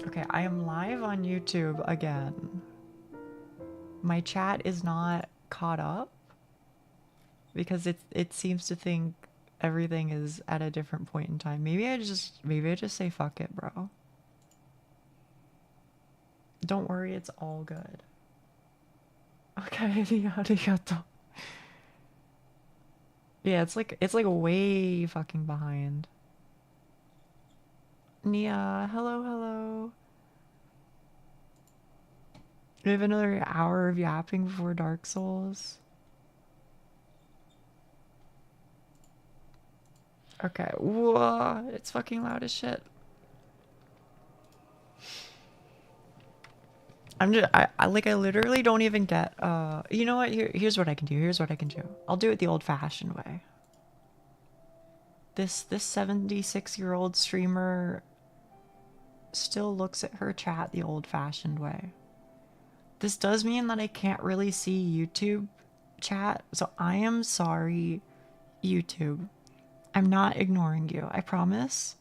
Okay, I am live on YouTube again. My chat is not caught up because it seems to think everything is at a different point in time. Maybe I just say fuck it, bro. Don't worry, it's all good. Okay, arigato. Yeah, it's like way fucking behind. Nia, hello, hello. We have another hour of yapping before Dark Souls. Okay, whoa, it's fucking loud as shit. I'm just, I literally don't even get, you know what, here's what I can do, I'll do it the old-fashioned way. This 76-year-old streamer still looks at her chat the old-fashioned way. This does mean that I can't really see YouTube chat, so I am sorry, YouTube. I'm not ignoring you, I promise.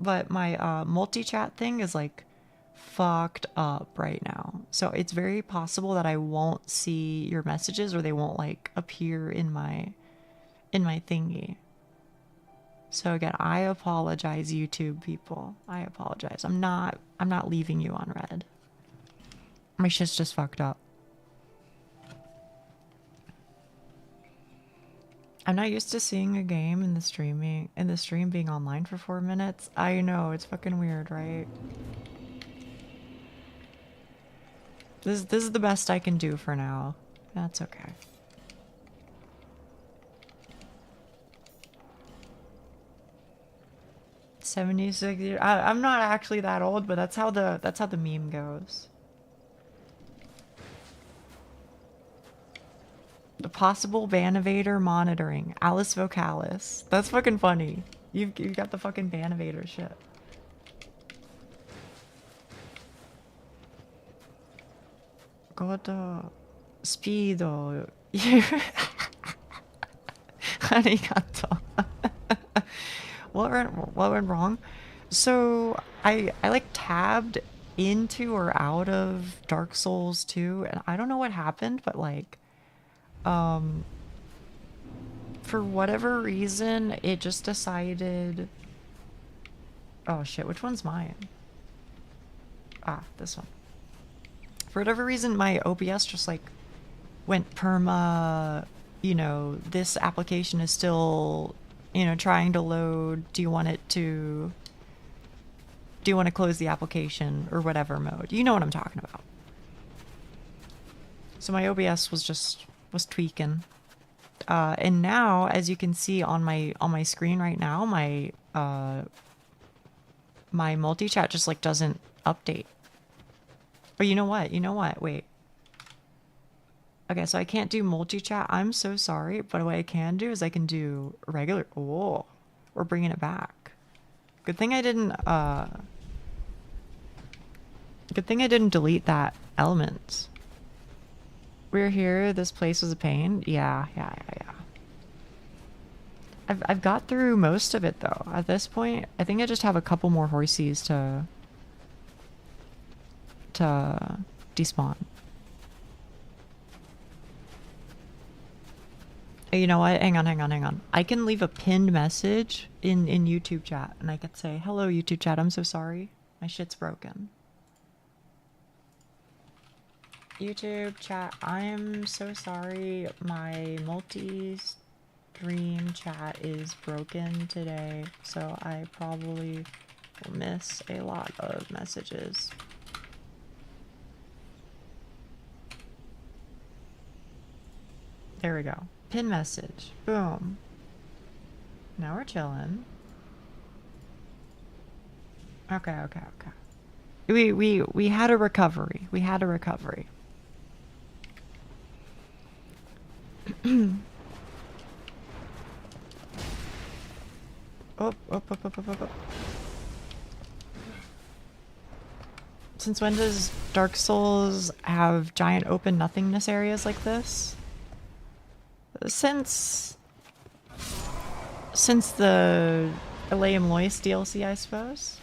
But my multi-chat thing is like fucked up right now. So it's very possible that I won't see your messages or they won't like appear in my thingy. So again, I apologize, YouTube people. I apologize. I'm not leaving you on red. My shit's just fucked up. I'm not used to seeing a game in the stream being online for 4 minutes. I know, it's fucking weird, right? This is the best I can do for now. That's okay. '76 years. I'm not actually that old, but that's how the meme goes. The possible Banovator monitoring. Alice Vocalis. That's fucking funny. You've got the fucking Banovator shit. Godo. Speedo. Arigato. What went wrong? So I like tabbed into or out of Dark Souls 2 and I don't know what happened, but like for whatever reason it just decided, oh shit, which one's mine? Ah, this one. For whatever reason my OBS just like went perma, you know, this application is still, you know, trying to load. Do you want to close the application or whatever mode? You know what I'm talking about. So my OBS was tweaking. And now, as you can see on my screen right now, my my multi-chat just like doesn't update. But you know what? Wait. Okay, so I can't do multi-chat. I'm so sorry, but what I can do is I can do regular. Oh, we're bringing it back. Good thing I didn't delete that element. We're here. This place was a pain. Yeah. I've got through most of it though. At this point, I think I just have a couple more horsies to despawn. You know what? Hang on. I can leave a pinned message in YouTube chat and I could say, "Hello YouTube chat, I'm so sorry. My shit's broken." YouTube chat, I'm so sorry. My multi-stream chat is broken today, so I probably will miss a lot of messages. There we go. Pin message. Boom. Now we're chilling. Okay. We had a recovery. Up. Since when does Dark Souls have giant open nothingness areas like this? Since the Aleum Lois DLC, I suppose.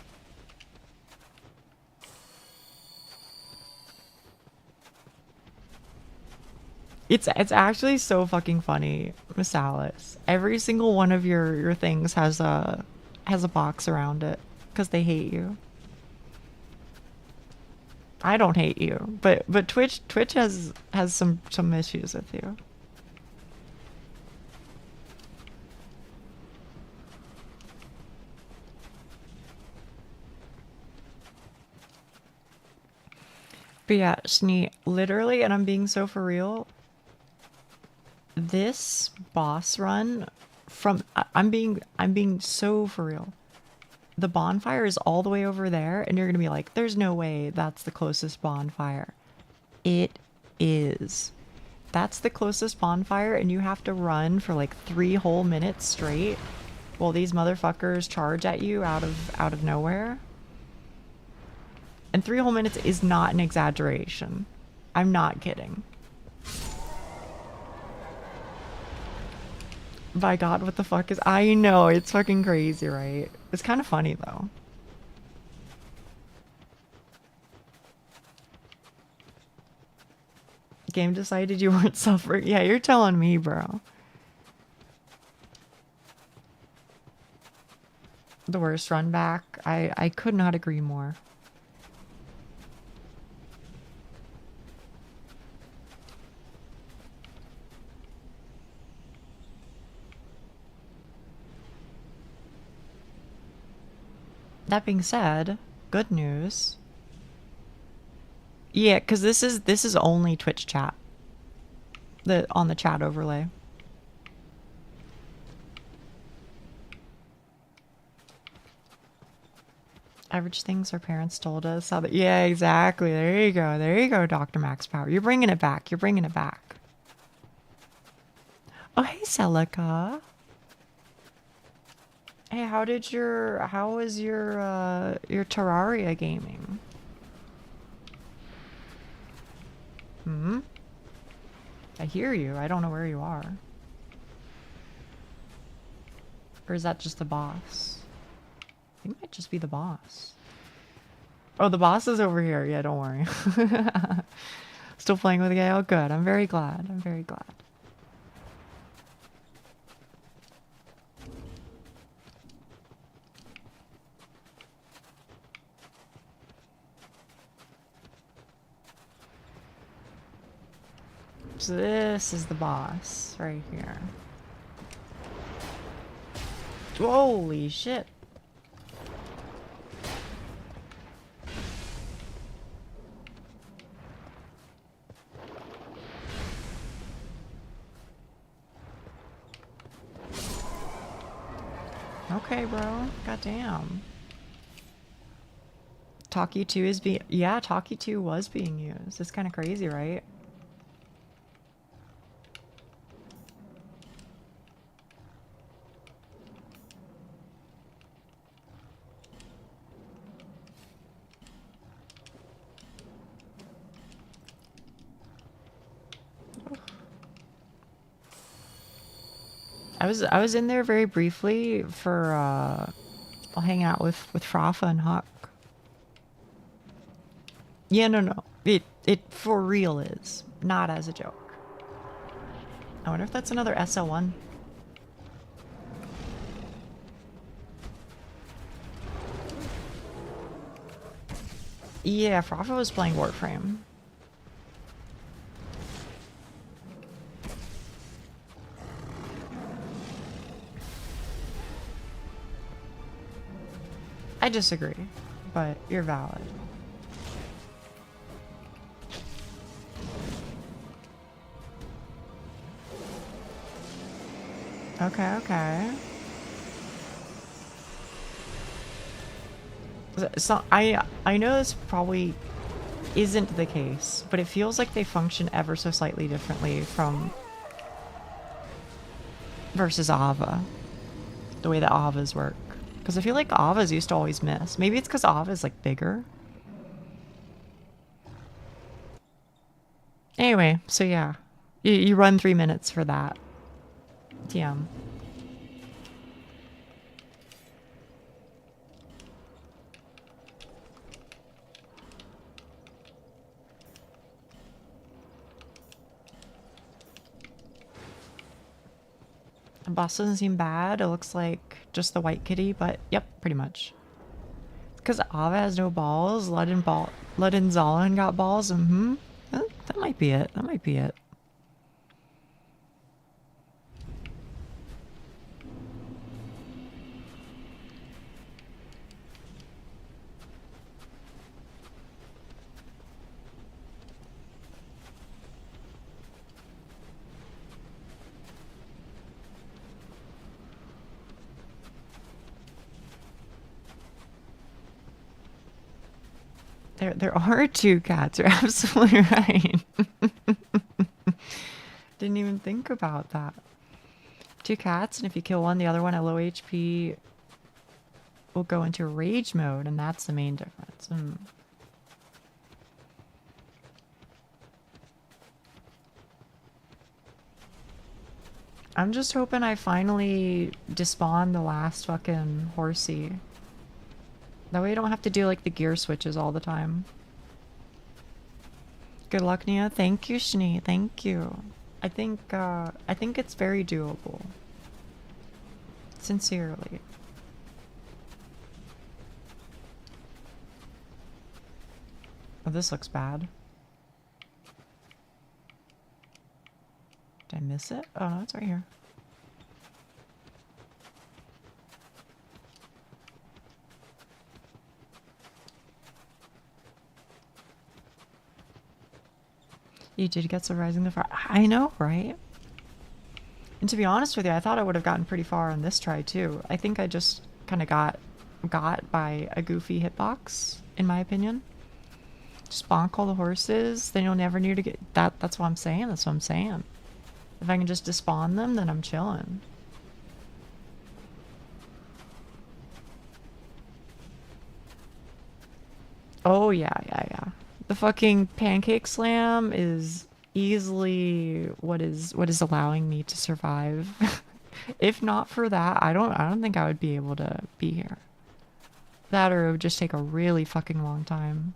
It's actually so fucking funny, Miss Alice. Every single one of your things has a box around it because they hate you. I don't hate you, but Twitch has some issues with you. But yeah, Schnee, literally, and I'm being so for real, this boss run from I'm being so for real. The bonfire is all the way over there, and you're gonna be like, there's no way that's the closest bonfire. It is. That's the closest bonfire, and you have to run for like 3 whole minutes straight while these motherfuckers charge at you out of nowhere. And 3 whole minutes is not an exaggeration. I'm not kidding. By God, what the fuck is... I know, it's fucking crazy, right? It's kind of funny, though. Game decided you weren't suffering. Yeah, you're telling me, bro. The worst run back. I could not agree more. That being said, good news. Yeah, because this is only Twitch chat. On the chat overlay. Average things our parents told us. How yeah, exactly. There you go. There you go, Dr. Max Power. You're bringing it back. You're bringing it back. Oh, hey, Celica. Hey, how was your Terraria gaming? Hmm? I hear you. I don't know where you are. Or is that just the boss? I think it might just be the boss. Oh, the boss is over here. Yeah, don't worry. Still playing with the guy? Oh, good. I'm very glad. I'm very glad. So this is the boss right here. Holy shit. Okay, bro. Goddamn. Talkie 2 is being... Yeah, Talkie 2 was being used. It's kind of crazy, right? I was in there very briefly for hanging out with Frafa and Huck. Yeah, no. It for real is. Not as a joke. I wonder if that's another SL1. Yeah, Frafa was playing Warframe. I disagree, but you're valid. Okay. So I know this probably isn't the case, but it feels like they function ever so slightly differently from versus Ava. The way that Avas work. Because I feel like Avas used to always miss. Maybe it's because Ava's like bigger. Anyway, so yeah. You run 3 minutes for that. TM. The boss doesn't seem bad. It looks like just the white kitty, but yep, pretty much. Because Ava has no balls. Ludin Zalin got balls. That might be it. That might be it. There are two cats. You're absolutely right. Didn't even think about that. Two cats, and if you kill one, the other one at low HP will go into rage mode, and that's the main difference. I'm just hoping I finally despawn the last fucking horsey. That way you don't have to do like the gear switches all the time. Good luck, Nia. Thank you, Shni. Thank you. I think it's very doable. Sincerely. Oh, this looks bad. Did I miss it? Oh no, it's right here. You did get Surprising the Fire. I know, right? And to be honest with you, I thought I would have gotten pretty far on this try too. I think I just kind of got by a goofy hitbox, in my opinion. Just bonk all the horses, then you'll never need to get that. That's what I'm saying. That's what I'm saying. If I can just despawn them, then I'm chilling. Oh yeah. The fucking pancake slam is easily what is allowing me to survive. If not for that, I don't think I would be able to be here. That, or it would just take a really fucking long time.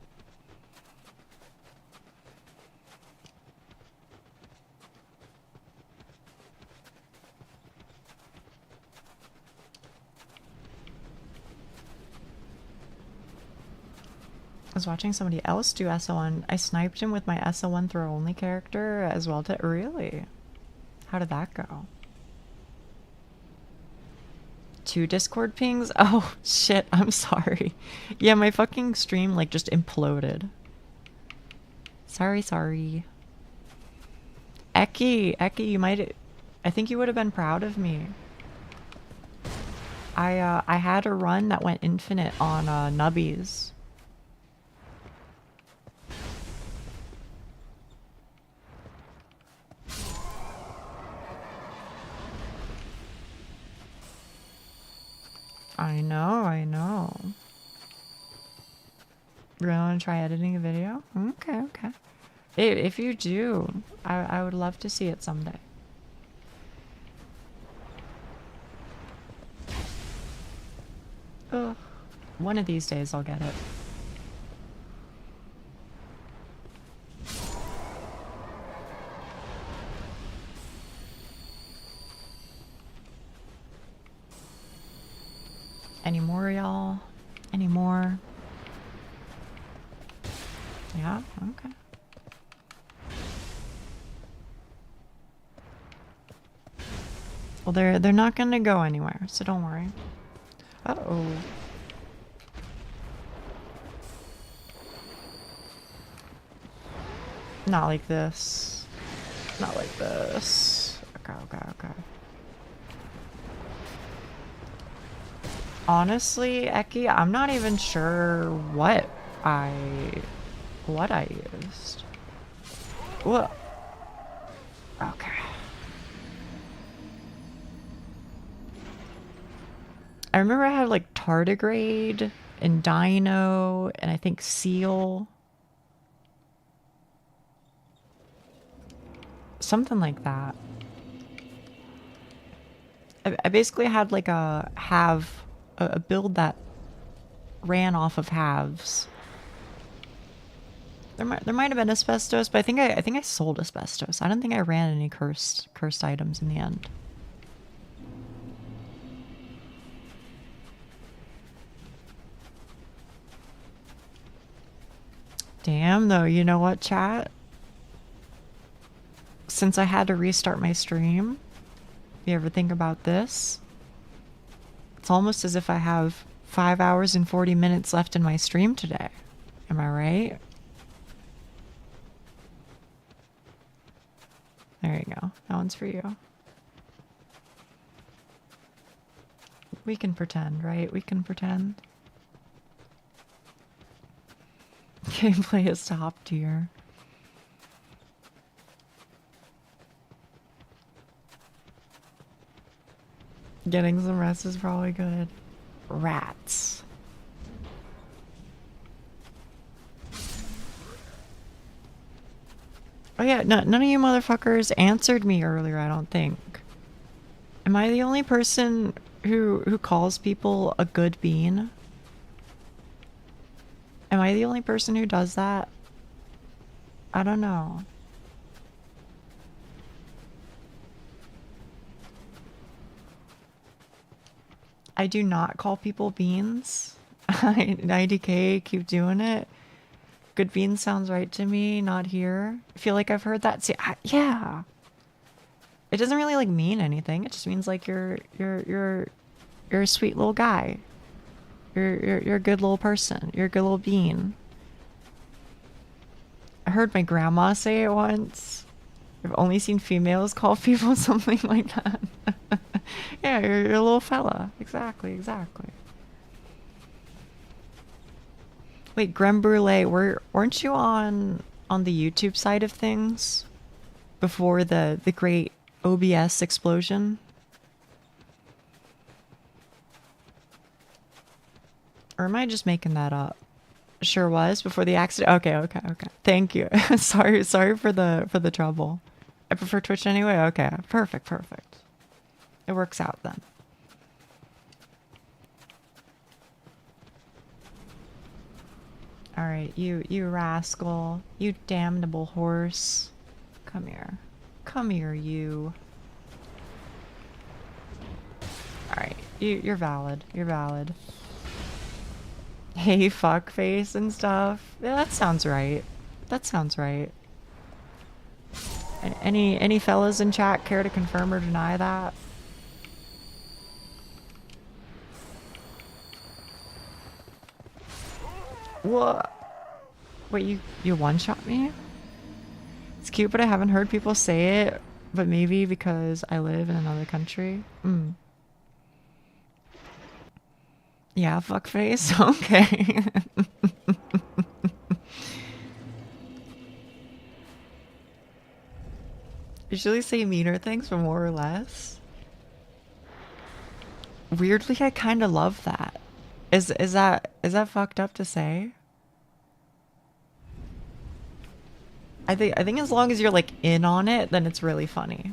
I was watching somebody else do SO1. I sniped him with my SO1 throw only character as well. Really? How did that go? 2 Discord pings? Oh shit, I'm sorry. Yeah, my fucking stream like just imploded. Sorry. Eki, you might, I think you would have been proud of me. I had a run that went infinite on nubbies. I know. Really want to try editing a video? Okay. If you do, I would love to see it someday. Ugh. One of these days I'll get it. Any more, y'all? Any more? Yeah, okay. Well, they're not gonna go anywhere, so don't worry. Uh-oh. Not like this. Not like this. Okay. Honestly, Eki, I'm not even sure what I used. What? Okay. I remember I had like tardigrade and dino and I think seal. Something like that. I basically had like a build that ran off of halves. There might have been asbestos, but I think I sold asbestos. I don't think I ran any cursed items in the end. Damn, though, you know what, chat? Since I had to restart my stream, you ever think about this? It's almost as if I have 5 hours and 40 minutes left in my stream today. Am I right? There you go. That one's for you. We can pretend, right? We can pretend. Gameplay is top tier. Getting some rest is probably good. Rats. Oh yeah, none of you motherfuckers answered me earlier, I don't think. Am I the only person who calls people a good bean? Am I the only person who does that? I don't know. I do not call people beans. 90k, keep doing it. Good beans sounds right to me, not here. I feel like I've heard that. See, yeah. It doesn't really like mean anything. It just means like you're a sweet little guy. You're a good little person. You're a good little bean. I heard my grandma say it once. I've only seen females call people something like that. Yeah, you're a little fella. Exactly, exactly. Wait, Creme Brulee, weren't you on the YouTube side of things before the great OBS explosion? Or am I just making that up? Sure was before the accident. Okay. Thank you. sorry for the trouble. I prefer Twitch anyway. Okay, perfect. It works out then. All right, you rascal, you damnable horse. Come here, you. All right, you're valid. You're valid. Hey, fuckface and stuff. Yeah, that sounds right. That sounds right. Any fellas in chat care to confirm or deny that? What? Wait, you one-shot me? It's cute, but I haven't heard people say it. But maybe because I live in another country. Yeah, fuckface. Okay. Usually say meaner things, but more or less. Weirdly, I kind of love that. Is that fucked up to say? I think as long as you're like in on it, then it's really funny.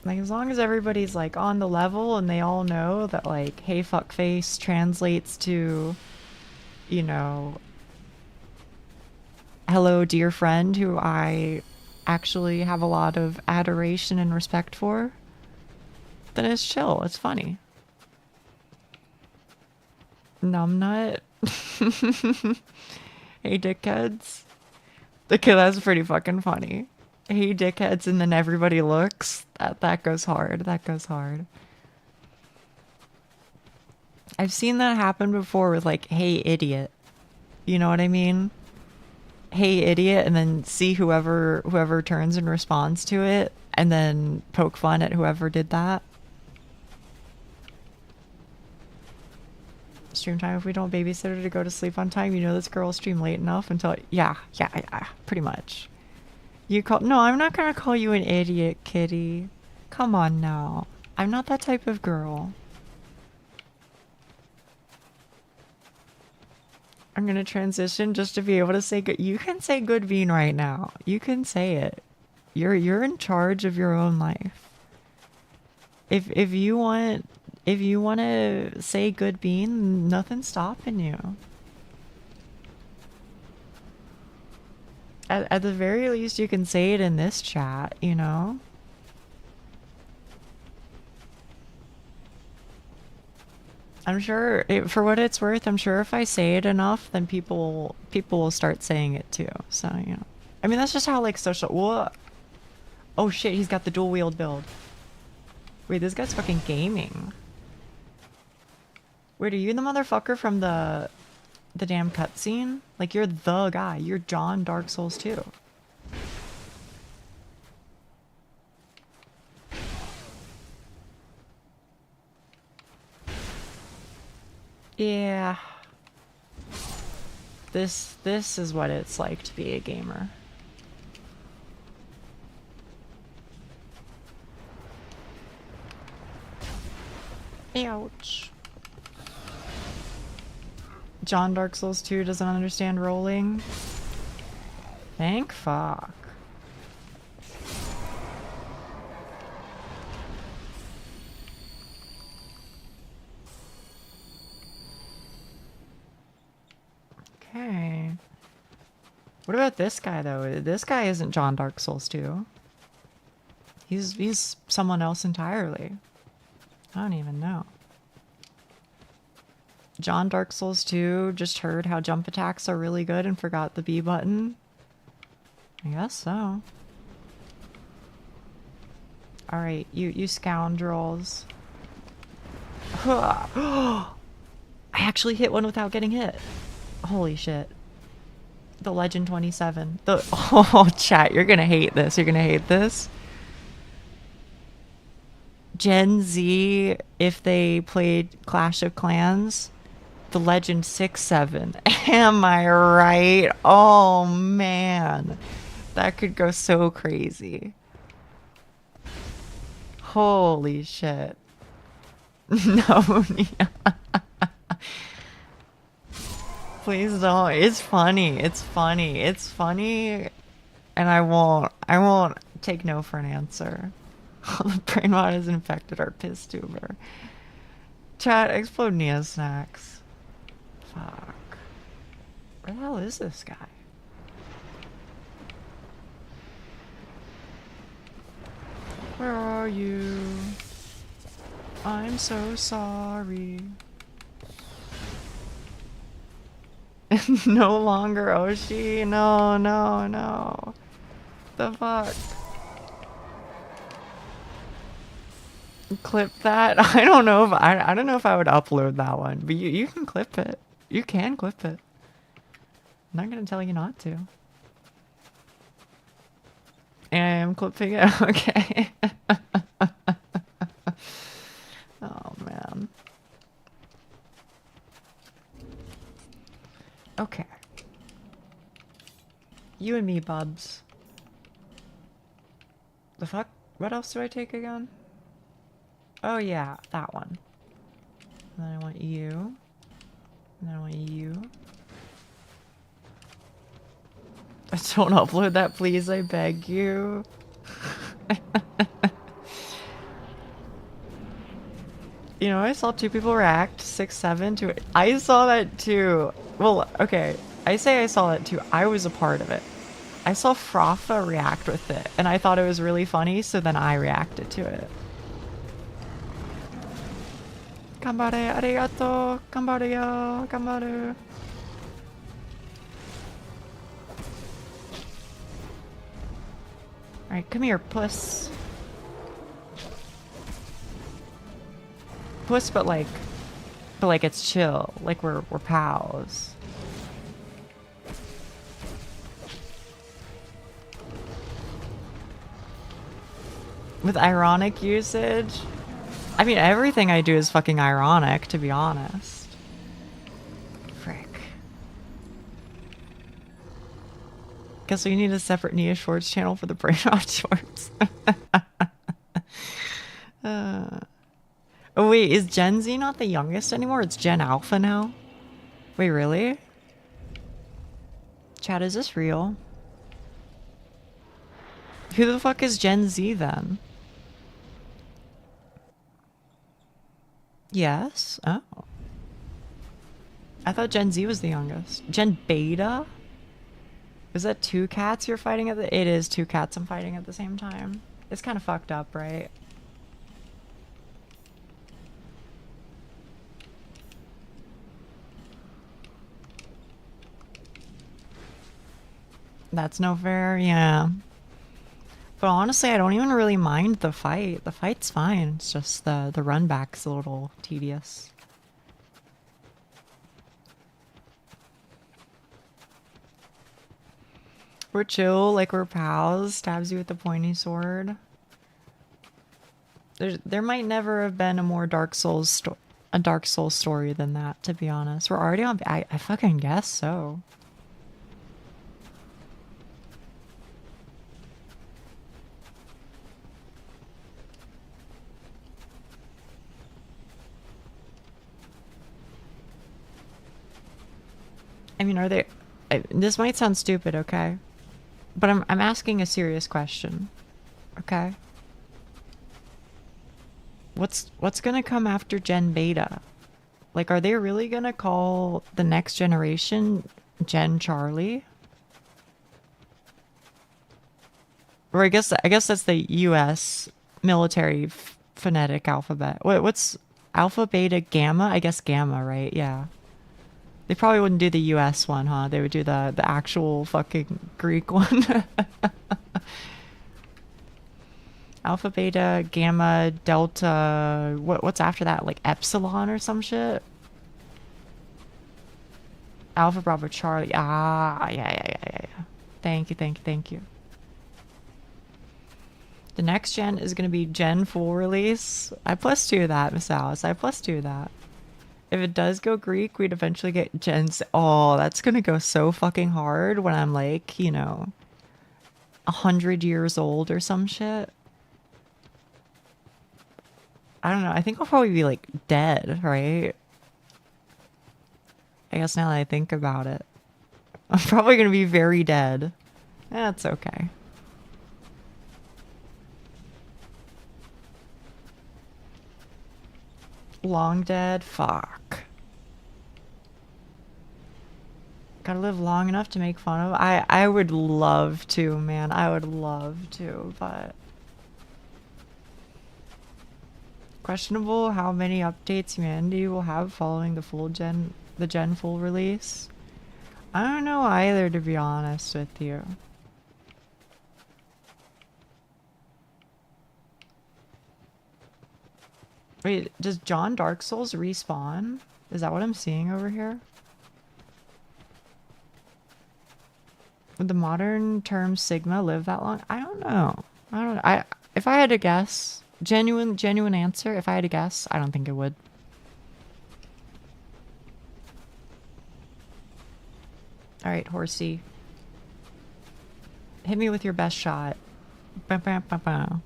Like as long as everybody's like on the level and they all know that like, hey fuckface translates to, you know, hello dear friend who I actually have a lot of adoration and respect for, then it's chill, it's funny. Numbnut. Hey dickheads. Okay, that's pretty fucking funny. Hey dickheads, and then everybody looks. That goes hard. That goes hard. I've seen that happen before with like, hey idiot. You know what I mean? Hey idiot, and then see whoever turns and responds to it, and then poke fun at whoever did that. Stream time, if we don't babysit her to go to sleep on time, you know this girl will stream late enough until yeah, pretty much. No, I'm not gonna call you an idiot, kitty. Come on now. I'm not that type of girl. I'm gonna transition just to be able to say good. You can say good bean right now. You can say it. You're in charge of your own life. If you want to say good bean, nothing's stopping you. At the very least, you can say it in this chat, you know? I'm sure, for what it's worth, I'm sure if I say it enough, then people will start saying it too. So, you know. I mean, that's just how, like, social... Whoa. Oh, shit, he's got the dual-wield build. Wait, this guy's fucking gaming. Wait, are you the motherfucker from the damn cutscene? Like, you're the guy. You're John Dark Souls 2. Yeah. This is what it's like to be a gamer. Ouch. John Dark Souls 2 doesn't understand rolling. Thank fuck. Okay. What about this guy though? This guy isn't John Dark Souls 2. He's someone else entirely. I don't even know. John Dark Souls 2 just heard how jump attacks are really good and forgot the B button. I guess so. Alright, you scoundrels. I actually hit one without getting hit. Holy shit. The Legend 27. Oh, chat, you're gonna hate this. You're gonna hate this. Gen Z, if they played Clash of Clans, the Legend 6-7. Am I right? Oh, man. That could go so crazy. Holy shit. No. Please don't. It's funny. It's funny. It's funny. And I won't take no for an answer. The brain rot has infected our piss tuber. Chat, explode Nia snacks. Fuck. Where the hell is this guy? Where are you? I'm so sorry. No longer Oshi. No. The fuck? Clip that? I don't know if I don't know if I would upload that one, but you can clip it. You can clip it. I'm not gonna tell you not to. I am clipping it. Okay. Oh man. Okay. You and me, bubs. The fuck? What else do I take again? Oh yeah, that one. And then I want you. And then I want you. Don't upload that, please. I beg you. You know, I saw two people react 6-7 to it. I saw that too. Well, okay. I say I saw that too. I was a part of it. I saw Frafa react with it, and I thought it was really funny, so then I reacted to it. Gambare, arigato, gambare yo, gambaru. Alright, come here, puss. Puss, but like it's chill. Like we're pals. With ironic usage? I mean, everything I do is fucking ironic, to be honest. Frick. Guess we need a separate Nia Shorts channel for the brain rot shorts. Oh wait, is Gen Z not the youngest anymore? It's Gen Alpha now? Wait, really? Chat, is this real? Who the fuck is Gen Z then? Yes? Oh. I thought Gen Z was the youngest. Gen Beta? Is that two cats you're fighting at the... It is two cats I'm fighting at the same time. It's kind of fucked up, right? That's no fair, yeah. But honestly, I don't even really mind the fight. The fight's fine. It's just the run back's a little tedious. We're chill, like we're pals. Stabs you with the pointy sword. There might never have been a more Dark Souls story than that, to be honest. We're already on. I fucking guess so. I mean, are they? This might sound stupid, okay? But I'm asking a serious question, okay? What's gonna come after Gen Beta? Like, are they really gonna call the next generation Gen Charlie? Or I guess that's the U.S. military phonetic alphabet. What's Alpha, Beta, Gamma? I guess Gamma, right? Yeah. They probably wouldn't do the US one, huh? They would do the actual fucking Greek one. Alpha, Beta, Gamma, Delta. What's after that? Like Epsilon or some shit? Alpha, Bravo, Charlie. Ah, yeah. Thank you. The next gen is going to be Gen full release. I +2 that, Miss Alice. I +2 that. If it does go Greek, we'd eventually get Gens. Oh, that's gonna go so fucking hard when I'm like, 100 years old or some shit. I don't know. I think I'll probably be like dead, right? I guess now that I think about it, I'm probably gonna be very dead. That's okay. Long dead? Fuck. Gotta live long enough to make fun of. I would love to, man. I would love to, but questionable how many updates humanity will have following the Gen full release. I don't know either, to be honest with you. Wait, does John Dark Souls respawn? Is that what I'm seeing over here? Would the modern term Sigma live that long? I don't know. If I had to guess, genuine answer, if I had to guess, I don't think it would. Alright, horsey. Hit me with your best shot. Bam, bam, bam, bam.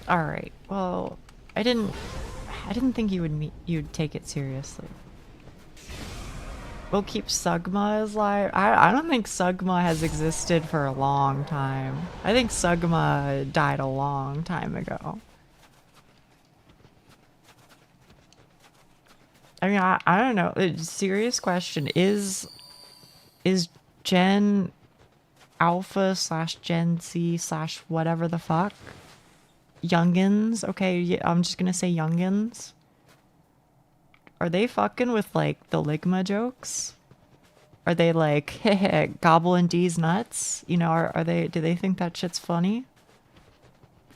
Alright, well, I didn't think you'd take it seriously. We'll keep Sugma as live. I don't think Sugma has existed for a long time. I think Sugma died a long time ago. I mean, I don't know. Serious question. Is Gen Alpha / Gen Z / whatever the fuck? Youngins? Okay, yeah, I'm just gonna say youngins. Are they fucking with, like, the Ligma jokes? Are they like, hey, gobbling D's nuts? Do they think that shit's funny?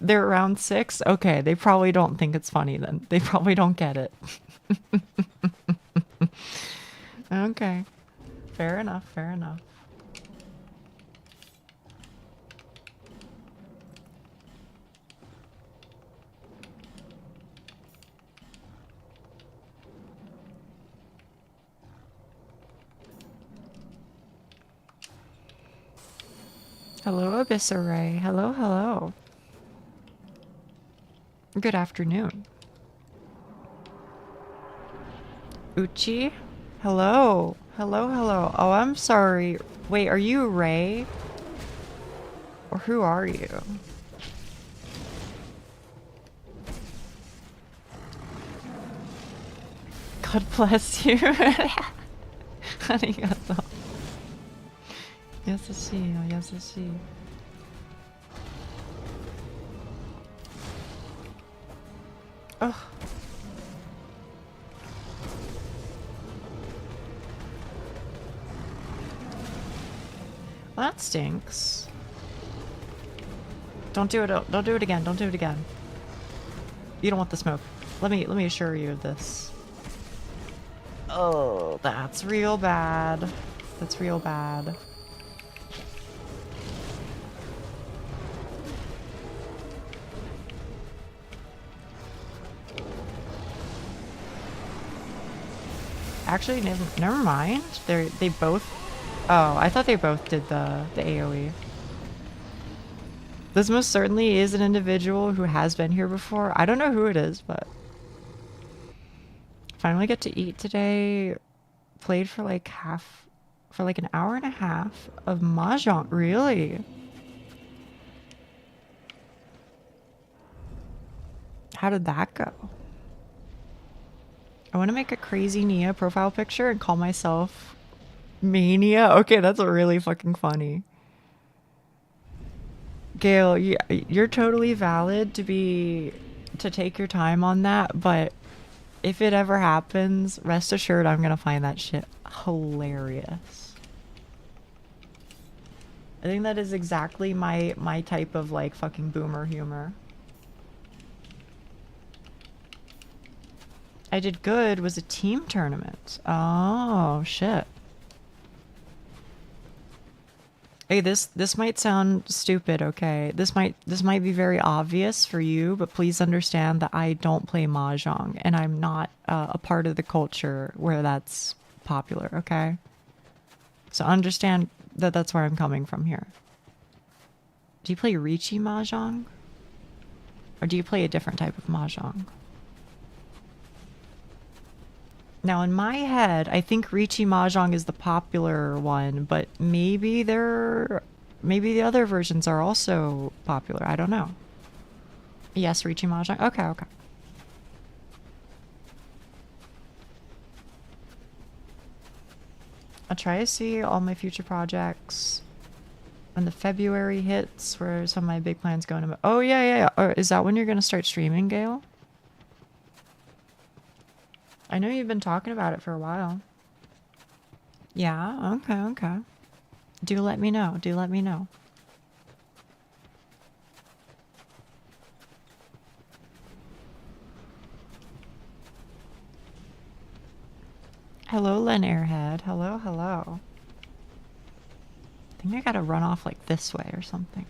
They're around 6? Okay, they probably don't think it's funny then. They probably don't get it. Okay. Fair enough. Hello, Abyssaray. Hello. Good afternoon. Uchi? Hello. Oh, I'm sorry. Wait, are you Ray? Or who are you? God bless you. Arigato. Yasashii. Oh. Well, that stinks. Don't do it. Don't do it again. Don't do it again. You don't want the smoke. Let me assure you of this. Oh, that's real bad. That's real bad. Actually, never mind. They both. Oh, I thought they both did the AoE. This most certainly is an individual who has been here before. I don't know who it is, but finally get to eat today. Played for like an hour and a half of mahjong. Really? How did that go? I want to make a crazy Nia profile picture and call myself Mania. Okay, that's really fucking funny. Gail, you're totally valid to take your time on that, but if it ever happens, rest assured I'm gonna find that shit hilarious. I think that is exactly my type of like fucking boomer humor. I did good was a team tournament. Oh shit. Hey, this might sound stupid, okay? This might be very obvious for you, but please understand that I don't play mahjong and I'm not a part of the culture where that's popular, okay? So understand that that's where I'm coming from here. Do you play Riichi mahjong? Or do you play a different type of mahjong? Now, in my head, I think Riichi mahjong is the popular one, but maybe the other versions are also popular. I don't know. Yes, Riichi mahjong. Okay, okay. I'll try to see all my future projects when the February hits, where some of my big plans go into. Oh yeah. Or is that when you're gonna start streaming, Gail? I know you've been talking about it for a while. Yeah, okay. Do let me know. Hello, Len Airhead. Hello. I think I gotta run off like this way or something.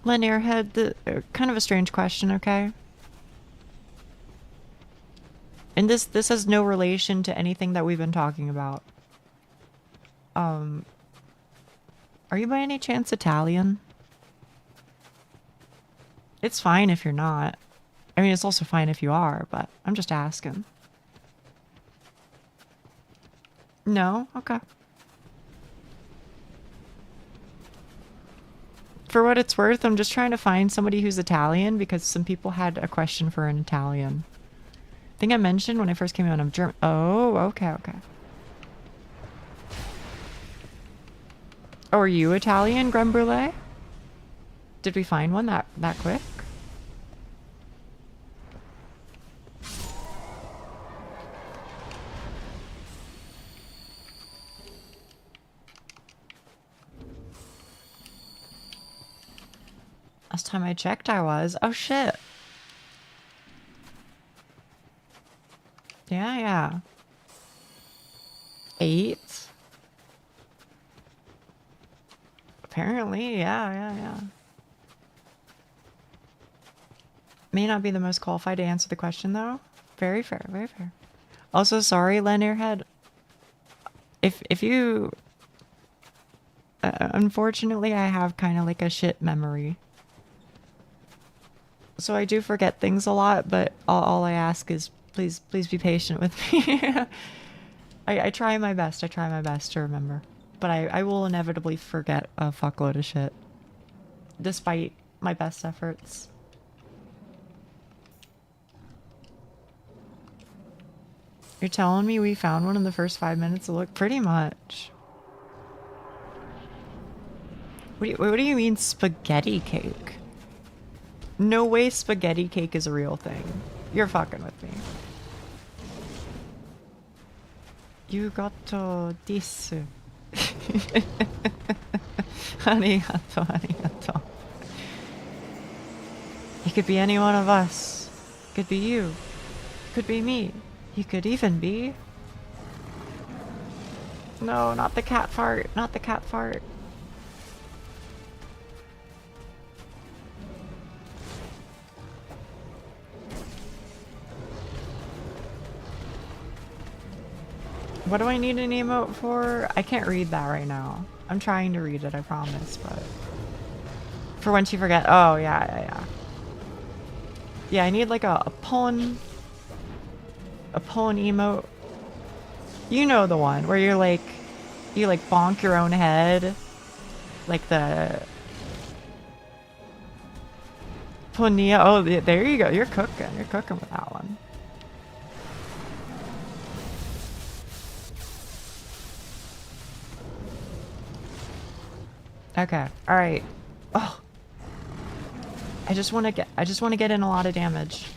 Len Airhead, kind of a strange question, okay? And this has no relation to anything that we've been talking about. Are you by any chance Italian? It's fine if you're not. I mean, it's also fine if you are, but I'm just asking. No? Okay. For what it's worth, I'm just trying to find somebody who's Italian because some people had a question for an Italian. I think I mentioned when I first came out, I'm German. Oh, okay. Oh, are you Italian, Creme Brulee? Did we find one that quick? Last time I checked, I was. Oh, shit. Yeah. 8? Apparently, yeah. May not be the most qualified to answer the question, though. Very fair. Also, sorry, Len Airhead. If you... unfortunately, I have kind of like a shit memory. So I do forget things a lot, but all I ask is please be patient with me. I try my best to remember. But I will inevitably forget a fuckload of shit. Despite my best efforts. You're telling me we found one in the first 5 minutes of look? Pretty much. What do you mean spaghetti cake? No way spaghetti cake is a real thing. You're fucking with me. Yugato desu. ありがとう、ありがとう。He could be any one of us. Could be you. Could be me. He could even be... No, not the cat fart. Not the cat fart. What do I need an emote for? I can't read that right now. I'm trying to read it, I promise, but... For once you forget. Oh, yeah. Yeah, I need like a pon... A pon emote. You know the one where you're like... You like bonk your own head. Like the... Ponia. Oh, there you go. You're cooking. You're cooking with that one. Okay. All right. Oh. I just want to get in a lot of damage.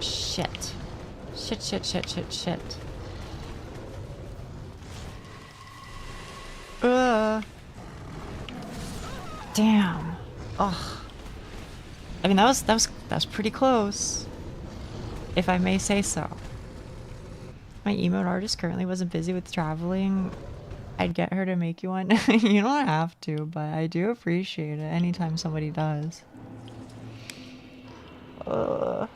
Shit. Shit. Damn. Ugh. I mean, that was pretty close, if I may say so. My emote artist currently wasn't busy with traveling. I'd get her to make you one. You don't have to, but I do appreciate it anytime somebody does. Whew.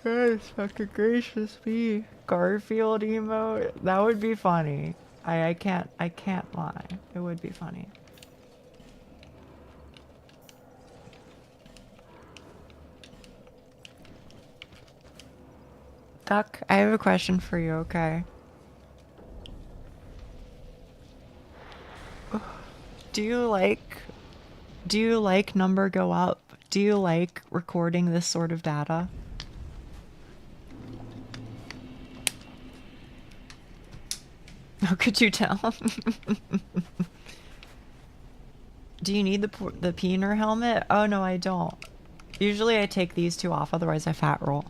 Goodness fucking gracious me. Garfield emote? That would be funny. I can't lie. It would be funny. Duck, I have a question for you, okay? Do you like number go up? Do you like recording this sort of data? How could you tell? Do you need the peener helmet? Oh no, I don't. Usually I take these two off, otherwise I fat roll.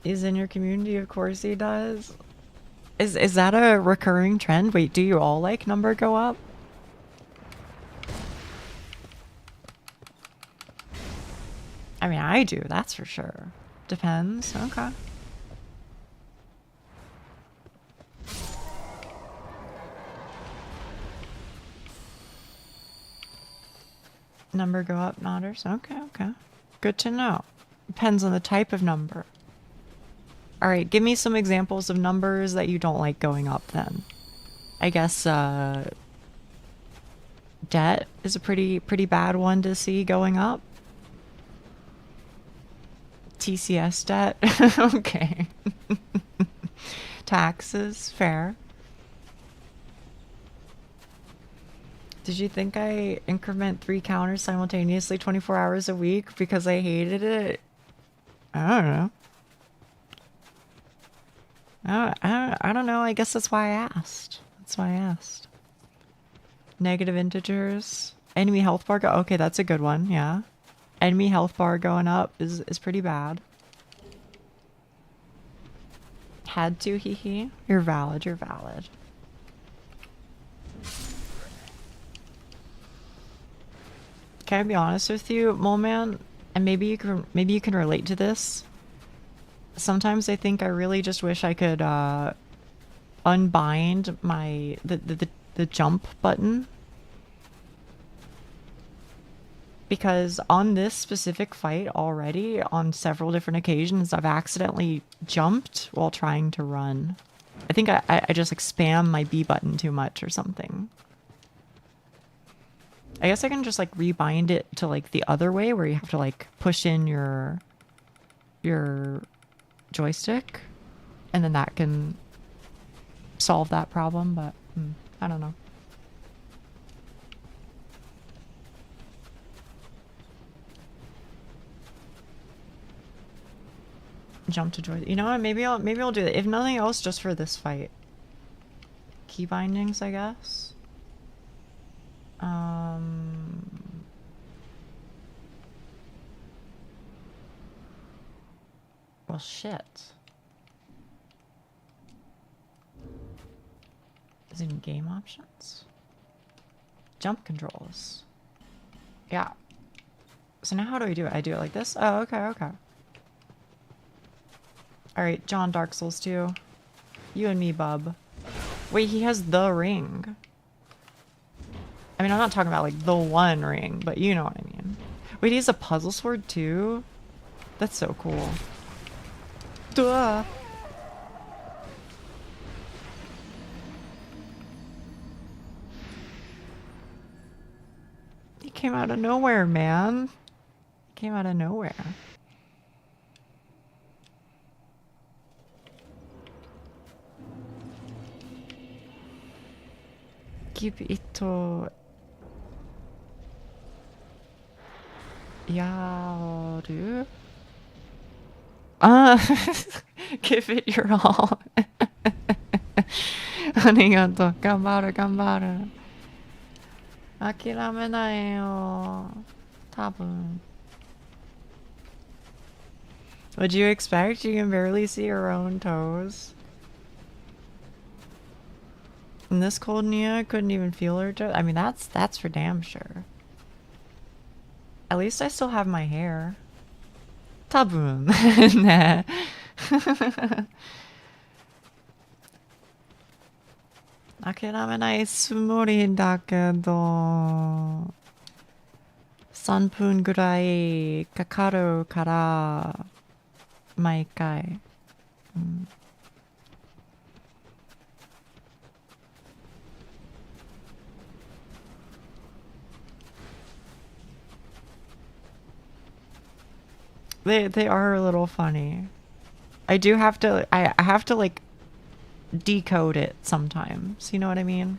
He's in your community, of course he does. Is that a recurring trend? Wait, do you all like number go up? I mean, I do, that's for sure. Depends. Okay. Number go up, nodders. Okay. Good to know. Depends on the type of number. Alright, give me some examples of numbers that you don't like going up then. I guess, debt is a pretty bad one to see going up. TCS debt? Okay. Taxes, fair. Did you think I increment 3 counters simultaneously 24 hours a week because I hated it? I don't know. I don't know. I guess that's why I asked. Negative integers. Enemy health bar okay, that's a good one, yeah. Enemy health bar going up is pretty bad. Had to, hee. You're valid. Can I be honest with you, Mole Man? And maybe you can relate to this. Sometimes I think I really just wish I could unbind the jump button. Because on this specific fight already, on several different occasions, I've accidentally jumped while trying to run. I think I just like spam my B button too much or something. I guess I can just like rebind it to like the other way where you have to like push in your joystick, and then that can solve that problem, but I don't know. Jump to joy. You know what? Maybe I'll do that. If nothing else, just for this fight. Key bindings, I guess. Well, shit. Is it in game options? Jump controls. Yeah. So now how do I do it? I do it like this? Oh, okay, okay. Alright, John Dark Souls 2. You and me, bub. Wait, he has the ring. I mean, I'm not talking about like the one ring, but you know what I mean. Wait, he has a puzzle sword too? That's so cool. Duh! He came out of nowhere, man. He came out of nowhere. Keep ito yaru. Give it your all. ありがとう。頑張る頑張る。諦めないよ。多分。Would you expect? You can barely see your own toes. In this cold, Nia couldn't even feel her toes. I mean, that's for damn sure. At least I still have my hair. 多分ね。諦めないつもりだけど、3分ぐらいかかるから、毎回。うん。They are a little funny. I do have to I have to like decode it sometimes. You know what I mean?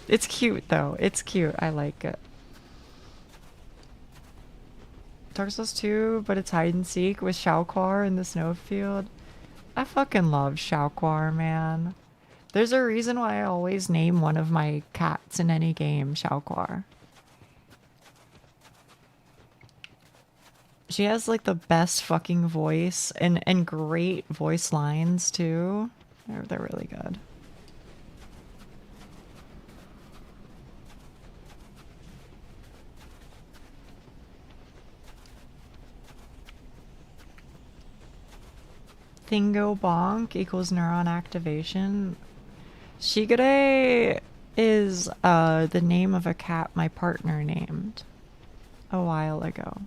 It's cute though. It's cute. I like it. Dark Souls 2, but it's hide and seek with Xiaoquar in the snowfield. I fucking love Xiaoquar, man. There's a reason why I always name one of my cats in any game Xiaoquar. She has like the best fucking voice and great voice lines too. They're really good. Thingo bonk equals neuron activation. Shigure is the name of a cat my partner named a while ago.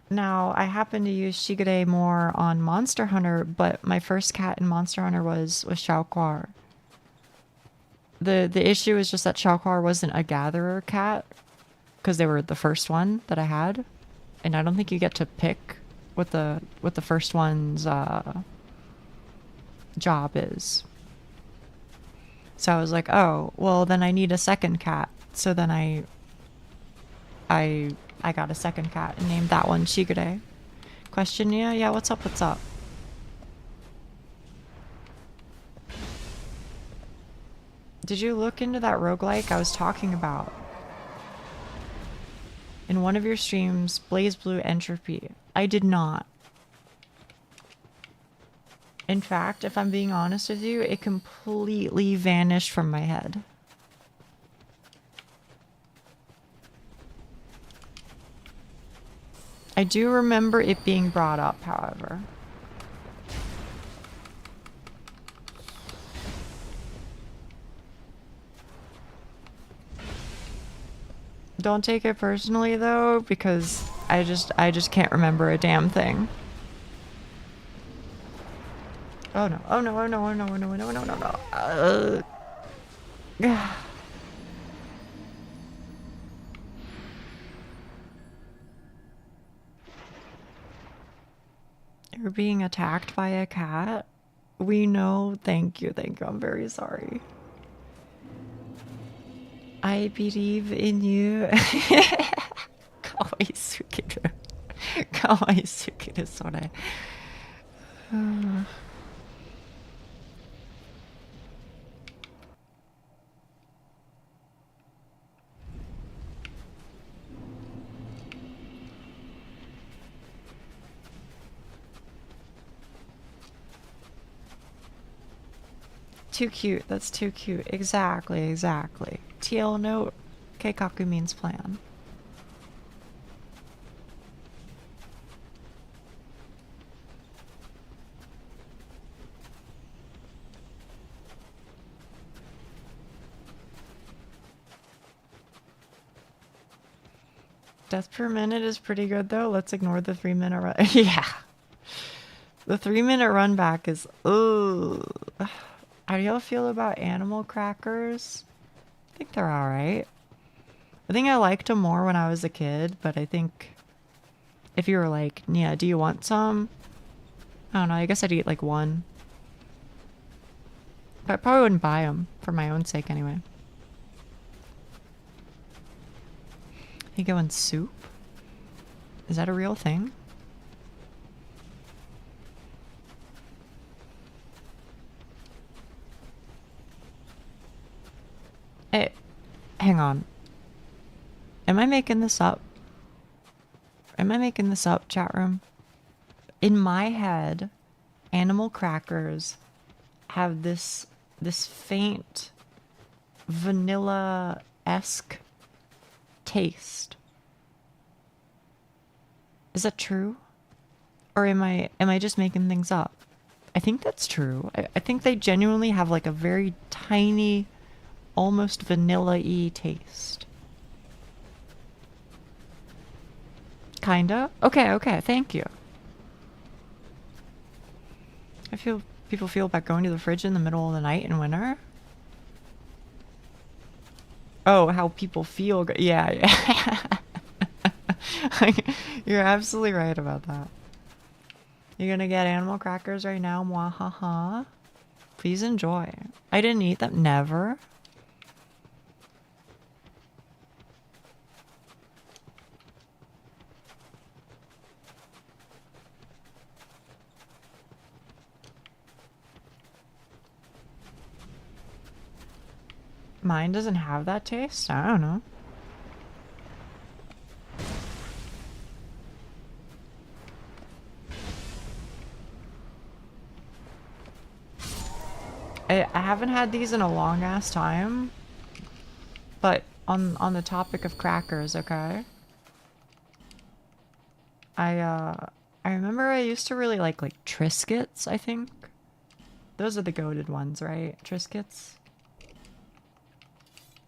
Now, I happen to use Shigure more on Monster Hunter, but my first cat in Monster Hunter was Xiaoquar. The issue is just that Xiaoquar wasn't a gatherer cat, because they were the first one that I had, and I don't think you get to pick what the first one's job is. So I was like, oh, well then I need a second cat. So then I got a second cat and named that one Shigure. Question, yeah, what's up, what's up? Did you look into that roguelike I was talking about? In one of your streams, Blaze Blue Entropy. I did not. In fact, if I'm being honest with you, it completely vanished from my head. I do remember it being brought up, however. Don't take it personally though, because I just can't remember a damn thing. Oh no, oh no, oh no, oh no, oh no, oh no, no, no, no. You're being attacked by a cat? We know. Thank you, I'm very sorry. I believe in you. かわいすぎる。かわいすぎる、それ。Too cute. That's too cute. Exactly, exactly. TL note. Keikaku means plan. Death per minute is pretty good though. Let's ignore the 3-minute run. Yeah. The 3-minute run back is... Ugh. How do y'all feel about animal crackers? I think they're alright. I think I liked them more when I was a kid, but I think if you were like, yeah, do you want some? I don't know, I guess I'd eat like one. But I probably wouldn't buy them for my own sake anyway. You go in soup? Is that a real thing? Hey, hang on. Am I making this up? Am I making this up, chat room? In my head, animal crackers have this faint vanilla-esque taste. Is that true? Or am I just making things up? I think that's true. I think they genuinely have like a very tiny, almost vanilla-y taste. Kinda? Okay, thank you. I feel people feel about going to the fridge in the middle of the night in winter. Oh, how people feel. Yeah. You're absolutely right about that. You're gonna get animal crackers right now, mwahaha. Please enjoy. I didn't eat them, never. Mine doesn't have that taste? I don't know. I haven't had these in a long ass time. But on the topic of crackers, okay? I remember I used to really like Triscuits, I think. Those are the goated ones, right? Triscuits.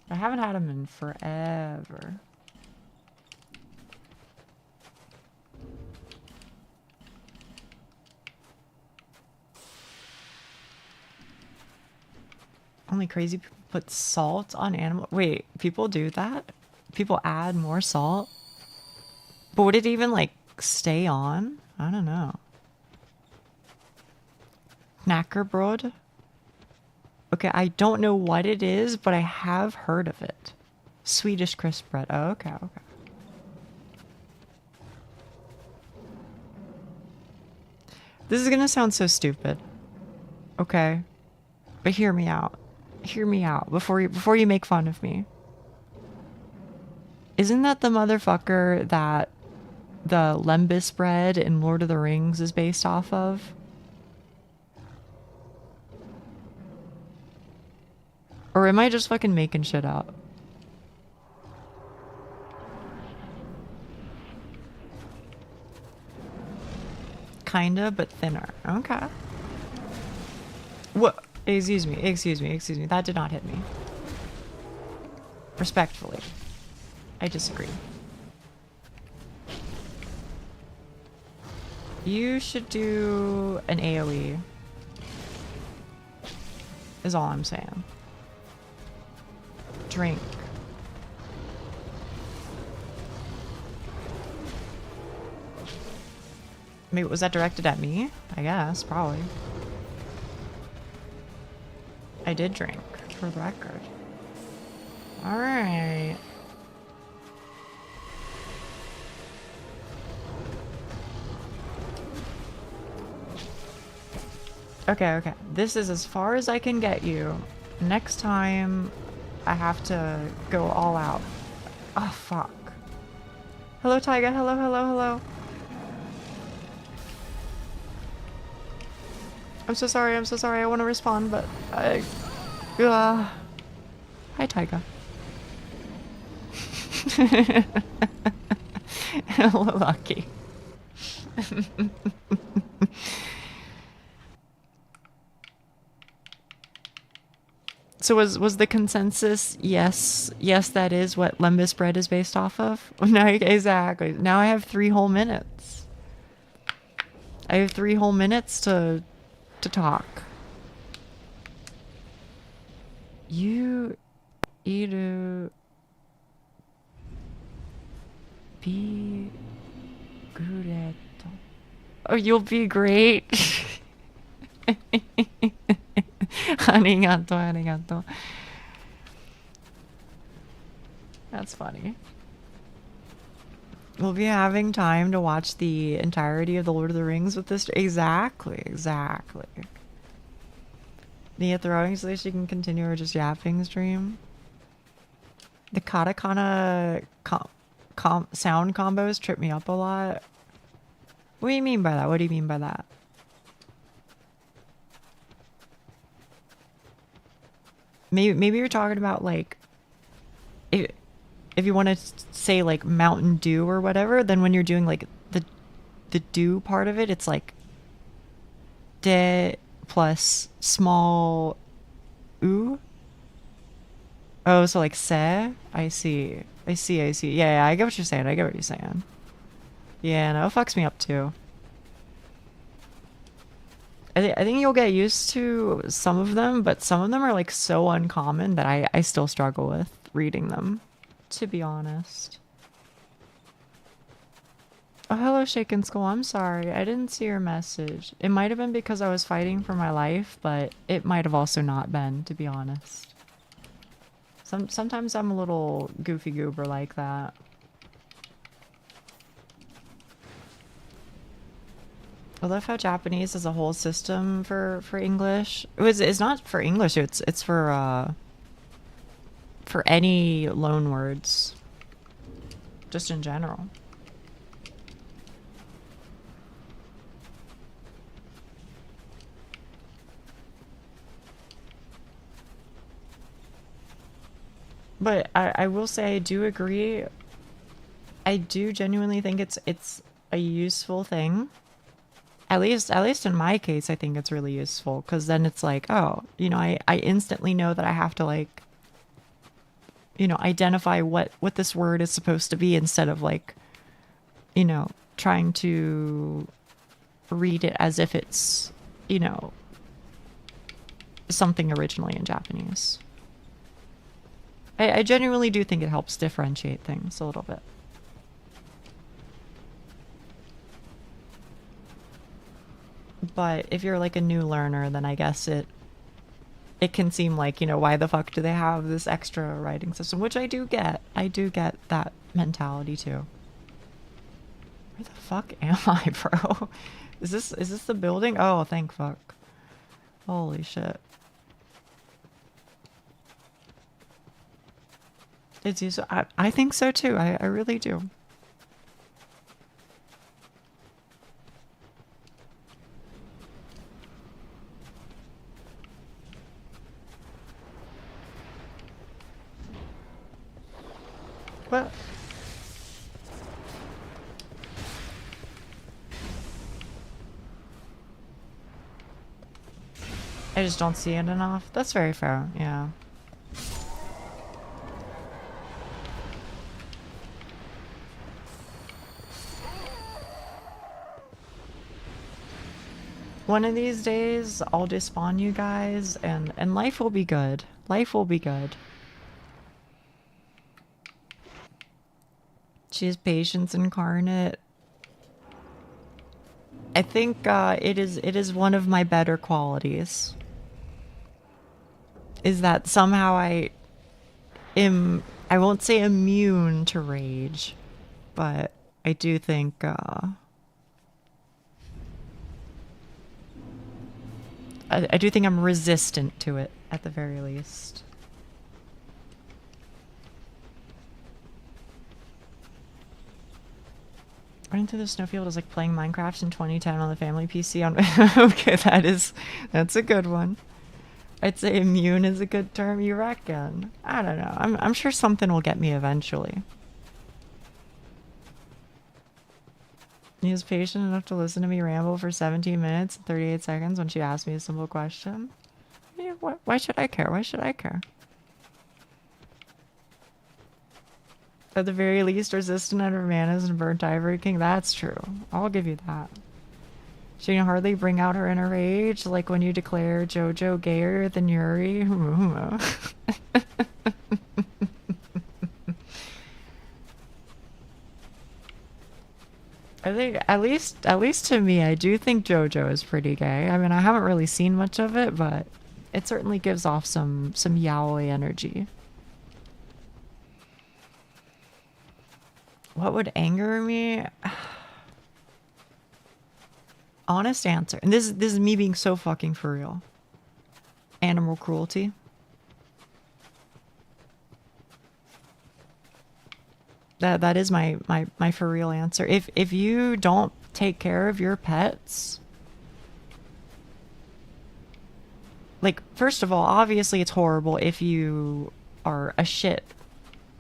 I haven't had them in forever. Only crazy people put salt on animal. Wait, people do that? People add more salt? But would it even like stay on? I don't know. Knackerbrod? Okay, I don't know what it is, but I have heard of it. Swedish crisp bread. Oh, okay. This is gonna sound so stupid. Okay. But hear me out. Hear me out before you make fun of me. Isn't that the motherfucker that the lembas bread in Lord of the Rings is based off of? Or am I just fucking making shit up? Kinda, but thinner. Okay. What? Excuse me. That did not hit me. Respectfully. I disagree. You should do an AoE. Is all I'm saying. Drink. Maybe was that directed at me? I guess, probably. I did drink, for the record. Alright. Okay, okay. This is as far as I can get you. Next time, I have to go all out. Oh, fuck. Hello, Taiga. Hello, hello, hello. I'm so sorry. I'm so sorry. I want to respond, but I... Hi, Taiga. Hello, Lucky. So was the consensus yes, that is what Lembas bread is based off of? No, exactly. Now I have 3 whole minutes. I have 3 whole minutes to talk. You iru be great. Oh, you'll be great. Arigato, arigato. That's funny. We'll be having time to watch the entirety of The Lord of the Rings with this. Exactly, exactly. Nia throwing so that she can continue her just yapping stream. The katakana sound combos trip me up a lot. What do you mean by that? What do you mean by that? Maybe you're talking about like if you want to say like Mountain Dew or whatever, then when you're doing like the dew part of it, it's like de plus small oo. Oh, so like se? I see. Yeah, I get what you're saying. Yeah, no, it fucks me up too. I think you'll get used to some of them, but some of them are like so uncommon that I still struggle with reading them, to be honest. Oh, hello, Shaken Skull. I'm sorry. I didn't see your message. It might have been because I was fighting for my life, but it might have also not been, to be honest. Sometimes I'm a little goofy goober like that. I love how Japanese is a whole system for English. It's not for English. It's for any loan words, just in general. But I will say I do agree. I do genuinely think it's a useful thing. At least in my case, I think it's really useful because then it's like, oh, you know, I instantly know that I have to like, you know, identify what this word is supposed to be instead of like, you know, trying to read it as if it's, you know, something originally in Japanese. I genuinely do think it helps differentiate things a little bit. But if you're like a new learner, then I guess it can seem like, you know, why the fuck do they have this extra writing system? Which I do get. I do get that mentality too. Where the fuck am I, bro? Is this the building? Oh, thank fuck. Holy shit. It's useful. I think so too. I really do. What? I just don't see it enough. That's very fair, yeah. One of these days, I'll despawn you guys, and life will be good. Life will be good. She is patience incarnate. I think it is one of my better qualities. Is that somehow I won't say immune to rage, but I do think I do think I'm resistant to it at the very least. Running through the snowfield is like playing Minecraft in 2010 on the family PC on okay, that's a good one. I'd say immune is a good term, you reckon? I don't know. I'm sure something will get me eventually. He was patient enough to listen to me ramble for 17 minutes and 38 seconds when she asked me a simple question. Yeah, why should I care? Why should I care? At the very least, resistant under Mana's and Burnt Ivory King. That's true. I'll give you that. She can hardly bring out her inner rage, like when you declare JoJo gayer than Yuri. I think at least to me, I do think JoJo is pretty gay. I mean, I haven't really seen much of it, but it certainly gives off some yaoi energy. What would anger me? Honest answer. And this is me being so fucking for real. Animal cruelty. That is my for real answer. If you don't take care of your pets, like, first of all, obviously it's horrible if you are a shit.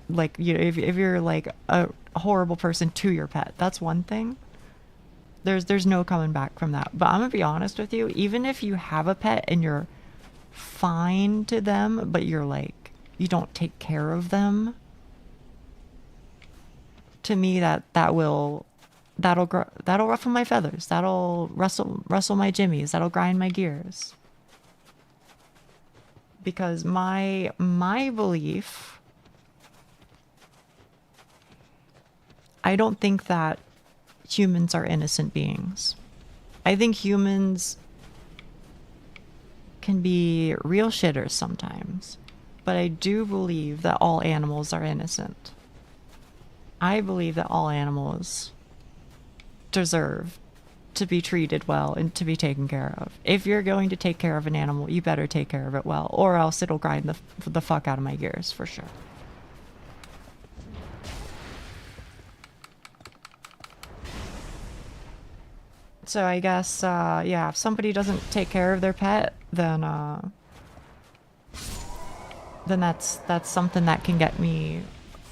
Like, you know, if you're like a horrible person to your pet, that's one thing. There's no coming back from that. But I'm gonna be honest with you, even if you have a pet and you're fine to them, but you're like, you don't take care of them, to me that'll ruffle my feathers, that'll rustle my jimmies, that'll grind my gears. Because my belief, I don't think that humans are innocent beings. I think humans can be real shitters sometimes, but I do believe that all animals are innocent. I believe that all animals deserve to be treated well and to be taken care of. If you're going to take care of an animal, you better take care of it well, or else it'll grind the fuck out of my gears for sure. So I guess, yeah, if somebody doesn't take care of their pet, then that's something that can get me,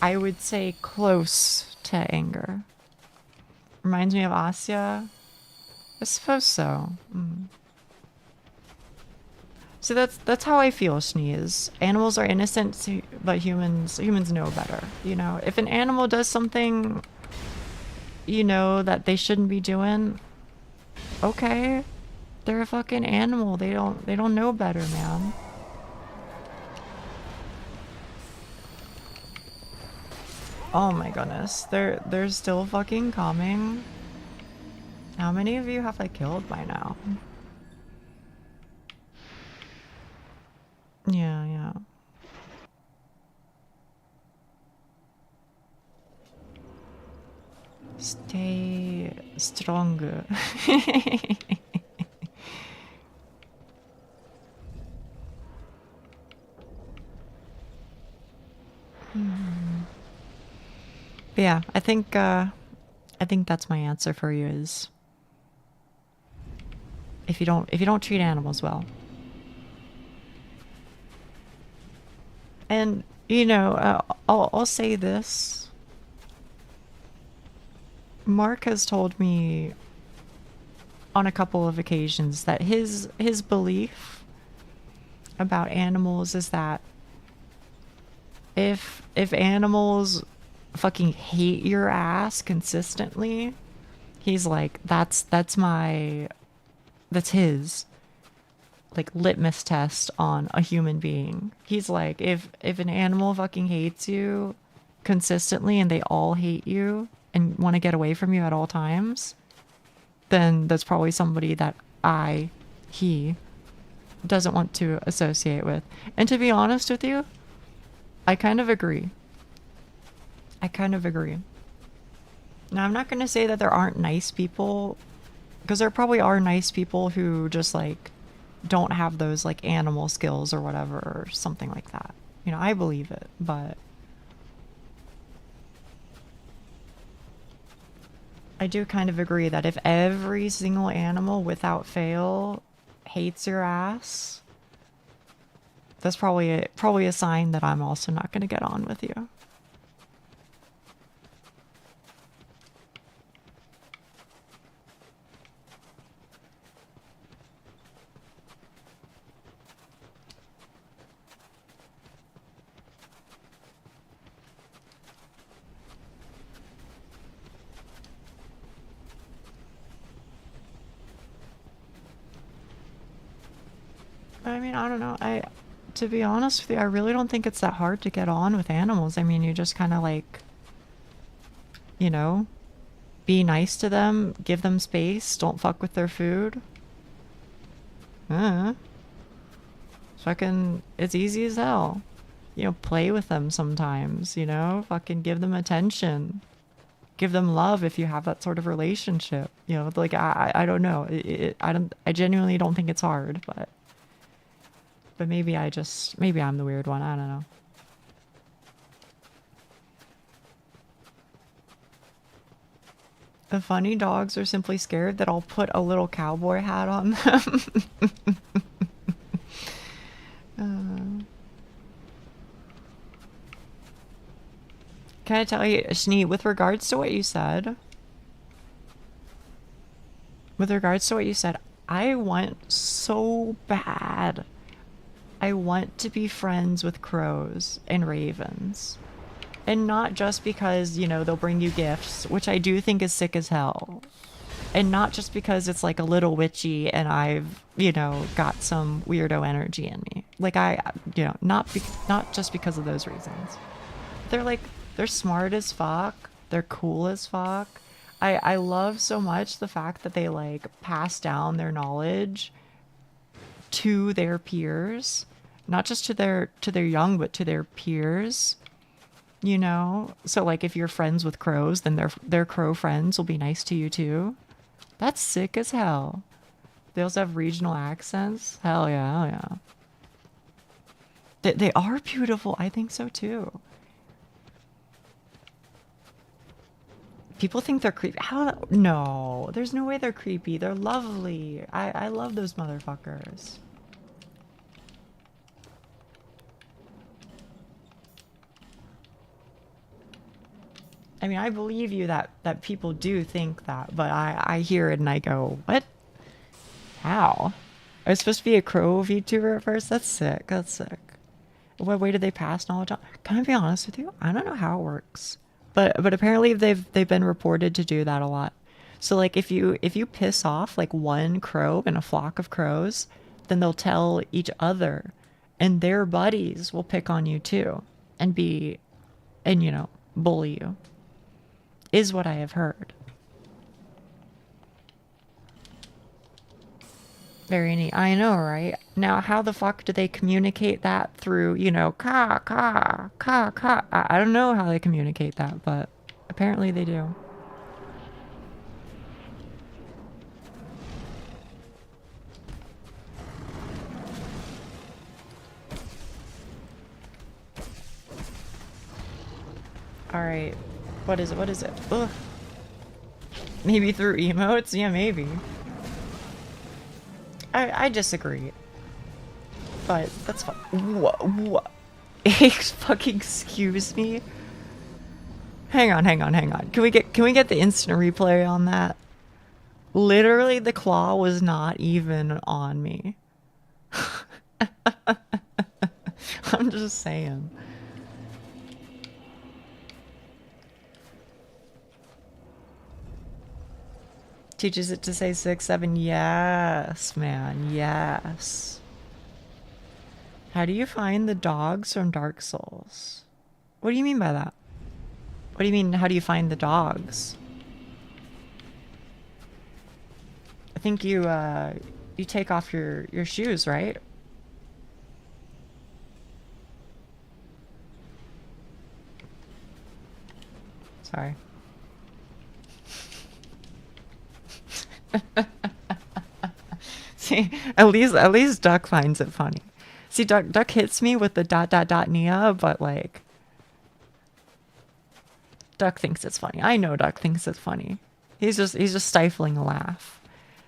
I would say, close to anger. Reminds me of Asya? I suppose so. So that's how I feel, Sneeze. Animals are innocent, but humans know better. You know, if an animal does something, you know, that they shouldn't be doing, okay, they're a fucking animal. They don't know better, man. Oh my goodness, they're still fucking coming. How many of you have I killed by now? Yeah. Stay strong. But yeah, I think that's my answer for you is if you don't treat animals well. And you know, I'll say this. Mark has told me on a couple of occasions that his belief about animals is that if animals fucking hate your ass consistently, he's like, that's his like litmus test on a human being. He's like, if an animal fucking hates you consistently and they all hate you and want to get away from you at all times, then that's probably somebody that he doesn't want to associate with. And to be honest with you, I kind of agree. I kind of agree. Now, I'm not going to say that there aren't nice people, because there probably are nice people who just like don't have those like animal skills or whatever or something like that. You know, I believe it, but I do kind of agree that if every single animal without fail hates your ass, that's probably a sign that I'm also not going to get on with you. I mean, I don't know. To be honest with you, I really don't think it's that hard to get on with animals. I mean, you just kind of like, you know, be nice to them, give them space, don't fuck with their food. Fucking, it's easy as hell. You know, play with them sometimes, you know, fucking give them attention. Give them love if you have that sort of relationship. You know, like, I don't know. I genuinely don't think it's hard, but maybe maybe I'm the weird one. I don't know. The funny dogs are simply scared that I'll put a little cowboy hat on them. Can I tell you, Shnee, with regards to what you said, I want so bad. I want to be friends with crows and ravens. And not just because, you know, they'll bring you gifts, which I do think is sick as hell. And not just because it's like a little witchy and I've, you know, got some weirdo energy in me. Like not just because of those reasons. They're smart as fuck. They're cool as fuck. I love so much the fact that they like pass down their knowledge to their peers, not just to their young, but to their peers. You know, so like if you're friends with crows, then their crow friends will be nice to you too. That's sick as hell. They also have regional accents. Hell yeah, hell yeah. They are beautiful. I think so too. People think they're creepy. How? No, there's no way they're creepy. They're lovely. I love those motherfuckers. I mean, I believe you that people do think that, but I hear it and I go, what? How? I was supposed to be a crow VTuber at first? That's sick. That's sick. What way did they pass knowledge on? Can I be honest with you? I don't know how it works. But apparently they've been reported to do that a lot. So like if you piss off like one crow in a flock of crows, then they'll tell each other and their buddies will pick on you too and you know, bully you. Is what I have heard. Very neat. I know, right? Now, how the fuck do they communicate that through, you know, ka, ka, ka, ka? I don't know how they communicate that, but apparently they do. Alright. What is it? What is it? Ugh. Maybe through emotes? Yeah, maybe. I disagree. But that's fine. What? Fucking excuse me? Hang on. Can we get the instant replay on that? Literally, the claw was not even on me. I'm just saying. Teaches it to say 6, 7. Yes, man. Yes. How do you find the dogs from Dark Souls? What do you mean by that? What do you mean, how do you find the dogs? I think you take off your shoes, right? Sorry. See, at least Duck finds it funny. See, Duck hits me with the ... Nia, but like, Duck thinks it's funny. I know Duck thinks it's funny. He's just stifling a laugh.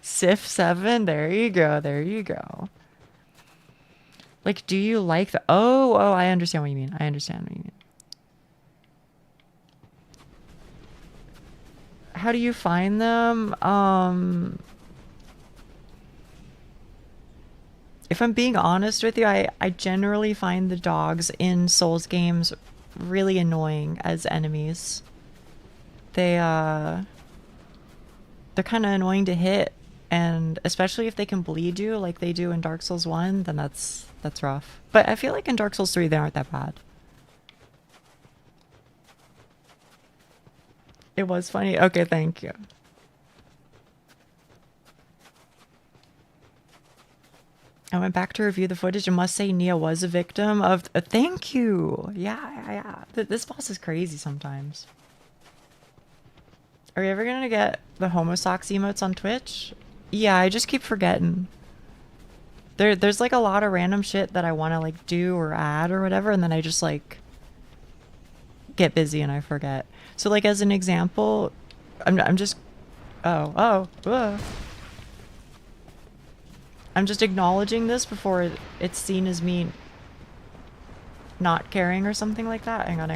Sif 7, there you go, there you go. Like, do you like the... Oh, I understand what you mean. I understand what you mean. How do you find them? If I'm being honest with you, I generally find the dogs in Souls games really annoying as enemies. They're kind of annoying to hit, and especially if they can bleed you like they do in Dark Souls 1, then that's rough. But I feel like in Dark Souls 3 they aren't that bad. It was funny. Okay, thank you. I went back to review the footage and must say Nia was a victim of... thank you! Yeah. This boss is crazy sometimes. Are we ever gonna get the Homo Socks emotes on Twitch? Yeah, I just keep forgetting. There's like a lot of random shit that I want to like do or add or whatever, and then I just like get busy and I forget. So like as an example, I'm just... I'm just acknowledging this before it's seen as me not caring or something like that. Hang on.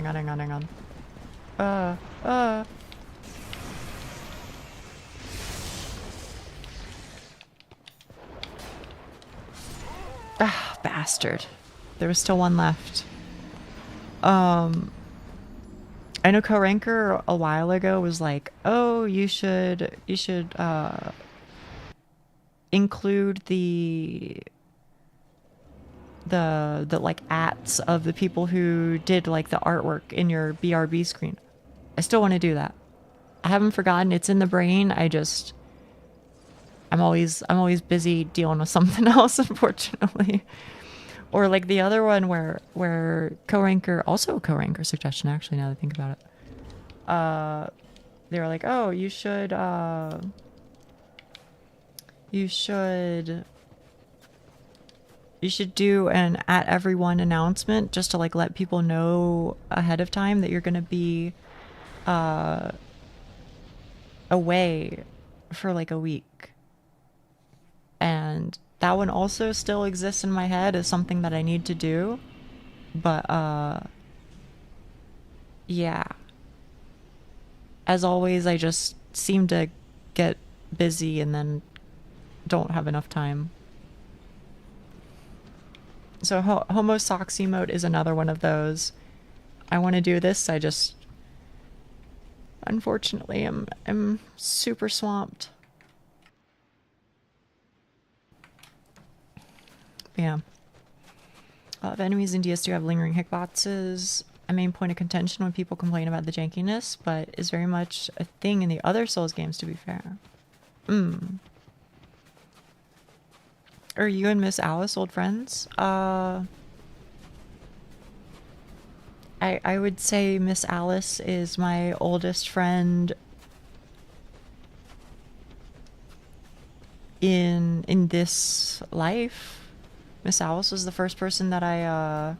Ah, bastard. There was still one left. I know Co-Ranker a while ago was like, oh, you should include the like ats of the people who did like the artwork in your BRB screen. I still want to do that. I haven't forgotten. It's in the brain. I'm always busy dealing with something else, unfortunately. Or like the other one where Co-Ranker, also a Co-Ranker suggestion actually, now that I think about it. They were like, oh, you should do an at everyone announcement just to like let people know ahead of time that you're gonna be away for like a week. And that one also still exists in my head as something that I need to do. But yeah. As always, I just seem to get busy and then don't have enough time. So Homo Socks emote is another one of those. I want to do this, I just unfortunately I'm super swamped. Yeah. A lot of enemies in DS2 have lingering hitboxes. A main point of contention when people complain about the jankiness, but is very much a thing in the other Souls games, to be fair. Are you and Miss Alice old friends? I would say Miss Alice is my oldest friend in this life. Miss Alice was the first person that I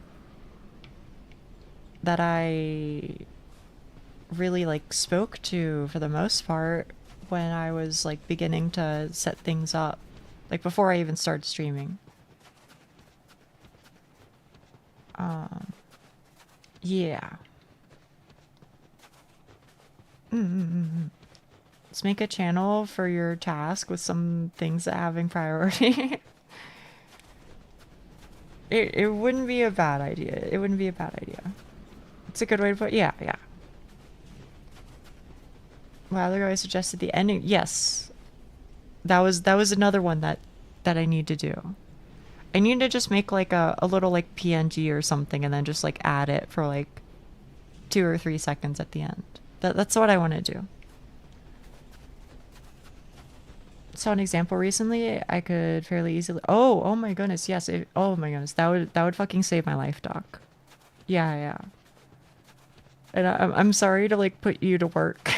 really like spoke to for the most part when I was like beginning to set things up, like before I even started streaming. Yeah. Let's make a channel for your task with some things that having priority. It wouldn't be a bad idea. It wouldn't be a bad idea. It's a good way to put it. Yeah. A while ago I suggested the ending. Yes. That was another one that I need to do. I need to just make like a little like PNG or something and then just like add it for like 2 or 3 seconds at the end. That's what I want to do. Saw an example recently. I could fairly easily... Oh my goodness, yes. Oh my goodness, that would fucking save my life, Doc. Yeah. And I'm sorry to like put you to work.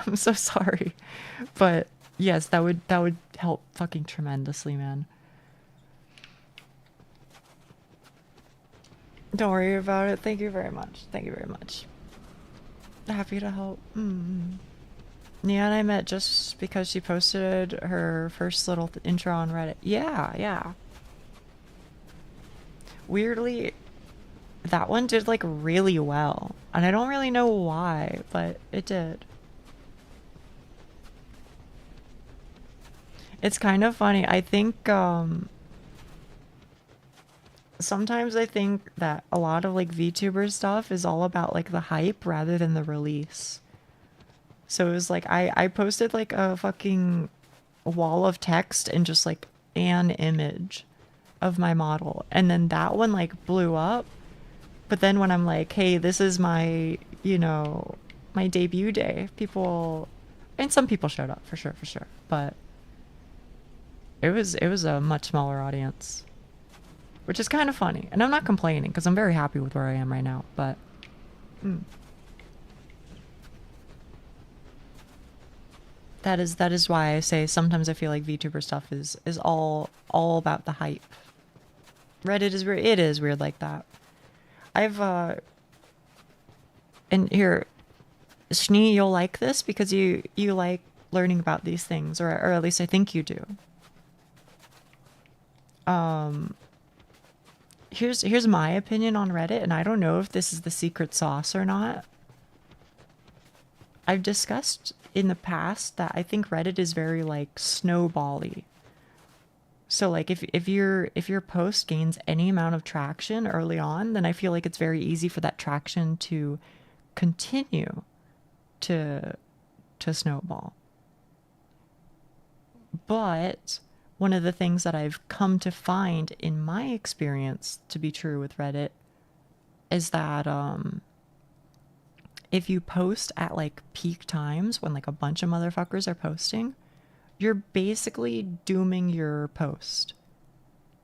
I'm so sorry. But yes, that would help fucking tremendously, man. Don't worry about it. Thank you very much. Thank you very much. Happy to help. Nia and I met just because she posted her first little intro on Reddit. Yeah, yeah. Weirdly, that one did like really well. And I don't really know why, but it did. It's kind of funny. I think sometimes I think that a lot of like VTuber stuff is all about like the hype rather than the release. So it was like I posted like a fucking wall of text and just like an image of my model, and then that one like blew up. But then when I'm like, hey, this is my, you know, my debut day, people, and some people showed up for sure, but it was a much smaller audience, which is kind of funny. And I'm not complaining because I'm very happy with where I am right now, but that is why I say sometimes I feel like VTuber stuff is all about the hype. Reddit is weird. It is weird like that. I've and here, Schnee, you'll like this because you like learning about these things, or at least I think you do. Here's my opinion on Reddit, and I don't know if this is the secret sauce or not. I've discussed in the past that I think Reddit is very like snowbally. So like if your post gains any amount of traction early on, then I feel like it's very easy for that traction to continue to snowball. But one of the things that I've come to find in my experience to be true with Reddit is that if you post at like peak times when like a bunch of motherfuckers are posting, you're basically dooming your post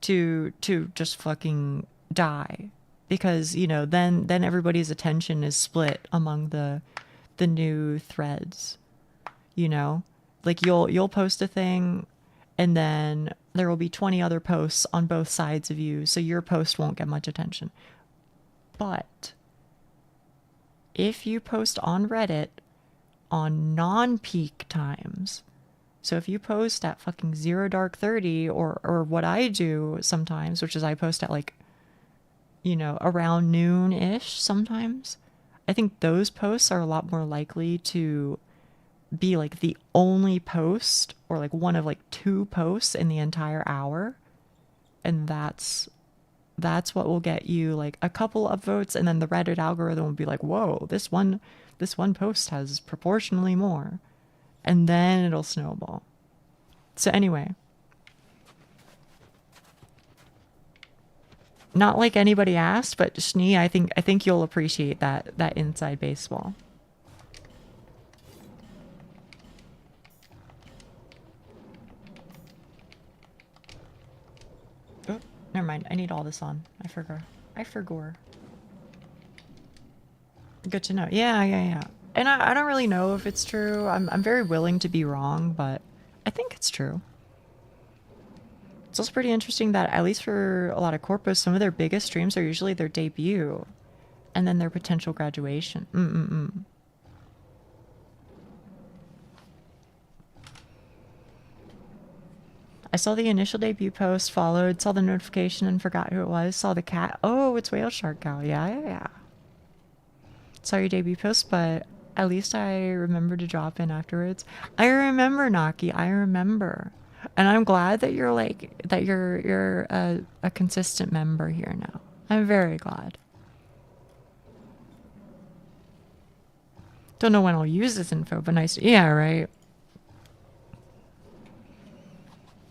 to just fucking die, because you know then everybody's attention is split among the new threads. You know, like you'll post a thing, and then there will be 20 other posts on both sides of you, so your post won't get much attention. But if you post on Reddit on non-peak times, so if you post at fucking 0 dark 30, or what I do sometimes, which is I post at like, you know, around noon-ish sometimes, I think those posts are a lot more likely to be like the only post, or like one of like 2 posts in the entire hour. And that's what will get you like a couple upvotes, and then the Reddit algorithm will be like, whoa, this one post has proportionally more. And then it'll snowball. So anyway, not like anybody asked, but Schnee, I think you'll appreciate that inside baseball. Oh, never mind. I need all this on. I forgot. Good to know. Yeah. And I don't really know if it's true. I'm very willing to be wrong, but I think it's true. It's also pretty interesting that at least for a lot of corpos, some of their biggest streams are usually their debut and then their potential graduation. I saw the initial debut post, followed, saw the notification and forgot who it was, saw the cat. Oh, it's Whale Shark Gal. Yeah. Saw your debut post, but at least I remember to drop in afterwards. I remember, Naki. I remember. And I'm glad that you're like, that you're a consistent member here now. I'm very glad. Don't know when I'll use this info, but nice. Yeah, right.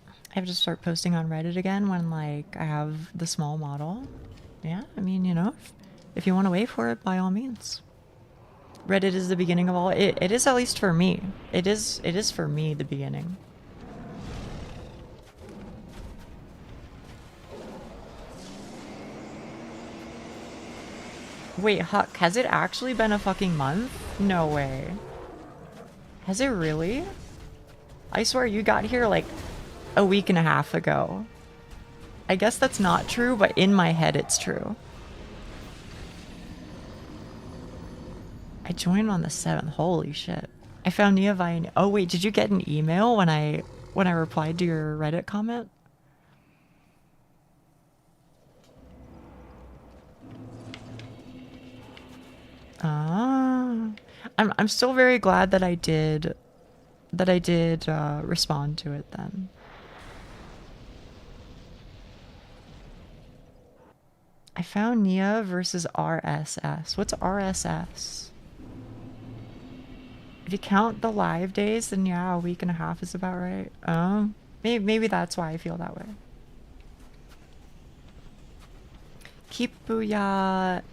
I have to start posting on Reddit again when like I have the small model. Yeah, I mean, you know, if you want to wait for it, by all means. Reddit is the beginning of all. It is, at least for me. It is for me the beginning. Wait, Huck, has it actually been a fucking month? No way. Has it really? I swear you got here like a week and a half ago. I guess that's not true, but in my head it's true. I joined on the 7th. Holy shit. I found Nia via... Oh wait, did you get an email when I replied to your Reddit comment? Ah. I'm still very glad that I did respond to it then. I found Nia versus RSS. What's RSS? If you count the live days, then yeah, a week and a half is about right. Oh, maybe that's why I feel that way. Kipuya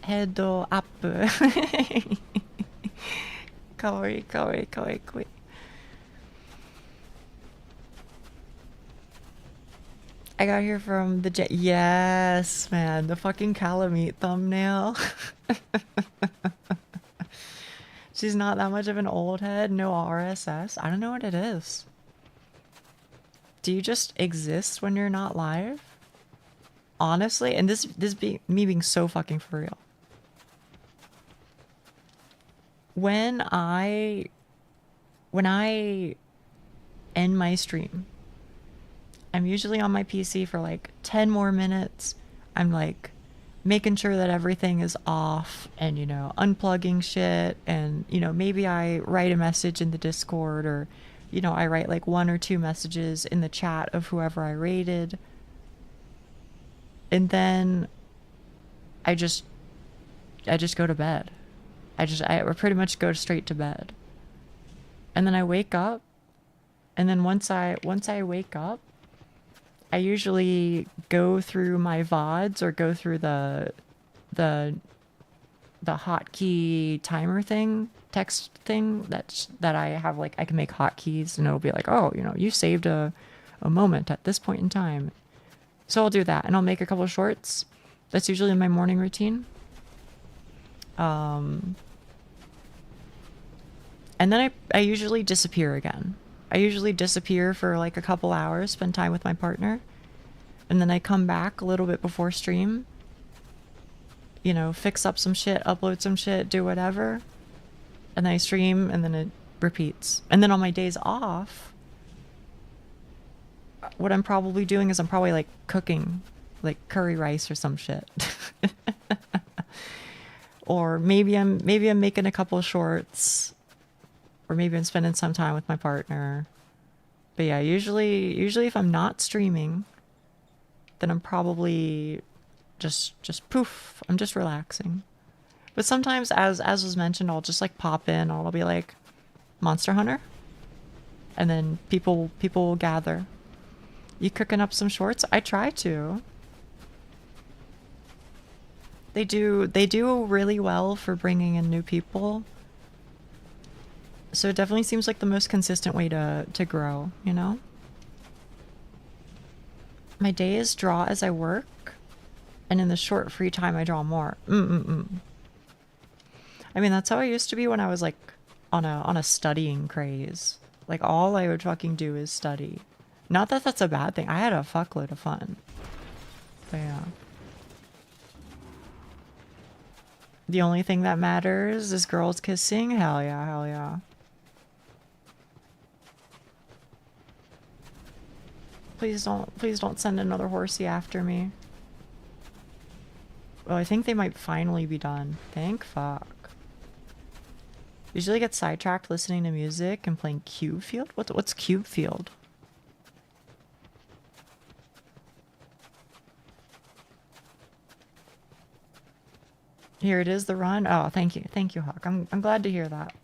hedo up. Kawaii, kawaii, kawaii, kawaii. I got here from the jet. Yes, man, the fucking Calamite thumbnail. She's not that much of an old head. No RSS. I don't know what it is. Do you just exist when you're not live? Honestly, and this be me being so fucking for real. When I end my stream, I'm usually on my PC for like 10 more minutes. I'm like making sure that everything is off and, you know, unplugging shit. And, you know, maybe I write a message in the Discord, or, you know, I write like 1 or 2 messages in the chat of whoever I rated. And then I just go to bed. I pretty much go straight to bed. And then I wake up. And then once I wake up, I usually go through my VODs or go through the hotkey timer thing, text thing that I have, like I can make hotkeys and it'll be like, oh, you know, you saved a moment at this point in time. So I'll do that and I'll make a couple of shorts. That's usually in my morning routine. And then I usually disappear again. I usually disappear for like a couple hours, spend time with my partner, and then I come back a little bit before stream, you know, fix up some shit, upload some shit, do whatever, and then I stream, and then it repeats. And then on my days off, what I'm probably doing is I'm probably like cooking like curry rice or some shit. Or maybe I'm making a couple of shorts, or maybe I'm spending some time with my partner. But yeah, usually if I'm not streaming, then I'm probably just poof, I'm just relaxing. But sometimes, as was mentioned, I'll just like pop in, I'll be like Monster Hunter, and then people will gather. You cooking up some shorts? I try to. They do really well for bringing in new people. So it definitely seems like the most consistent way to grow, you know? My days draw as I work, and in the short free time I draw more. I mean, that's how I used to be when I was like on a studying craze. Like all I would fucking do is study. Not that that's a bad thing. I had a fuckload of fun. But yeah. The only thing that matters is girls kissing. Hell yeah, hell yeah. Please don't send another horsey after me. Oh, I think they might finally be done. Thank fuck. Usually get sidetracked listening to music and playing Cube Field? What's Cube Field? Here it is, the run. Oh, thank you. Thank you, Hawk. I'm glad to hear that.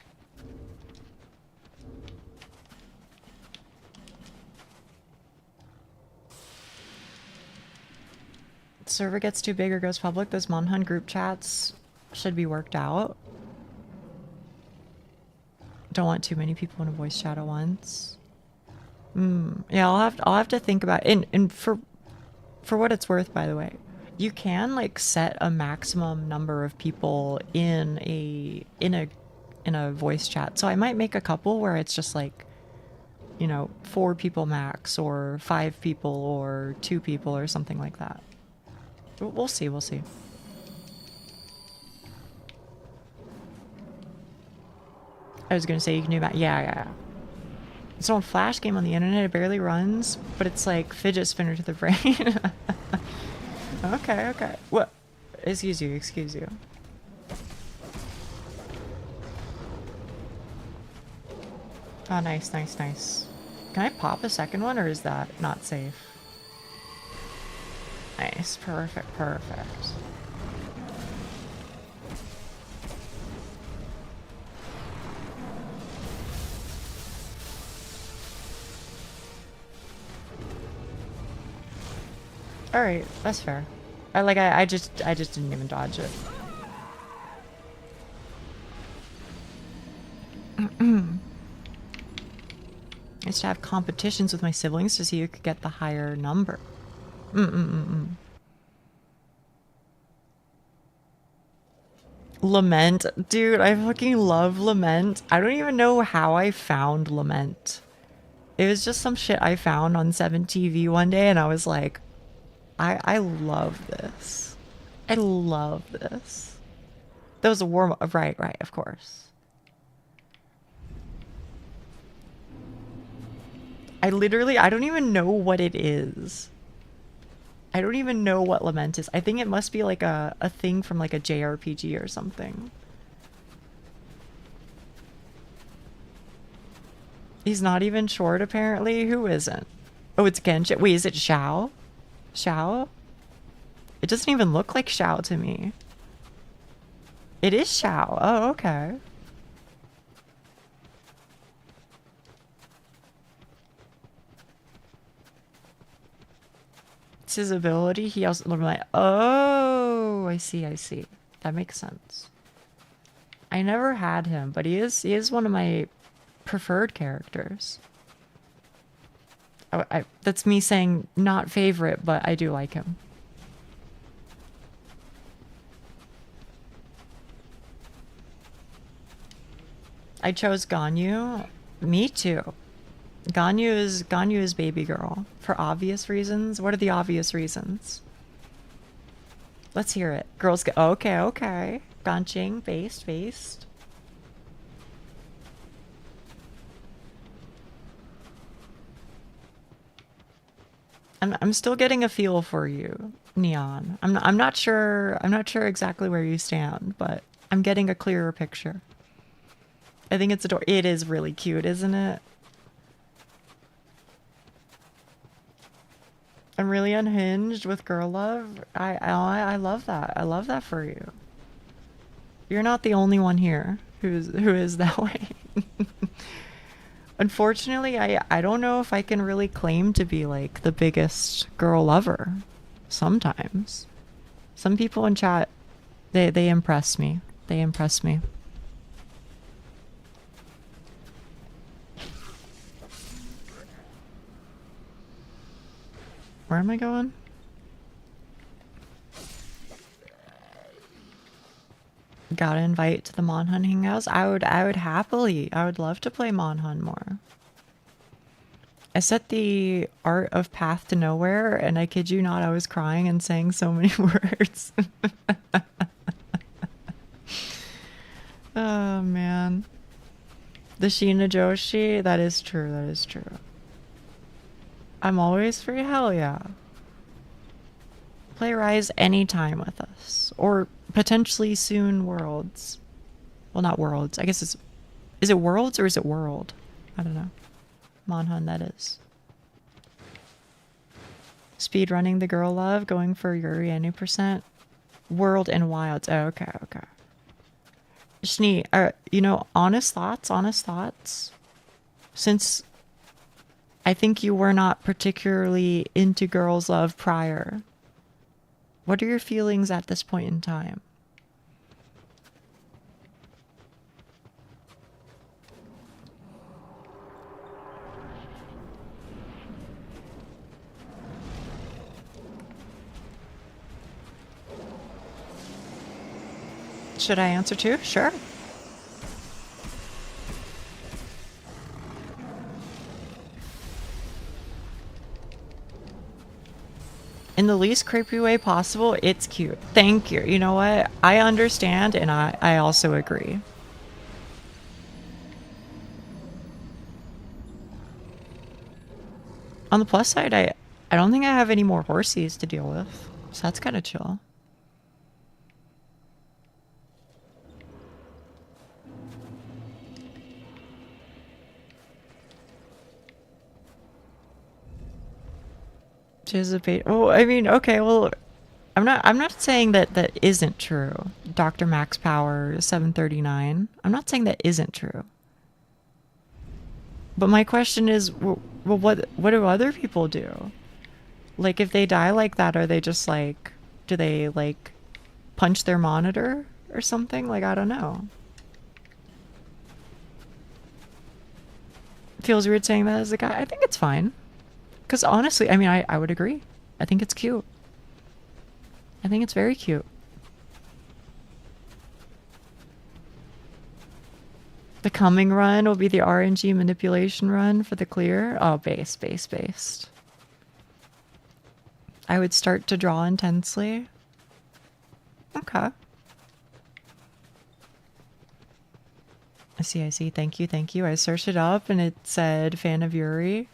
Server gets too big or goes public, those Monhun group chats should be worked out. Don't want too many people in a voice chat at once. Yeah, I'll have to think about it. And for what it's worth, by the way, You can like set a maximum number of people in a voice chat. So I might make a couple where it's just like, you know, 4 people max, or 5 people, or 2 people, or something like that. We'll see, we'll see. I was gonna say you can do that. Yeah. It's on Flash game on the internet, it barely runs, but it's like fidget spinner to the brain. Okay. What? Excuse you. Oh, nice. Can I pop a second one, or is that not safe? Nice, perfect. All right, that's fair. I just didn't even dodge it. I used to have competitions with my siblings to see who could get the higher number. Lament, dude, I fucking love Lament. I don't even know how I found Lament. It was just some shit I found on 7TV one day, and I was like, I love this. I love this. That was a warm up. Right, of course. I don't even know what it is. I don't even know what Lament is. I think it must be like a thing from like a JRPG or something. He's not even short, apparently. Who isn't? Oh, it's Genshin. Wait, is it Xiao? Xiao? It doesn't even look like Xiao to me. It is Xiao. Oh, okay. It's his ability. He also looked like, oh, I see. That makes sense. I never had him, but he is one of my preferred characters. That's me saying not favorite, but I do like him. I chose Ganyu. Me too. Ganyu is baby girl for obvious reasons. What are the obvious reasons? Let's hear it. Girls go. Okay. Ganching based. I'm still getting a feel for you, Neon. I'm not sure exactly where you stand, but I'm getting a clearer picture. I think it's adorable. It is really cute, isn't it? I'm really unhinged with girl love. I love that. I love that for you. You're not the only one here who is that way. Unfortunately, I don't know if I can really claim to be like the biggest girl lover. Sometimes. Some people in chat, they impress me. They impress me. Where am I going? Gotta invite to the Monhun hangouts. I would happily. I would love to play Monhun more. I set the art of Path to Nowhere, and I kid you not, I was crying and saying so many words. Oh man. The Sheena Joshi, that is true. I'm always free, hell yeah. Play Rise anytime with us. Or potentially soon Worlds. Well, not Worlds. I guess is it Worlds or is it World? I don't know. Monhun, that is. Speedrunning the girl love, going for Yuri any percent. World and Wilds. Oh, okay. Schnee, you know, honest thoughts. Since I think you were not particularly into girls love prior, what are your feelings at this point in time? Should I answer too? Sure. In the least creepy way possible, it's cute. Thank you. You know what? I understand, and I also agree. On the plus side, I don't think I have any more horsies to deal with, so that's kind of chill. Anticipate. Oh, I mean, okay, well, I'm not saying that that isn't true. Dr. Max Power 739. I'm not saying that isn't true. But my question is, well, what do other people do? Like, if they die like that, are they just like, do they like punch their monitor or something? Like, I don't know. Feels weird saying that as a guy. I think it's fine. Because honestly, I mean, I would agree. I think it's cute. I think it's very cute. The coming run will be the RNG manipulation run for the clear. Oh, based. I would start to draw intensely. Okay. I see. Thank you. I searched it up and it said fan of Yuri.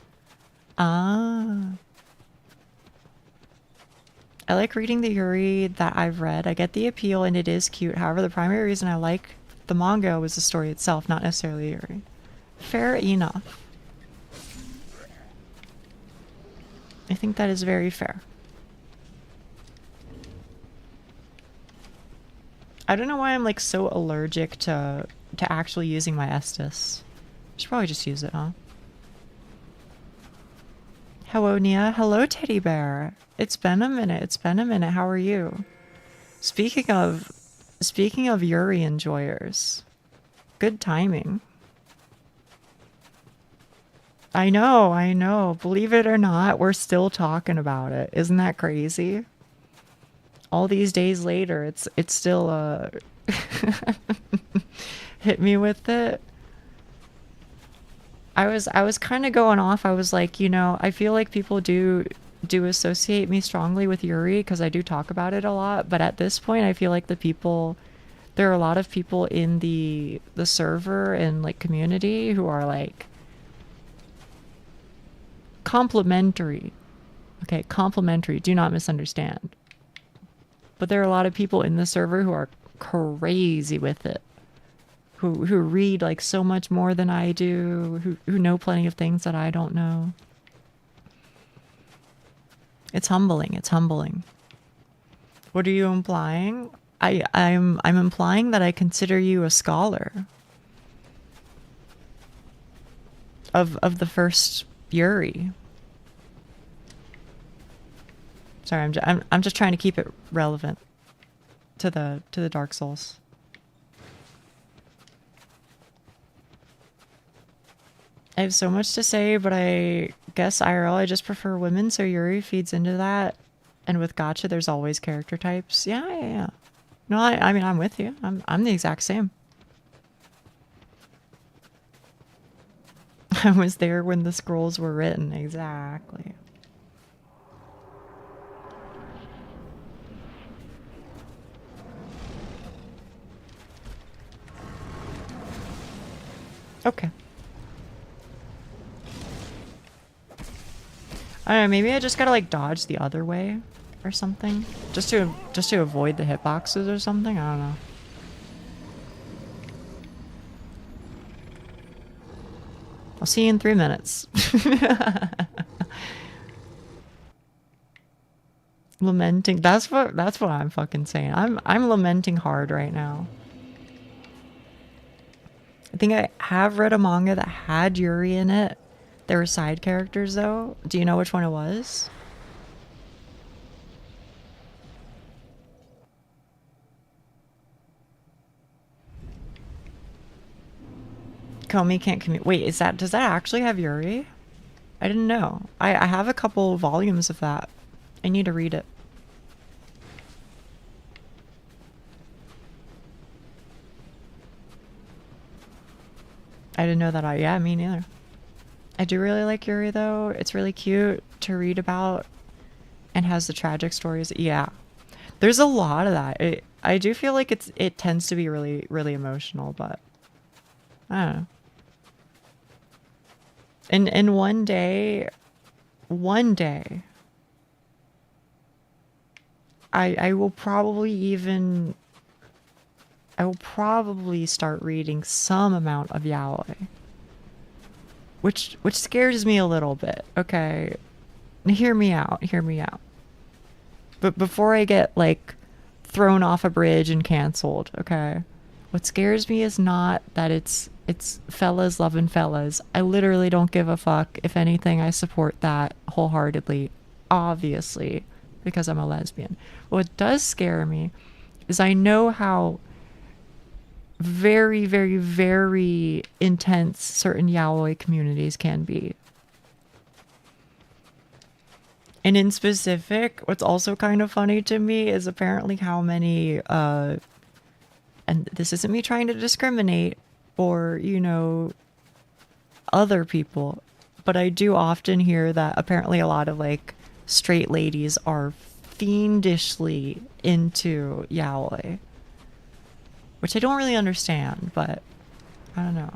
Ah. I like reading the Yuri that I've read. I get the appeal and it is cute. However, the primary reason I like the manga was the story itself, not necessarily Yuri. Fair enough. I think that is very fair. I don't know why I'm like so allergic to actually using my Estus. I should probably just use it, huh? Hello, Nia. Hello, Teddy Bear. It's been a minute. How are you? Speaking of Yuri enjoyers. Good timing. I know. Believe it or not, we're still talking about it. Isn't that crazy? All these days later, it's still hit me with it. I was kind of going off. I was like, you know, I feel like people do associate me strongly with Yuri because I do talk about it a lot, but at this point I feel like there are a lot of people in the server and like community who are like complimentary. Okay, complimentary, do not misunderstand. But there are a lot of people in the server who are crazy with it. Who read like so much more than I do, who know plenty of things that I don't know. It's humbling. What are you implying? I'm implying that I consider you a scholar of the first Yuri. Sorry, I'm just trying to keep it relevant to the Dark Souls. I have so much to say, but I guess IRL I just prefer women, so Yuri feeds into that. And with gacha, there's always character types. Yeah. No, I mean, I'm with you. I'm the exact same. I was there when the scrolls were written. Exactly. Okay. I don't know, maybe I just gotta like dodge the other way or something. Just to avoid the hitboxes or something. I don't know. I'll see you in 3 minutes. Lamenting. That's what I'm fucking saying. I'm lamenting hard right now. I think I have read a manga that had Yuri in it. There were side characters though. Do you know which one it was? Komi can't commute. Wait, does that actually have Yuri? I didn't know. I have a couple volumes of that. I need to read it. I didn't know that. Yeah, me neither. I do really like Yuri though. It's really cute to read about and has the tragic stories. Yeah. There's a lot of that. I do feel like it tends to be really, really emotional, but I don't know. And one day, I will probably start reading some amount of yaoi. Which scares me a little bit, okay? Hear me out. But before I get, like, thrown off a bridge and canceled, okay? What scares me is not that it's fellas loving fellas. I literally don't give a fuck. If anything, I support that wholeheartedly, obviously, because I'm a lesbian. What does scare me is I know how very, very, very intense certain yaoi communities can be. And in specific, what's also kind of funny to me is apparently how many, and this isn't me trying to discriminate or, you know, other people, but I do often hear that apparently a lot of, like, straight ladies are fiendishly into yaoi. Which I don't really understand, but I don't know.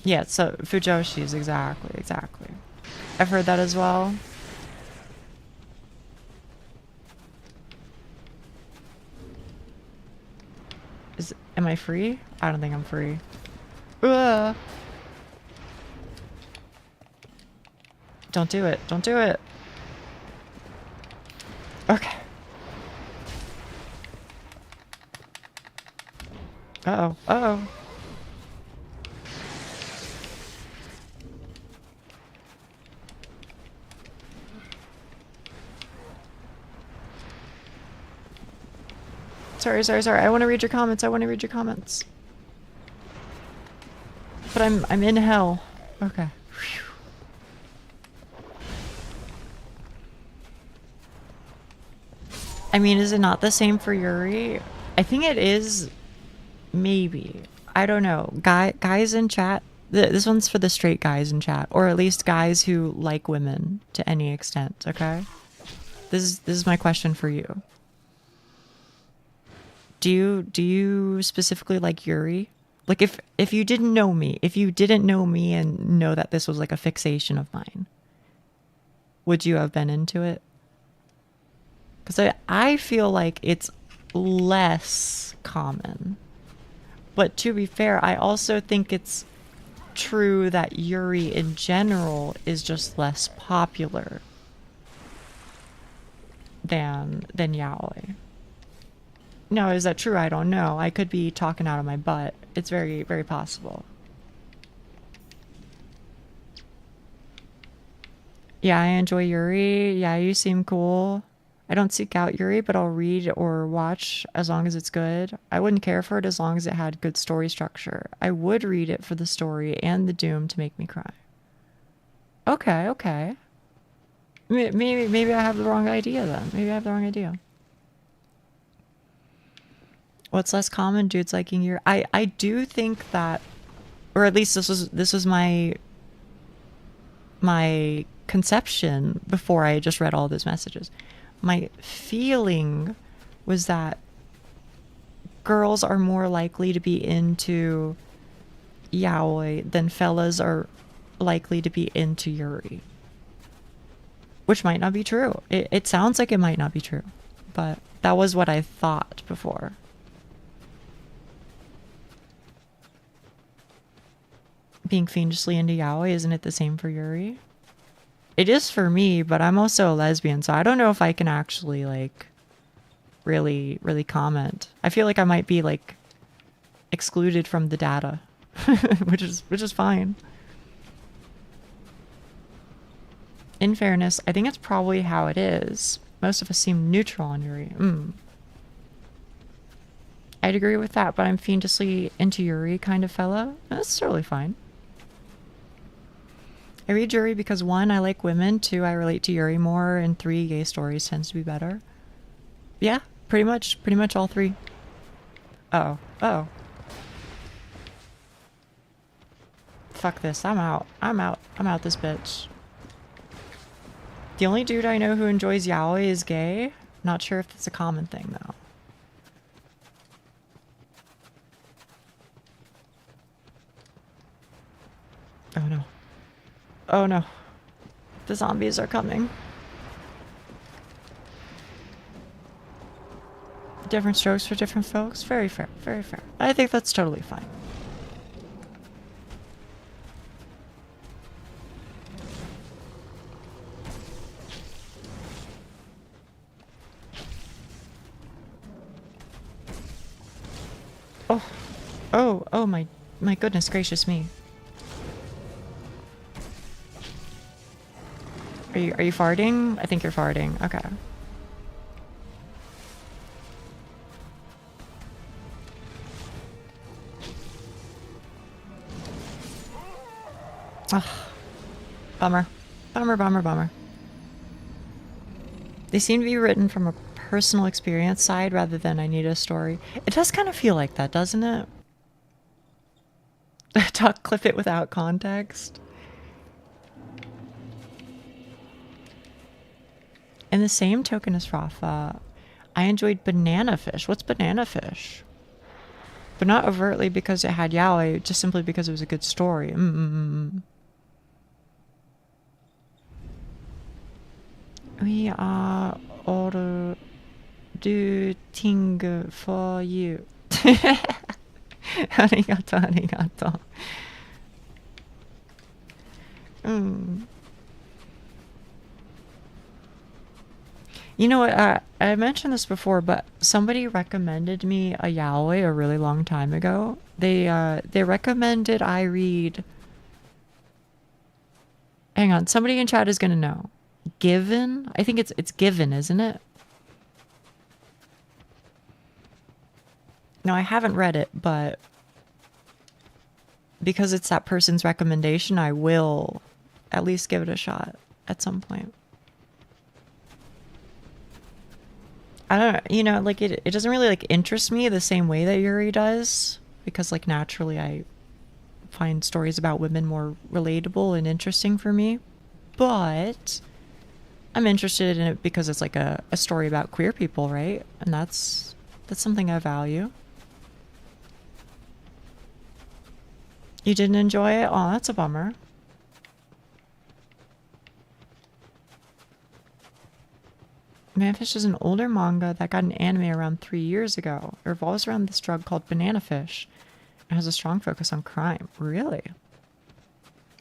Yeah, so Fujoshis, exactly. I've heard that as well. Am I free? I don't think I'm free. Ugh. Don't do it. Okay. Uh-oh. Sorry. I want to read your comments. But I'm in hell. Okay. Whew. I mean, is it not the same for Yuri? I think it is. Maybe. I don't know. Guys in chat. This one's for the straight guys in chat, or at least guys who like women to any extent. Okay. This is my question for you. Do you specifically like Yuri? Like if you didn't know me and know that this was like a fixation of mine, would you have been into it? Because I feel like it's less common. But to be fair, I also think it's true that Yuri in general is just less popular than yaoi. No, is that true? I don't know. I could be talking out of my butt. It's very, very possible. Yeah, I enjoy Yuri. Yeah, you seem cool. I don't seek out Yuri, but I'll read or watch as long as it's good. I wouldn't care for it as long as it had good story structure. I would read it for the story and the doom to make me cry. Okay. Maybe I have the wrong idea then. What's less common? Dudes liking Yuri. I do think that, or at least this was my conception before I just read all those messages. My feeling was that girls are more likely to be into yaoi than fellas are likely to be into Yuri. Which might not be true. It sounds like it might not be true. But that was what I thought before. Being fiendishly into yaoi, isn't it the same for Yuri? It is for me, but I'm also a lesbian, so I don't know if I can actually, like, really, really comment. I feel like I might be, like, excluded from the data, which is fine. In fairness, I think it's probably how it is. Most of us seem neutral on Yuri. I'd agree with that, but I'm fiendishly into Yuri kind of fella. That's totally fine. I read Yuri because 1, I like women, 2, I relate to Yuri more, and 3, gay stories tends to be better. Yeah, pretty much all 3. Oh. Oh. Fuck this. I'm out. I'm out. I'm out this bitch. The only dude I know who enjoys yaoi is gay. Not sure if it's a common thing, though. Oh, no. Oh, no. The zombies are coming. Different strokes for different folks. Very fair. Very fair. I think that's totally fine. Oh. Oh, oh my goodness gracious me. Are you farting? I think you're farting. Okay. Ugh. Bummer. Bummer, bummer, bummer. They seem to be written from a personal experience side rather than I need a story. It does kind of feel like that, doesn't it? Talk, clip it without context. In the same token as Rafa, I enjoyed Banana Fish. What's Banana Fish? But not overtly because it had yaoi, just simply because it was a good story. We are all do thing for you. Arigato, arigato. You know what? I mentioned this before, but somebody recommended me a yaoi a really long time ago. They recommended I read. Hang on, somebody in chat is gonna know. Given? I think it's Given, isn't it? No, I haven't read it, but because it's that person's recommendation, I will at least give it a shot at some point. I don't, you know, like it doesn't really like interest me the same way that Yuri does, because like naturally I find stories about women more relatable and interesting for me, but I'm interested in it because it's like a story about queer people, right? And that's something I value. You didn't enjoy it? Oh, that's a bummer. Bananafish is an older manga that got an anime around 3 years ago. It revolves around this drug called Bananafish and has a strong focus on crime. Really?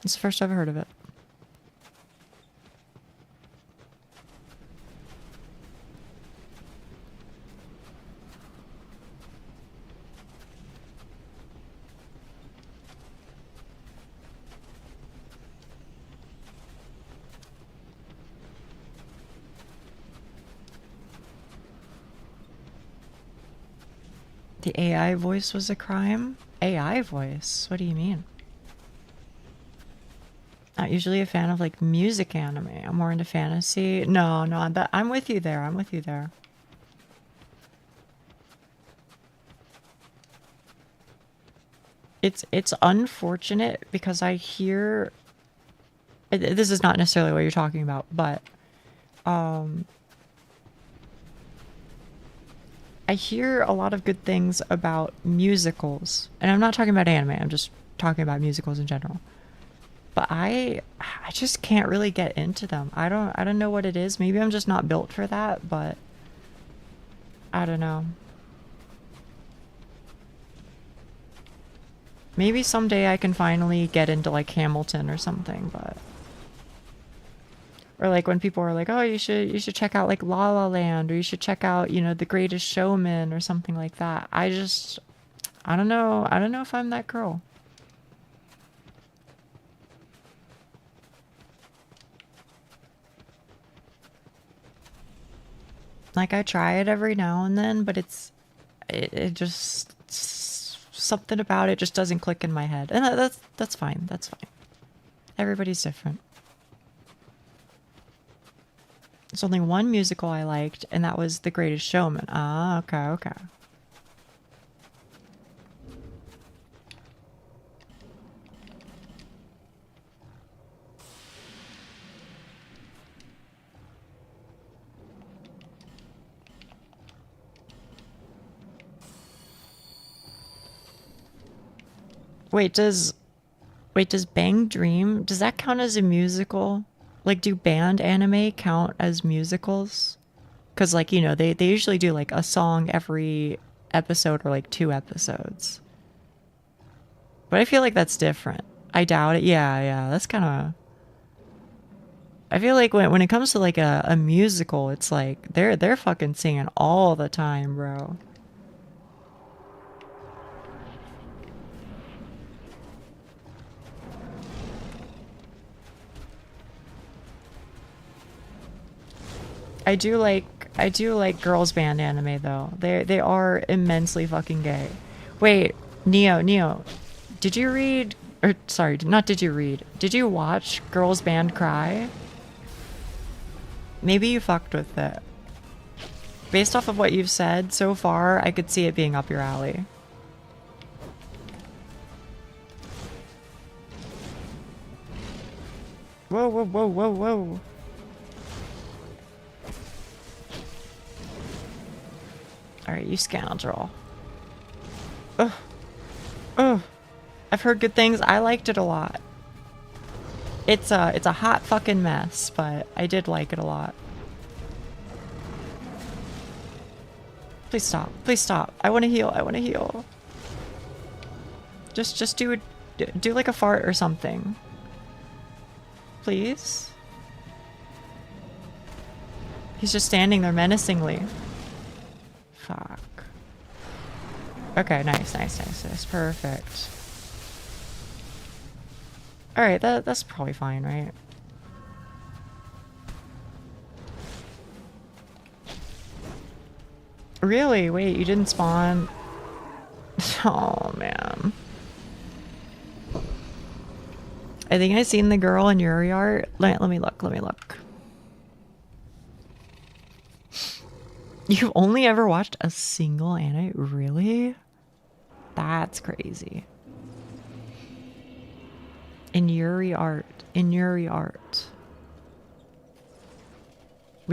It's the first I've heard of it. The AI voice was a crime? AI voice? What do you mean? Not usually a fan of like music anime. I'm more into fantasy. No, I'm with you there. I'm with you there. It's unfortunate because I hear this is not necessarily what you're talking about, but I hear a lot of good things about musicals, and I'm not talking about anime. I'm just talking about musicals in general. But I just can't really get into them. I don't know what it is. Maybe I'm just not built for that, but I don't know. Maybe someday I can finally get into like Hamilton or something, but or like when people are like, "Oh, you should check out like La La Land, or you should check out, you know, The Greatest Showman or something like that." I don't know. I don't know if I'm that girl. Like I try it every now and then, but it just something about it just doesn't click in my head. And that's fine. That's fine. Everybody's different. There's only one musical I liked, and that was The Greatest Showman. Ah, okay, okay. Wait, does Bang Dream, does that count as a musical? Like, do band anime count as musicals? Because, like, you know, they usually do, like, a song every episode or, like, 2 episodes. But I feel like that's different. I doubt it. Yeah, that's kind of... I feel like when it comes to, like, a musical, it's like, they're fucking singing all the time, bro. I do like girls band anime though. They are immensely fucking gay. Wait, Neo, did you read, or sorry, not did you read? Did you watch Girls Band Cry? Maybe you fucked with it. Based off of what you've said so far, I could see it being up your alley. Whoa. Alright, you scoundrel. Ugh. I've heard good things. I liked it a lot. It's a hot fucking mess, but I did like it a lot. Please stop. Please stop. I want to heal. Just do like a fart or something. Please? He's just standing there menacingly. Fuck. Okay, nice. Perfect. Alright, that's probably fine, right? Really? Wait, you didn't spawn? Oh, man. I think I seen the girl in Yuri art. Let me look. You've only ever watched a single anime? Really? That's crazy. In Yuri art. We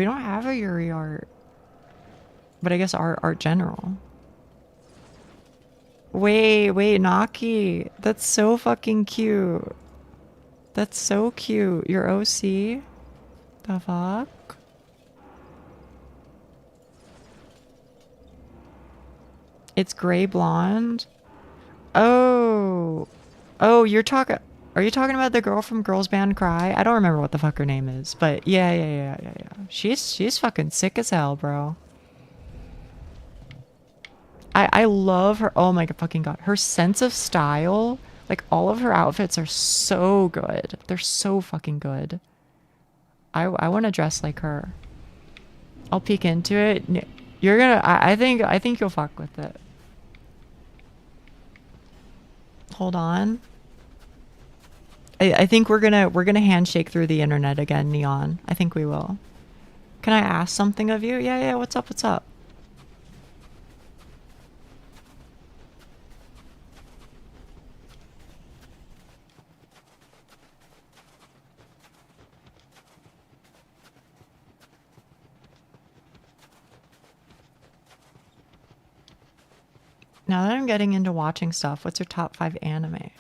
don't have a Yuri art. But I guess art general. Wait, Naki. That's so fucking cute. That's so cute. Your OC? The fuck? It's gray blonde. Oh, are you talking about the girl from Girls Band Cry? I don't remember what the fuck her name is, but yeah. She's fucking sick as hell, bro. I love her. Oh my fucking god. Her sense of style, like all of her outfits are so good. They're so fucking good. I want to dress like her. I'll peek into it. You're gonna, I think you'll fuck with it. Hold on. I think we're gonna handshake through the internet again, Neon. I think we will. Can I ask something of you? Yeah, what's up? Now that I'm getting into watching stuff, what's your top 5 anime?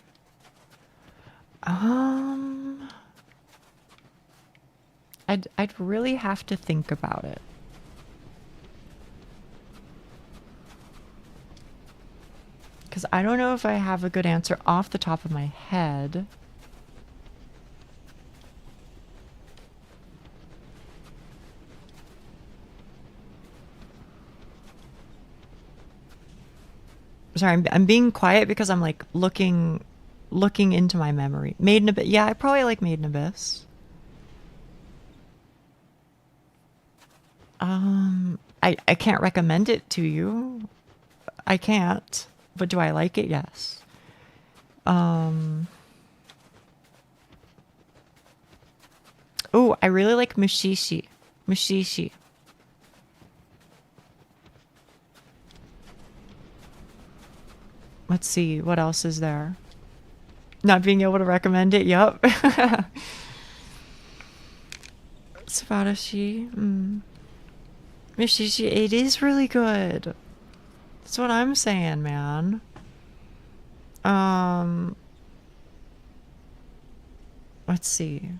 I'd really have to think about it. Because I don't know if I have a good answer off the top of my head. Sorry, I'm being quiet because I'm like looking into my memory. Made in Abyss. Yeah, I probably like Made in Abyss. I can't recommend it to you. I can't. But do I like it? Yes. Oh, I really like Mushishi. Let's see, what else is there? Not being able to recommend it, yup. Subarashi. Mushishi, it is really good. That's what I'm saying, man. Let's see.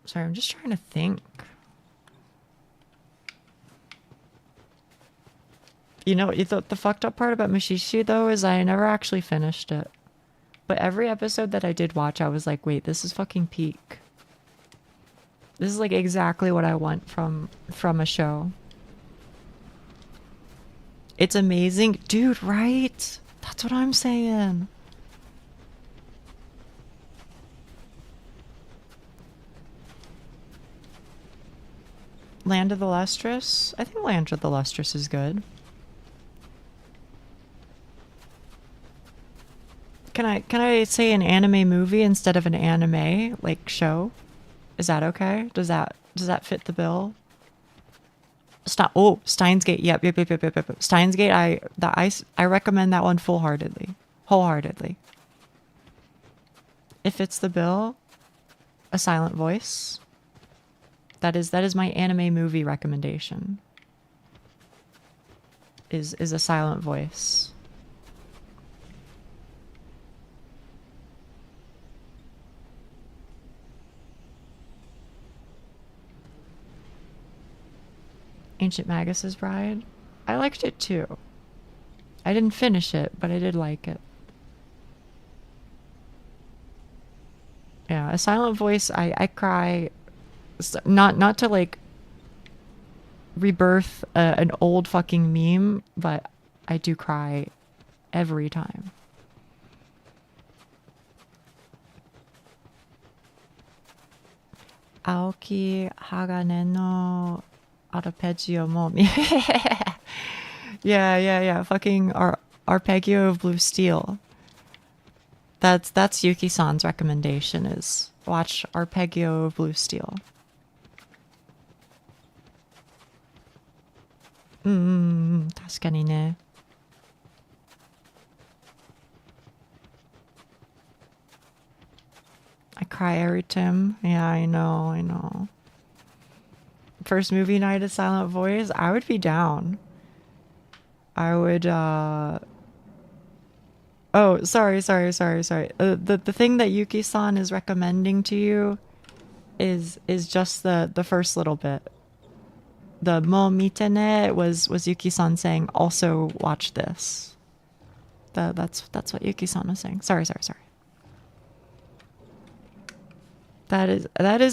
Sorry, I'm just trying to think. You know, the fucked up part about Mushishi, though, is I never actually finished it. But every episode that I did watch, I was like, wait, this is fucking peak. This is like exactly what I want from a show. It's amazing. Dude, right? That's what I'm saying. Land of the Lustrous? I think Land of the Lustrous is good. Can I say an anime movie instead of an anime like show? Is that okay? Does that fit the bill? Steins Gate. Yep. Steins Gate. I recommend that one wholeheartedly. It fits the bill. A Silent Voice. That is my anime movie recommendation. Is A Silent Voice. Ancient Magus's Bride. I liked it too. I didn't finish it, but I did like it. Yeah, A Silent Voice, I cry. Not to like rebirth an old fucking meme, but I do cry every time. Aoki Hagane no Arpeggio mo. Yeah. Fucking Arpeggio of Blue Steel. That's Yuki-san's recommendation, is watch Arpeggio of Blue Steel. 確かにね。I cry every time. Yeah, I know. First movie night at Silent Voice, I would be down. I would, oh, sorry. The thing that Yuki-san is recommending to you is just the first little bit. The mo mitene was Yuki-san saying, also watch this. That's what Yuki-san was saying. Sorry. That is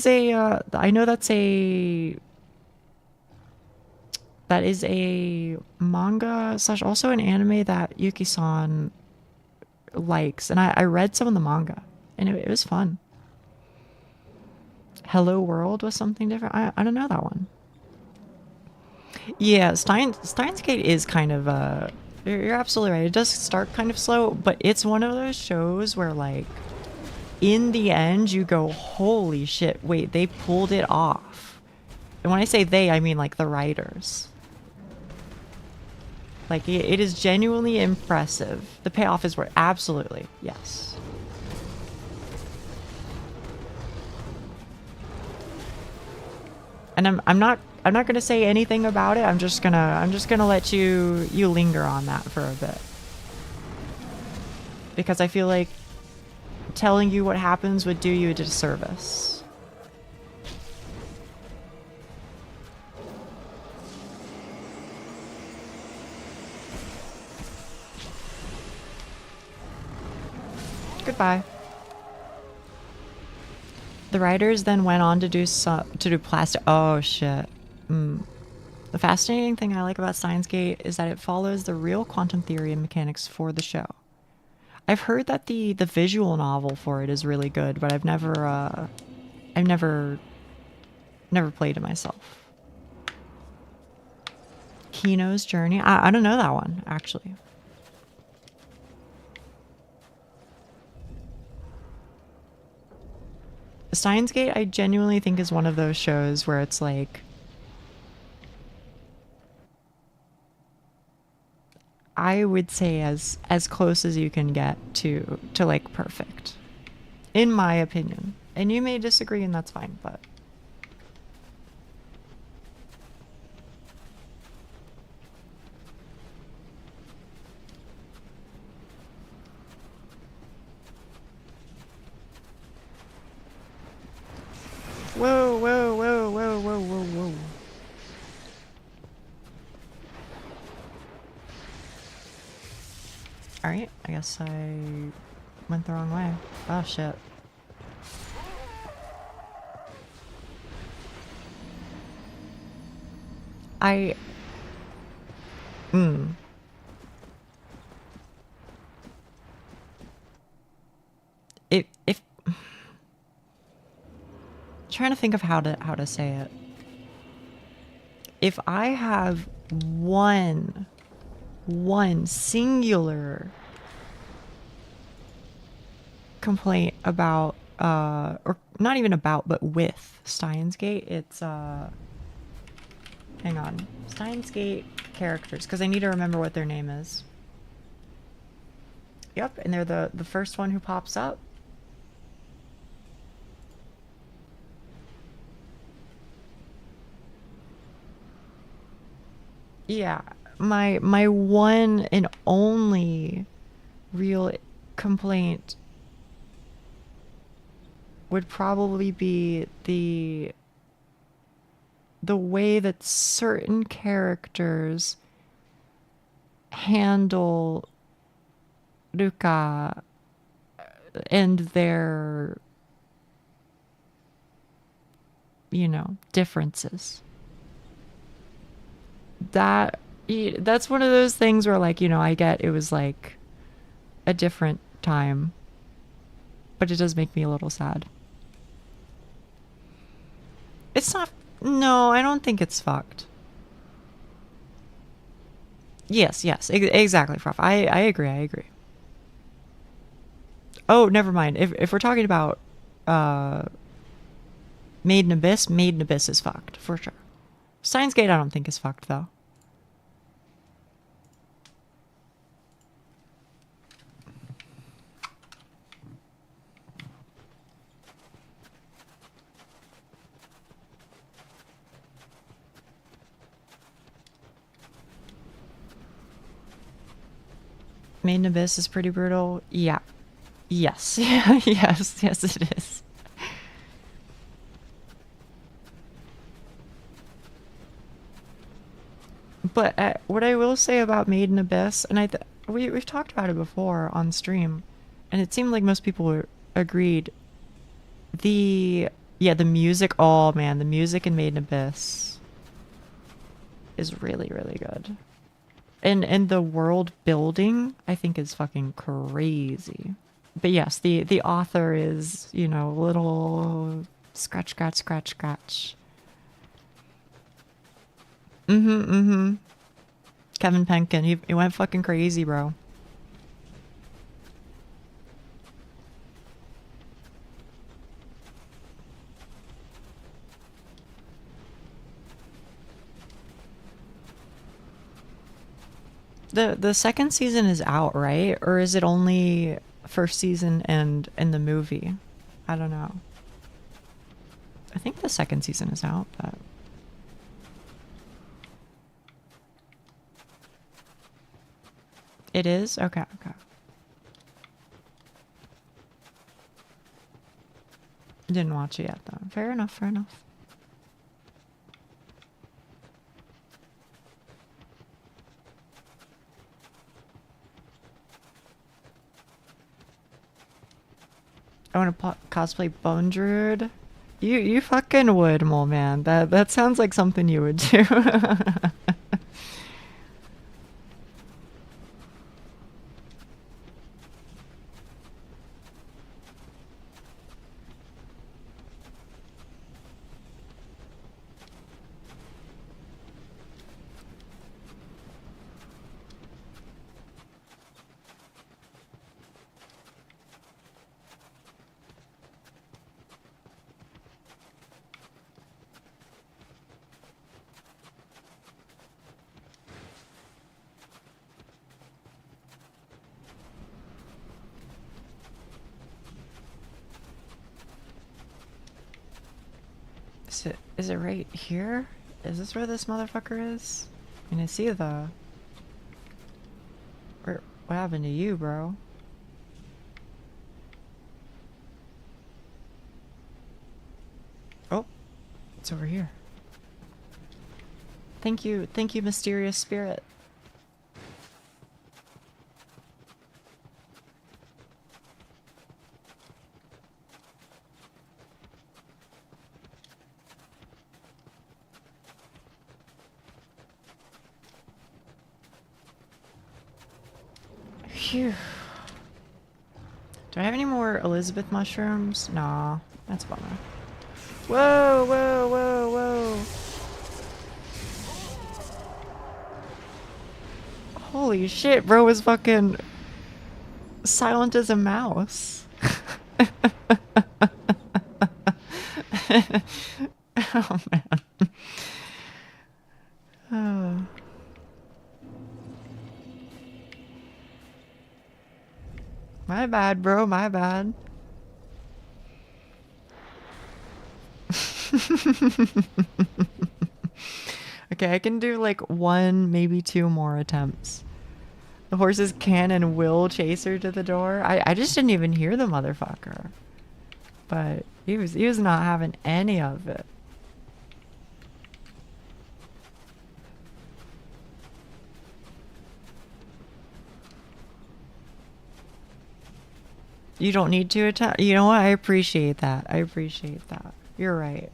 a, I know that is a manga / also an anime that Yuki-san likes. And I read some of the manga, and it was fun. Hello World was something different. I don't know that one. Yeah, Steins Gate is kind of, you're absolutely right. It does start kind of slow, but it's one of those shows where, like, in the end, you go, holy shit, wait, they pulled it off. And when I say they, I mean, like, the writers. Like, it is genuinely impressive. The payoff is worth, absolutely, yes. And I'm not gonna say anything about it. I'm just gonna let you linger on that for a bit, because I feel like telling you what happens would do you a disservice. Goodbye. The writers then went on to do plastic. Oh shit. The fascinating thing I like about Steins Gate is that it follows the real quantum theory and mechanics for the show. I've heard that the visual novel for it is really good, but I've never played it myself. Kino's Journey. I don't know that one, actually. Steins Gate, I genuinely think, is one of those shows where it's like, I would say as close as you can get to like perfect, in my opinion. And you may disagree, and that's fine, but Alright, I guess I went the wrong way. Oh shit. If trying to think of how to say it. If I have one singular complaint about or not even about, but with Steins Gate, it's hang on. Steins Gate characters, because I need to remember what their name is. Yep, and they're the first one who pops up. Yeah, my one and only real complaint would probably be the way that certain characters handle Ruka and their, you know, differences. That's one of those things where, like, you know, I get it was like a different time, but it does make me a little sad. It's not. No, I don't think it's fucked. Yes, exactly, Prof. I agree. Oh, never mind. If we're talking about Maiden Abyss is fucked for sure. Steins Gate I don't think is fucked though. Maiden Abyss is pretty brutal. Yeah. Yes. yes it is. But what I will say about Maiden Abyss, and we've talked about it before on stream, and it seemed like most people agreed. The music. Oh man, the music in Maiden Abyss is really good, and the world building I think is fucking crazy. But yes, the author is, you know, little scratch. Kevin Penkin, he went fucking crazy, bro. The second season is out, right? Or is it only first season and in the movie? I don't know. I think the second season is out, but it is? Okay. Didn't watch it yet though. Fair enough. I want to cosplay Bone Druid. You fucking would, mole man. That sounds like something you would do. Is it right here? Is this where this motherfucker is? I mean, I see the... What happened to you, bro? Oh, it's over here. Thank you, mysterious spirit. Phew. Do I have any more Elizabeth mushrooms? Nah, that's a bummer. Whoa, whoa, whoa, whoa. Holy shit, bro was fucking silent as a mouse. Oh, man. Oh. My bad, bro, my bad. Okay, I can do like 1, maybe 2 more attempts. The horses can and will chase her to the door. I just didn't even hear the motherfucker. But he was not having any of it. You don't need to attempt. You know what? I appreciate that. I appreciate that. You're right.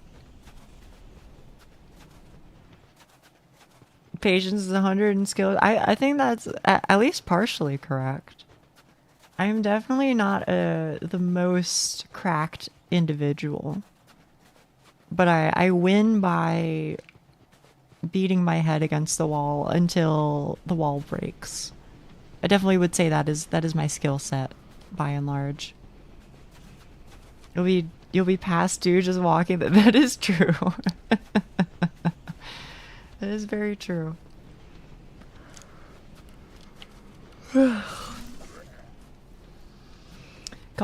Patience is 100 and skill. I think that's at least partially correct. I'm definitely not the most cracked individual. But I win by beating my head against the wall until the wall breaks. I definitely would say that is my skill set. By and large, you'll be past dude just walking. That is true. That is very true. Call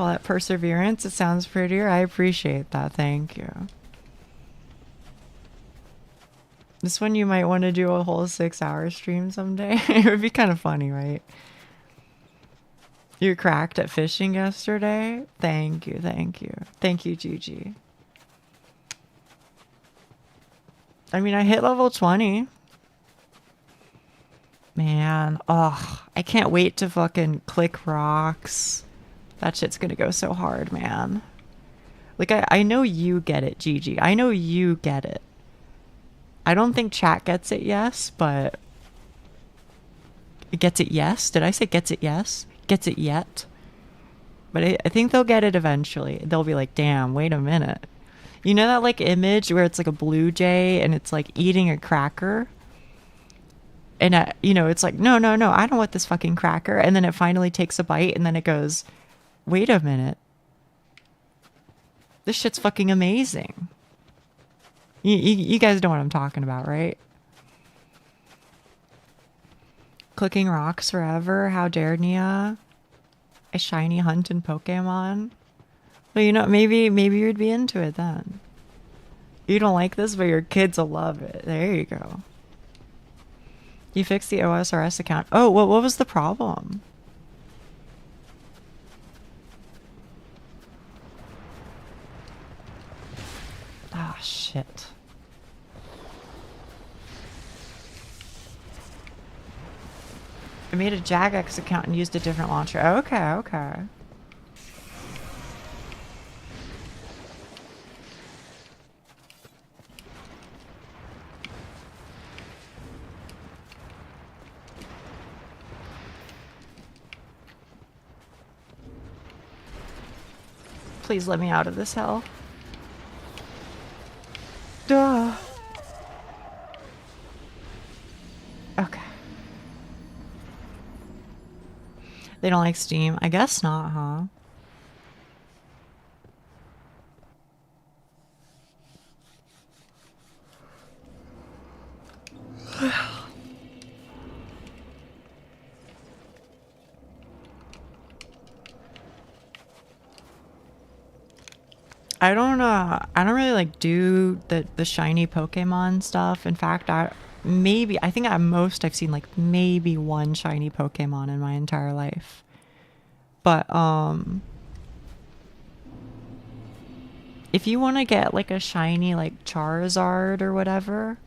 that perseverance. It sounds prettier. I appreciate that. Thank you. This one you might want to do a whole 6-hour stream someday. It would be kind of funny, right? You cracked at fishing yesterday? Thank you, thank you. Thank you, Gigi. I mean, I hit level 20. Man, oh, I can't wait to fucking click rocks. That shit's gonna go so hard, man. Like, I know you get it, Gigi. I know you get it. I don't think chat gets it, yes, but... It gets it, yes? Did I say gets it, yes? Gets it yet, but I think they'll get it eventually. They'll be like, damn, wait a minute, you know that like image where it's like a blue jay and it's like eating a cracker, and you know, it's like, no, I don't want this fucking cracker, and then it finally takes a bite and then it goes, wait a minute, this shit's fucking amazing. You guys know what I'm talking about, right? Clicking rocks forever. How dare Nia? A shiny hunt in Pokemon? Well, you know, maybe you'd be into it then. You don't like this, but your kids will love it. There you go. You fixed the OSRS account. Oh, what was the problem? Ah, shit. I made a Jagex account and used a different launcher. Okay. Please let me out of this hell. Duh. Okay. They don't like Steam? I guess not, huh? I don't really like do the shiny Pokemon stuff. In fact, I think at most I've seen like maybe 1 shiny Pokemon in my entire life. But if you want to get like a shiny like Charizard or whatever,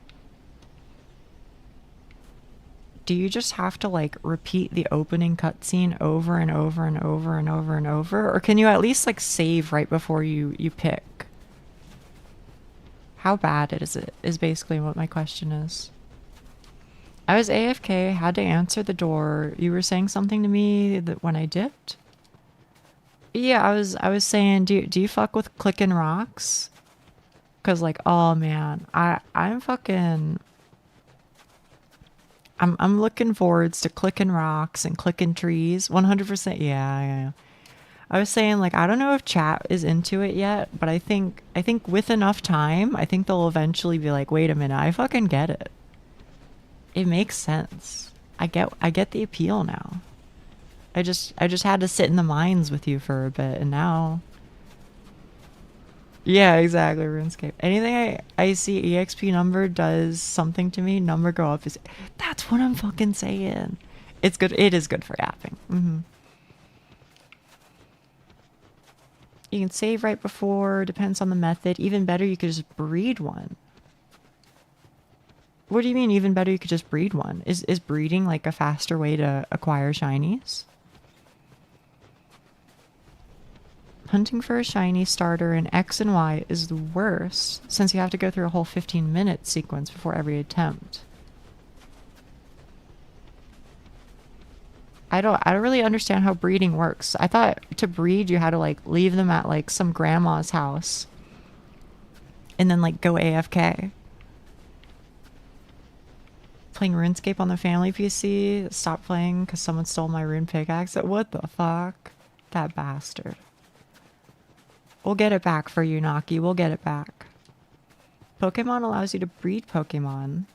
do you just have to like repeat the opening cutscene over and over and over and over and over? Or can you at least like save right before you pick? How bad is it is basically what my question is. I was AFK, had to answer the door. You were saying something to me that when I dipped? Yeah, I was saying, do you fuck with clicking rocks? Cause like, oh man, I'm fucking I'm looking forwards to clicking rocks and clicking trees. 100%. Yeah. I was saying like I don't know if chat is into it yet, but I think with enough time, I think they'll eventually be like, "Wait a minute, I fucking get it. It makes sense. I get the appeal now. I just had to sit in the mines with you for a bit and now yeah, exactly, RuneScape. Anything I see EXP number does something to me, number go up is that's what I'm fucking saying. It's good. It is good for yapping. You can save right before, depends on the method. Even better, you could just breed one. What do you mean even better you could just breed one? Is breeding like a faster way to acquire shinies? Hunting for a shiny starter in X and Y is the worst, since you have to go through a whole 15-minute sequence before every attempt. I don't really understand how breeding works. I thought to breed you had to like leave them at like some grandma's house and then like go AFK. Playing RuneScape on the family PC. Stop playing because someone stole my rune pickaxe. What the fuck? That bastard. We'll get it back for you, Naki. We'll get it back. Pokemon allows you to breed Pokemon,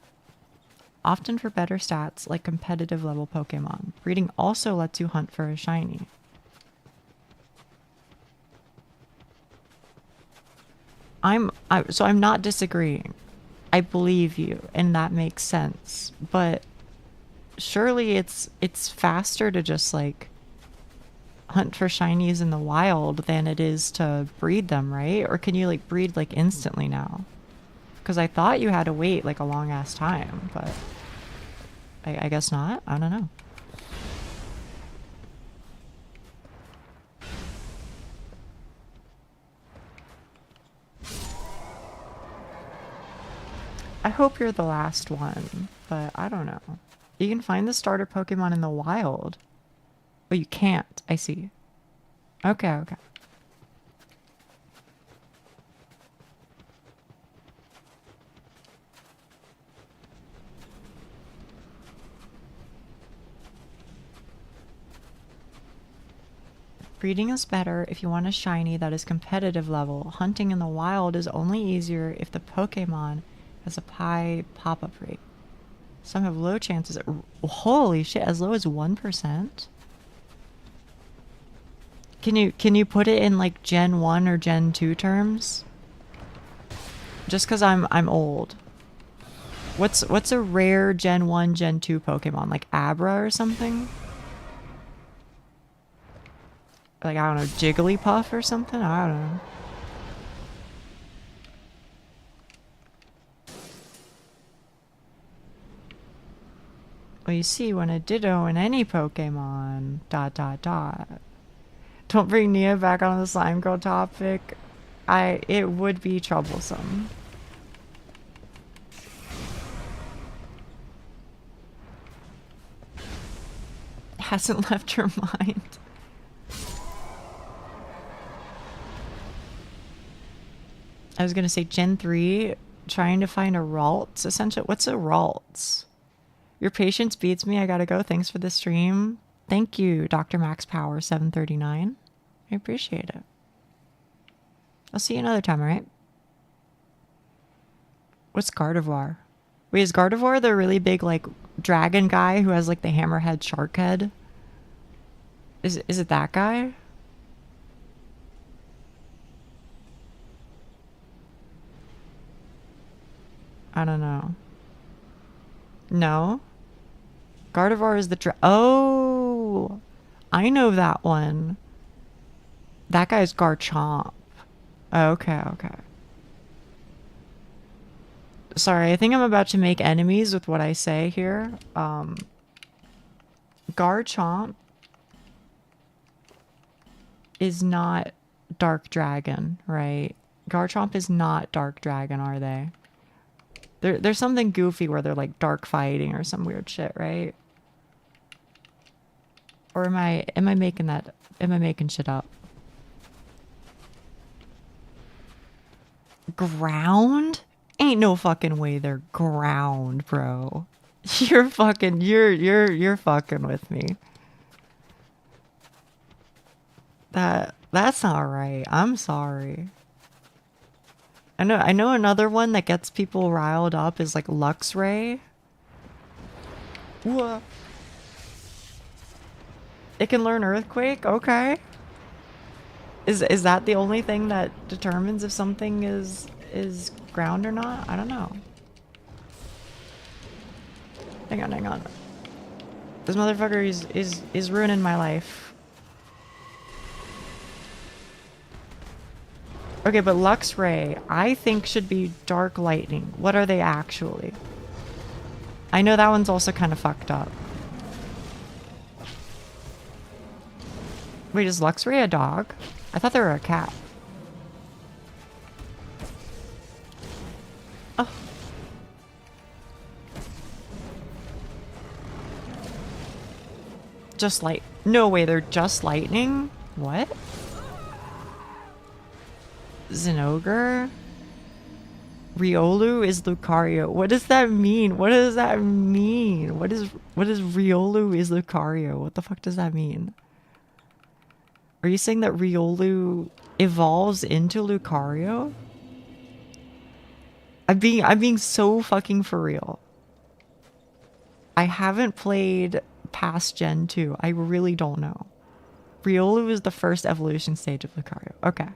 often for better stats like competitive level Pokemon. Breeding also lets you hunt for a shiny. So I'm not disagreeing. I believe you, and that makes sense. But surely it's faster to just like hunt for shinies in the wild than it is to breed them, right? Or can you like breed like instantly now? Because I thought you had to wait like a long ass time, but I guess not. I don't know. I hope you're the last one, but I don't know. You can find the starter Pokemon in the wild. Oh, you can't. I see. Okay. Breeding is better if you want a shiny that is competitive level. Hunting in the wild is only easier if the Pokemon has a high pop-up rate. Some have low chances. Holy shit, as low as 1%? Can you put it in like Gen 1 or Gen 2 terms? Just cuz I'm old. What's a rare Gen 1, Gen 2 Pokemon? Like Abra or something? Like, I don't know, Jigglypuff or something? I don't know. Well, you see, when a Ditto in any Pokemon... ... Don't bring Nia back on the Slime Girl topic. It would be troublesome. Hasn't left her mind. I was gonna say Gen 3, trying to find a Ralts, essentially. What's a Ralts? Your patience beats me. I gotta go. Thanks for the stream. Thank you, Dr. Max Power 739. I appreciate it. I'll see you another time, alright? What's Gardevoir? Wait, is Gardevoir the really big, like, dragon guy who has, like, the hammerhead shark head? Is it that guy? I don't know. No? Gardevoir is the oh! I know that one. That guy's Garchomp. Okay. Sorry, I think I'm about to make enemies with what I say here. Garchomp is not Dark Dragon, right? Garchomp is not Dark Dragon, are they? There's something goofy where they're like dark fighting or some weird shit, right? Or am I making that? Am I making shit up? Ground? Ain't no fucking way they're ground, bro. You're fucking fucking with me. That's not right. I'm sorry. I know another one that gets people riled up is like Luxray. What? It can learn Earthquake? Okay. Is that the only thing that determines if something is ground or not? I don't know. Hang on. This motherfucker is ruining my life. Okay, but Luxray, I think should be Dark Lightning. What are they actually? I know that one's also kind of fucked up. Wait, is Luxray a dog? I thought they were a cat. Oh. Just light. No way, they're just lightning? What? Zinogre? Riolu is Lucario. What does that mean? What does that mean? What is Riolu is Lucario? What the fuck does that mean? Are you saying that Riolu evolves into Lucario? I'm being so fucking for real. I haven't played past Gen 2. I really don't know. Riolu is the first evolution stage of Lucario. Okay.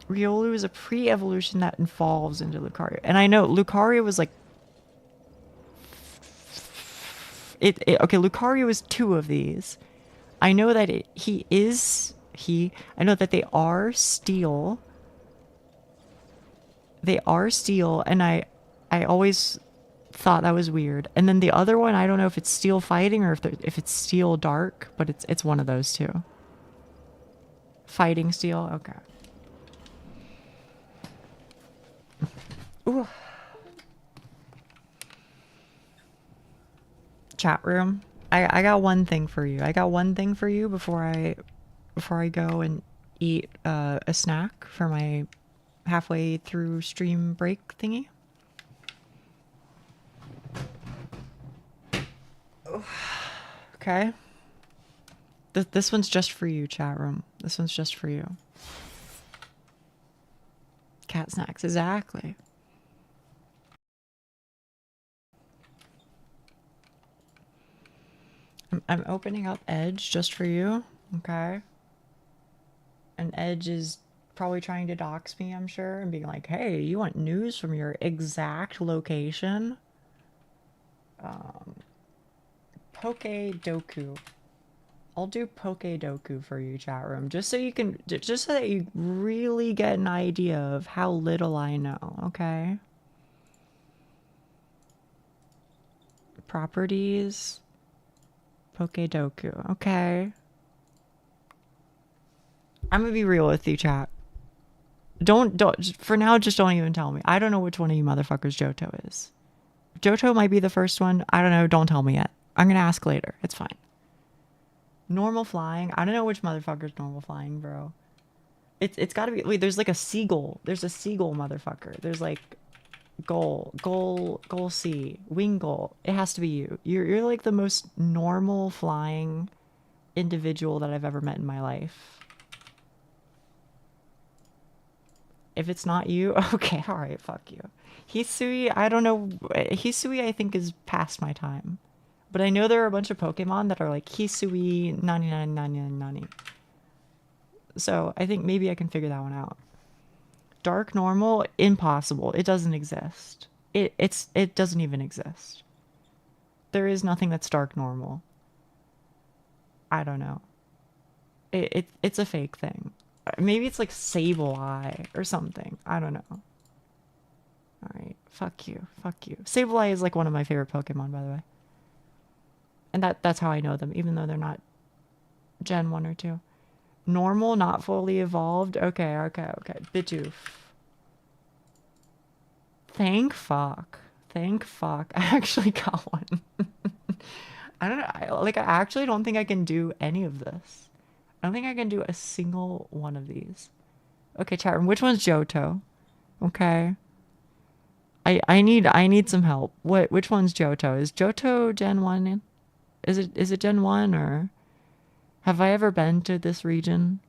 Riolu is a pre-evolution that evolves into Lucario. And I know Lucario was like okay, Lucario is 2 of these. I know that I know that they are steel. They are steel, and I always thought that was weird. And then the other one, I don't know if it's steel fighting or if it's steel dark, but it's one of those two. Fighting steel, okay. Ooh. Chat room. I got one thing for you. I got one thing for you before I go and eat a snack for my halfway through stream break thingy. Okay. This one's just for you, chat room. This one's just for you. Cat snacks, exactly. I'm opening up Edge just for you, okay? And Edge is probably trying to dox me, I'm sure, and being like, hey, you want news from your exact location? Pokedoku. I'll do Pokedoku for you, chat room, just so that you really get an idea of how little I know, okay? Properties. Pokedoku. Okay. I'm gonna be real with you, chat. Don't for now, just don't even tell me. I don't know which one of you motherfuckers Johto is. Johto might be the first one. I don't know. Don't tell me yet. I'm gonna ask later. It's fine. Normal flying. I don't know which motherfucker's normal flying, bro. It's gotta be. Wait, there's like a seagull. There's a seagull motherfucker. There's like Goal C, wing goal. It has to be you. You're like the most normal flying individual that I've ever met in my life. If it's not you, okay, all right, fuck you. Hisui, I don't know. Hisui, I think, is past my time. But I know there are a bunch of Pokemon that are like Hisui, nani. So I think maybe I can figure that one out. Dark normal, impossible. It doesn't exist. It doesn't even exist. There is nothing that's dark normal. I don't know. It's a fake thing. Maybe it's like Sableye or something. I don't know. Alright. Fuck you. Sableye is like one of my favorite Pokemon, by the way. And that's how I know them, even though they're not Gen 1 or 2. Normal, not fully evolved. Okay. Bidoof. Thank fuck. I actually got one. I don't know. I actually don't think I can do any of this. I don't think I can do a single one of these. Okay, chat room. Which one's Johto? Okay. I need some help. Which one's Johto? Is Johto Gen 1? Is it Gen 1 or have I ever been to this region?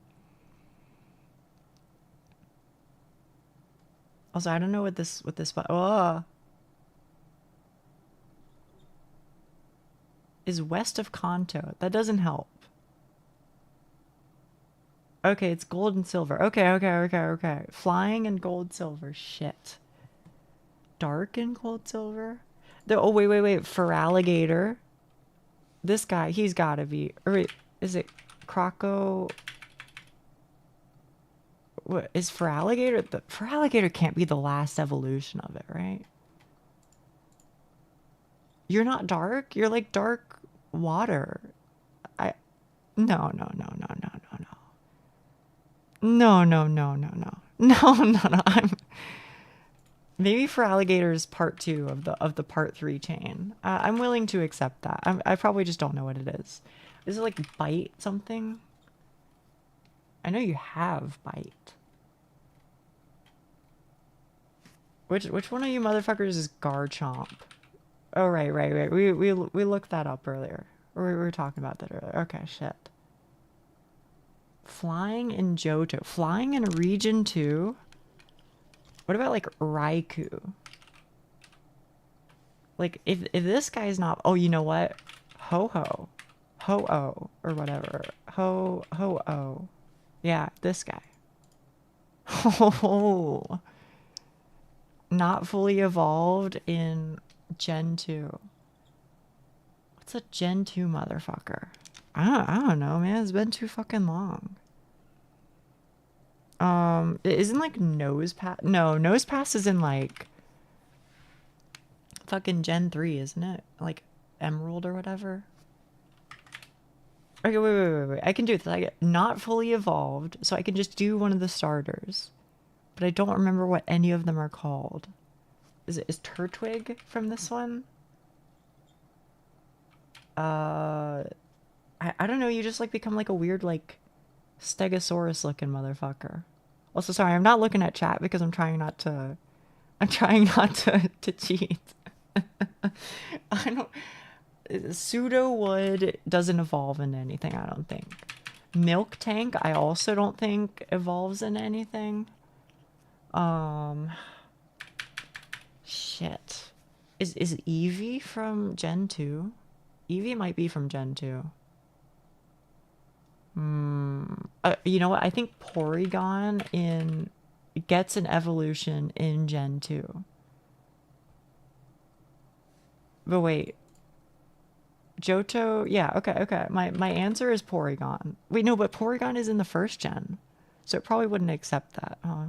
Also, I don't know what this oh is west of Kanto. That doesn't help. Okay, it's gold and silver. Okay. Flying and gold silver. Shit. Dark and gold silver? Oh, wait. For alligator. This guy, he's gotta be. Or wait, is it Croco? What is for alligator? For alligator can't be the last evolution of it, right? You're not dark? You're like dark water. No. No. Maybe for alligators part 2 of the part 3 chain. I'm willing to accept that. I probably just don't know what it is. Is it like bite something? I know you have bite. Which one of you motherfuckers is Garchomp? Oh right. We looked that up earlier. Or we were talking about that earlier. Okay, shit. Flying in Johto. Flying in Region 2? What about like Raikou? Like if this guy's not, oh, you know what? Ho-Oh or whatever. Ho-Oh. Yeah, this guy. Oh. Not fully evolved in Gen 2. What's a Gen 2 motherfucker? I don't know, man. It's been too fucking long. Isn't like Nosepass? No, Nosepass is in like fucking Gen 3, isn't it? Like Emerald or whatever. Okay, wait. I can do this. I get not fully evolved, so I can just do one of the starters. But I don't remember what any of them are called. Is Turtwig from this one? I don't know, you just like become like a weird like Stegosaurus looking motherfucker. Also, sorry, I'm not looking at chat because I'm trying not to to cheat. I don't Pseudo Wood doesn't evolve into anything, I don't think. Milk Tank, I also don't think evolves into anything. Shit. Is Eevee from Gen 2? Eevee might be from Gen 2. You know what? I think Porygon gets an evolution in Gen 2. But wait. Johto, yeah, okay. My answer is Porygon. Wait, no, but Porygon is in the first gen. So it probably wouldn't accept that, huh?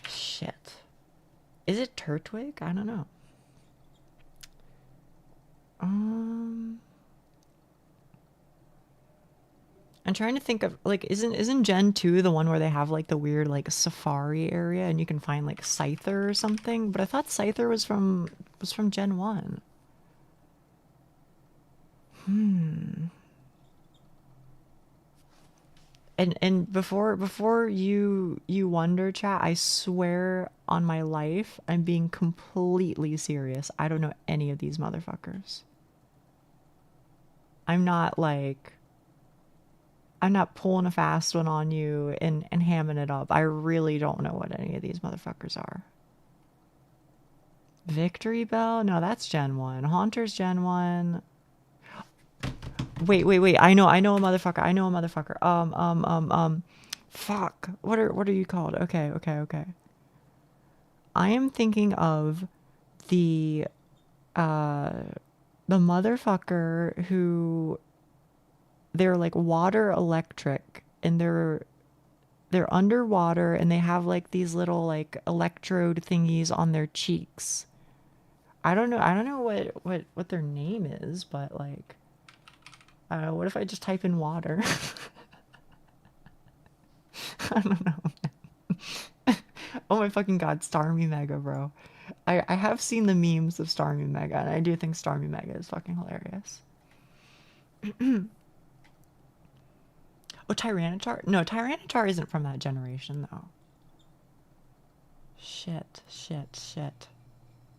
Shit. Is it Turtwig? I don't know. I'm trying to think of like isn't Gen 2 the one where they have like the weird like safari area and you can find like Scyther or something? But I thought Scyther was from Gen 1. And before you wonder, chat, I swear on my life, I'm being completely serious. I don't know any of these motherfuckers. I'm not pulling a fast one on you and hamming it up. I really don't know what any of these motherfuckers are. Victory Bell? No, that's Gen 1. Haunter's Gen 1. Wait. I know a motherfucker. Fuck. What are you called? Okay. I am thinking of the motherfucker who they're like water electric and they're underwater and they have like these little like electrode thingies on their cheeks. I don't know what their name is, but like What if I just type in water? I don't know. Oh my fucking god, Starmie Mega, bro. I have seen the memes of Starmie Mega, and I do think Starmie Mega is fucking hilarious. Oh, Tyranitar? No, Tyranitar isn't from that generation, though. Shit.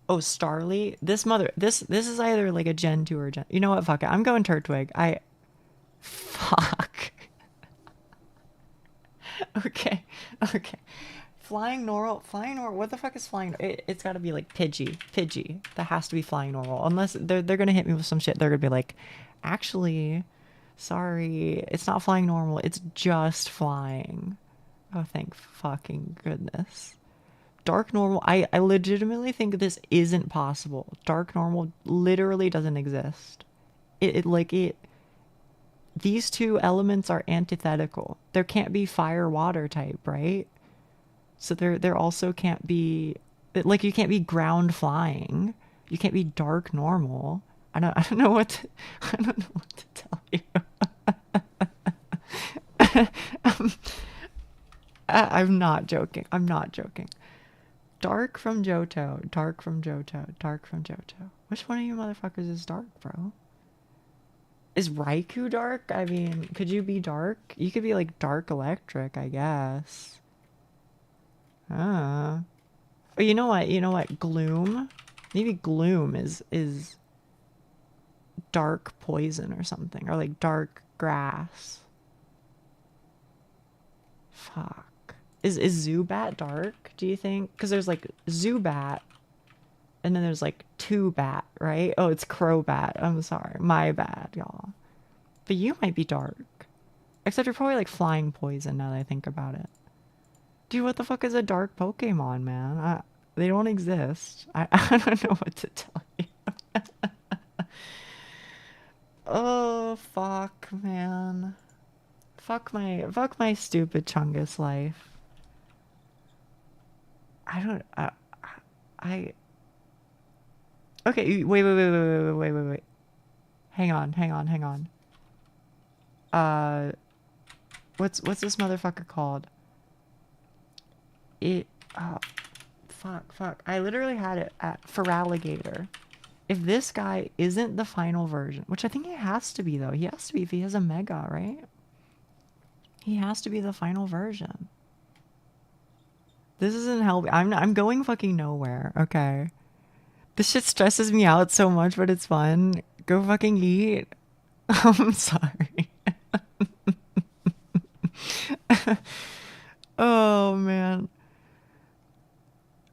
Oh, Starly? This is either like a Gen 2 or a Gen... You know what? Fuck it. I'm going Turtwig. Fuck. Okay. Flying normal. What the fuck is flying? It's got to be like Pidgey. That has to be flying normal. Unless they're gonna hit me with some shit. They're gonna be like, actually, sorry, it's not flying normal. It's just flying. Oh, thank fucking goodness. Dark normal. I legitimately think this isn't possible. Dark normal literally doesn't exist. These two elements are antithetical. There can't be fire water type, right? So there also can't be, like, you can't be ground flying. You can't be dark normal. I don't know what to tell you. I'm not joking. Dark from Johto. Which one of you motherfuckers is dark, bro? Is Raikou dark? I mean, could you be dark? You could be like dark electric, I guess. Oh, you know what? Gloom? Maybe Gloom is dark poison or something. Or like dark grass. Fuck. Is Zubat dark, do you think? Because there's like Zubat, and then there's like Two-Bat, right? Oh, it's Crobat. I'm sorry. My bad, y'all. But you might be dark. Except you're probably like flying poison now that I think about it. Dude, what the fuck is a dark Pokemon, man? They don't exist. I don't know what to tell you. Oh, fuck, man. Fuck my stupid Chungus life. Okay, wait. Hang on. What's this motherfucker called? Fuck. I literally had it at Feraligatr. If this guy isn't the final version, which I think he has to be, though. He has to be if he has a Mega, right? He has to be the final version. This isn't helping. I'm going fucking nowhere, okay? This shit stresses me out so much, but it's fun. Go fucking eat. I'm sorry. Oh, man.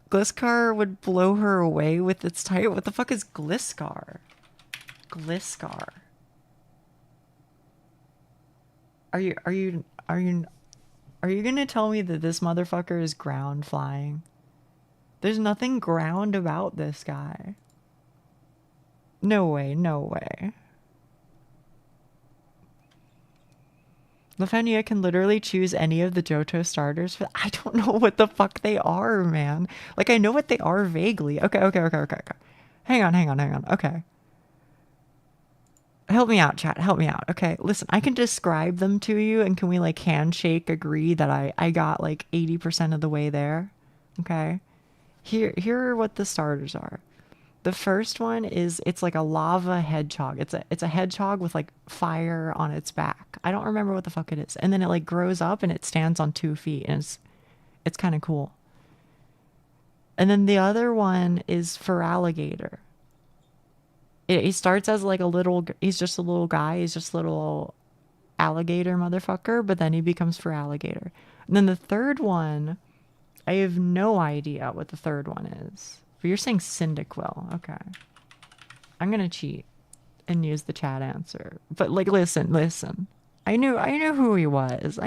Gliscor would blow her away with its type. What the fuck is Gliscor? Are you gonna tell me that this motherfucker is ground flying? There's nothing ground about this guy. No way. Lafreniere can literally choose any of the Johto starters, but I don't know what the fuck they are, man. Like, I know what they are vaguely. Okay. Hang on. Okay. Help me out, chat. Help me out. Okay, listen, I can describe them to you, and can we, like, handshake agree that I got, like, 80% of the way there? Okay. Here are what the starters are. The first one is, it's like a lava hedgehog. It's a hedgehog with like fire on its back. I don't remember what the fuck it is. And then it like grows up and it stands on 2 feet, and it's kind of cool. And then the other one is Feraligatr. He starts as like he's just a little guy. He's just a little alligator motherfucker, but then he becomes Feraligatr. And then the third one, I have no idea what the third one is. But you're saying Cyndaquil. Okay. I'm going to cheat and use the chat answer. But, like, listen. I knew who he was.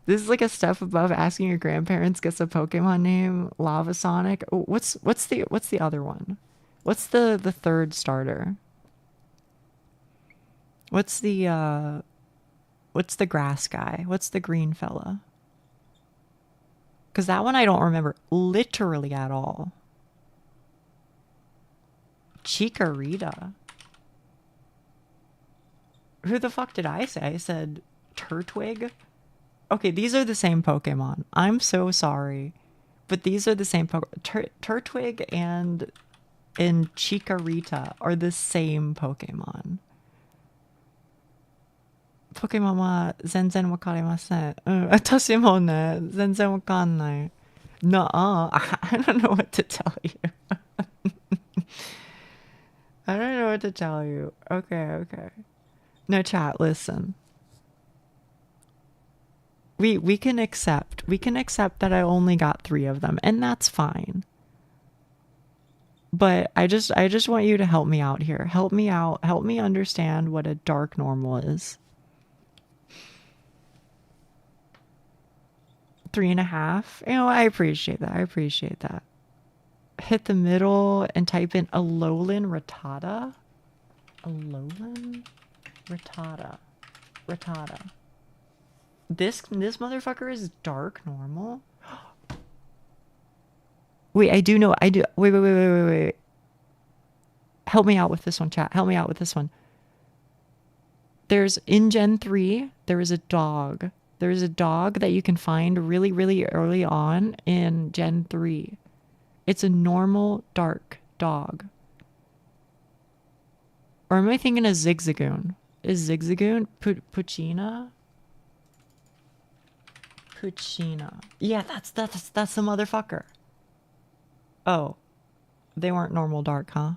This is like a step above asking your grandparents guess a Pokemon name. Lava Sonic. Oh, what's the other one? What's the third starter? What's the grass guy? What's the green fella? Because that one I don't remember literally at all. Chikorita. Who the fuck did I say? I said Turtwig? Okay, these are the same Pokemon. I'm so sorry. But these are the same Pokemon. Turtwig and Chikorita are the same Pokemon. Pokemon は全然わかりません。私もね、全然わかんない。Nuh-uh. I don't know what to tell you. I don't know what to tell you. Okay. No, chat, listen. We can accept that I only got 3 of them, and that's fine. But I just want you to help me out here. Help me out. Help me understand what a dark normal is. 3.5. You know, I appreciate that. Hit the middle and type in Alolan Rattata. Alolan Rattata. This motherfucker is dark normal. Wait, I do. Wait. Help me out with this one, chat. Help me out with this one. There's in Gen 3, there is a dog. There is a dog that you can find really, really early on in Gen 3. It's a normal dark dog. Or am I thinking of Zigzagoon? Is Zigzagoon Puccina? Yeah, that's the motherfucker. Oh, they weren't normal dark, huh?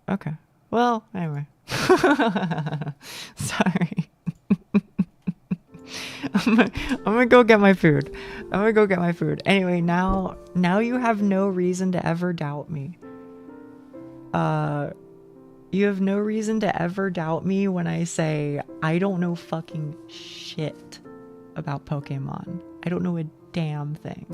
Okay. Well, anyway. Sorry. I'm gonna go get my food. Anyway, now you have no reason to ever doubt me. You have no reason to ever doubt me when I say I don't know fucking shit about Pokemon. I don't know a damn thing.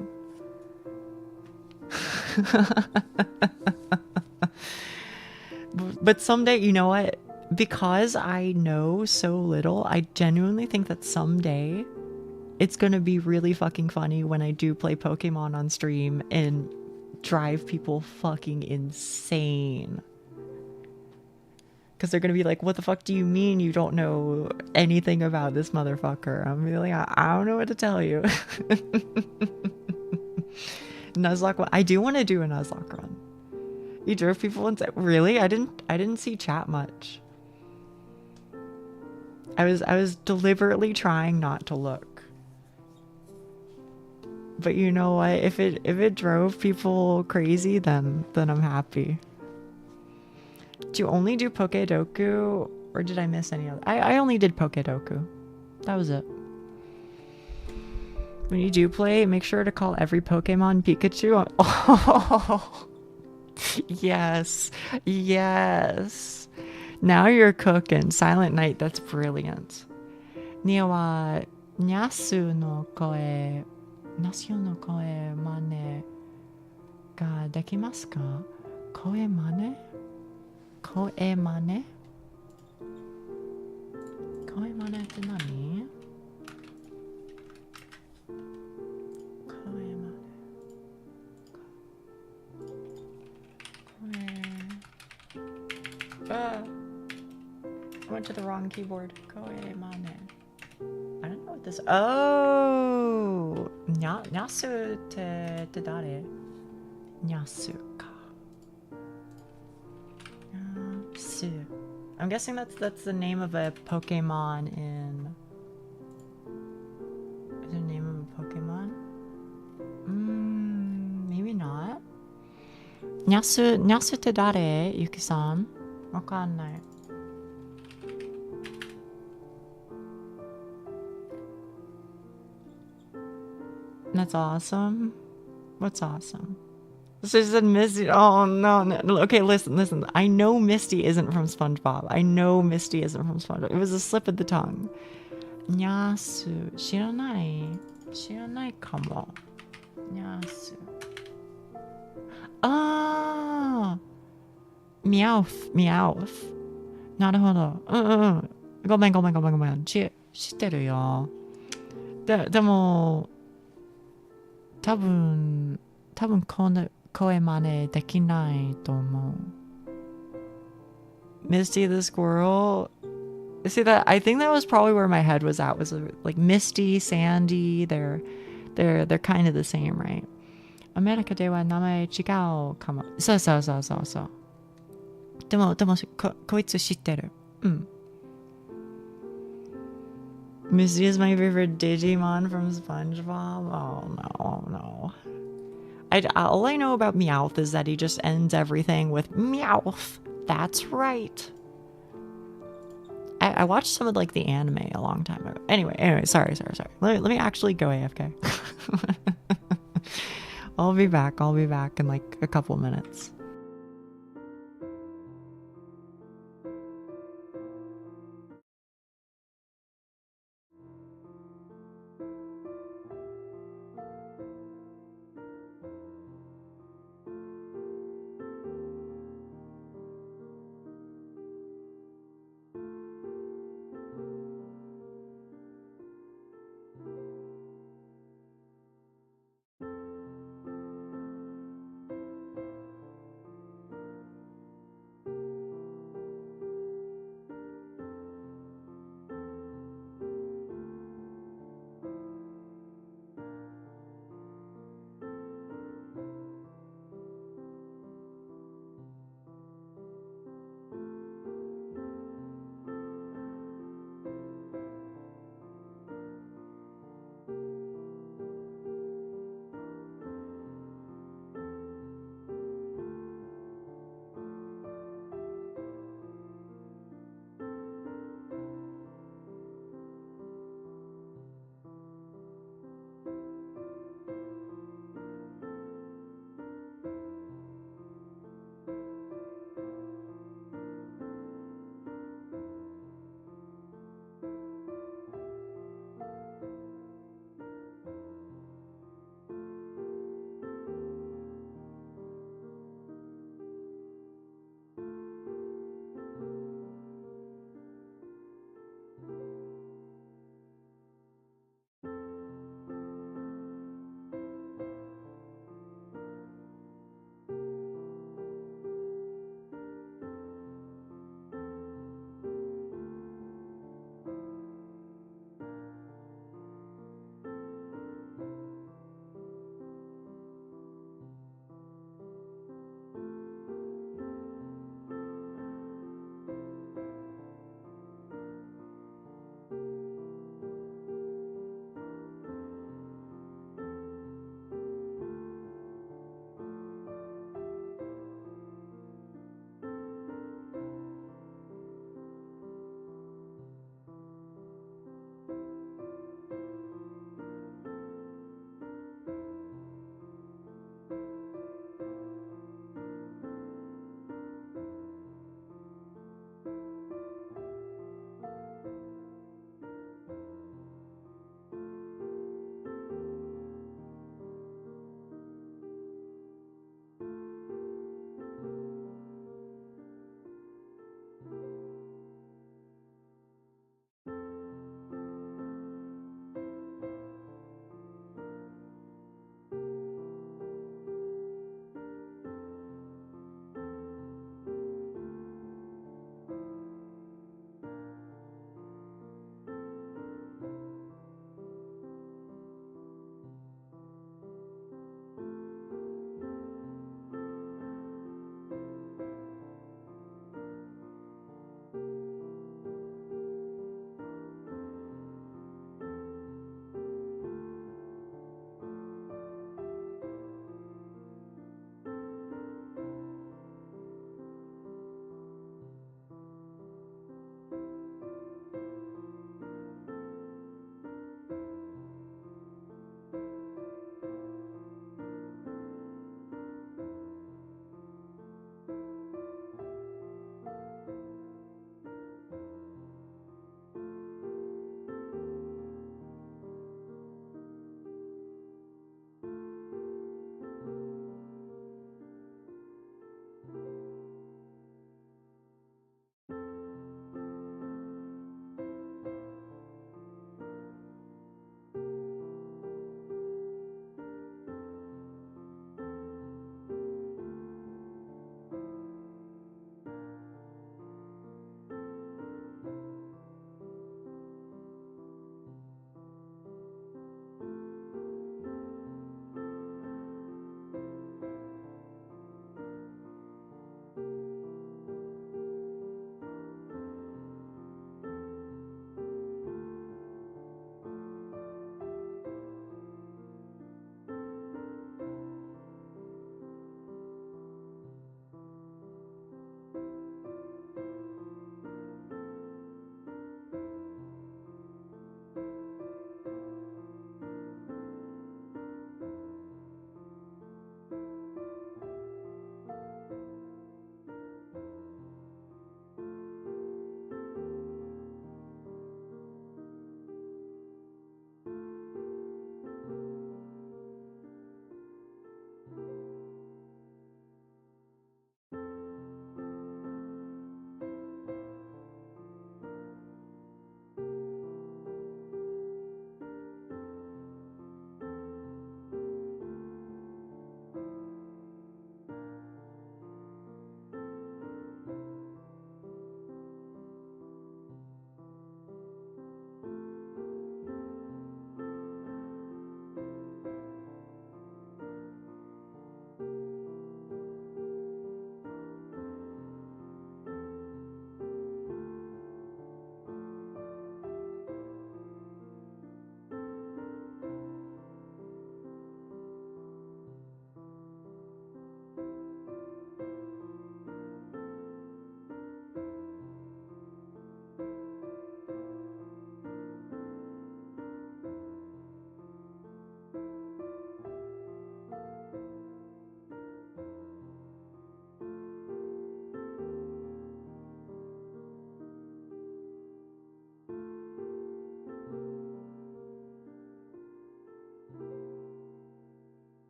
But someday, you know what? Because I know so little, I genuinely think that someday it's gonna be really fucking funny when I do play Pokemon on stream and drive people fucking insane. Because they're gonna be like, what the fuck do you mean you don't know anything about this motherfucker? I'm gonna be like, I don't know what to tell you. Nuzlocke, I do want to do a Nuzlocke run. You drove people insane. Really? I didn't see chat much. I was deliberately trying not to look. But you know what? If it drove people crazy, then I'm happy. Do you only do Pokedoku, or did I miss any other? I only did Pokedoku. That was it. When you do play, make sure to call every Pokemon Pikachu. Oh, yes. Now you're cooking. Silent Night, that's brilliant. Nia wa nyasu no koe mane ga dekimasu ka? Koe mane? Koe mane って何? あ I went to the wrong keyboard. Koe mane. I don't know what this. Oh, Nyasu って誰? Nyasu ka. Nyasu. I'm guessing that's the name of a Pokemon in. Is it the name of a Pokemon? Maybe not. Nyasu って誰? Yuki-san? わかんない. That's awesome. What's awesome? She said Misty. Oh no. Okay, listen. I know Misty isn't from SpongeBob. It was a slip of the tongue. Nyasu. 知らないかも. Nyasu. Ah. Meowth. なるほど。ごめん。知ってるよ。でも多分この声真似できないと思う。Misty the squirrel. See that? I think that was probably where my head was at. Was like Misty, Sandy. They're kind of the same, right? America では名前違うかも。そうそうそうそうそう。でもこいつ知ってる。うん。Misty is my favorite Digimon from SpongeBob. Oh no, oh no. All I know about Meowth is that he just ends everything with Meowth. That's right. I watched some of like the anime a long time ago. Anyway, sorry. Let me actually go AFK. I'll be back in like a couple minutes.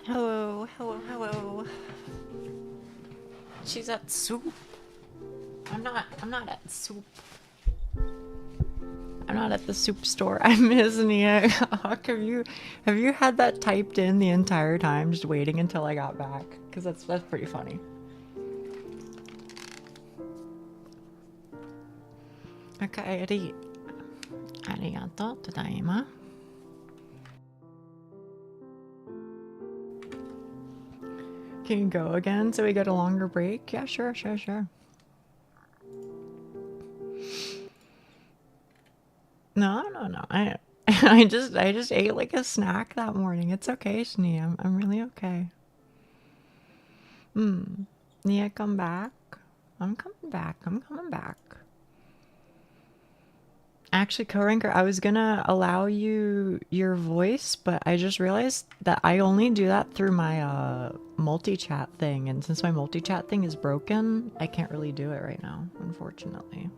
Hello, hello, hello. She's at soup. I'm not at soup. I'm not at the soup store. I miss Nia. Huck, have you had that typed in the entire time, just waiting until I got back? Because that's pretty funny. Okay, arigato tadaima. Can you go again so we get a longer break? Yeah, sure. No. I just ate like a snack that morning. It's okay, Shni. I'm really okay. Nia, come back. I'm coming back. Actually, Co-Ranker, I was gonna allow you your voice, but I just realized that I only do that through my multi-chat thing, and since my multi-chat thing is broken, I can't really do it right now, unfortunately.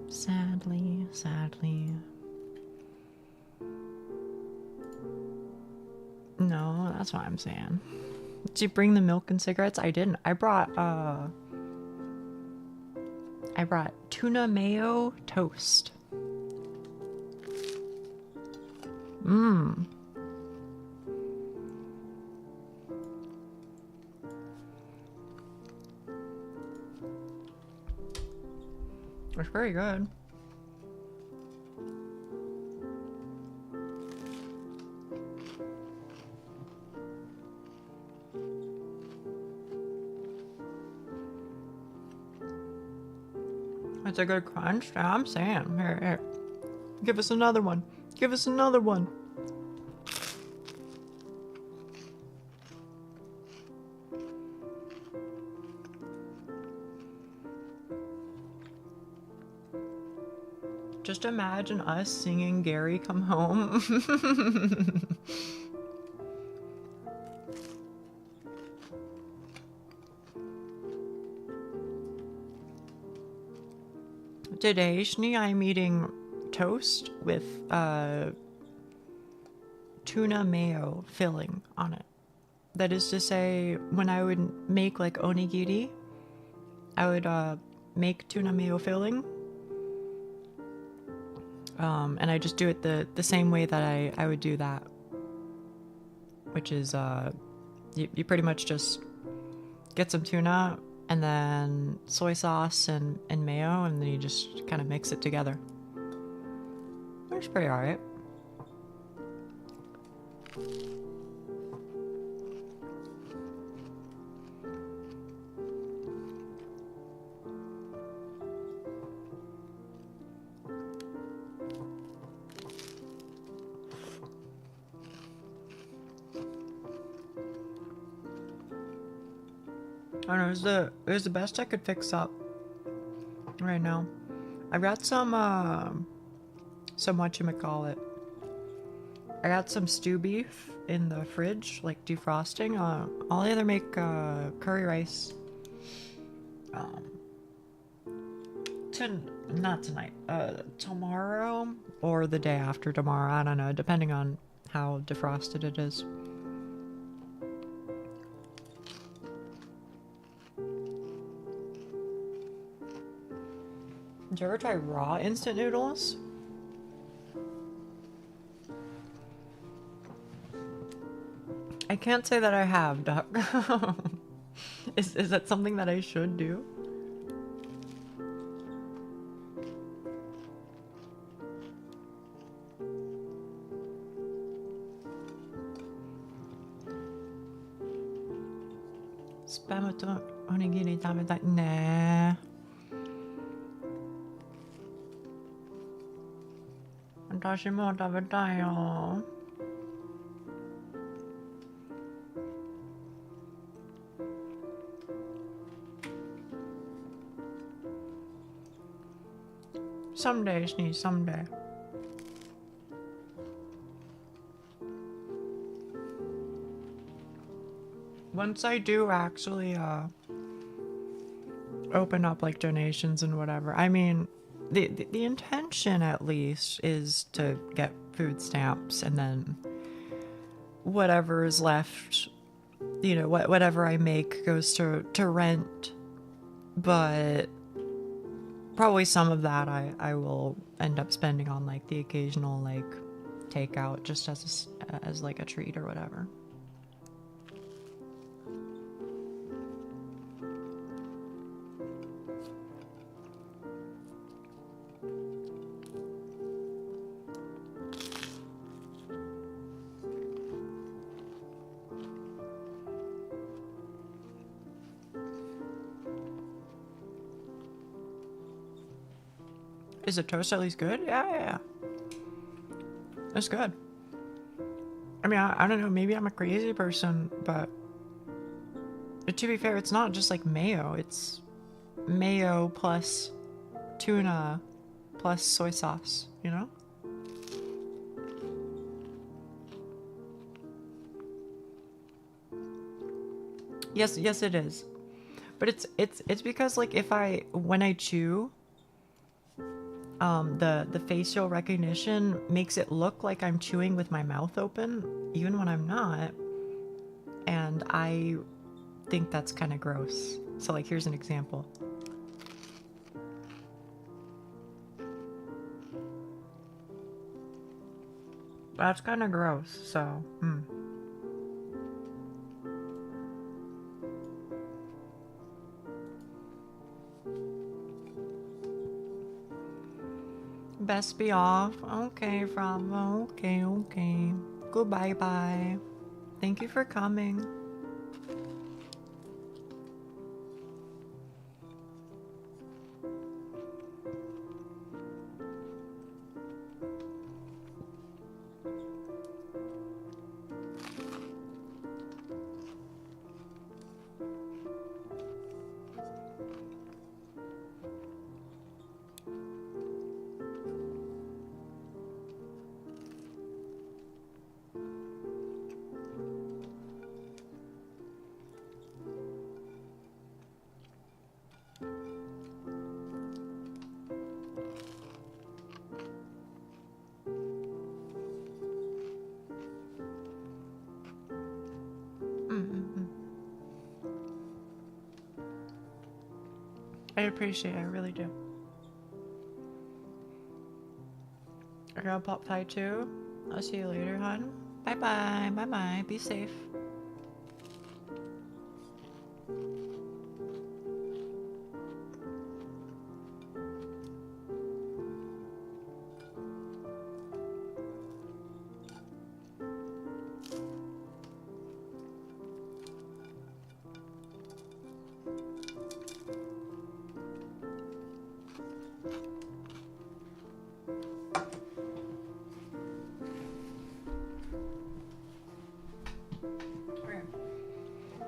Sadly. No, that's what I'm saying. Did you bring the milk and cigarettes? I didn't. I brought tuna mayo toast. It's very good. It's a good crunch. Yeah, I'm saying. Here. Give us another one. Just imagine us singing Gary Come Home. Today, Shni, I'm eating toast with tuna mayo filling on it. That is to say, when I would make like onigiri, I would make tuna mayo filling. And I just do it the same way that I would do that. Which is, you pretty much just get some tuna and then soy sauce and mayo, and then you just kind of mix it together. It's pretty alright. I don't know, it was the best I could fix up right now. I got some whatchamacallit. I got some stew beef in the fridge, like defrosting. I'll either make curry rice not tonight, tomorrow or the day after tomorrow. I don't know, depending on how defrosted it is. Did you ever try raw instant noodles? I can't say that I have, Duck. Is that something that I should do? Spam to onigiri 食べたいね。私も食べたいよ。Someday, Sneeze, someday. Once I do actually open up like donations and whatever, I mean, the intention at least is to get food stamps and then whatever is left, you know, whatever I make goes to rent, but probably some of that I will end up spending on like the occasional like takeout, just as like a treat or whatever. Is the toast at least good? Yeah. It's good. I mean, I don't know, maybe I'm a crazy person, but to be fair, it's not just like mayo. It's mayo plus tuna plus soy sauce, you know? Yes, it is. But it's because like when I chew, the facial recognition makes it look like I'm chewing with my mouth open, even when I'm not. And I think that's kind of gross. So like, here's an example. That's kind of gross, so, Best be off. Okay, Bravo. Okay. Goodbye, bye. Thank you for coming. I appreciate it, I really do. I gotta pop Thai too. I'll see you later, hon. Bye bye. Be safe.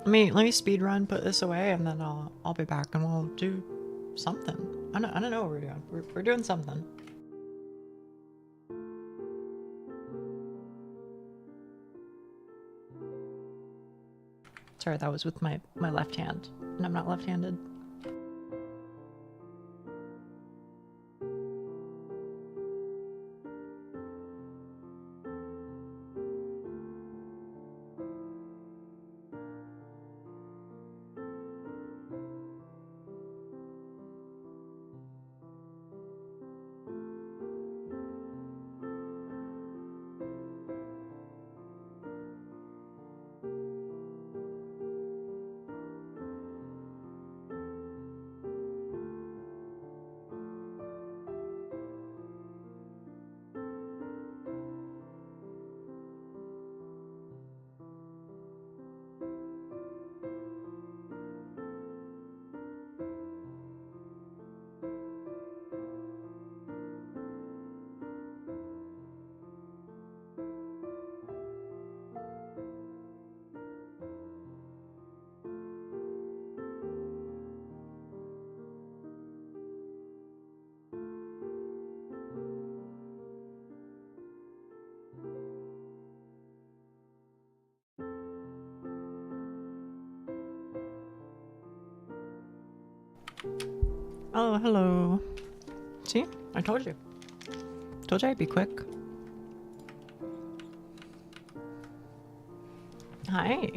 Let me speed run, put this away, and then I'll be back and we'll do something. I don't know what we're doing. We're doing something. Sorry, that was with my left hand, and I'm not left-handed. Oh, hello. See? I told you. Told you I'd be quick. Hi.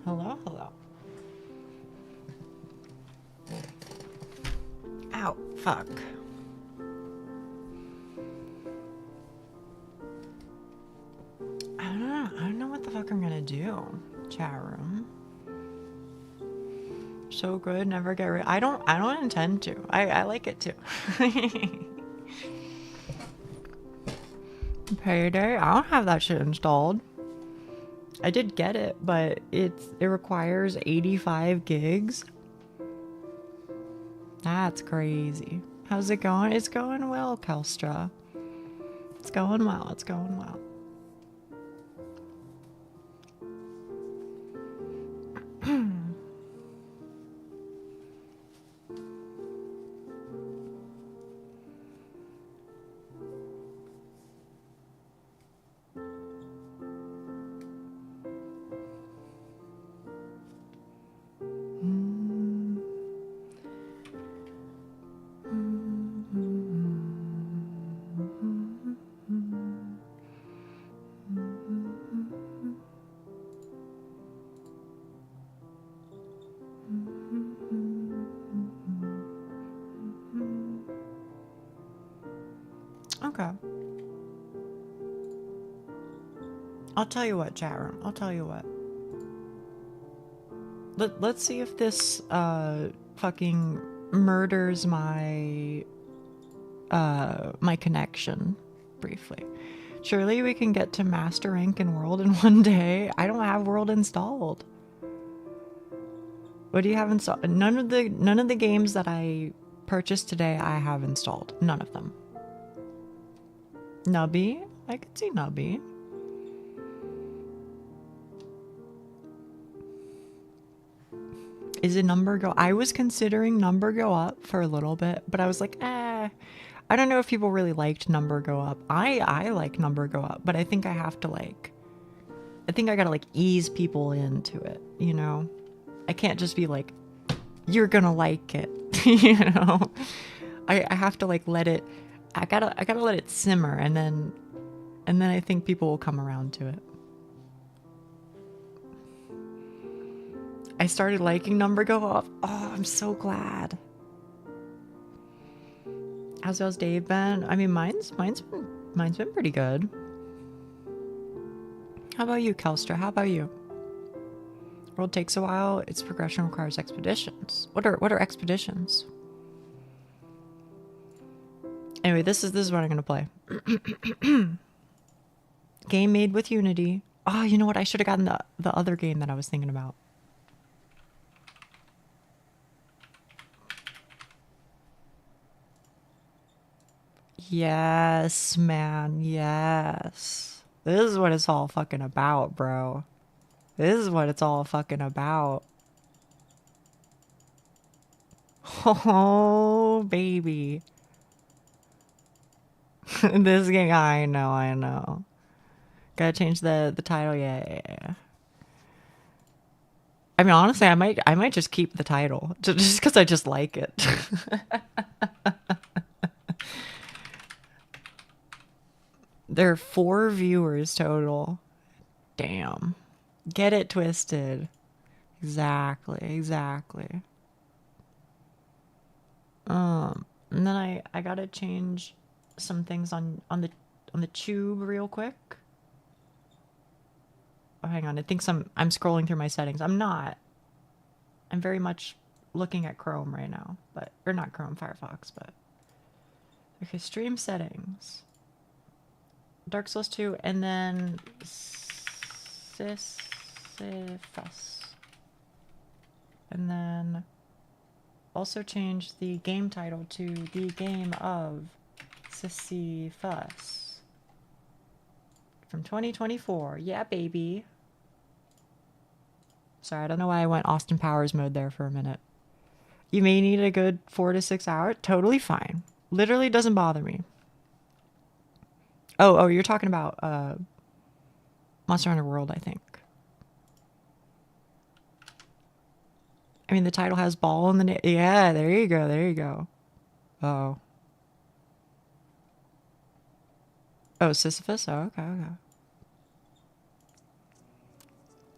Hello, hello. Ow, fuck. I don't know what the fuck I'm gonna do. Chat room. So good, never get rid. I don't intend to. I like it too. Payday? I don't have that shit installed. I did get it, but it requires 85 gigs. That's crazy. How's it going? It's going well, Kelstra. It's going well. It's going well. Okay. I'll tell you what, chat room. I'll tell you what. Let's see if this fucking murders my my connection briefly. Surely we can get to master rank in world in one day. I don't have world installed. What do you have installed? None of the games that I purchased today I have installed. None of them. Nubby? I could see Nubby. Is it number go? I was considering number go up for a little bit, but I was like, I don't know if people really liked number go up. I like number go up, but I think I have to I think I gotta ease people into it, you know? I can't just be like, you're gonna like it, you know? I have to let it, I gotta let it simmer, and then I think people will come around to it. I started liking number go up. Oh, I'm so glad. How's Dave been? I mean, mine's been pretty good. How about you, Kelstra? How about you? World takes a while. Its progression requires expeditions. What are expeditions? Anyway, this is what I'm gonna play. Game made with Unity. Oh, you know what? I should have gotten the other game that I was thinking about. Yes, man. Yes. This is what it's all fucking about, bro. This is what it's all fucking about. Oh, baby. This game, I know. Gotta change the title, yeah. I mean, honestly, I might just keep the title just because I just like it. There are 4 viewers total. Damn. Get it twisted. Exactly. And then I gotta change some things on the tube real quick. Oh, hang on. I think I'm scrolling through my settings. I'm not. I'm very much looking at Chrome right now, or not Chrome, Firefox, but okay, stream settings. Dark Souls 2 and then Sisyphus. And then also change the game title to the game of Sisyphus from 2024. Yeah, baby. Sorry, I don't know why I went Austin Powers mode there for a minute. You may need a good 4 to 6 hours. Totally fine. Literally doesn't bother me. Oh, you're talking about Monster Hunter World, I think. I mean, the title has ball in the name. Yeah, there you go. Oh. Oh, Sisyphus? Oh, okay.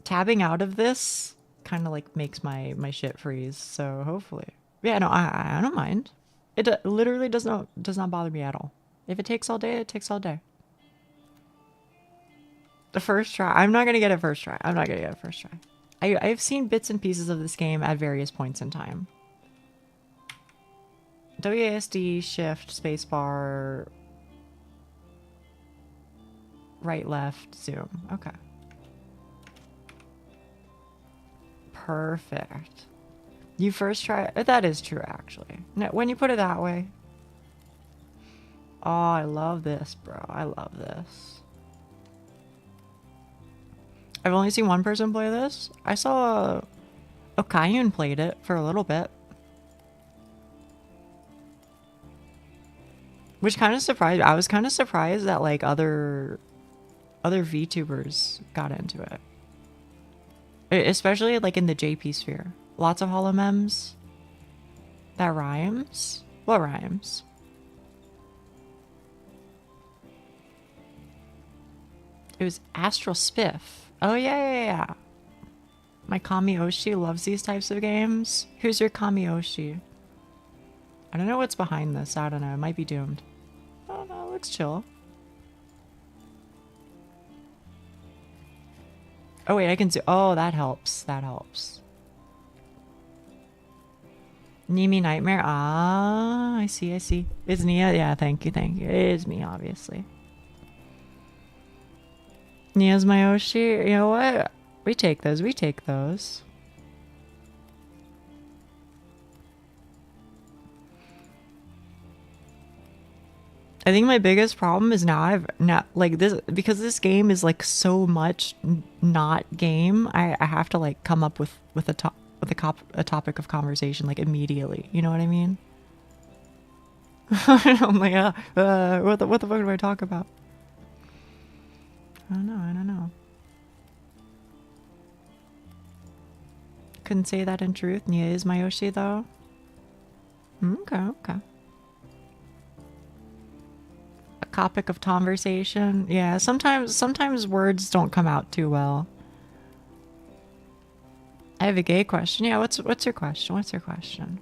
tabbing out of this kind of like makes my shit freeze. So hopefully, yeah, no, I don't mind. It literally does not bother me at all. If it takes all day, it takes all day. The first try, I'm not gonna get it first try. I'm not gonna get it first try. I've seen bits and pieces of this game at various points in time. WASD, shift, spacebar, right, left, zoom. Okay. Perfect. You first try. That is true, actually. No, when you put it that way. Oh, I love this, bro. I love this. I've only seen one person play this. I saw Okayun played it for a little bit. Which kind of surprised. I was kind of surprised that like other VTubers got into it. Especially like in the JP sphere. Lots of holo memes. That rhymes? What rhymes? It was Astral Spiff. Oh yeah. My Kami Oshi loves these types of games. Who's your Kami Oshi? I don't know what's behind this. I don't know. It might be doomed. I don't know. It looks chill. Oh wait, I can zoom. Oh, that helps. That helps. Nimi Nightmare. Ah, I see. It's Nia. Yeah, thank you. It is me, obviously. Nia's my Oshi. You know what? We take those. I think my biggest problem is now I've not like this because this game is like so much not game. I have to like come up with a topic of conversation like immediately. You know what I mean? I'm like, what the fuck do I talk about? I don't know. Couldn't say that in truth. Nia is my Yoshi though. Okay. A topic of conversation. Yeah, sometimes words don't come out too well. I have a gay question. Yeah, what's your question?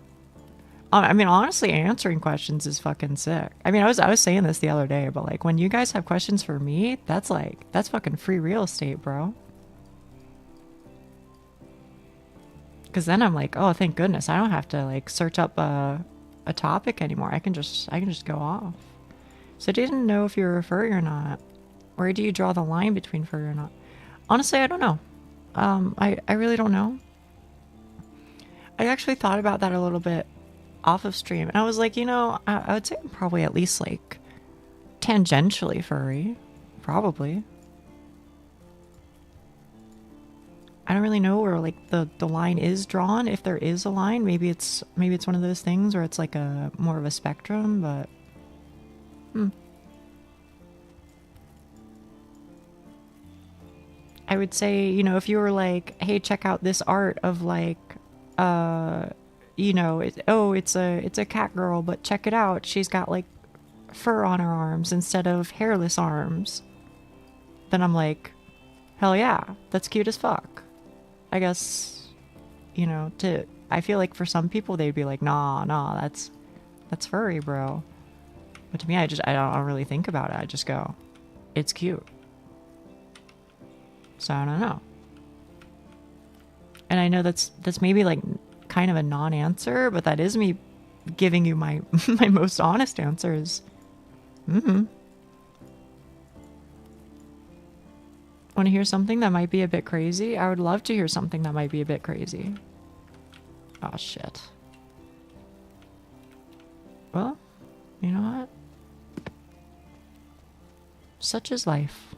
I mean, honestly, answering questions is fucking sick. I mean, I was saying this the other day, but like when you guys have questions for me, that's fucking free real estate, bro. Because then I'm like, oh, thank goodness, I don't have to like search up a topic anymore. I can just go off. So I didn't know if you're a furry or not. Where do you draw the line between furry or not? Honestly, I don't know. I really don't know. I actually thought about that a little bit off of stream, and I was like, you know, I would say I'm probably at least like tangentially furry, probably. I don't really know where like the line is drawn. If there is a line, maybe it's one of those things where it's like a more of a spectrum, but I would say, you know, if you were like, hey, check out this art of like you know, it's a cat girl, but check it out, she's got like fur on her arms instead of hairless arms, then I'm like, hell yeah, that's cute as fuck. I guess, you know, I feel like for some people they'd be like, nah, that's furry, bro. But to me, I don't really think about it. I just go, it's cute. So I don't know. And I know that's maybe like kind of a non-answer, but that is me giving you my my most honest answers. Want to hear something that might be a bit crazy? I would love to hear something that might be a bit crazy. Oh shit. Well, you know what? Such is life.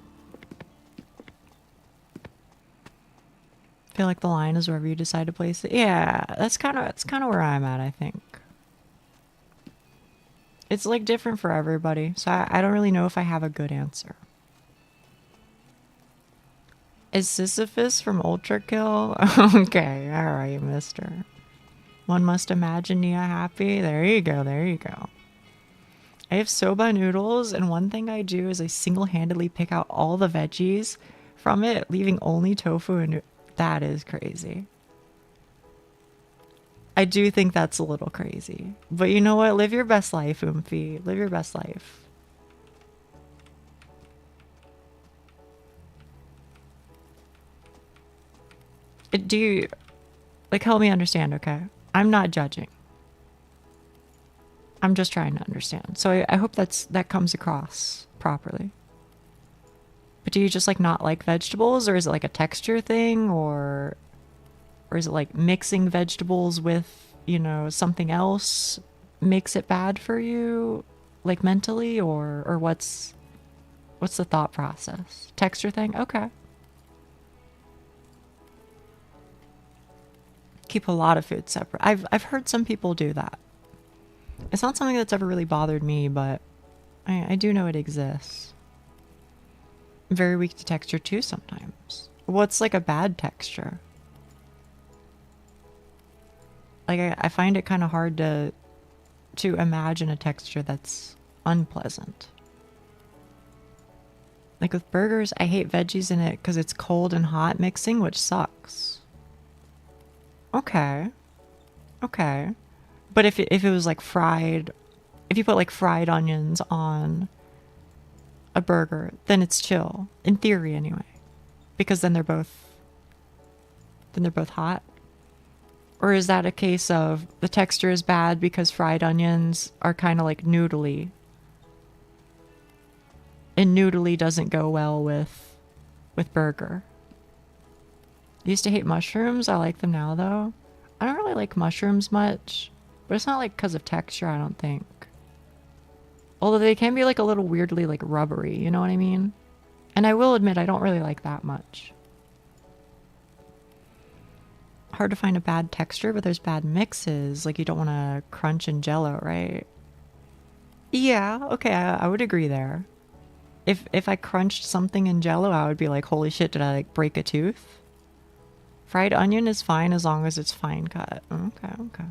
I feel like the line is wherever you decide to place it. Yeah, that's kind of where I'm at, I think. It's like different for everybody, so I don't really know if I have a good answer. Is Sisyphus from Ultra Kill? Okay, alright, mister. One must imagine Nia happy. There you go. I have soba noodles, and one thing I do is I single-handedly pick out all the veggies from it, leaving only tofu and That is crazy. I do think that's a little crazy. But you know what? Live your best life, Oomphy. Live your best life. Do you... Like, help me understand, okay? I'm not judging. I'm just trying to understand. So I hope that comes across properly. But do you just, like, not like vegetables? Or is it, like, a texture thing? Or is it, like, mixing vegetables with, you know, something else makes it bad for you? Like, mentally? Or what's the thought process? Texture thing? Okay. Keep a lot of food separate. I've heard some people do that. It's not something that's ever really bothered me, but I do know it exists. I'm very weak to texture too sometimes. What's like a bad texture? Like I find it kind of hard to imagine a texture that's unpleasant. Like with burgers, I hate veggies in it because it's cold and hot mixing, which sucks. Okay. Okay. But if it was like fried, if you put like fried onions on a burger, then it's chill. In theory anyway. Because then they're both hot. Or is that a case of the texture is bad because fried onions are kind of like noodly? And noodly doesn't go well with burger. I used to hate mushrooms. I like them now, though. I don't really like mushrooms much. But it's not, like, because of texture, I don't think. Although they can be, like, a little weirdly, like, rubbery. You know what I mean? And I will admit, I don't really like that much. Hard to find a bad texture, but there's bad mixes. Like, you don't want to crunch in Jell-O, right? Yeah, okay, I would agree there. If I crunched something in Jell-O, I would be like, holy shit, did I, like, break a tooth? Fried onion is fine as long as it's fine cut. Okay, okay.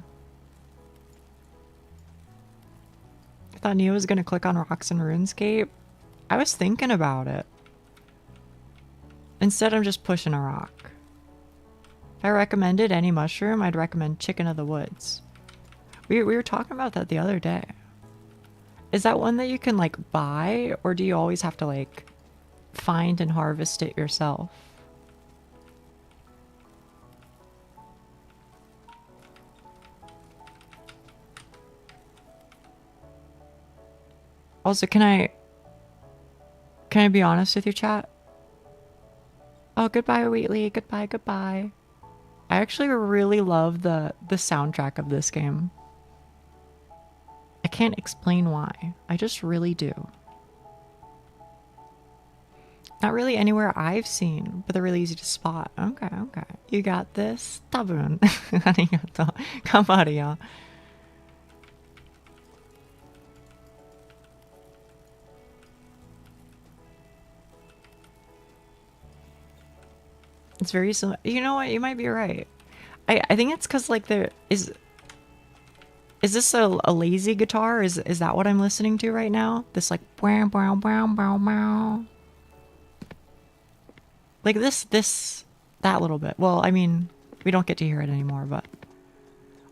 I thought Neo was gonna click on rocks in RuneScape. I was thinking about it. Instead, I'm just pushing a rock. If I recommended any mushroom, I'd recommend chicken of the woods. We were talking about that the other day. Is that one that you can, like, buy? Or do you always have to, like, find and harvest it yourself? Also, can I be honest with you, chat? Oh, goodbye, Wheatley. Goodbye, goodbye. I actually really love the soundtrack of this game. I can't explain why. I just really do. Not really anywhere I've seen, but they're really easy to spot. Okay, okay. You got this. Tabun. Arigato. Kamariyo. It's very similar. You know what? You might be right. I think it's because, like, there is... Is this a lazy guitar? Is that what I'm listening to right now? This, like, brow, brow, brow, brow, brow. Like, that little bit. Well, I mean, we don't get to hear it anymore, but...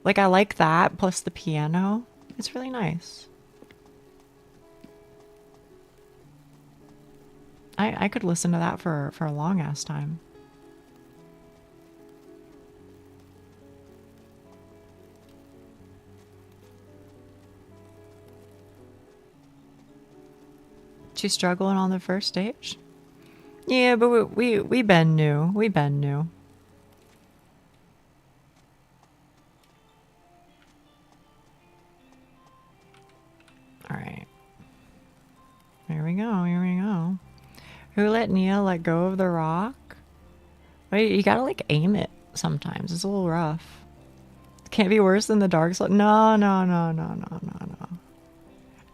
Like, I like that, plus the piano. It's really nice. I could listen to that for a long-ass time. She's struggling on the first stage? Yeah, but we been new. We been new. Alright. Here we go, here we go. Who let Nia let go of the rock? Wait, you gotta, like, aim it sometimes. It's a little rough. It can't be worse than the Dark Souls. No, no, no, no, no, no, no.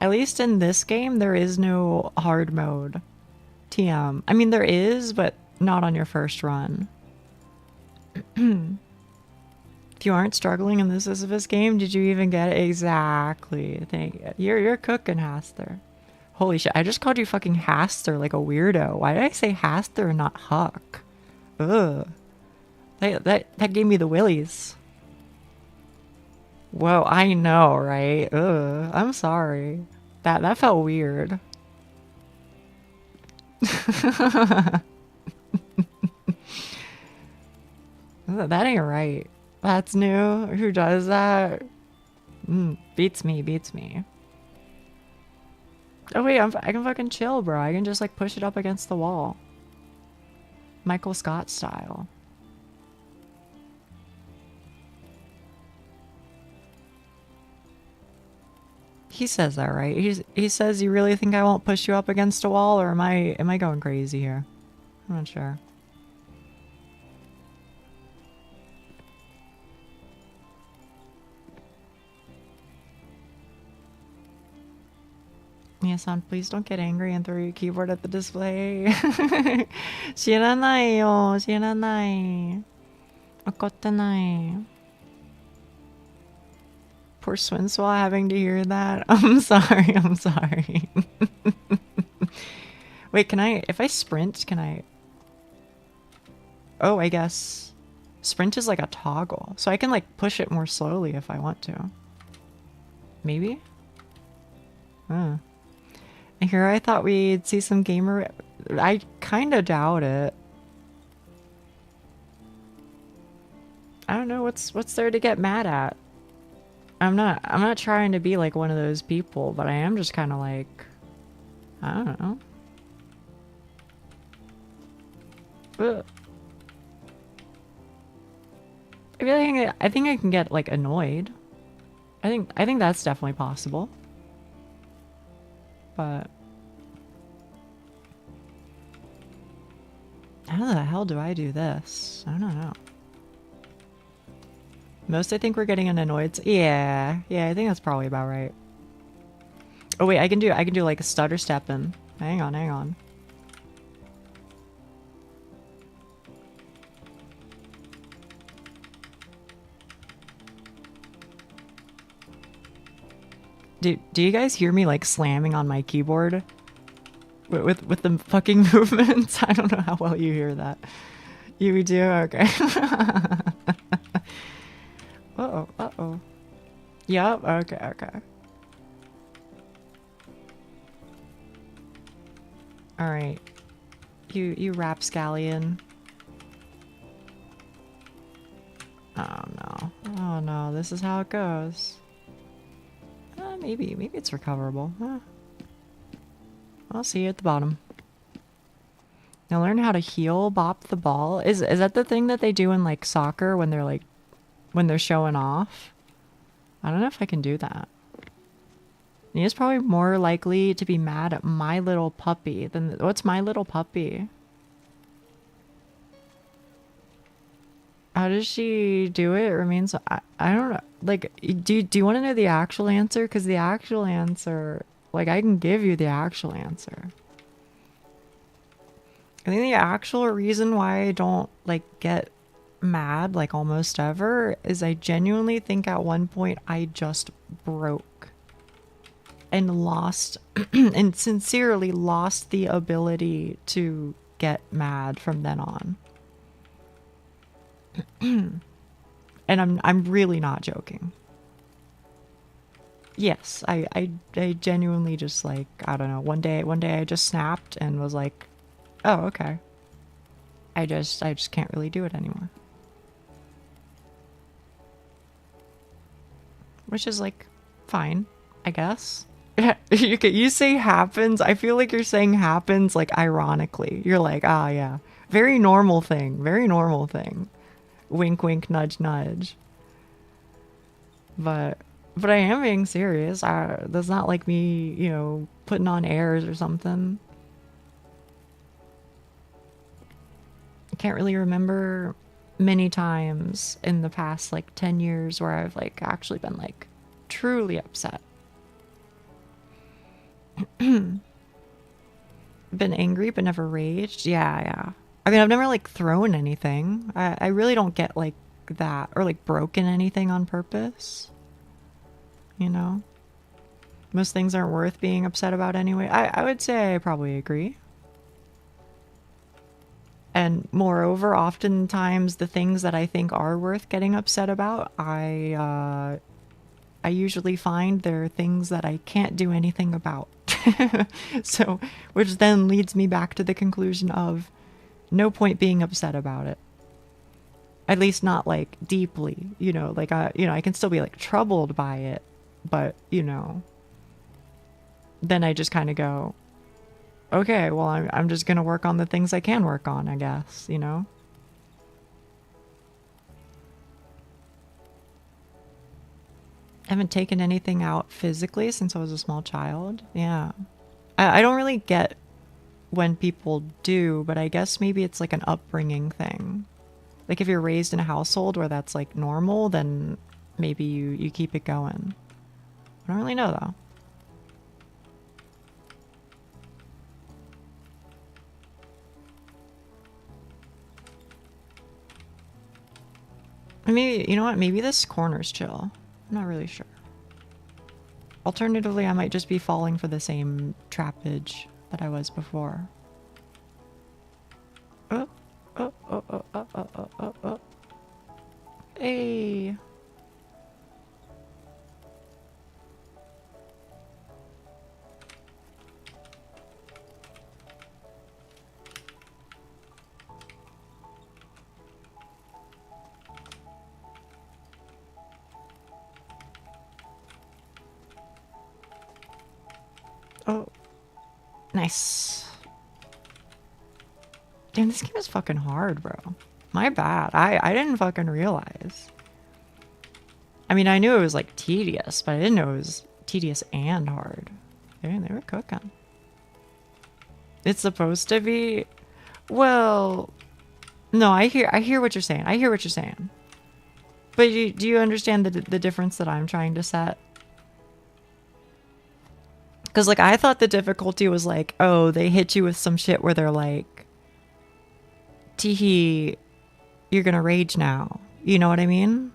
At least in this game, there is no hard mode. TM. I mean, there is, but not on your first run. If you aren't struggling in the Sisyphus game, did you even get it? Exactly. Thank you. You're cooking, Haster. Holy shit, I just called you fucking Haster like a weirdo. Why did I say Haster and not Huck? Ugh. That gave me the willies. Whoa, I know, right? Ugh, I'm sorry. That felt weird. That ain't right. That's new. Who does that? Beats me, beats me. Oh wait, I can fucking chill, bro. I can just like push it up against the wall. Michael Scott style. He says that, right? He says, "You really think I won't push you up against a wall, or am I going crazy here?" I'm not sure. Mia-san, please don't get angry and throw your keyboard at the display. 知らないよ、知らない。怒ってない。Poor Swinswall having to hear that. I'm sorry, I'm sorry. Wait, can I, if I sprint, can I? Oh, I guess sprint is like a toggle. So I can like push it more slowly if I want to. Maybe? And here I thought we'd see some gamer. I kind of doubt it. I don't know what's there to get mad at. I'm not trying to be like one of those people, but I am just kind of like, I don't know. Ugh. I think I can get like annoyed. I think that's definitely possible. But how the hell do I do this? I don't know. Most I think we're getting an annoyed. Yeah, I think that's probably about right. Oh wait, I can do like a stutter stepping. Hang on. Do you guys hear me like slamming on my keyboard with the fucking movements? I don't know how well you hear that. You do? Okay. Uh-oh. Yup, okay. Alright. You rapscallion. Oh no, this is how it goes. Maybe it's recoverable. I'll see you at the bottom. Now learn how to heel bop the ball. Is that the thing that they do in like soccer when they're showing off? I don't know if I can do that. Nia's probably more likely to be mad at My Little Puppy than what's My Little Puppy? How does she do it? It remains. I don't know. Like, do you want to know the actual answer? Because the actual answer, like, I can give you the actual answer. I think the actual reason why I don't like get mad like almost ever is I genuinely think at one point I just broke and lost and sincerely lost the ability to get mad from then on. And I'm really not joking. Yes, I genuinely just like, I don't know, one day I just snapped and was like, oh, okay. I just can't really do it anymore. Which is like fine, I guess. You say happens. I feel like you're saying happens like ironically. You're like, ah, yeah. Very normal thing. Very normal thing. Wink, wink, nudge, nudge. But I am being serious. That's not like me, you know, putting on airs or something. I can't really remember many times in the past like 10 years where I've like actually been like truly upset. Been angry but never raged. Yeah. I mean, I've never like thrown anything. I really don't get like that or like broken anything on purpose. You know? Most things aren't worth being upset about anyway. I would say I probably agree. And moreover, oftentimes the things that I think are worth getting upset about, I usually find they're things that I can't do anything about. So, which then leads me back to the conclusion of no point being upset about it. At least not like deeply, you know, like I can still be like troubled by it, but you know, then I just kind of go, okay, well, I'm just gonna work on the things I can work on, I guess, you know? I haven't taken anything out physically since I was a small child. Yeah. I don't really get when people do, but I guess maybe it's like an upbringing thing. Like if you're raised in a household where that's like normal, then maybe you keep it going. I don't really know though. Maybe, you know what? Maybe this corner's chill. I'm not really sure. Alternatively, I might just be falling for the same trappage that I was before. Oh, oh, oh, oh, oh, oh, oh, oh, oh. Hey. Oh, nice. Damn, this game is fucking hard, bro. My bad. I didn't fucking realize. I mean, I knew it was like tedious, but I didn't know it was tedious and hard. They were cooking. It's supposed to be. Well, no, I hear what you're saying. I hear what you're saying. But do you understand the difference that I'm trying to set? Because, like, I thought the difficulty was like, oh, they hit you with some shit where they're like, teehee, you're gonna rage now. You know what I mean?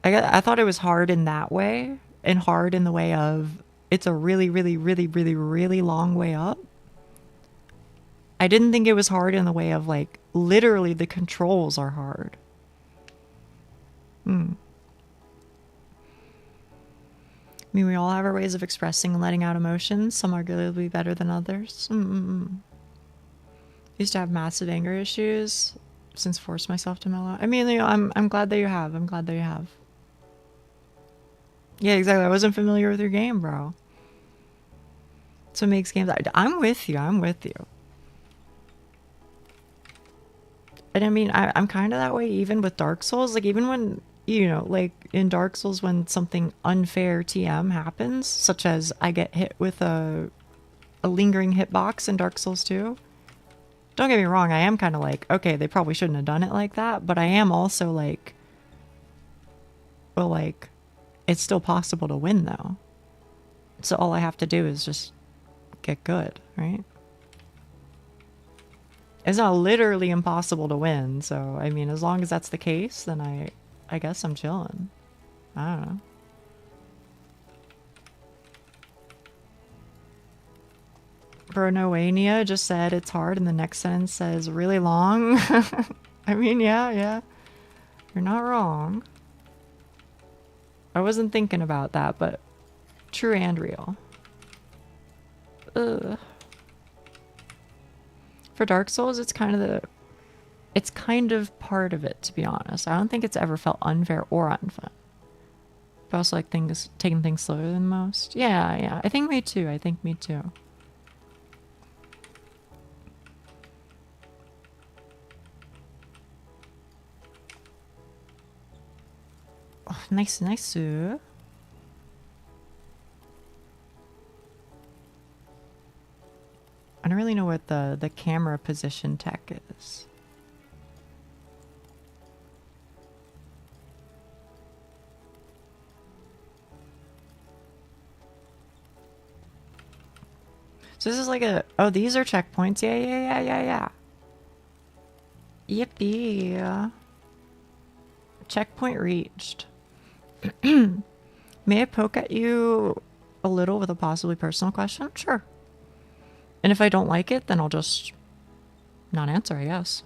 I thought it was hard in that way, and hard in the way of it's a really, really, really, really, really long way up. I didn't think it was hard in the way of, like, literally the controls are hard. I mean, we all have our ways of expressing and letting out emotions. Some arguably better than others. Used to have massive anger issues. Since forced myself to mellow. I mean, you know, I'm glad that you have. I'm glad that you have. Yeah, exactly. I wasn't familiar with your game, bro. So it makes games. I'm with you. I'm with you. And I mean, I'm kind of that way even with Dark Souls. Like, even when, you know, like in Dark Souls, when something unfair TM happens, such as I get hit with a lingering hitbox in Dark Souls 2. Don't get me wrong, I am kind of like, okay, they probably shouldn't have done it like that, but I am also like, well, like, it's still possible to win though. So all I have to do is just get good, right? It's not literally impossible to win, so I mean, as long as that's the case, then I guess I'm chilling. I don't know. Brunoania just said it's hard, and the next sentence says really long. I mean, yeah. You're not wrong. I wasn't thinking about that, but true and real. Ugh. For Dark Souls, it's kind of part of it, to be honest. I don't think it's ever felt unfair or unfun. But also like taking things slower than most. Yeah. I think me too. Oh, nice. I don't really know what the camera position tech is. So this is like oh, these are checkpoints. Yeah. Yippee. Checkpoint reached. May I poke at you a little with a possibly personal question? Sure. And if I don't like it, then I'll just not answer, I guess.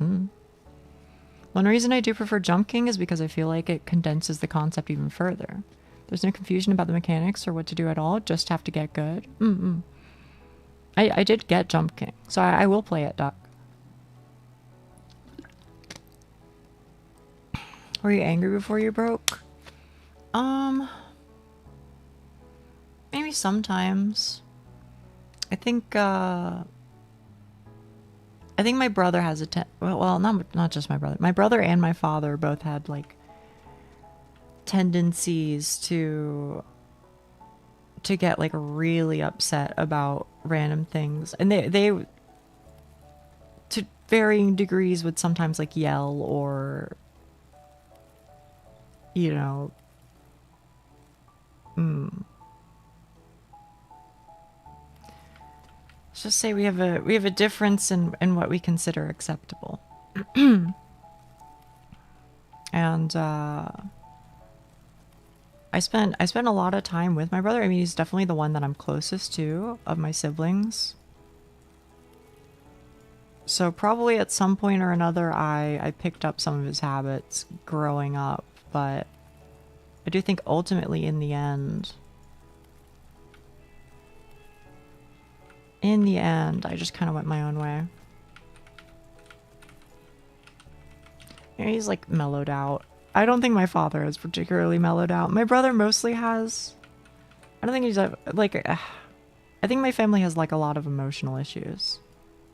One reason I do prefer Jump King is because I feel like it condenses the concept even further. There's no confusion about the mechanics or what to do at all, just have to get good. I did get Jump King, so I will play it, Doc. Were you angry before you broke? Maybe sometimes. I think my brother has a well, not just my brother. My brother and my father both had like tendencies to get like really upset about random things, and they to varying degrees would sometimes like yell or, you know, let's just say we have a difference in what we consider acceptable. And I spent a lot of time with my brother. I mean, he's definitely the one that I'm closest to of my siblings. So probably at some point or another I picked up some of his habits growing up, but I do think ultimately in the end I just kind of went my own way. And he's like mellowed out. I don't think my father is particularly mellowed out. My brother mostly has. I don't think he's like. I think my family has like a lot of emotional issues,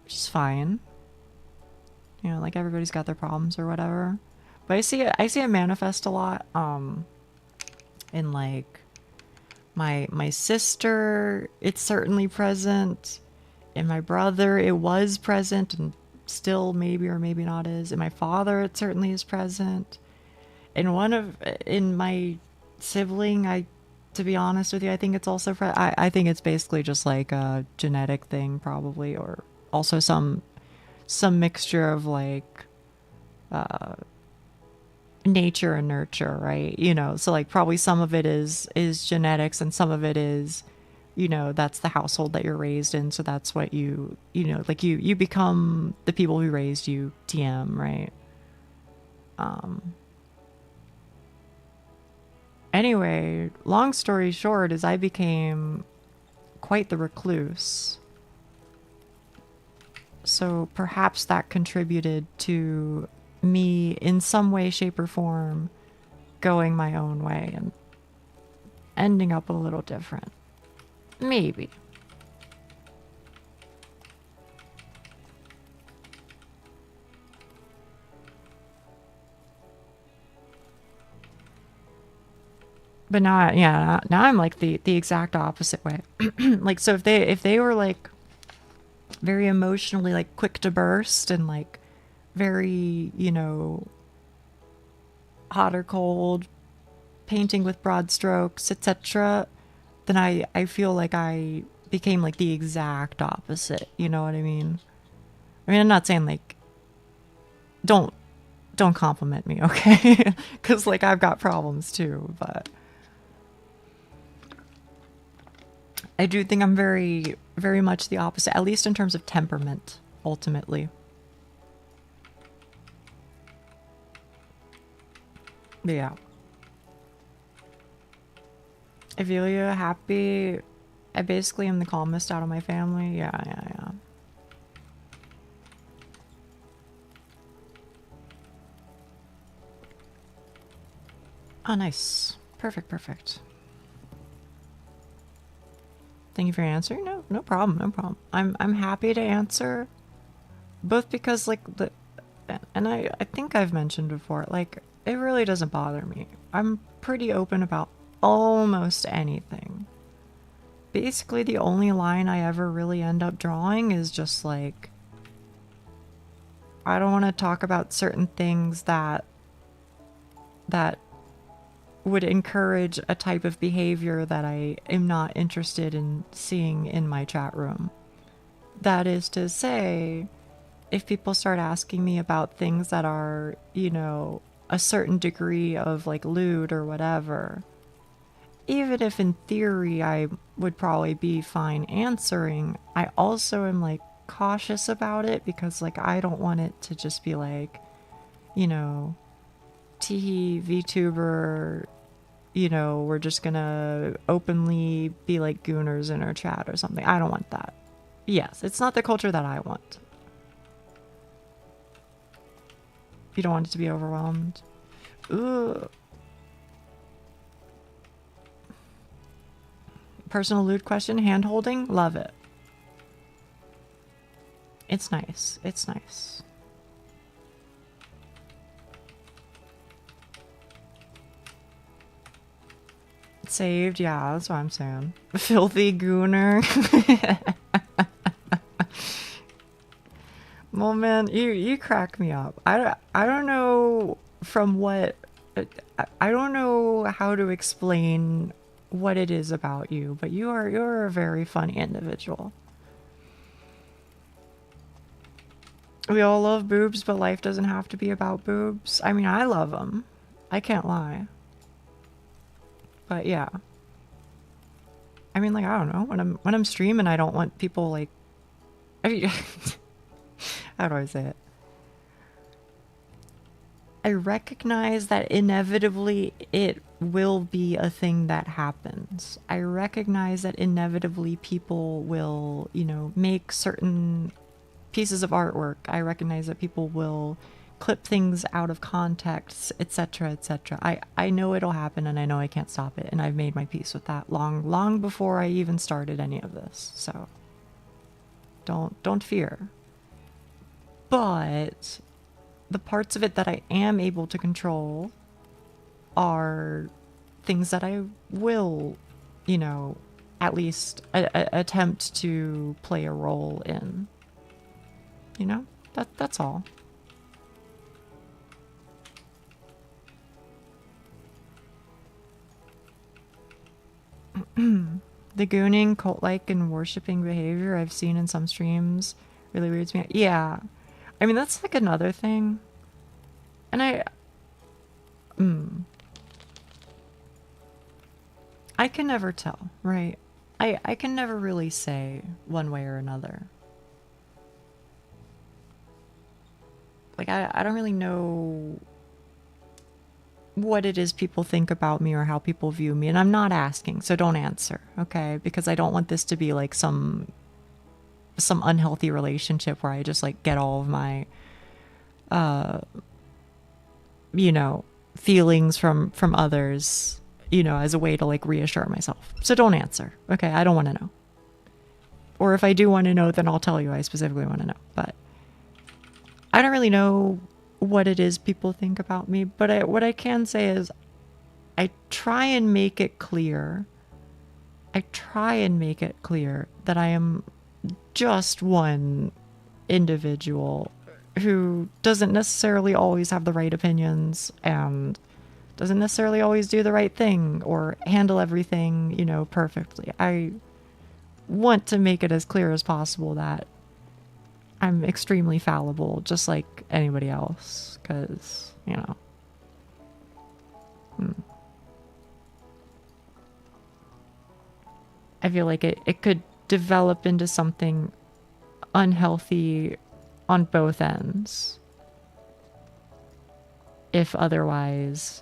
which is fine. You know, like everybody's got their problems or whatever. But I see it manifest a lot. In like my sister, it's certainly present. In my brother, it was present and still maybe or maybe not is. In my father, it certainly is present. In my sibling, to be honest with you, I think it's also I think it's basically just like a genetic thing probably, or also some mixture of like nature and nurture, right? You know, so like probably some of it is genetics and some of it is, you know, that's the household that you're raised in, so that's what you know, like you become the people who raised you, TM, right? Anyway, long story short is I became quite the recluse. So perhaps that contributed to me in some way, shape, or form going my own way and ending up a little different. Maybe. But now, yeah, now I'm like the exact opposite way. Like, so if they were like very emotionally like quick to burst and like very, you know, hot or cold, painting with broad strokes, etc., then I feel like I became like the exact opposite. You know what I mean? I mean, I'm not saying like don't compliment me, okay? Because like I've got problems too, but I do think I'm very, very much the opposite, at least in terms of temperament, ultimately. But yeah. I feel you happy. I basically am the calmest out of my family. Yeah. Oh, nice. Perfect. Thank you for answering. No problem. I'm happy to answer. Both because like and I think I've mentioned before, like it really doesn't bother me. I'm pretty open about almost anything. Basically the only line I ever really end up drawing is just like I don't want to talk about certain things that would encourage a type of behavior that I am not interested in seeing in my chat room. That is to say, if people start asking me about things that are, you know, a certain degree of like lewd or whatever, even if in theory I would probably be fine answering, I also am like cautious about it because like I don't want it to just be like, you know, teehee VTuber, you know, we're just gonna openly be like gooners in our chat or something. I don't want that. Yes, it's not the culture that I want. You don't want it to be overwhelmed. Ugh. Personal loot question, hand holding, love it. It's nice. It's nice. Saved, yeah, that's what I'm saying. Filthy gooner. Well, man, you crack me up. I don't know from what... I don't know how to explain what it is about you, but you're a very funny individual. We all love boobs, but life doesn't have to be about boobs. I mean, I love them. I can't lie. But yeah. I mean, like, I don't know. When I'm streaming, I don't want people like... I mean, how do I say it? I recognize that inevitably it will be a thing that happens. I recognize that inevitably people will, you know, make certain pieces of artwork. I recognize that people will clip things out of context, etc., etc. I know it'll happen and I know I can't stop it, and I've made my peace with that long before I even started any of this. So don't fear. But the parts of it that I am able to control are things that I will, you know, at least attempt to play a role in. You know, that's all. The gooning, cult-like, and worshipping behavior I've seen in some streams really weirds me out. Yeah. I mean, that's like another thing. And I can never tell, right? I can never really say one way or another. Like, I don't really know what it is people think about me or how people view me, and I'm not asking, so don't answer, okay? Because I don't want this to be like some unhealthy relationship where I just like get all of my you know, feelings from others, you know, as a way to like reassure myself. So don't answer, okay? I don't want to know. Or if I do want to know, then I'll tell you I specifically want to know. But I don't really know what it is people think about me, but what I can say is I try and make it clear. I try and make it clear that I am just one individual who doesn't necessarily always have the right opinions and doesn't necessarily always do the right thing or handle everything, you know, perfectly. I want to make it as clear as possible that I'm extremely fallible, just like anybody else, because, you know. I feel like it could develop into something unhealthy on both ends if otherwise,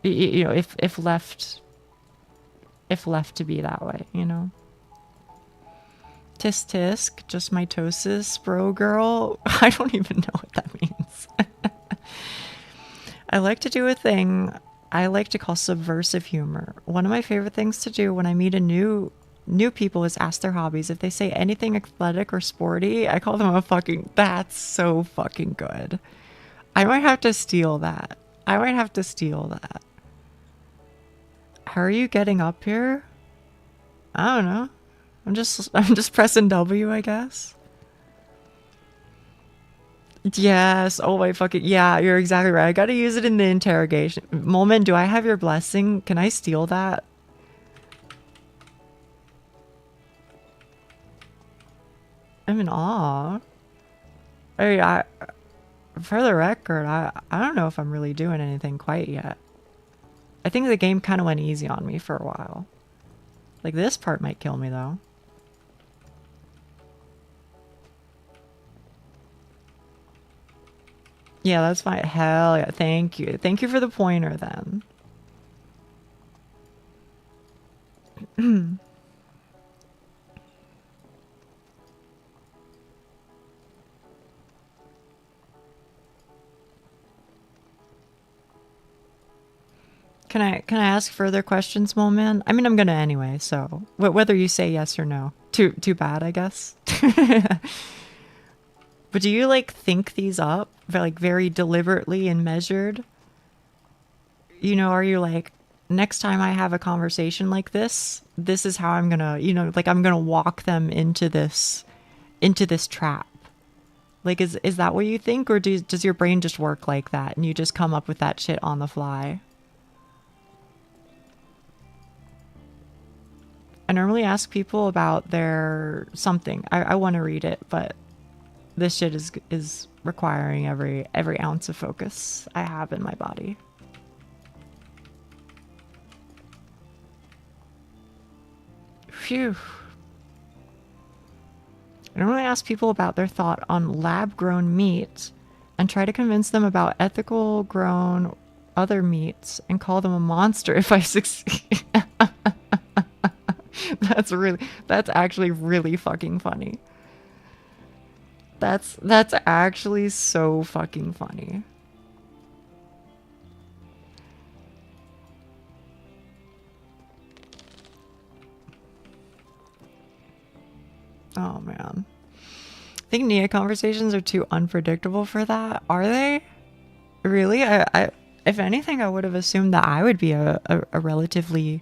you know, if left to be that way, you know. Tisk tisk, just mitosis, bro girl. I don't even know what that means. I like to do a thing I like to call subversive humor. One of my favorite things to do when I meet a new people is ask their hobbies. If they say anything athletic or sporty, I call them a fucking... That's so fucking good. I might have to steal that. How are you getting up here? I don't know. I'm just pressing W, I guess. Yes. Oh my fucking... Yeah, you're exactly right. I gotta use it in the interrogation. Moment, do I have your blessing? Can I steal that? I'm in awe. I for the record, I don't know if I'm really doing anything quite yet. I think the game kind of went easy on me for a while. Like, this part might kill me, though. Yeah, that's fine. Hell yeah. Thank you. Thank you for the pointer, then. Can I ask further questions, Moment? I mean, I'm gonna anyway, so whether you say yes or no. Too bad, I guess. But do you like think these up like very deliberately and measured? You know, are you like, next time I have a conversation like this is how I'm gonna, you know, like I'm gonna walk them into this trap. Like, is that what you think, or does your brain just work like that and you just come up with that shit on the fly? I normally ask people about their something. I want to read it, but this shit is requiring every ounce of focus I have in my body. Phew. I normally ask people about their thought on lab-grown meat and try to convince them about ethical grown other meats and call them a monster if I succeed. That's actually really fucking funny. That's actually so fucking funny. Oh man. I think Nia conversations are too unpredictable for that. Are they? Really? I if anything, I would have assumed that I would be a relatively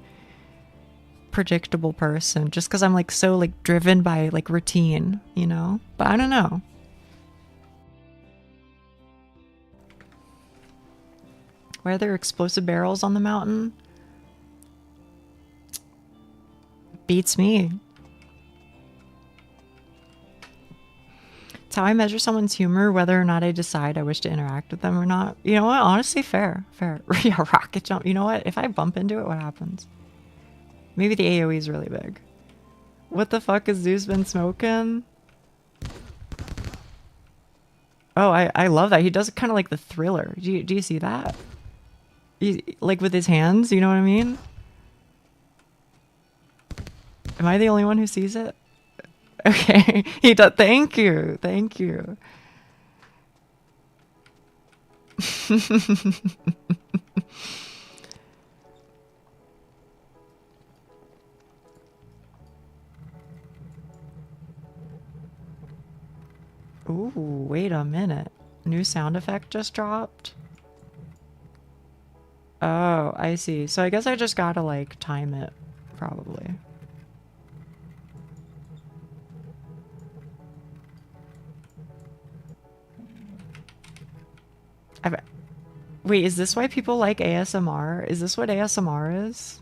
predictable person just because I'm like so like driven by like routine, you know? But I don't know. Why are there explosive barrels on the mountain? Beats me. It's how I measure someone's humor, whether or not I decide I wish to interact with them or not. You know what? Honestly, fair. Yeah, rocket jump. You know what? If I bump into it, what happens? Maybe the AoE is really big. What the fuck has Zeus been smoking? Oh, I love that. He does kind of like the Thriller. Do you see that? Like with his hands, you know what I mean? Am I the only one who sees it? Okay, he does. Thank you. Ooh, wait a minute. New sound effect just dropped? Oh, I see. So I guess I just gotta like time it, probably. Wait, is this why people like ASMR? Is this what ASMR is?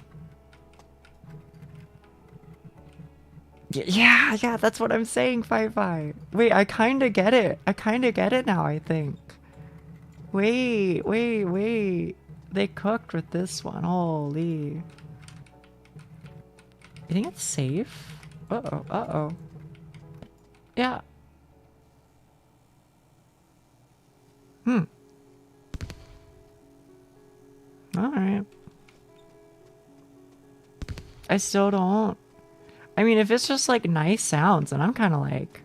Yeah, that's what I'm saying, Fi. Wait, I kind of get it. Now, I think. Wait. They cooked with this one. Holy. You think it's safe? Uh-oh. Yeah. Alright. I still don't. I mean, if it's just like nice sounds, then I'm kind of like,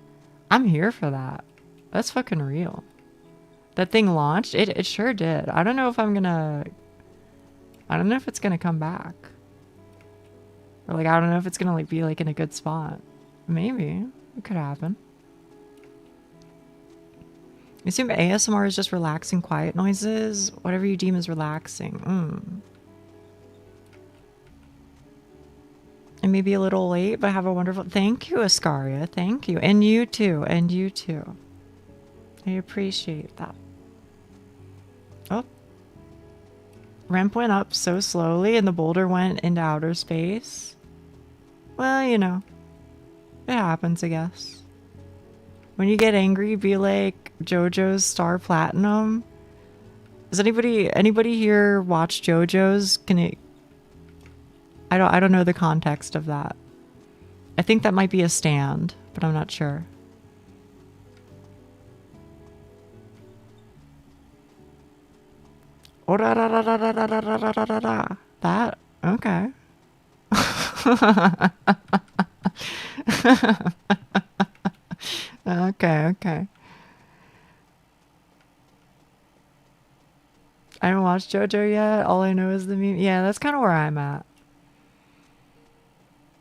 I'm here for that. That's fucking real. That thing launched? It sure did. I don't know if it's gonna come back. Or like, I don't know if it's gonna like be like in a good spot. Maybe. It could happen. I assume ASMR is just relaxing quiet noises. Whatever you deem as relaxing. I may be a little late, but have a wonderful... Thank you, Ascaria. Thank you. And you too. I appreciate that. Oh. Ramp went up so slowly and the boulder went into outer space. Well, you know. It happens, I guess. When you get angry, be like JoJo's Star Platinum. Does anybody here watch JoJo's? Can it? I don't know the context of that. I think that might be a stand, but I'm not sure. That? Okay. Okay. I haven't watched JoJo yet. All I know is the meme. Yeah, that's kind of where I'm at.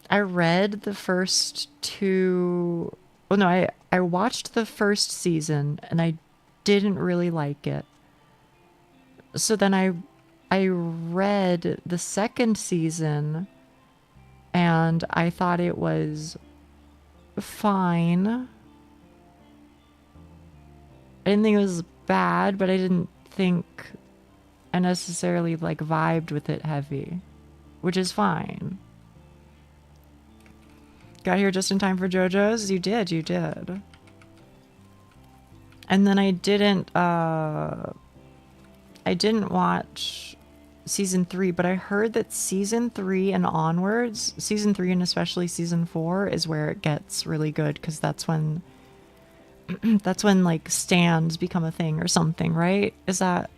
I read the first two. Well, no, I watched the first season and I didn't really like it. So then I read the second season and I thought it was fine. I didn't think it was bad, but I didn't think I necessarily like vibed with it heavy, which is fine. Got here just in time for JoJo's? You did. And then I didn't watch season 3, but I heard that season 3 and onwards, season 3 and especially season 4 is where it gets really good, because that's when like stands become a thing or something, right? Is that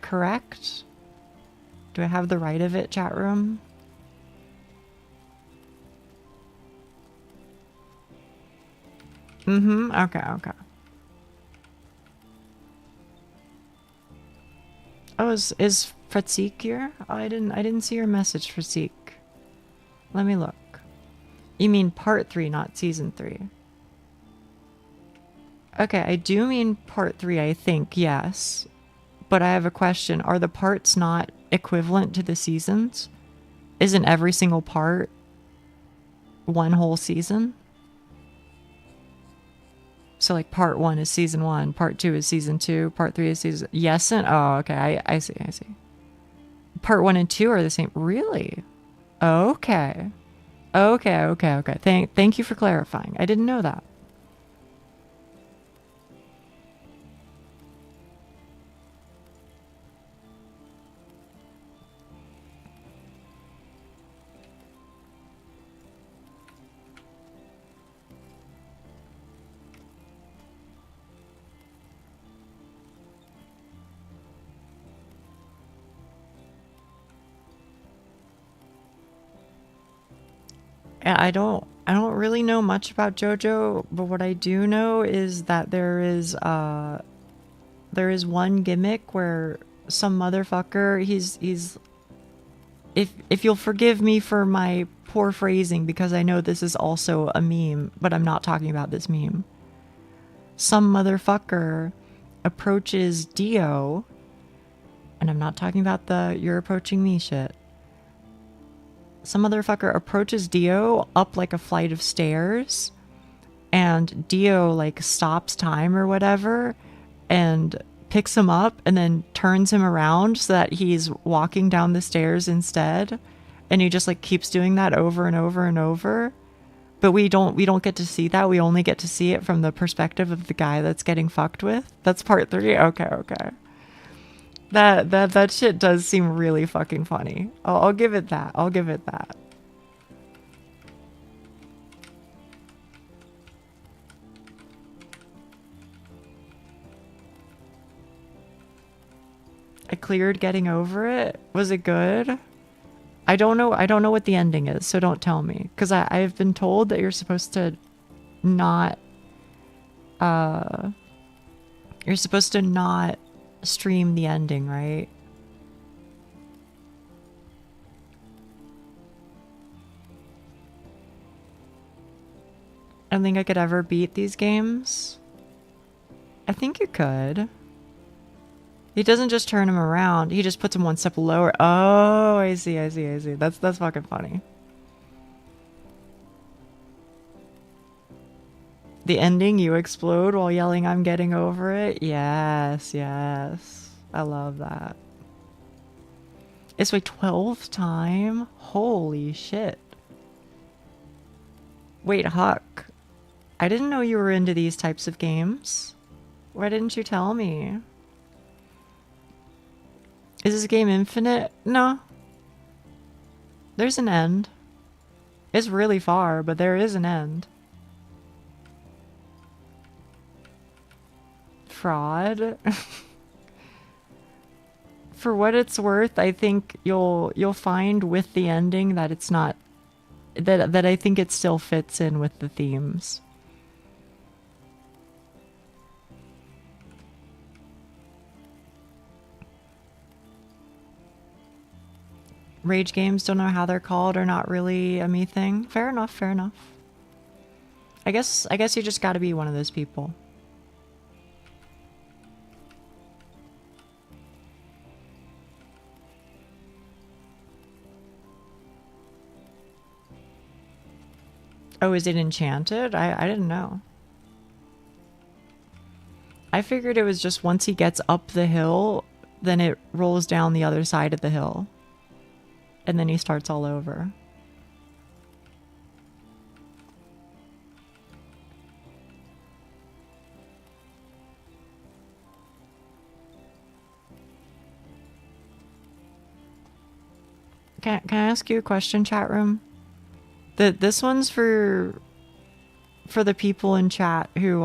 correct? Do I have the right of it, chat room? Okay. Oh, is Fratzik here? Oh, I didn't see your message, Fratzik. Let me look. You mean part 3, not season 3. Okay, I do mean part 3, I think, yes. But I have a question. Are the parts not equivalent to the seasons? Isn't every single part one whole season? So like part 1 is season 1, part 2 is season 2, part 3 is season... Yes and... Oh, okay. I see. Part 1 and 2 are the same. Really? Okay. Thank you for clarifying. I didn't know that. I don't really know much about JoJo, but what I do know is that there is one gimmick where some motherfucker, he's if you'll forgive me for my poor phrasing, because I know this is also a meme, but I'm not talking about this meme. Some motherfucker approaches Dio, and I'm not talking about the you're approaching me shit. Some motherfucker approaches Dio up like a flight of stairs, and Dio like stops time or whatever and picks him up and then turns him around so that he's walking down the stairs instead, and he just like keeps doing that over and over and over. But we don't get to see that. We only get to see it from the perspective of the guy that's getting fucked with. That's part 3. Okay. That shit does seem really fucking funny. I'll give it that. I cleared getting over it. Was it good? I don't know what the ending is, so don't tell me. Because I've been told that you're supposed to not stream the ending, right? I don't think I could ever beat these games. I think you could. He doesn't just turn him around, he just puts him one step lower. Oh, I see. That's fucking funny. The ending, you explode while yelling, "I'm getting over it." Yes. I love that. It's my 12th time? Holy shit. Wait, Huck. I didn't know you were into these types of games. Why didn't you tell me? Is this game infinite? No. There's an end. It's really far, but there is an end. Fraud. For what it's worth, I think you'll find with the ending that it's not that I think it still fits in with the themes. Rage games, don't know how they're called, are not really a me thing. Fair enough, fair enough. I guess you just gotta be one of those people. Oh, is it enchanted? I didn't know. I figured it was just once he gets up the hill, then it rolls down the other side of the hill. And then he starts all over. Can I ask you a question, chat room? This one's for the people in chat who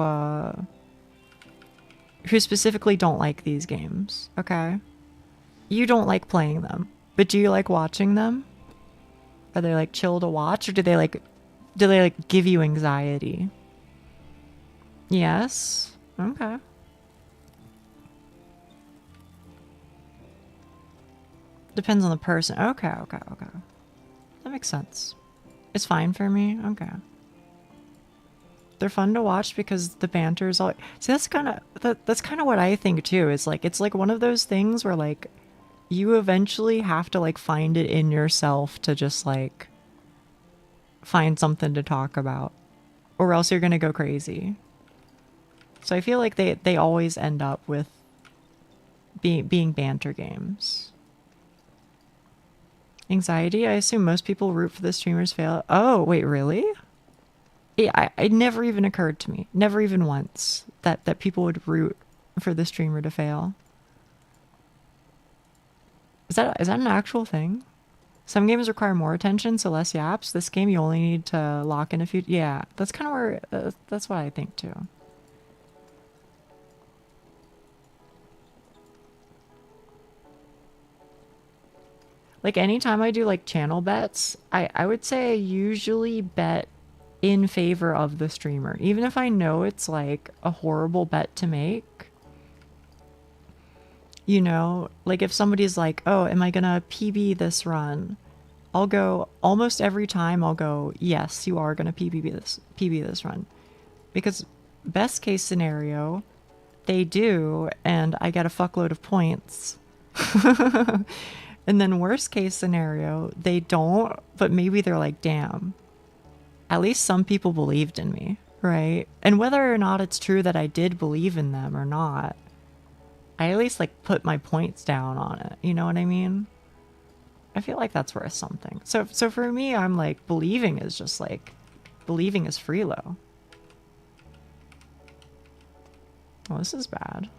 specifically don't like these games, okay? You don't like playing them, but do you like watching them? Are they like chill to watch, or do they like give you anxiety? Yes. Okay. Depends on the person. Okay. That makes sense. It's fine for me. Okay. They're fun to watch because the banter is all. See, that's kind of what I think too. It's like one of those things where like you eventually have to like find it in yourself to just like find something to talk about, or else you're gonna go crazy. So I feel like they always end up with being banter games. Anxiety? I assume most people root for the streamers fail. Oh, wait, really? Yeah, it never even occurred to me. Never even once that people would root for the streamer to fail. Is that an actual thing? Some games require more attention, so less yaps. This game, you only need to lock in a few. Yeah, that's kind of where. That's what I think too. Like anytime I do like channel bets, I would say I usually bet in favor of the streamer. Even if I know it's like a horrible bet to make. You know, like if somebody's like, oh, am I gonna PB this run? I'll go, almost every time I'll go, yes, you are gonna PB this run. Because best case scenario, they do, and I get a fuckload of points. And then worst case scenario, they don't, but maybe they're like, damn, at least some people believed in me, right? And whether or not it's true that I did believe in them or not, I at least like put my points down on it. You know what I mean? I feel like that's worth something. So for me, I'm like, believing is freelo. Oh, this is bad.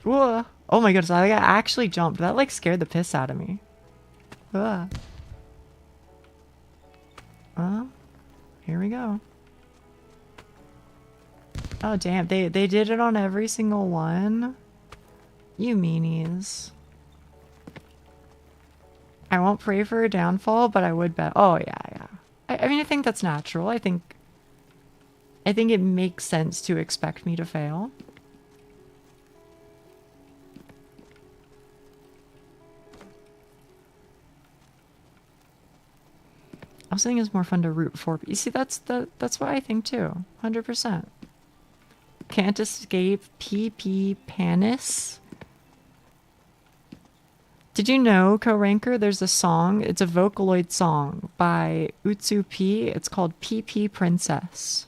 Whoa. Oh my goodness, I actually jumped. That like scared the piss out of me. Here we go. Oh damn, they did it on every single one? You meanies. I won't pray for a downfall, but I would bet. Oh yeah. I mean, I think that's natural. I think it makes sense to expect me to fail. I was thinking it's more fun to root for. You see, that's what I think too. 100%. Can't escape PP Panis. Did you know, Co-Ranker, there's a song, it's a Vocaloid song by Utsu P. It's called PP Princess.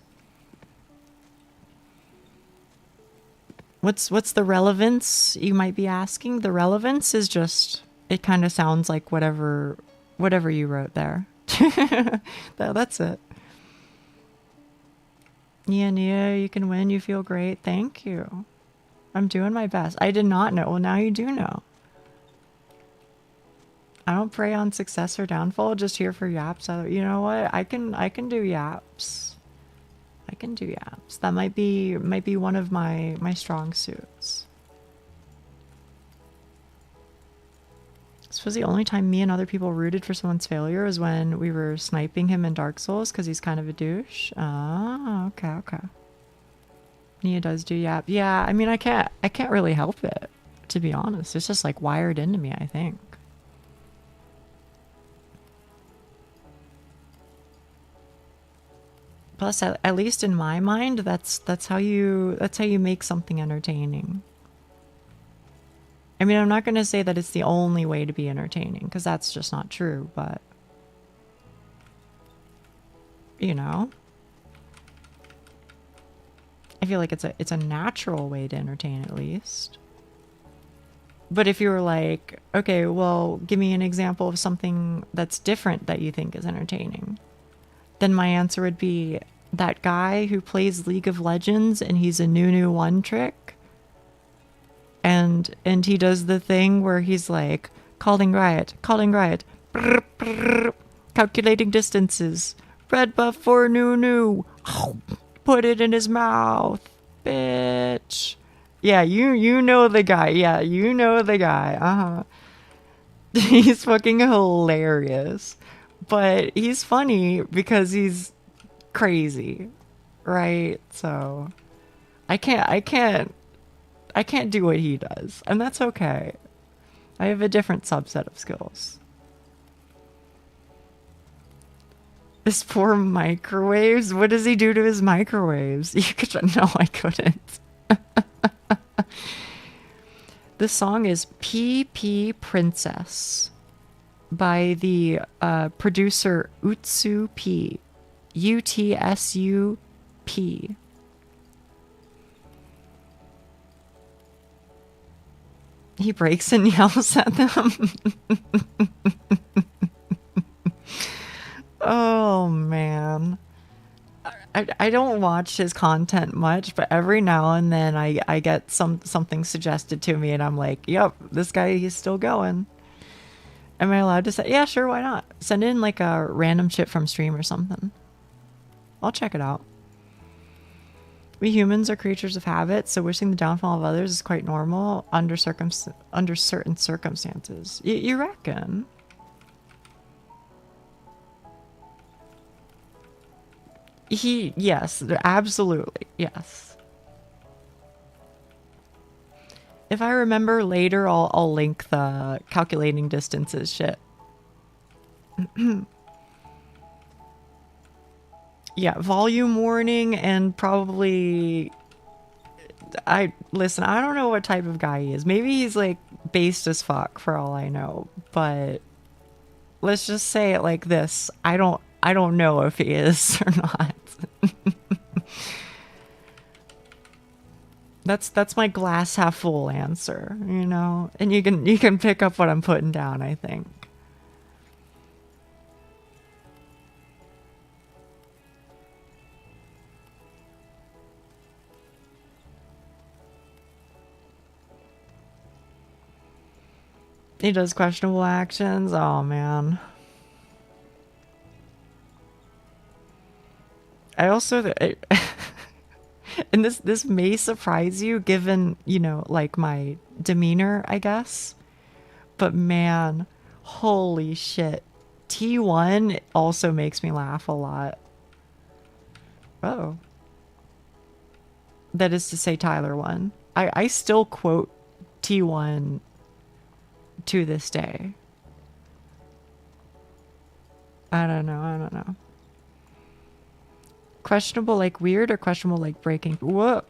What's the relevance, you might be asking? The relevance is just, it kind of sounds like whatever you wrote there. That's it. Yeah, Nia, you can win. You feel great. Thank you. I'm doing my best. I did not know. Well, now you do know. I don't prey on success or downfall, just here for yaps. You know what? I can do yaps. I can do yaps. That might be one of my strong suits. This was the only time me and other people rooted for someone's failure was when we were sniping him in Dark Souls because he's kind of a douche. Ah, okay. Nia does do yap. Yeah, I mean, I can't really help it, to be honest. It's just like wired into me, I think. Plus, at least in my mind, that's how you make something entertaining. I mean, I'm not going to say that it's the only way to be entertaining, because that's just not true, but you know, I feel like it's a natural way to entertain, at least. But if you were like, okay, well, give me an example of something that's different that you think is entertaining, then my answer would be that guy who plays League of Legends and he's a new one trick. And he does the thing where he's like, calling riot, brr, brr, calculating distances, red buff for new, put it in his mouth, bitch. Yeah, you know the guy. Yeah, you know the guy. He's fucking hilarious. But he's funny because he's crazy, right? So I can't do what he does, and that's okay. I have a different subset of skills. This poor microwaves. What does he do to his microwaves? You could no, I couldn't. This song is PP Princess by the producer Utsu P. UTSUP. He breaks and yells at them. Oh man. I don't watch his content much, but every now and then I get something suggested to me and I'm like, yep, this guy, he's still going. Am I allowed to say, yeah, sure, why not? Send in like a random shit from stream or something. I'll check it out. We humans are creatures of habit, so wishing the downfall of others is quite normal under certain circumstances. You reckon? Yes, absolutely, yes. If I remember later, I'll link the calculating distances shit. Yeah, volume warning and probably... Listen, I don't know what type of guy he is. Maybe he's like based as fuck for all I know, but let's just say it like this. I don't know if he is or not. That's my glass half full answer, you know? And you can pick up what I'm putting down, I think. He does questionable actions. Oh man. I also and this may surprise you given, you know, like my demeanor, I guess. But man, holy shit. T1 also makes me laugh a lot. Oh. That is to say Tyler 1. I still quote T1 to this day. I don't know. Questionable like weird or questionable like breaking? Whoa.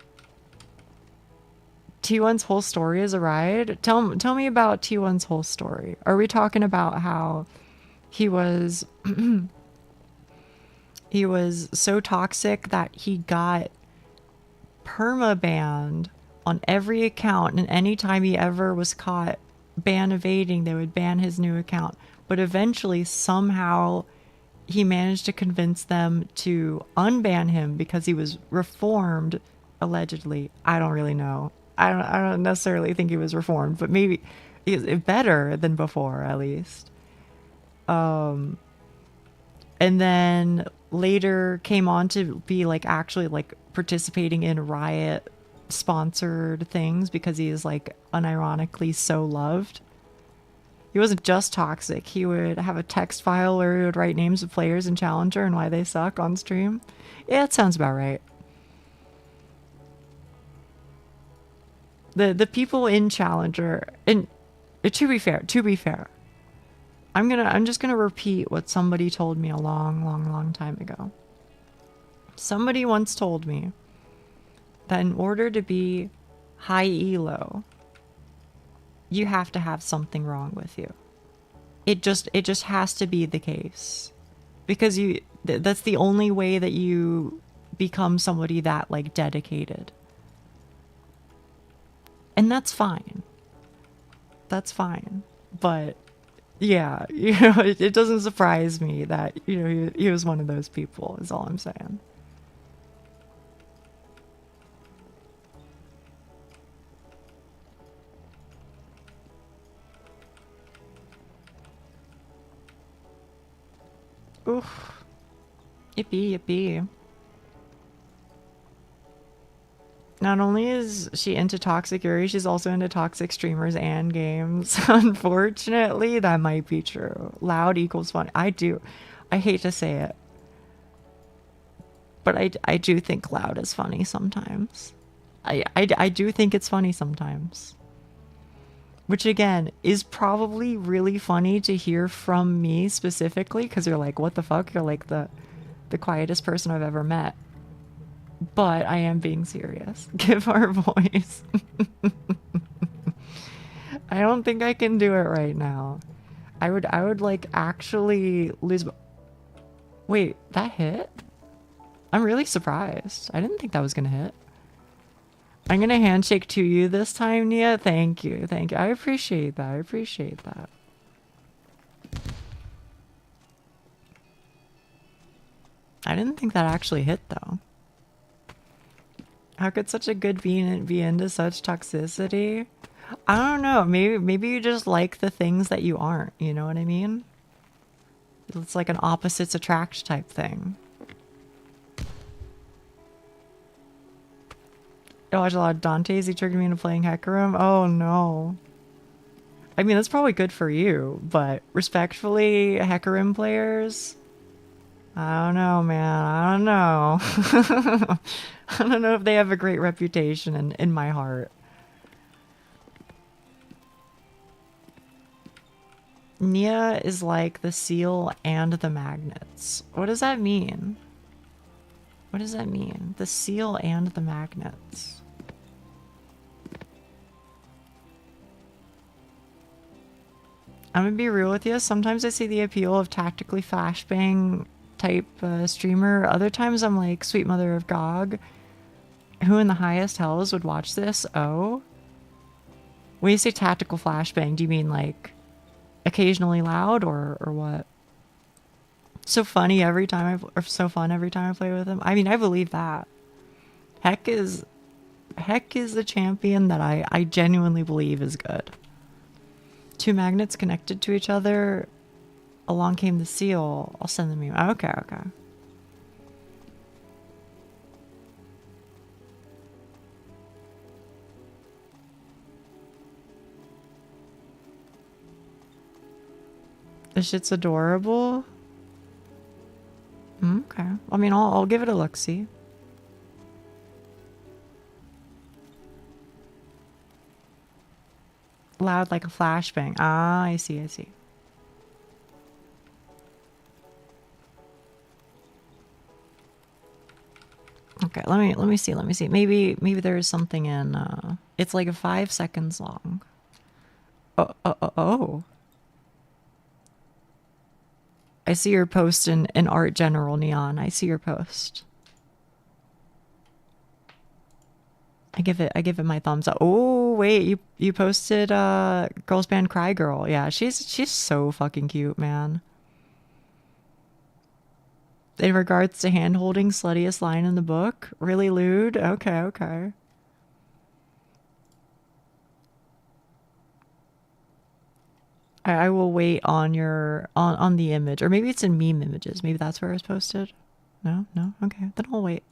T1's whole story is a ride? Tell me about T1's whole story. Are we talking about how he was he was so toxic that he got perma-banned on every account, and anytime he ever was caught ban evading, they would ban his new account. But eventually, somehow, he managed to convince them to unban him because he was reformed, allegedly. I don't really know. I don't necessarily think he was reformed, but maybe he's better than before, at least. And then later came on to be like actually like participating in riot sponsored things because he is like unironically so loved. He wasn't just toxic. He would have a text file where he would write names of players in Challenger and why they suck on stream. Yeah, it sounds about right. The people in Challenger, and to be fair, I'm just gonna repeat what somebody told me a long time ago. Somebody once told me that in order to be high elo, you have to have something wrong with you. It just has to be the case. Because that's the only way that you become somebody that like dedicated. And that's fine. That's fine. But yeah, you know, it doesn't surprise me that, you know, he was one of those people, is all I'm saying. Oof. Yippee, yippee. Not only is she into toxic Yuri, she's also into toxic streamers and games. Unfortunately, that might be true. Loud equals fun. I hate to say it, but I do think loud is funny sometimes. I do think it's funny sometimes. Which again, is probably really funny to hear from me specifically, because you're like, what the fuck? You're like the quietest person I've ever met. But I am being serious. Give our voice. I don't think I can do it right now. I would like actually lose. Wait, that hit? I'm really surprised. I didn't think that was gonna hit. I'm gonna handshake to you this time, Nia. Thank you. Thank you. I appreciate that. I appreciate that. I didn't think that actually hit though. How could such a good being be into such toxicity? I don't know. Maybe you just like the things that you aren't. You know what I mean? It's like an opposites attract type thing. I watch a lot of Dante's. He triggered me into playing Hecarim. Oh no. I mean, that's probably good for you, but respectfully, Hecarim players, I don't know, man. I don't know. I don't know if they have a great reputation in my heart. Nia is like the seal and the magnets. What does that mean? What does that mean? The seal and the magnets. I'm gonna be real with you. Sometimes I see the appeal of tactically flashbang type streamer. Other times I'm like, sweet mother of GOG. Who in the highest hells would watch this? Oh. When you say tactical flashbang, do you mean like occasionally loud or what? So funny every time or so fun every time I play with him. I mean, I believe that. Heck is the champion that I genuinely believe is good. Two magnets connected to each other. Along came the seal. I'll send them you. Okay, okay. This shit's adorable. Okay. I mean, I'll give it a look-see. Loud like a flashbang. Ah, I see, I see. Okay, let me see. Maybe there is something in it's like 5 seconds long. Oh. I see your post in Art General Neon. I see your post. I give it my thumbs up. Oh wait, you posted Girls Band Cry Girl. Yeah, she's so fucking cute, man. In regards to hand holding, sluttiest line in the book. Really lewd? Okay, okay. I will wait on your on the image, or maybe it's in meme images. Maybe that's where it was posted. No, no, okay, then I'll wait.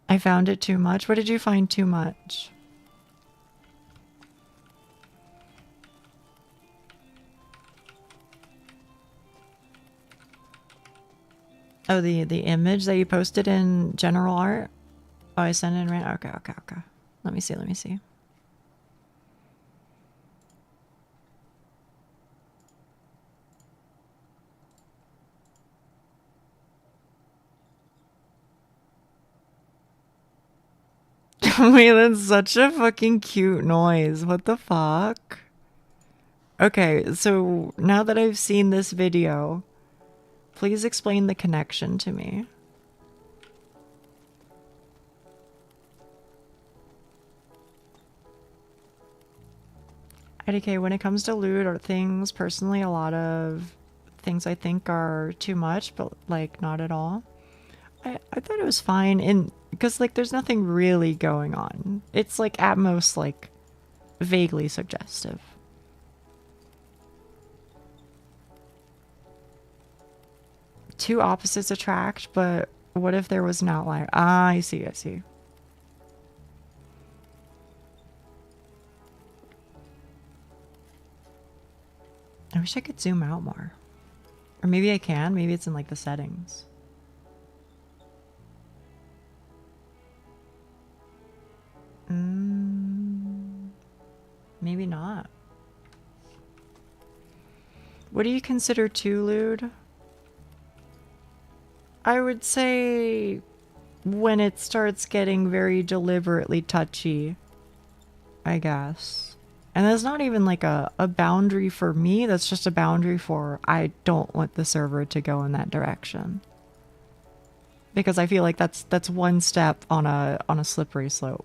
I found it too much. What did you find too much? Oh, the image that you posted in general art. Oh, I sent it in right. Okay, okay, okay. Let me see. Let me see. Wait, that's such a fucking cute noise. What the fuck? Okay, so now that I've seen this video, please explain the connection to me. IDK, when it comes to loot or things, personally, a lot of things I think are too much, but like not at all. I thought it was fine in because like there's nothing really going on. It's like at most like vaguely suggestive. Two opposites attract, but what if there was an outlier? Ah, I see, I see. I wish I could zoom out more. Or maybe I can. Maybe it's in like the settings. Maybe not. What do you consider too lewd? I would say when it starts getting very deliberately touchy, I guess. And that's not even like a boundary for me, that's just a boundary for I don't want the server to go in that direction. Because I feel like that's one step on a slippery slope.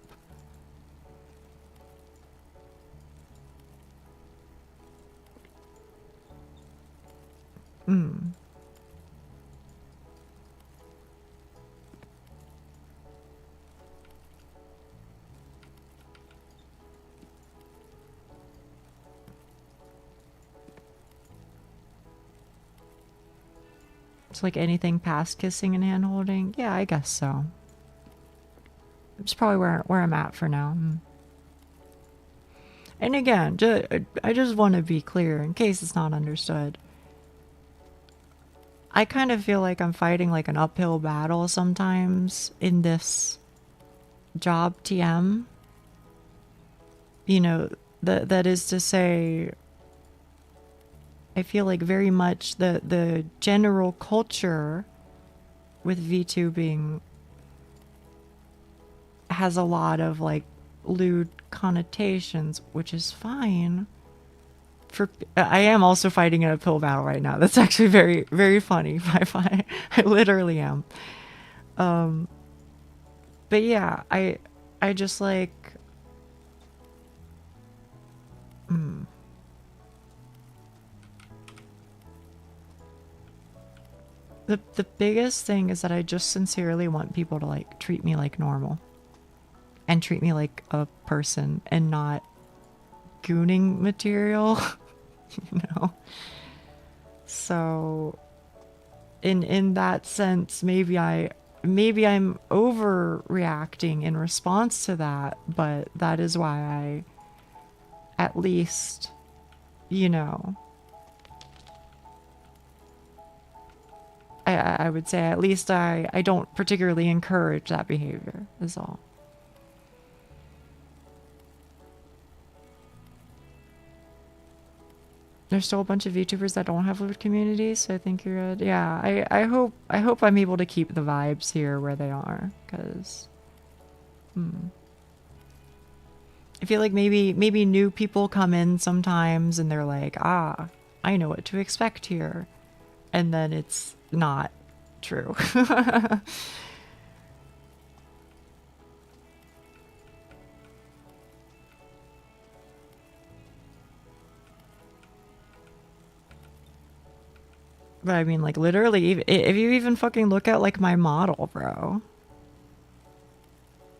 It's like anything past kissing and hand holding. Yeah, I guess so. It's probably where I'm at for now. And again, I just want to be clear in case it's not understood. I kind of feel like I'm fighting like an uphill battle sometimes in this job TM. You know, that is to say, I feel like very much the general culture with VTubing has a lot of like lewd connotations, which is fine. I am also fighting an uphill battle right now. That's actually very, very funny. I literally am. But yeah, I just like the biggest thing is that I just sincerely want people to like treat me like normal and treat me like a person and not gooning material, you know? So in that sense, maybe I'm overreacting in response to that, but that is why I at least, you know, I would say at least I don't particularly encourage that behavior is all. There's still a bunch of YouTubers that don't have lewd communities, so I think you're good. Yeah, I hope I'm able to keep the vibes here where they are, because I feel like maybe new people come in sometimes and they're like, ah, I know what to expect here. And then it's not true. But I mean, like, literally, if you even fucking look at, like, my model, bro.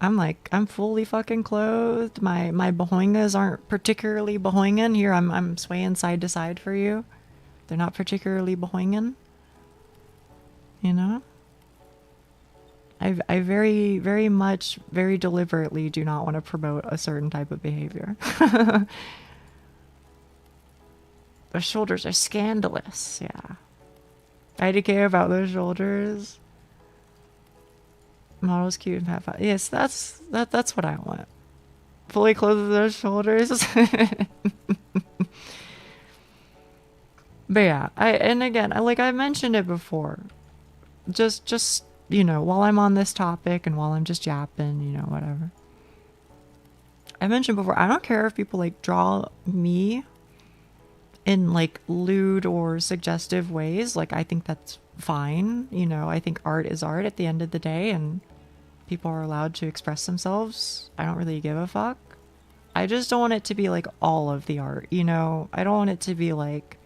I'm like, I'm fully fucking clothed. My boingas aren't particularly boinging. Here, I'm swaying side to side for you. They're not particularly boinging. You know? I very, very much, very deliberately do not want to promote a certain type of behavior. The shoulders are scandalous, yeah. IDK about those shoulders. Models cute and have fat. Yes, that's what I want. Fully clothed with those shoulders. But yeah, and again, like I mentioned it before. Just you know, while I'm on this topic and while I'm just yapping, you know, whatever. I mentioned before, I don't care if people like draw me in like lewd or suggestive ways. Like I think that's fine. You know, I think art is art at the end of the day and people are allowed to express themselves. I don't really give a fuck. I just don't want it to be like all of the art, you know? I don't want it to be like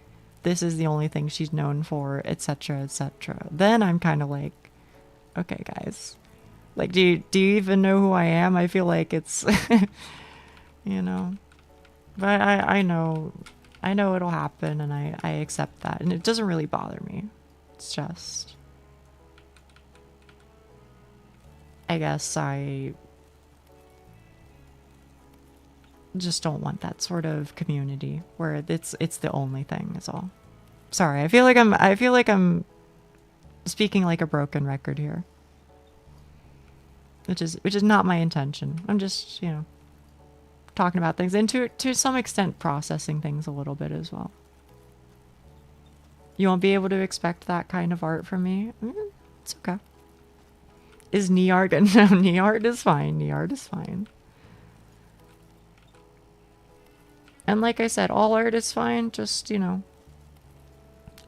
this is the only thing she's known for, etc., etc. Then I'm kind of like, okay, guys. Like, do you even know who I am? I feel like it's, you know. But I know it'll happen, and I accept that, and it doesn't really bother me. It's just, I guess I just don't want that sort of community where it's the only thing is all. Sorry, I feel like I'm speaking like a broken record here. Which is not my intention. I'm just, you know, talking about things and to some extent processing things a little bit as well. You won't be able to expect that kind of art from me. It's okay. Is knee art good? No, knee art is fine. Knee art is fine. And like I said, all art is fine. Just, you know,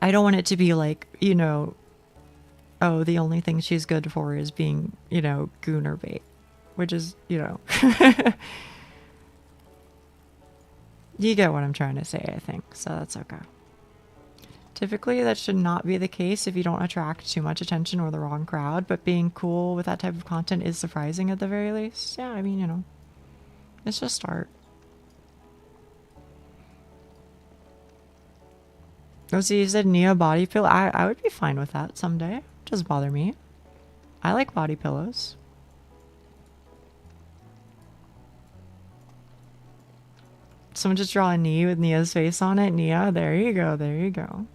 I don't want it to be like, you know, oh, the only thing she's good for is being, you know, gooner bait. Which is, you know. You get what I'm trying to say, I think. So that's okay. Typically, that should not be the case if you don't attract too much attention or the wrong crowd. But being cool with that type of content is surprising at the very least. Yeah, I mean, you know. It's just art. Oh, so you said Nia body pillow? I would be fine with that someday. It doesn't bother me. I like body pillows. Someone just draw a knee with Nia's face on it. Nia, there you go. There you go.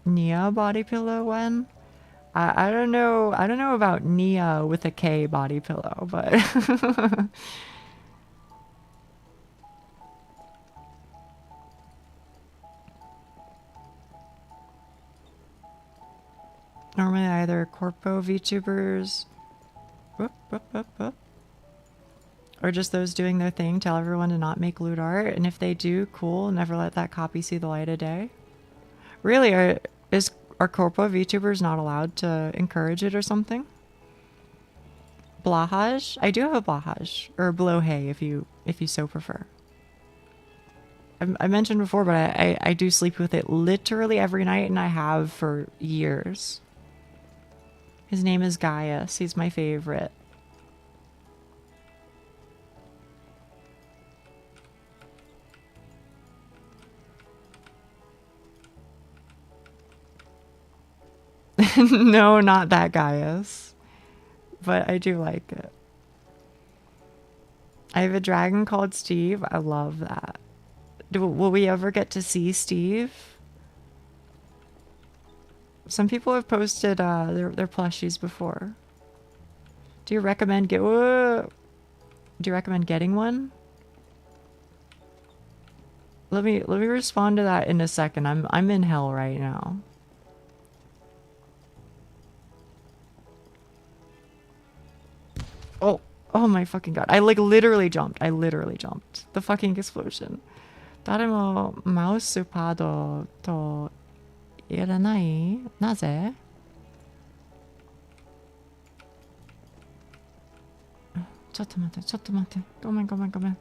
Nia body pillow when? I don't know. I don't know about Nia with a K body pillow, but normally either corpo VTubers or just those doing their thing tell everyone to not make lewd art, and if they do, cool, never let that copy see the light of day. Really, are corpo VTubers not allowed to encourage it or something? Blahaj? I do have a blahaj, or blowhay if you so prefer. I mentioned before, but I do sleep with it literally every night, and I have for years. His name is Gaius. He's my favorite. No, not that Gaius. But I do like it. I have a dragon called Steve. I love that. Will we ever get to see Steve? Some people have posted their plushies before. Do you recommend getting one? Let me respond to that in a second. I'm in hell right now. Oh my fucking god. I like literally jumped. The fucking explosion. 誰もマウスパッドとやらない？なぜ？ちょっと待って、ちょっと待って。ごめんごめんごめん。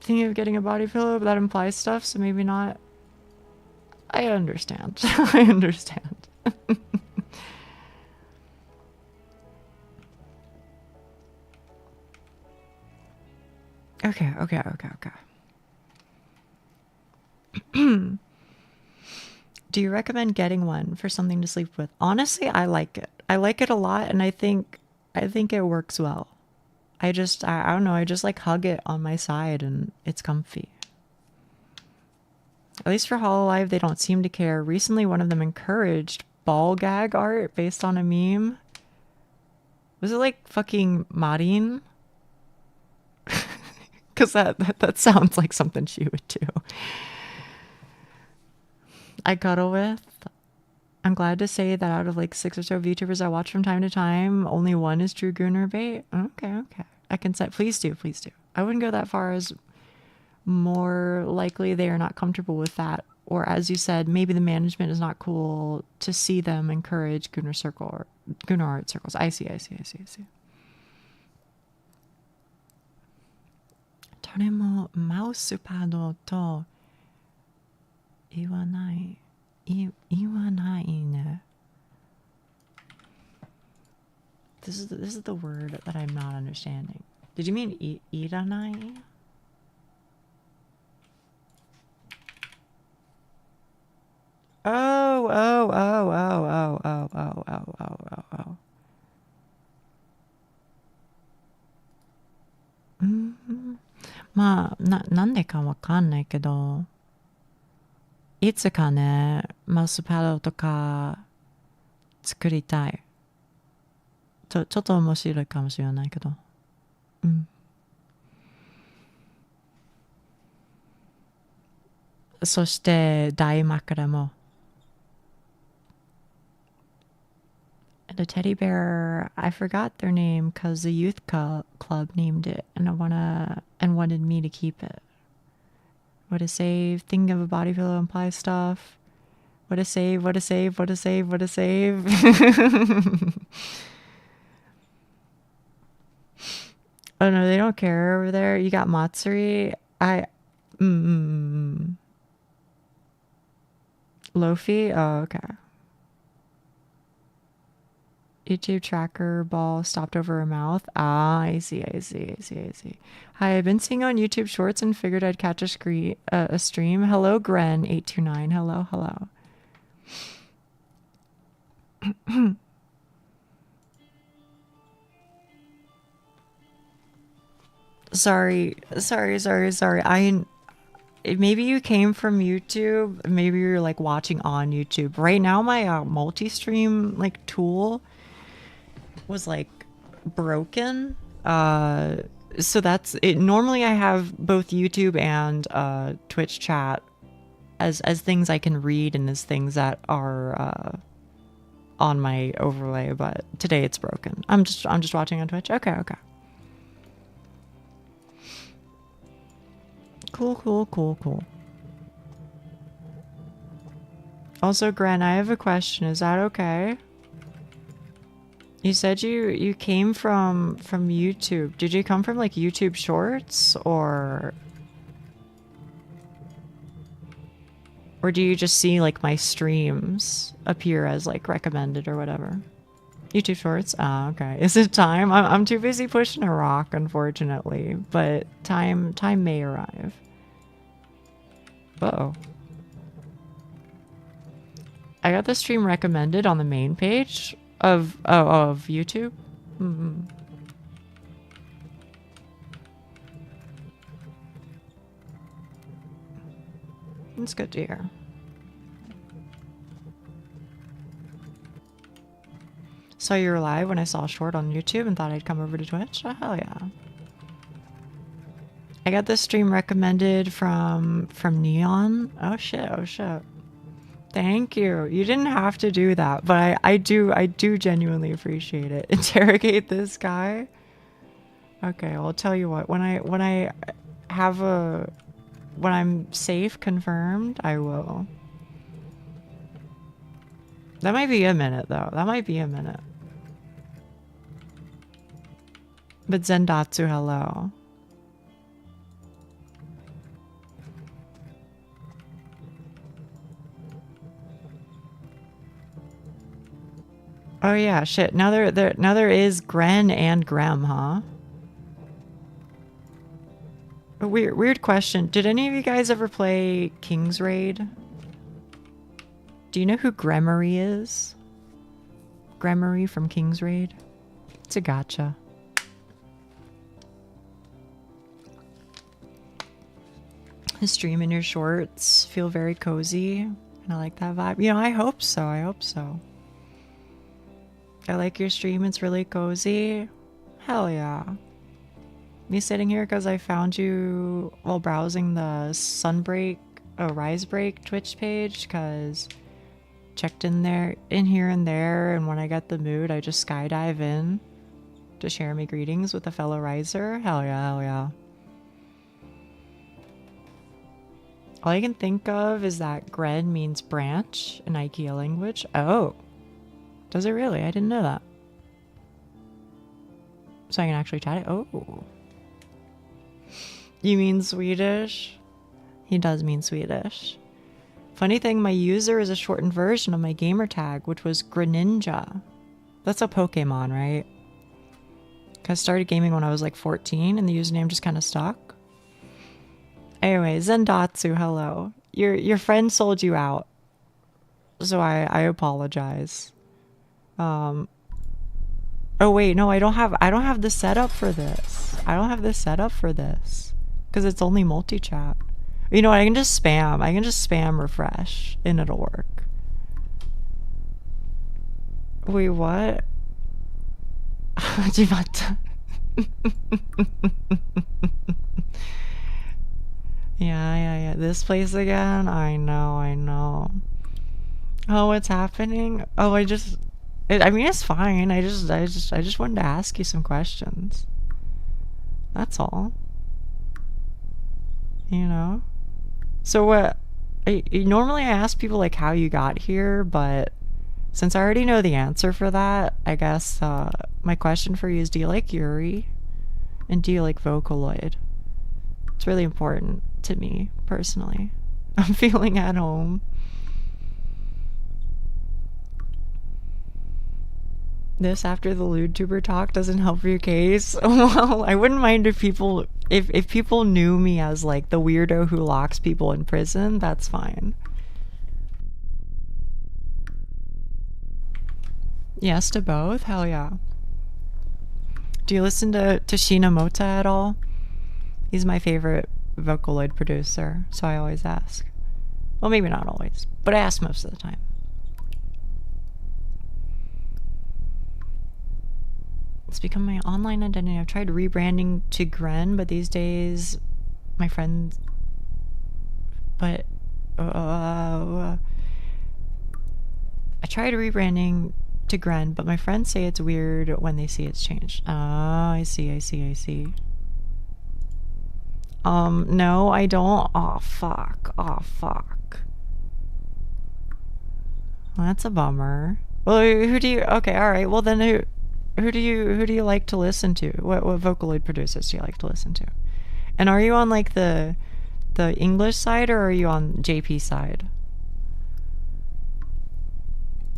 Thinking of getting a body pillow, but that implies stuff, so maybe not. I understand. I understand. Okay. Do you recommend getting one for something to sleep with? Honestly, I like it. I like it a lot, and I think it works well. I don't know, I just like hug it on my side and it's comfy. At least for Hololive, they don't seem to care. Recently, one of them encouraged ball gag art based on a meme. Was it like fucking Marin? Because that sounds like something she would do. I cuddle with. I'm glad to say that out of like 6 or so VTubers I watch from time to time, only one is true Gunnar bait. Okay. I consent. Please do. I wouldn't go that far as more likely they are not comfortable with that. Or as you said, maybe the management is not cool to see them encourage Gunnar art circles. I see. 誰もマウスパッドと言わないね。This is the word that I'm not understanding. Did you mean いらない? Oh. まあ、なんでかわかんないけど、いつかね、マウスパッドとか作りたい。ちょっと面白いかもしれないけど。そして大枕も。And a teddy bear, I forgot their name because the youth club named it, and wanted me to keep it. What a save! Thinking of a body pillow implies stuff. What a save! Oh no, they don't care over there. You got Matsuri. Lofi? Oh, okay. YouTube tracker ball stopped over her mouth. Ah, I see. Hi, I've been seeing on YouTube Shorts and figured I'd catch a stream. Hello, Gren829. Hello. Sorry. Maybe you came from YouTube. Maybe you're like watching on YouTube. Right now, my multi-stream like tool was like broken. So that's it. Normally I have both YouTube and Twitch chat as things I can read and as things that are on my overlay, but today it's broken. I'm just watching on Twitch. Okay. Cool. Also, Gren, I have a question. Is that okay? You said you came from YouTube. Did you come from like YouTube Shorts or do you just see like my streams appear as like recommended or whatever? YouTube Shorts? Ah, okay. Is it time? I'm too busy pushing a rock, unfortunately, but time may arrive. Uh-oh. I got the stream recommended on the main page of YouTube. It's good to hear. Saw you were live when I saw a short on YouTube and thought I'd come over to Twitch. Oh, hell yeah. I got this stream recommended from Neon. Oh shit. Thank you. You didn't have to do that, but I do genuinely appreciate it. Interrogate this guy. Okay, I'll tell you what. When I'm safe, confirmed, I will. That might be a minute, though. That might be a minute. But Zendatsu, hello. Oh yeah, shit. Now there is Gren and Grem, huh? A weird question. Did any of you guys ever play King's Raid? Do you know who Gremory is? Gremory from King's Raid? It's a gacha. His stream and your shorts feel very cozy, and I like that vibe. You know, I hope so. I hope so. I like your stream. It's really cozy. Hell yeah. Me sitting here because I found you while browsing the Rise Break Twitch page, because checked in here and there, and when I get the mood, I just skydive in to share my greetings with a fellow riser. Hell yeah, hell yeah. All I can think of is that Gren means branch in IKEA language. Oh. Does it really? I didn't know that. So I can actually chat it? Oh. You mean Swedish? He does mean Swedish. Funny thing, my user is a shortened version of my gamer tag, which was Greninja. That's a Pokemon, right? I started gaming when I was like 14 and the username just kind of stuck. Anyway, Zendatsu, hello. Your friend sold you out. So I apologize. Oh wait, no, I don't have the setup for this. I don't have the setup for this because it's only multi-chat. You know what? I can just spam refresh and it'll work. Wait, what? Yeah. This place again? I know. Oh, what's happening? Oh, I mean, it's fine. I just wanted to ask you some questions. That's all. You know? So what? Normally I ask people like how you got here, but since I already know the answer for that, I guess my question for you is, do you like Yuri? And do you like Vocaloid? It's really important to me, personally. I'm feeling at home. This after the LewdTuber talk doesn't help your case. Well, I wouldn't mind if people knew me as like the weirdo who locks people in prison. That's fine. Yes to both? Hell yeah. Do you listen to Shinamota at all? He's my favorite Vocaloid producer, so I always ask. Well, maybe not always, but I ask most of the time. It's become my online identity. I've tried rebranding to Gren, but these days, my friends... But... I tried rebranding to Gren, but my friends say it's weird when they see it's changed. Oh, I see. No, I don't. Oh, fuck. Well, that's a bummer. Well, who do you... Okay, alright. Well, then who do you like to listen to? What Vocaloid producers do you like to listen to? And are you on like the English side, or are you on JP side?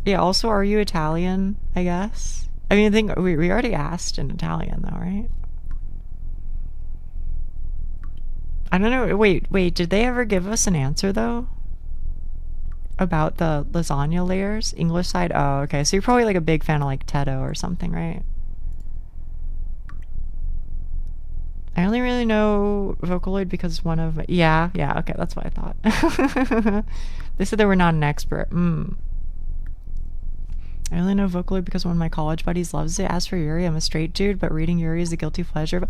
Yeah, also, are you Italian, I guess? I mean, I think we already asked in Italian though, right? I don't know. Wait, did they ever give us an answer though? About the lasagna layers? English side? Oh, okay. So you're probably like a big fan of like Teto or something, right? I only really know Vocaloid because one of... Yeah, okay, that's what I thought. They said they were not an expert. I only know Vocaloid because one of my college buddies loves it. As for Yuri, I'm a straight dude, but reading Yuri is a guilty pleasure.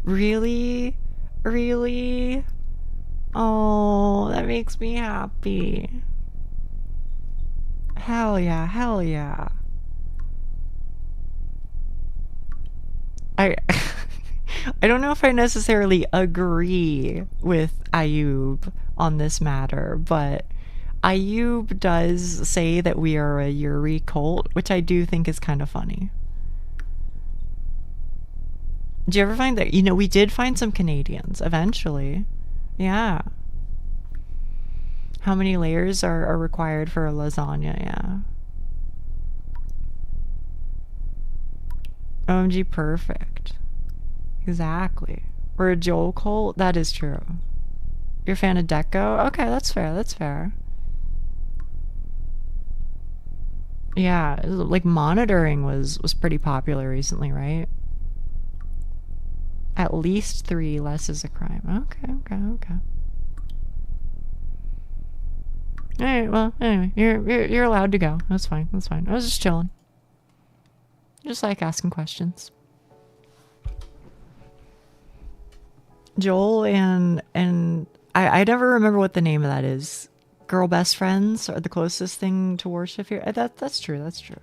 Really? Oh, that makes me happy. Hell yeah, hell yeah. I I don't know if I necessarily agree with Ayub on this matter, but Ayub does say that we are a Yuri cult, which I do think is kind of funny. Did you ever find that? You know, we did find some Canadians eventually. Yeah. How many layers are required for a lasagna? Yeah. OMG, perfect. Exactly. We're a Joel cult? That is true. You're a fan of Deco? Okay, that's fair, that's fair. Yeah, like monitoring was pretty popular recently, right? At least 3 less is a crime. Okay, okay, okay. Alright, well, anyway, you're allowed to go. That's fine, that's fine. I was just chilling. Just like asking questions. Joel and I never remember what the name of that is. Girl best friends are the closest thing to worship here. That's true, that's true.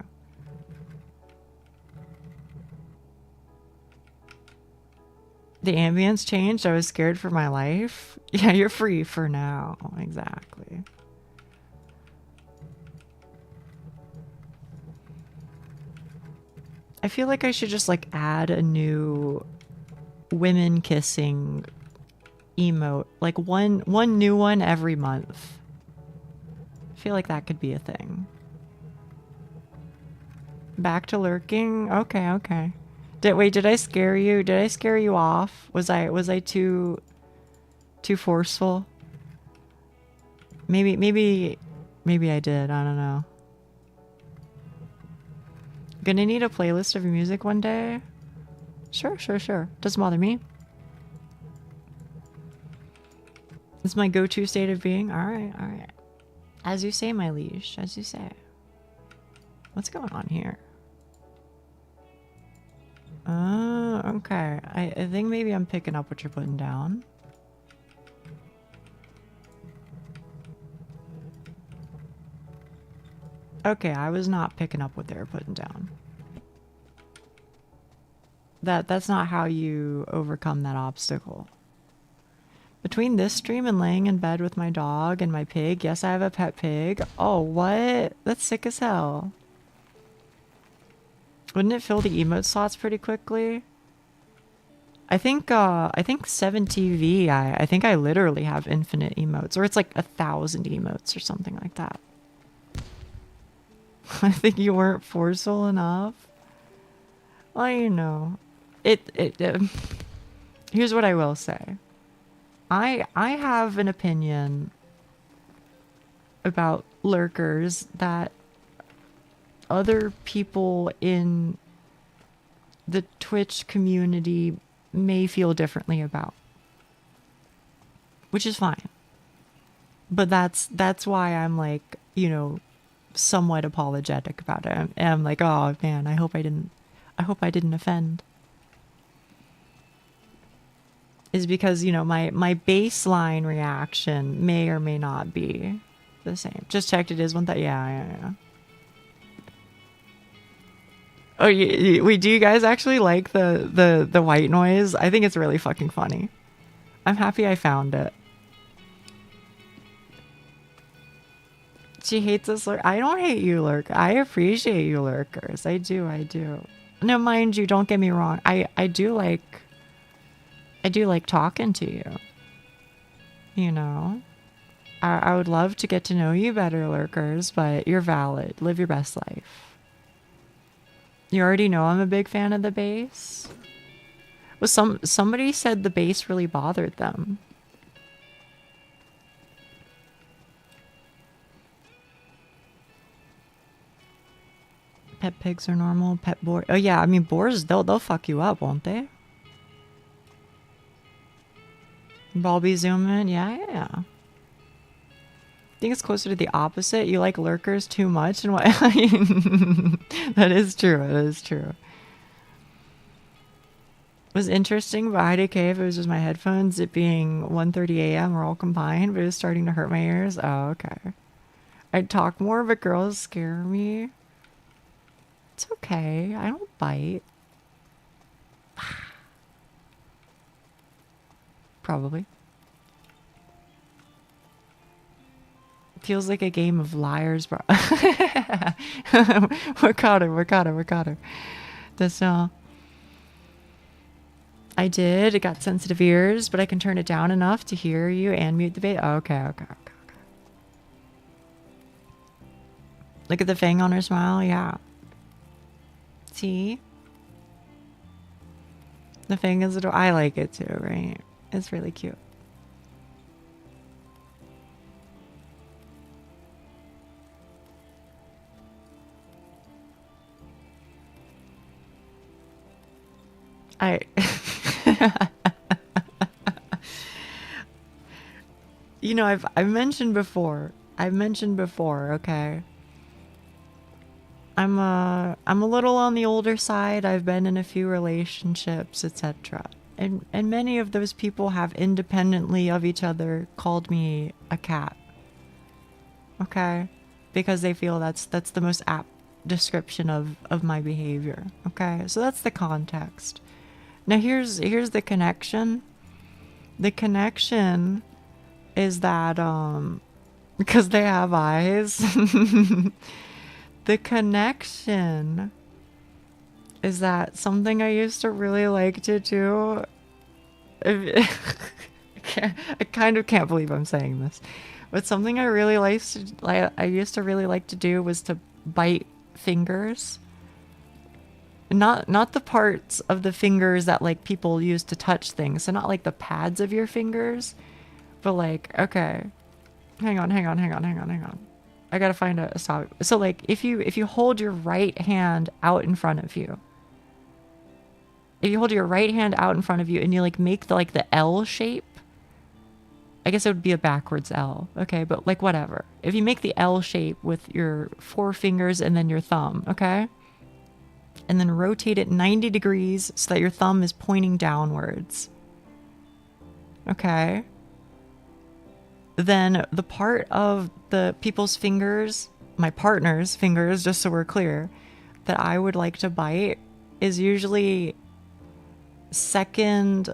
The ambience changed. I was scared for my life. Yeah, you're free for now. Exactly. I feel like I should just like add a new women kissing emote, like one new one every month. I feel like that could be a thing. Back to lurking? Okay, okay. Did I scare you? Did I scare you off? Was I too forceful? Maybe I did. I don't know. Gonna need a playlist of your music one day? Sure. Doesn't bother me. It's my go-to state of being. Alright. As you say, my liege. As you say. What's going on here? Okay. I think maybe I'm picking up what you're putting down. Okay, I was not picking up what they were putting down. That's not how you overcome that obstacle. Between this stream and laying in bed with my dog and my pig, yes, I have a pet pig. Oh, what? That's sick as hell. Wouldn't it fill the emote slots pretty quickly? I think 7TV, I think I literally have infinite emotes, or it's like 1,000 emotes or something like that. I think you weren't forceful enough. Well, you know, here's what I will say. I have an opinion about lurkers that other people in the Twitch community may feel differently about, which is fine. But that's why I'm like, you know, somewhat apologetic about it. And I'm like, oh man, I hope I didn't offend. Is because, you know, my baseline reaction may or may not be the same. Just checked, it is one that, yeah. Oh, wait, do you guys actually like the white noise? I think it's really fucking funny. I'm happy I found it. She hates us. I don't hate you, lurk. I appreciate you, lurkers. I do. No, mind you, don't get me wrong. I do like talking to you. You know, I would love to get to know you better, lurkers. But you're valid. Live your best life. You already know I'm a big fan of the bass. Well, somebody said the bass really bothered them. Pet pigs are normal. Pet boar. Oh yeah, I mean boars. They'll fuck you up, won't they? Balby zoom in. Yeah. I think it's closer to the opposite. You like lurkers too much, and what? That is true. It is true. It was interesting about IDK if it was just my headphones. It being 1:30 a.m. We're all combined, but it was starting to hurt my ears. Oh, okay. I'd talk more, but girls scare me. It's okay. I don't bite. Probably. Feels like a game of liars, bro. We caught her. That's I did. It got sensitive ears, but I can turn it down enough to hear you and mute the bait. Okay. Look at the fang on her smile. Yeah. See? The fang is adorable. I like it too, right? It's really cute. You know, I've mentioned before, okay? I'm a little on the older side. I've been in a few relationships, etc. And many of those people have independently of each other called me a cat. Okay? Because they feel that's the most apt description of my behavior. Okay? So that's the context. Now here's the connection. The connection is that because they have eyes. The connection is that something I used to really like to do. I kind of can't believe I'm saying this, but something I used to really like to do was to bite fingers. Not the parts of the fingers that like people use to touch things. So not like the pads of your fingers, but like, okay, hang on. I gotta find a stop. So like if you hold your right hand out in front of you, and you like make the L shape, I guess it would be a backwards L. Okay, but like whatever. If you make the L shape with your four fingers and then your thumb, okay? And then rotate it 90 degrees so that your thumb is pointing downwards. Okay? Then the part of the people's fingers, my partner's fingers, just so we're clear, that I would like to bite is usually second,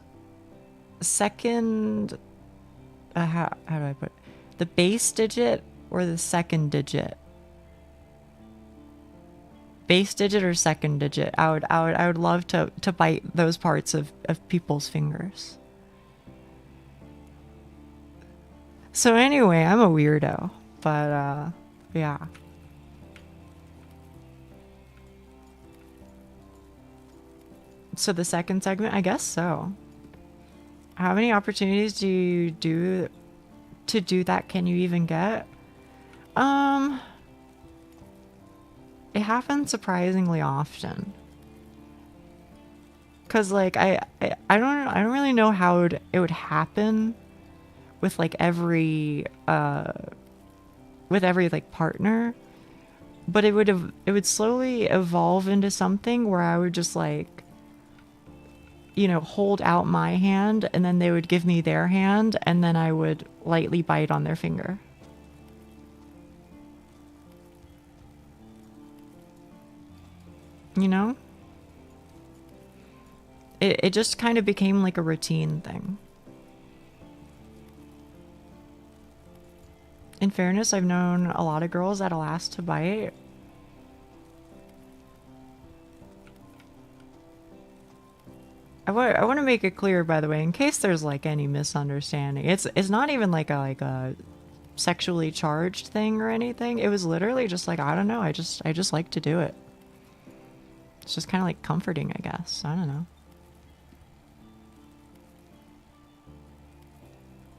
how do I put it? The base digit or the second digit? Base digit or second digit? I would love to bite those parts of people's fingers. So anyway, I'm a weirdo, but yeah. So the second segment, I guess so. How many opportunities do you do that can you even get? It happens surprisingly often. Cause like I don't really know how it would happen with like every like partner, but it would slowly evolve into something where I would just like, you know, hold out my hand and then they would give me their hand and then I would lightly bite on their finger. You know? It just kind of became like a routine thing. In fairness, I've known a lot of girls that'll ask to bite. I want to make it clear, by the way, in case there's like any misunderstanding. It's not even like a sexually charged thing or anything. It was literally just like, I don't know, I just like to do it. It's just kind of like comforting, I guess. I don't know.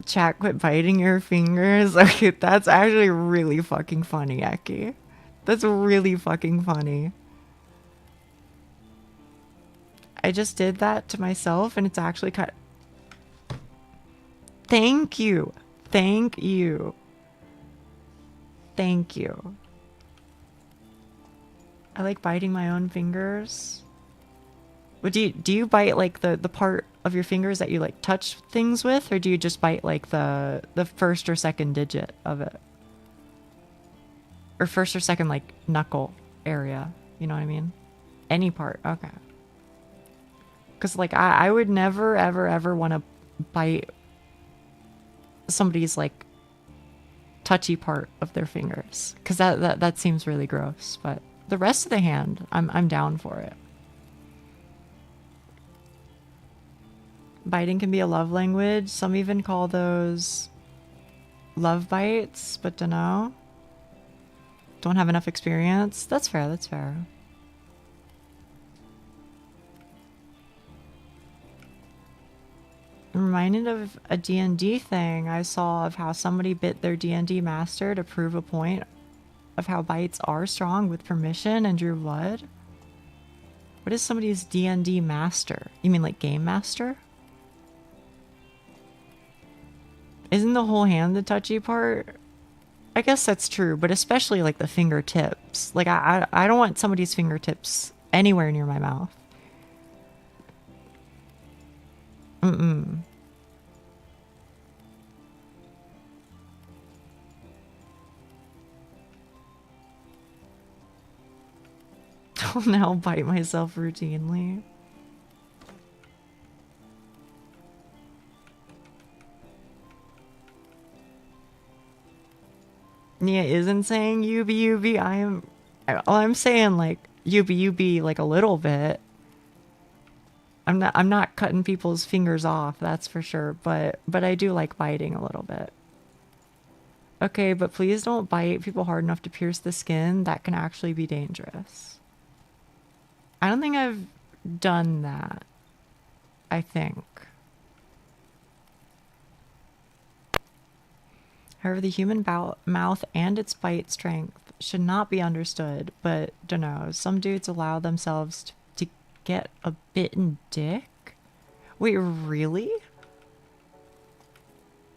Chat, quit biting your fingers. Okay, that's actually really fucking funny, Eki. That's really fucking funny. I just did that to myself and it's actually kind of... Thank you. Thank you. Thank you. I like biting my own fingers. But do you bite like the part of your fingers that you like touch things with, or do you just bite like the first or second digit of it? Or first or second, like, knuckle area. You know what I mean? Any part. Okay. Because, like, I would never, ever, ever want to bite somebody's, like, touchy part of their fingers. Because that seems really gross. But the rest of the hand, I'm down for it. Biting can be a love language. Some even call those love bites, but dunno. Don't have enough experience. That's fair, that's fair. I'm reminded of a D&D thing I saw of how somebody bit their D&D master to prove a point of how bites are strong with permission and drew blood. What is somebody's D&D master? You mean like game master? Isn't the whole hand the touchy part? I guess that's true, but especially like the fingertips. Like I don't want somebody's fingertips anywhere near my mouth. Mm-mm. I'll now bite myself routinely. Nia isn't saying UB. I'm saying like UB like a little bit. I'm not cutting people's fingers off, that's for sure, but I do like biting a little bit. Okay, but please don't bite people hard enough to pierce the skin. That can actually be dangerous. I don't think I've done that. I think. However, the human mouth and its bite strength should not be understood, but dunno, some dudes allow themselves to get a bitten dick? Wait, really?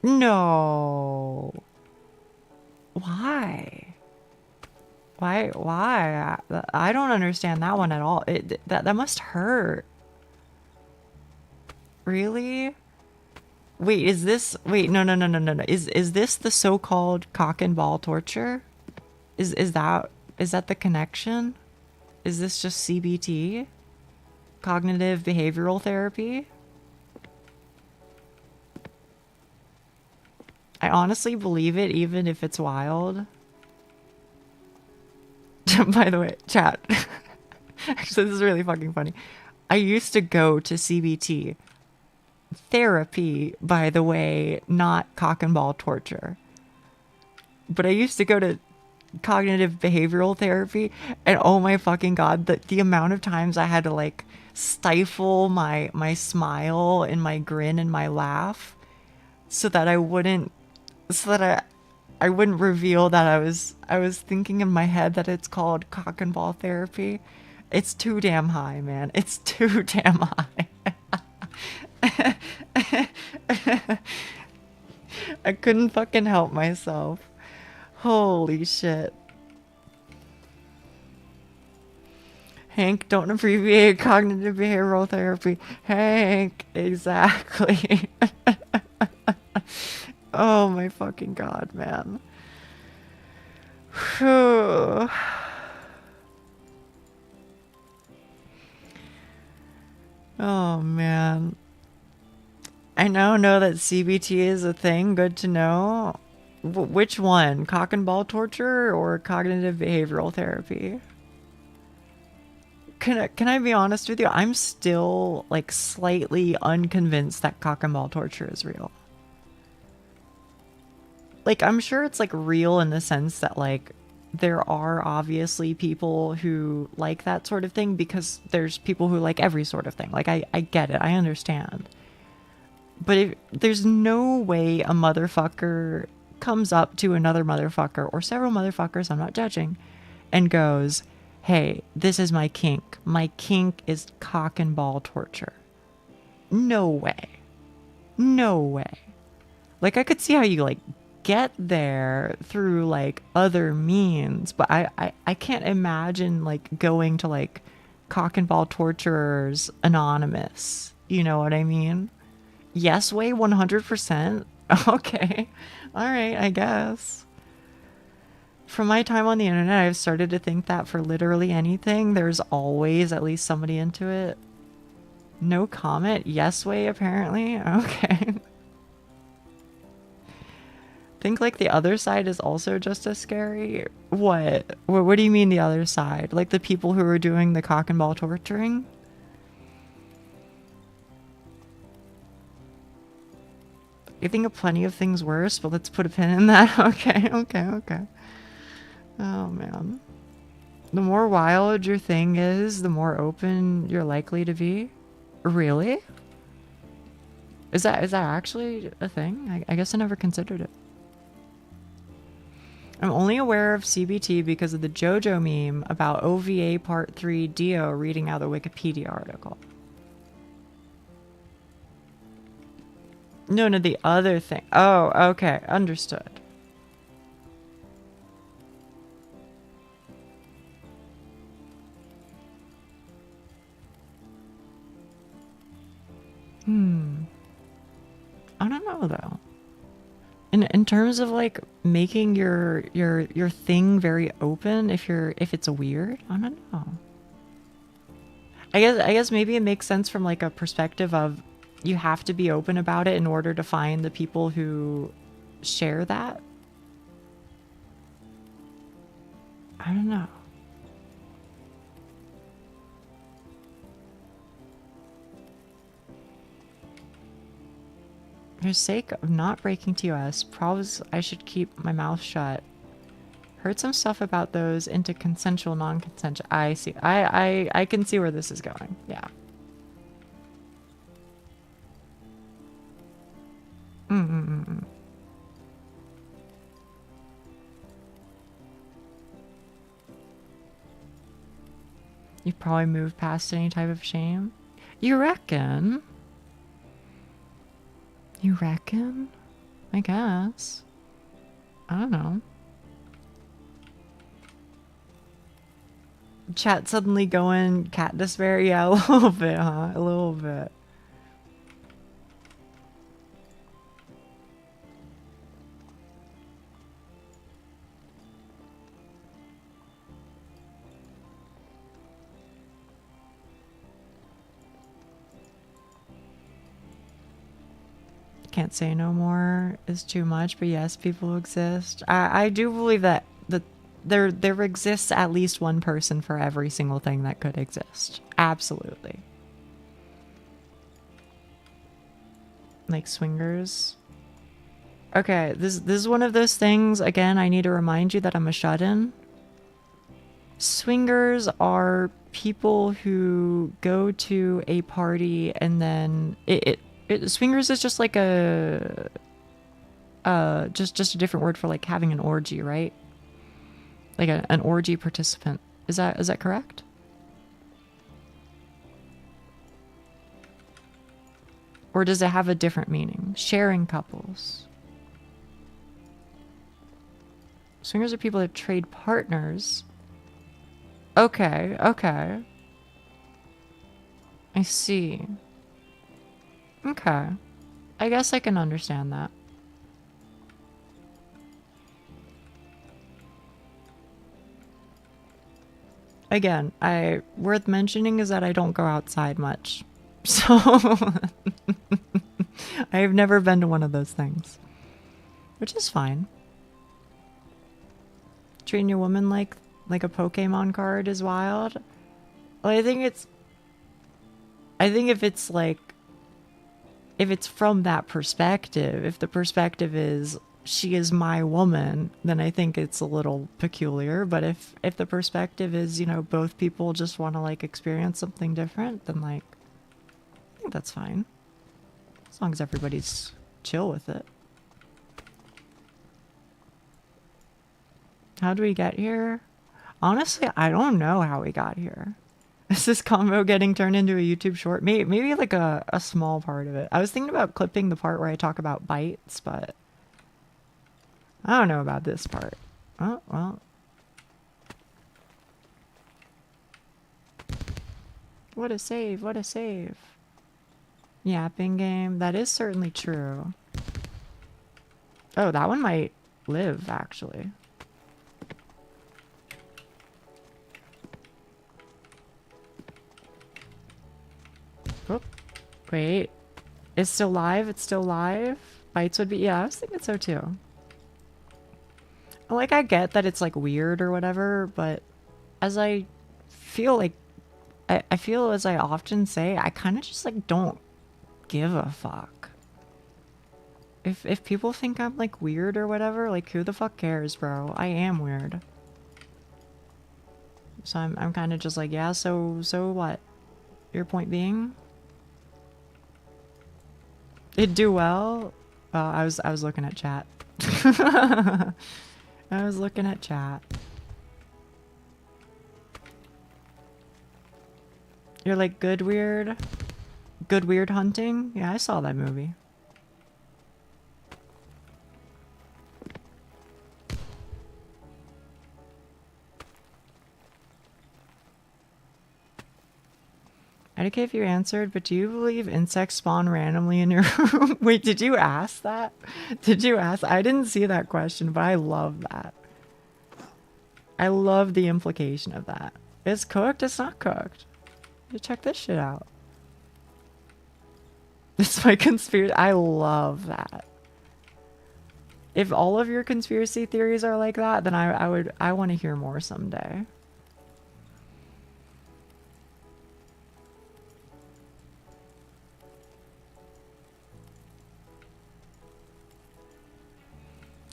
No. Why? Why? I don't understand that one at all. That must hurt. Really? Wait, is this... Wait, no. Is this the so-called cock and ball torture? Is that the connection? Is this just CBT? Cognitive behavioral therapy? I honestly believe it, even if it's wild. By the way, chat. Actually, this is really fucking funny. I used to go to CBT. Therapy, by the way, not cock and ball torture. But I used to go to cognitive behavioral therapy, and oh my fucking god, the amount of times I had to like stifle my smile and my grin and my laugh so that I wouldn't reveal that I was thinking in my head that it's called cock and ball therapy. It's too damn high, man. It's too damn high. I couldn't fucking help myself. Holy shit. Hank, don't abbreviate cognitive behavioral therapy. Hank, exactly. Oh my fucking god, man. Whew. Oh man. I now know that CBT is a thing. Good to know. Which one? Cock and ball torture or cognitive behavioral therapy? Can I be honest with you? I'm still like slightly unconvinced that cock and ball torture is real. Like, I'm sure it's like real in the sense that like there are obviously people who like that sort of thing because there's people who like every sort of thing. Like I get it. I understand. But there's no way a motherfucker comes up to another motherfucker or several motherfuckers, I'm not judging, and goes, hey, this is my kink. My kink is cock and ball torture. No way. No way. Like, I could see how you, like, get there through, like, other means, but I can't imagine, like, going to, like, cock and ball torturers anonymous. You know what I mean? Yes way, 100%? Okay. Alright, I guess. from my time on the internet, I've started to think that for literally anything, there's always at least somebody into it. No comment? Yes way, apparently? Okay. Think like the other side is also just as scary? What? What do you mean the other side? Like the people who are doing the cock and ball torturing? I think of plenty of things worse, but let's put a pin in that. Okay, okay, okay. Oh, man. The more wild your thing is, the more open you're likely to be. Really? Is that actually a thing? I guess I never considered it. I'm only aware of CBT because of the JoJo meme about OVA Part 3 Dio reading out the Wikipedia article. No, the other thing. Oh, okay. Understood. I don't know though. In terms of like making your thing very open, if it's weird, I don't know. I guess maybe it makes sense from like a perspective of you have to be open about it in order to find the people who share that. I don't know. For the sake of not breaking TOS, probs I should keep my mouth shut. Heard some stuff about those into consensual, non-consensual. I see. I can see where this is going. Yeah. You've probably moved past any type of shame. You reckon? You reckon? I guess. I don't know. Chat suddenly going cat despair? Yeah, a little bit, huh? A little bit. Can't say no more is too much, but yes, people exist. I do believe that there exists at least one person for every single thing that could exist. Absolutely. Like swingers. Okay, this is one of those things. Again, I need to remind you that I'm a shut-in. Swingers are people who go to a party and then swingers is just like a just a different word for like having an orgy, right? Like an orgy participant. Is that correct? Or does it have a different meaning? Sharing couples. Swingers are people that trade partners. Okay, okay. I see. Okay. I guess I can understand that. Again, worth mentioning is that I don't go outside much. So I've never been to one of those things. Which is fine. Treating your woman like a Pokemon card is wild. Well, I think if it's like, if it's from that perspective, if the perspective is she is my woman, then I think it's a little peculiar. But if the perspective is, you know, both people just want to like experience something different, then like I think that's fine. As long as everybody's chill with it. How do we get here? Honestly, I don't know how we got here. Is this combo getting turned into a YouTube short? Maybe like a small part of it. I was thinking about clipping the part where I talk about bites, but I don't know about this part. Oh, well. What a save, what a save. Yapping game. That is certainly true. Oh, that one might live, actually. Wait. It's still live? It's still live? Bites would be... Yeah, I was thinking so too. Like, I get that it's, like, weird or whatever, but as I feel like... I feel, as I often say, I kind of just, like, don't give a fuck. If people think I'm, like, weird or whatever, like, who the fuck cares, bro? I am weird. So I'm kind of just like, yeah, so what? Your point being? It'd do well? I was looking at chat. I was looking at chat. You're like, good weird? Good Weird Hunting? Yeah, I saw that movie. I don't care if you answered, but do you believe insects spawn randomly in your room? Wait, did you ask that? Did you ask? I didn't see that question, but I love that. I love the implication of that. It's cooked? It's not cooked. You check this shit out. It's my conspiracy. I love that. If all of your conspiracy theories are like that, then I want to hear more someday.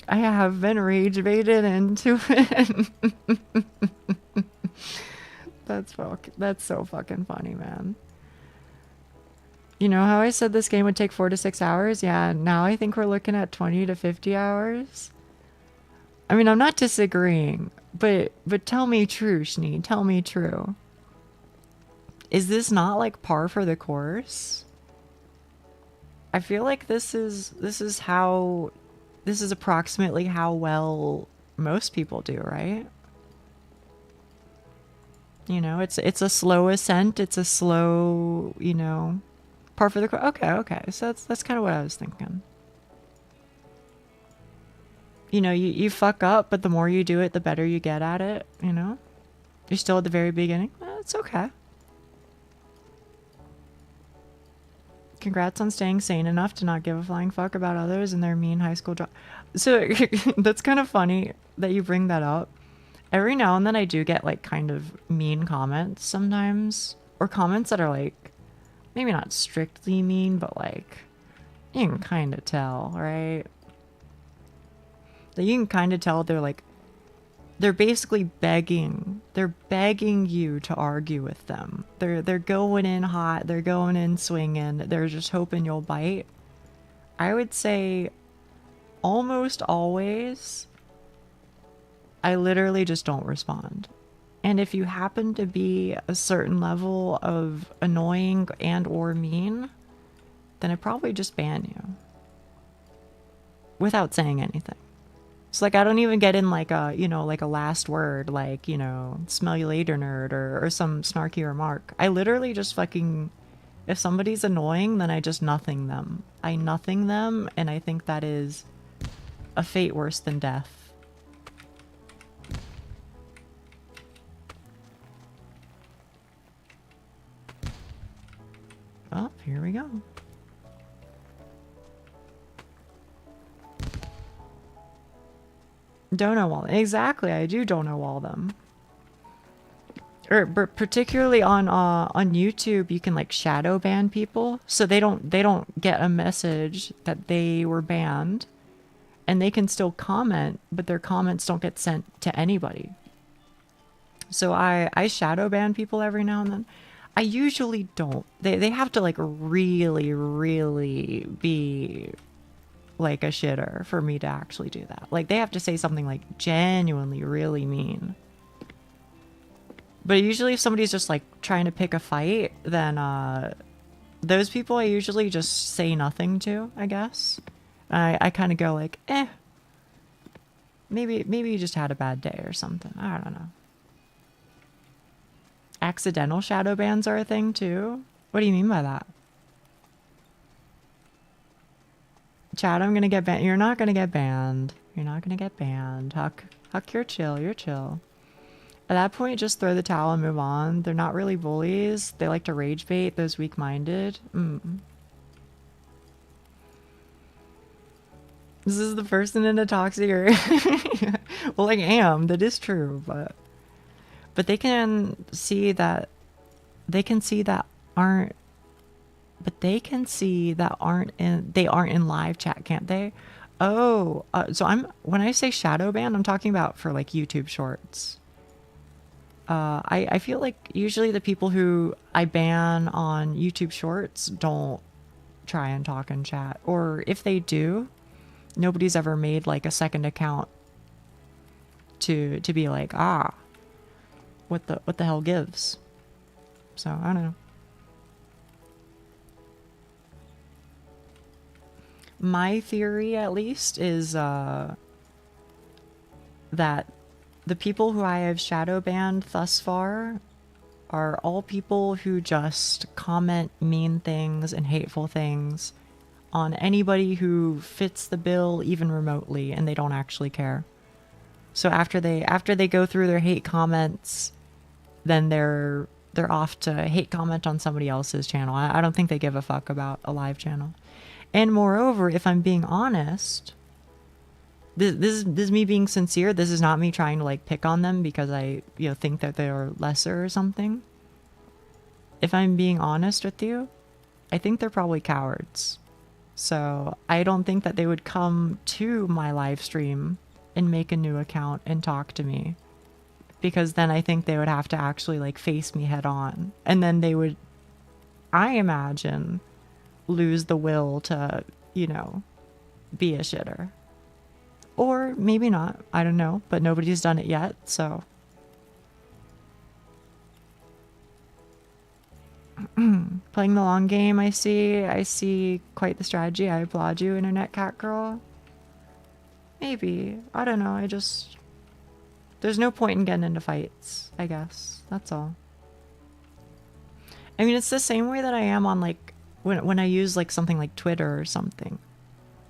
I have been rage baited into it. That's so fucking funny, man. You know how I said this game would take 4 to 6 hours? Yeah, now I think we're looking at 20 to 50 hours. I mean, I'm not disagreeing, but tell me true, Schnee. Tell me true. Is this not like par for the course? I feel like this is approximately how well most people do, right? You know, it's a slow ascent. It's a slow, you know, par for the course. Okay. So that's kind of what I was thinking. You know, you fuck up, but the more you do it, the better you get at it, you know? You're still at the very beginning. It's okay. Congrats on staying sane enough to not give a flying fuck about others and their mean high school job. So that's kind of funny that you bring that up. Every now and then I do get like kind of mean comments sometimes, or comments that are like maybe not strictly mean, but like you can kind of tell, right? That you can kind of tell they're basically begging. They're begging you to argue with them. They're going in hot. They're going in swinging. They're just hoping you'll bite. I would say almost always I literally just don't respond. And if you happen to be a certain level of annoying and or mean, then I probably just ban you without saying anything. It's like I don't even get in like a, you know, like a last word, like, you know, smell you later nerd or some snarky remark. I literally just fucking, if somebody's annoying, then I just nothing them. I nothing them, and I think that is a fate worse than death. Oh, here we go. Dono wall. Exactly, I do dono wall them. Or particularly on YouTube, you can like shadow ban people, so they don't get a message that they were banned, and they can still comment, but their comments don't get sent to anybody. So I shadow ban people every now and then. I usually don't. They have to like really, really be like a shitter for me to actually do that. Like they have to say something like genuinely really mean. But usually if somebody's just like trying to pick a fight, then those people I usually just say nothing to, I guess. I kind of go like, maybe you just had a bad day or something. I don't know. Accidental shadow bans are a thing too? What do you mean by that? Chad, I'm gonna get banned. You're not gonna get banned. You're not gonna get banned. Huck, you're chill. You're chill. At that point, just throw the towel and move on. They're not really bullies. They like to rage bait those weak-minded. This is the person in a toxic area. Well, I am. That is true, but they can see that aren't but they can see that they aren't in live chat, can't they? Oh, so when I say shadow ban, I'm talking about for like YouTube shorts. I feel like usually the people who I ban on YouTube shorts don't try and talk in chat, or if they do, nobody's ever made like a second account to be like, what the hell gives. So I don't know. My theory, at least, is that the people who I have shadow banned thus far are all people who just comment mean things and hateful things on anybody who fits the bill even remotely, and they don't actually care. So after they go through their hate comments, then they're off to hate comment on somebody else's channel. I don't think they give a fuck about a live channel. And moreover, if I'm being honest, this is me being sincere. This is not me trying to like pick on them because I think that they're lesser or something. If I'm being honest with you, I think they're probably cowards. So I don't think that they would come to my live stream and make a new account and talk to me, because then I think they would have to actually like face me head on, and then they would, I imagine, lose the will to, be a shitter. Or maybe not, I don't know, but nobody's done it yet, so. Playing the long game, I see quite the strategy. I applaud you, internet cat girl. Maybe, I don't know, there's no point in getting into fights, I guess, that's all. I mean, it's the same way that I am on like, when I use like something like Twitter or something.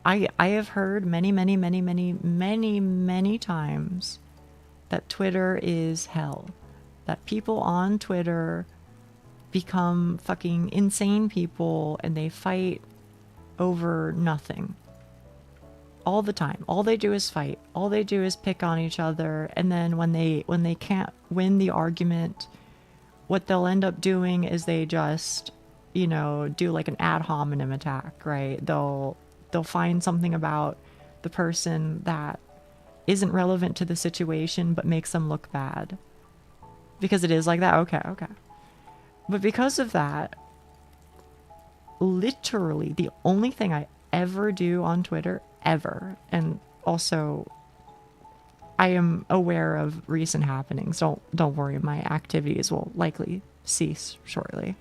I have heard many times that Twitter is hell. That people on Twitter become fucking insane people and they fight over nothing. All the time. All they do is fight. All they do is pick on each other, and then when they can't win the argument, what they'll end up doing is they just do like an ad hominem attack, right? They'll find something about the person that isn't relevant to the situation but makes them look bad. Because it is like that, okay. But because of that, literally the only thing I ever do on Twitter, ever, and also I am aware of recent happenings. Don't worry, my activities will likely cease shortly.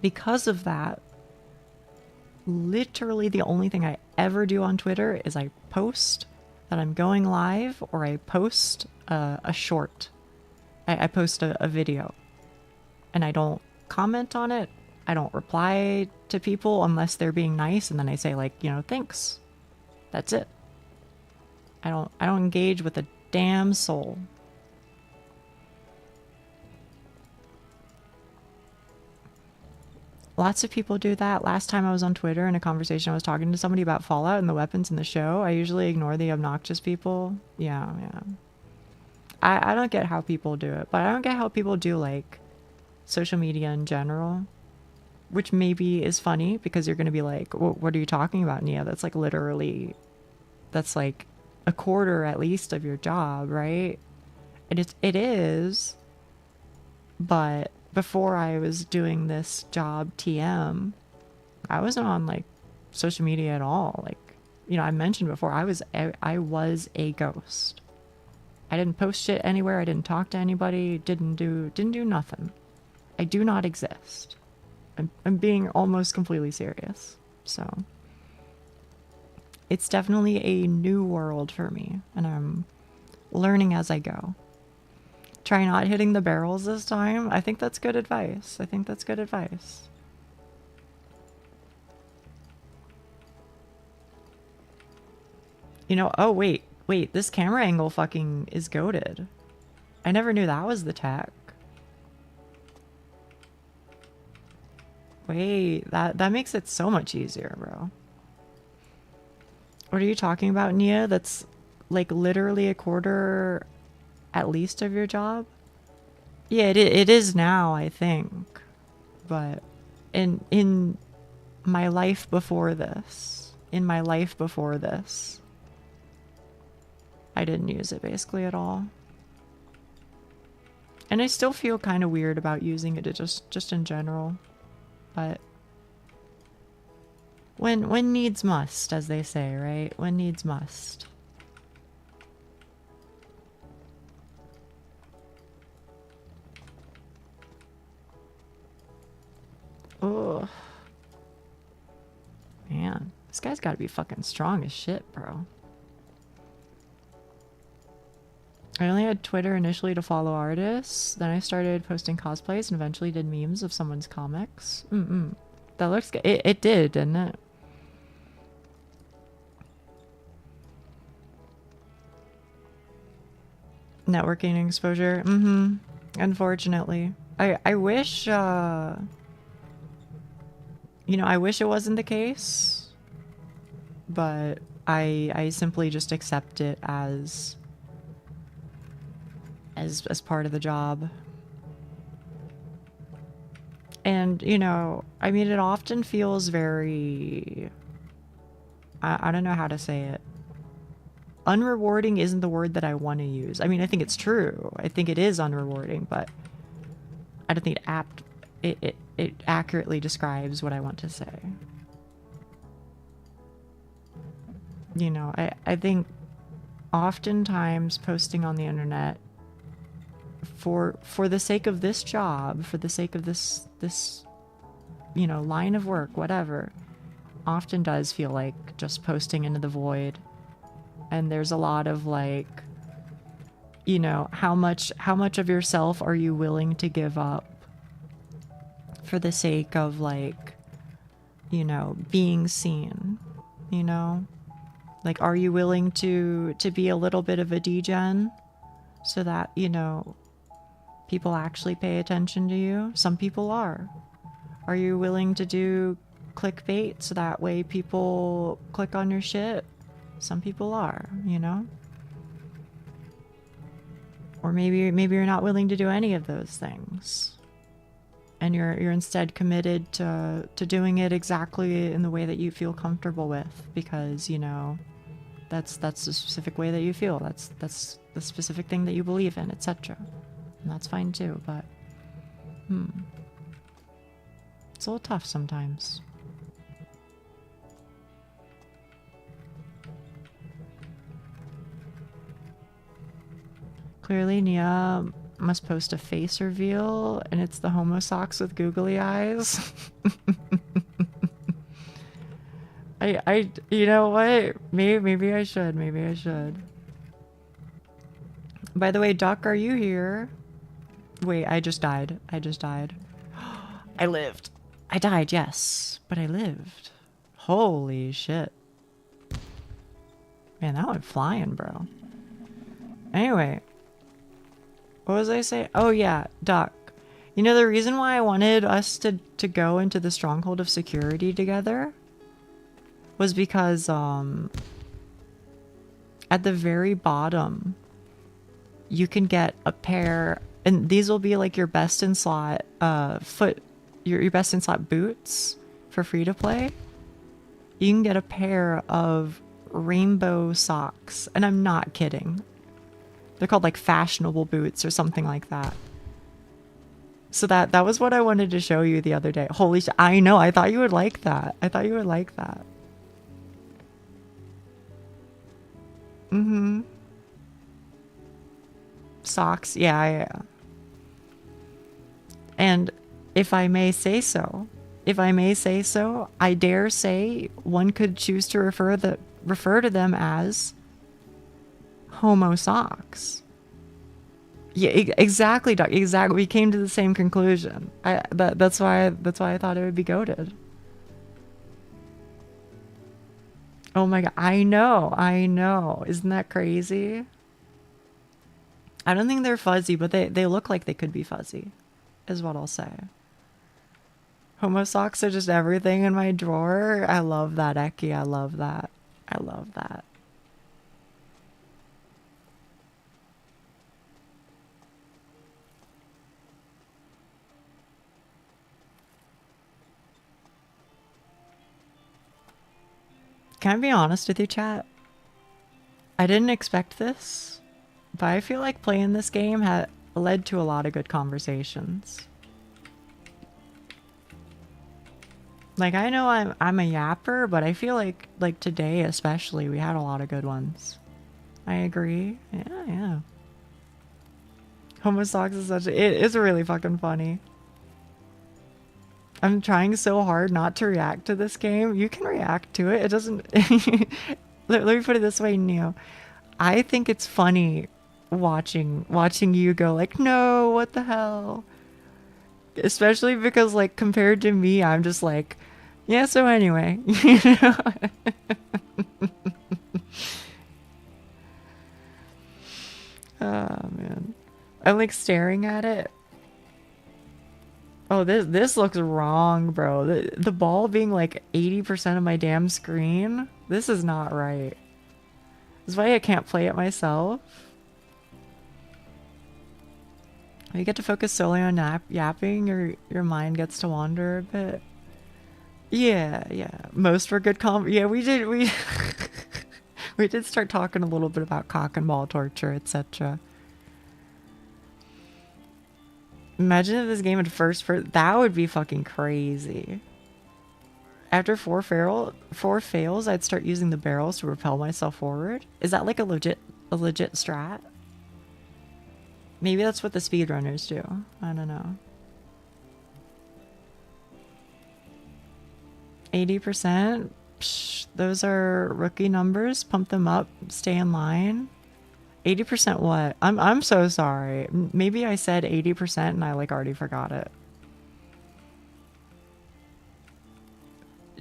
Because of that, literally the only thing I ever do on Twitter is I post that I'm going live, or I post a short. I post a video, and I don't comment on it. I don't reply to people unless they're being nice, and then I say like, thanks. That's it. I don't engage with a damn soul. Lots of people do that. Last time I was on Twitter in a conversation, I was talking to somebody about Fallout and the weapons in the show. I usually ignore the obnoxious people. Yeah. I don't get how people do it, but I don't get how people do like social media in general, which maybe is funny because you're going to be like, what are you talking about, Nia? That's like literally, that's like a quarter at least of your job, right? And it is, but before I was doing this job TM, I wasn't on like social media at all. Like, I mentioned before, I was a ghost. I didn't post shit anywhere. I didn't talk to anybody. Didn't do nothing. I do not exist. I'm being almost completely serious. So it's definitely a new world for me, and I'm learning as I go. Try not hitting the barrels this time. I think that's good advice. Oh wait, this camera angle fucking is goated. I never knew that was the tech. Wait, that makes it so much easier, bro. What are you talking about, Nia? That's like literally a quarter at least of your job? Yeah, it is now, I think. But in my life before this, I didn't use it basically at all. And I still feel kind of weird about using it just in general. But when needs must, as they say, right? When needs must. Oh. Man, this guy's gotta be fucking strong as shit, bro. I only had Twitter initially to follow artists. Then I started posting cosplays and eventually did memes of someone's comics. That looks good. It did, didn't it? Networking exposure. Unfortunately. I wish, you know, I wish it wasn't the case. But I simply just accept it as part of the job. And, you know, I mean, it often feels very, I don't know how to say it. Unrewarding isn't the word that I want to use. I mean, I think it's true. I think it is unrewarding, but I don't think it accurately describes what I want to say. You know, I think oftentimes posting on the internet for the sake of this job, for the sake of this, you know, line of work, whatever, often does feel like just posting into the void. And there's a lot of like, you know, how much of yourself are you willing to give up for the sake of like, you know, being seen, you know? Like, are you willing to be a little bit of a degen so that, you know, people actually pay attention to you? Some people are. Are you willing to do clickbait so that way people click on your shit? Some people are, you know? Or maybe you're not willing to do any of those things. And you're instead committed to doing it exactly in the way that you feel comfortable with, because, you know, that's the specific way that you feel. That's the specific thing that you believe in, etc. And that's fine too, but it's a little tough sometimes. Clearly, Nia must post a face reveal, and it's the homo socks with googly eyes. you know what? Maybe I should. Maybe I should. By the way, Duck, are you here? Wait, I just died. I just died. I lived. I died, yes, but I lived. Holy shit. Man, that went flying, bro. Anyway. What was I saying? Oh yeah, Duck. You know, the reason why I wanted us to go into the stronghold of security together was because at the very bottom you can get a pair, and these will be like your best in slot your best in slot boots for free to play. You can get a pair of rainbow socks, and I'm not kidding. They're called like fashionable boots or something like that. So that was what I wanted to show you the other day. Holy shit. I know. I thought you would like that. I thought you would like that. Socks. Yeah. And if I may say so, I dare say one could choose to refer to them as homo socks. Yeah, exactly, Doc. Exactly. We came to the same conclusion. That's why I thought it would be goated. Oh my god, I know. Isn't that crazy? I don't think they're fuzzy, but they look like they could be fuzzy, is what I'll say. Homo socks are just everything in my drawer. I love that, Eki. I love that. I love that. Can I be honest with you, chat? I didn't expect this, but I feel like playing this game had led to a lot of good conversations. Like, I know I'm a yapper, but I feel like today especially we had a lot of good ones. I agree. Yeah. Homo Stocks is it is really fucking funny. I'm trying so hard not to react to this game. You can react to it. It doesn't... let me put it this way, Neo. I think it's funny watching you go like, no, what the hell? Especially because, like, compared to me, I'm just like, yeah, so anyway. You know? Oh, man. I'm, like, staring at it. Oh, this looks wrong, bro. The ball being, like, 80% of my damn screen? This is not right. This is why I can't play it myself. You get to focus solely on yapping, your mind gets to wander a bit. Yeah. Most were good yeah, we we did start talking a little bit about cock and ball torture, etc. Imagine if this game had that would be fucking crazy. After four fails, I'd start using the barrels to propel myself forward. Is that like a legit strat? Maybe that's what the speedrunners do. I don't know. 80%? Psh, those are rookie numbers. Pump them up. Stay in line. 80% what? I'm so sorry. Maybe I said 80% and I like already forgot it.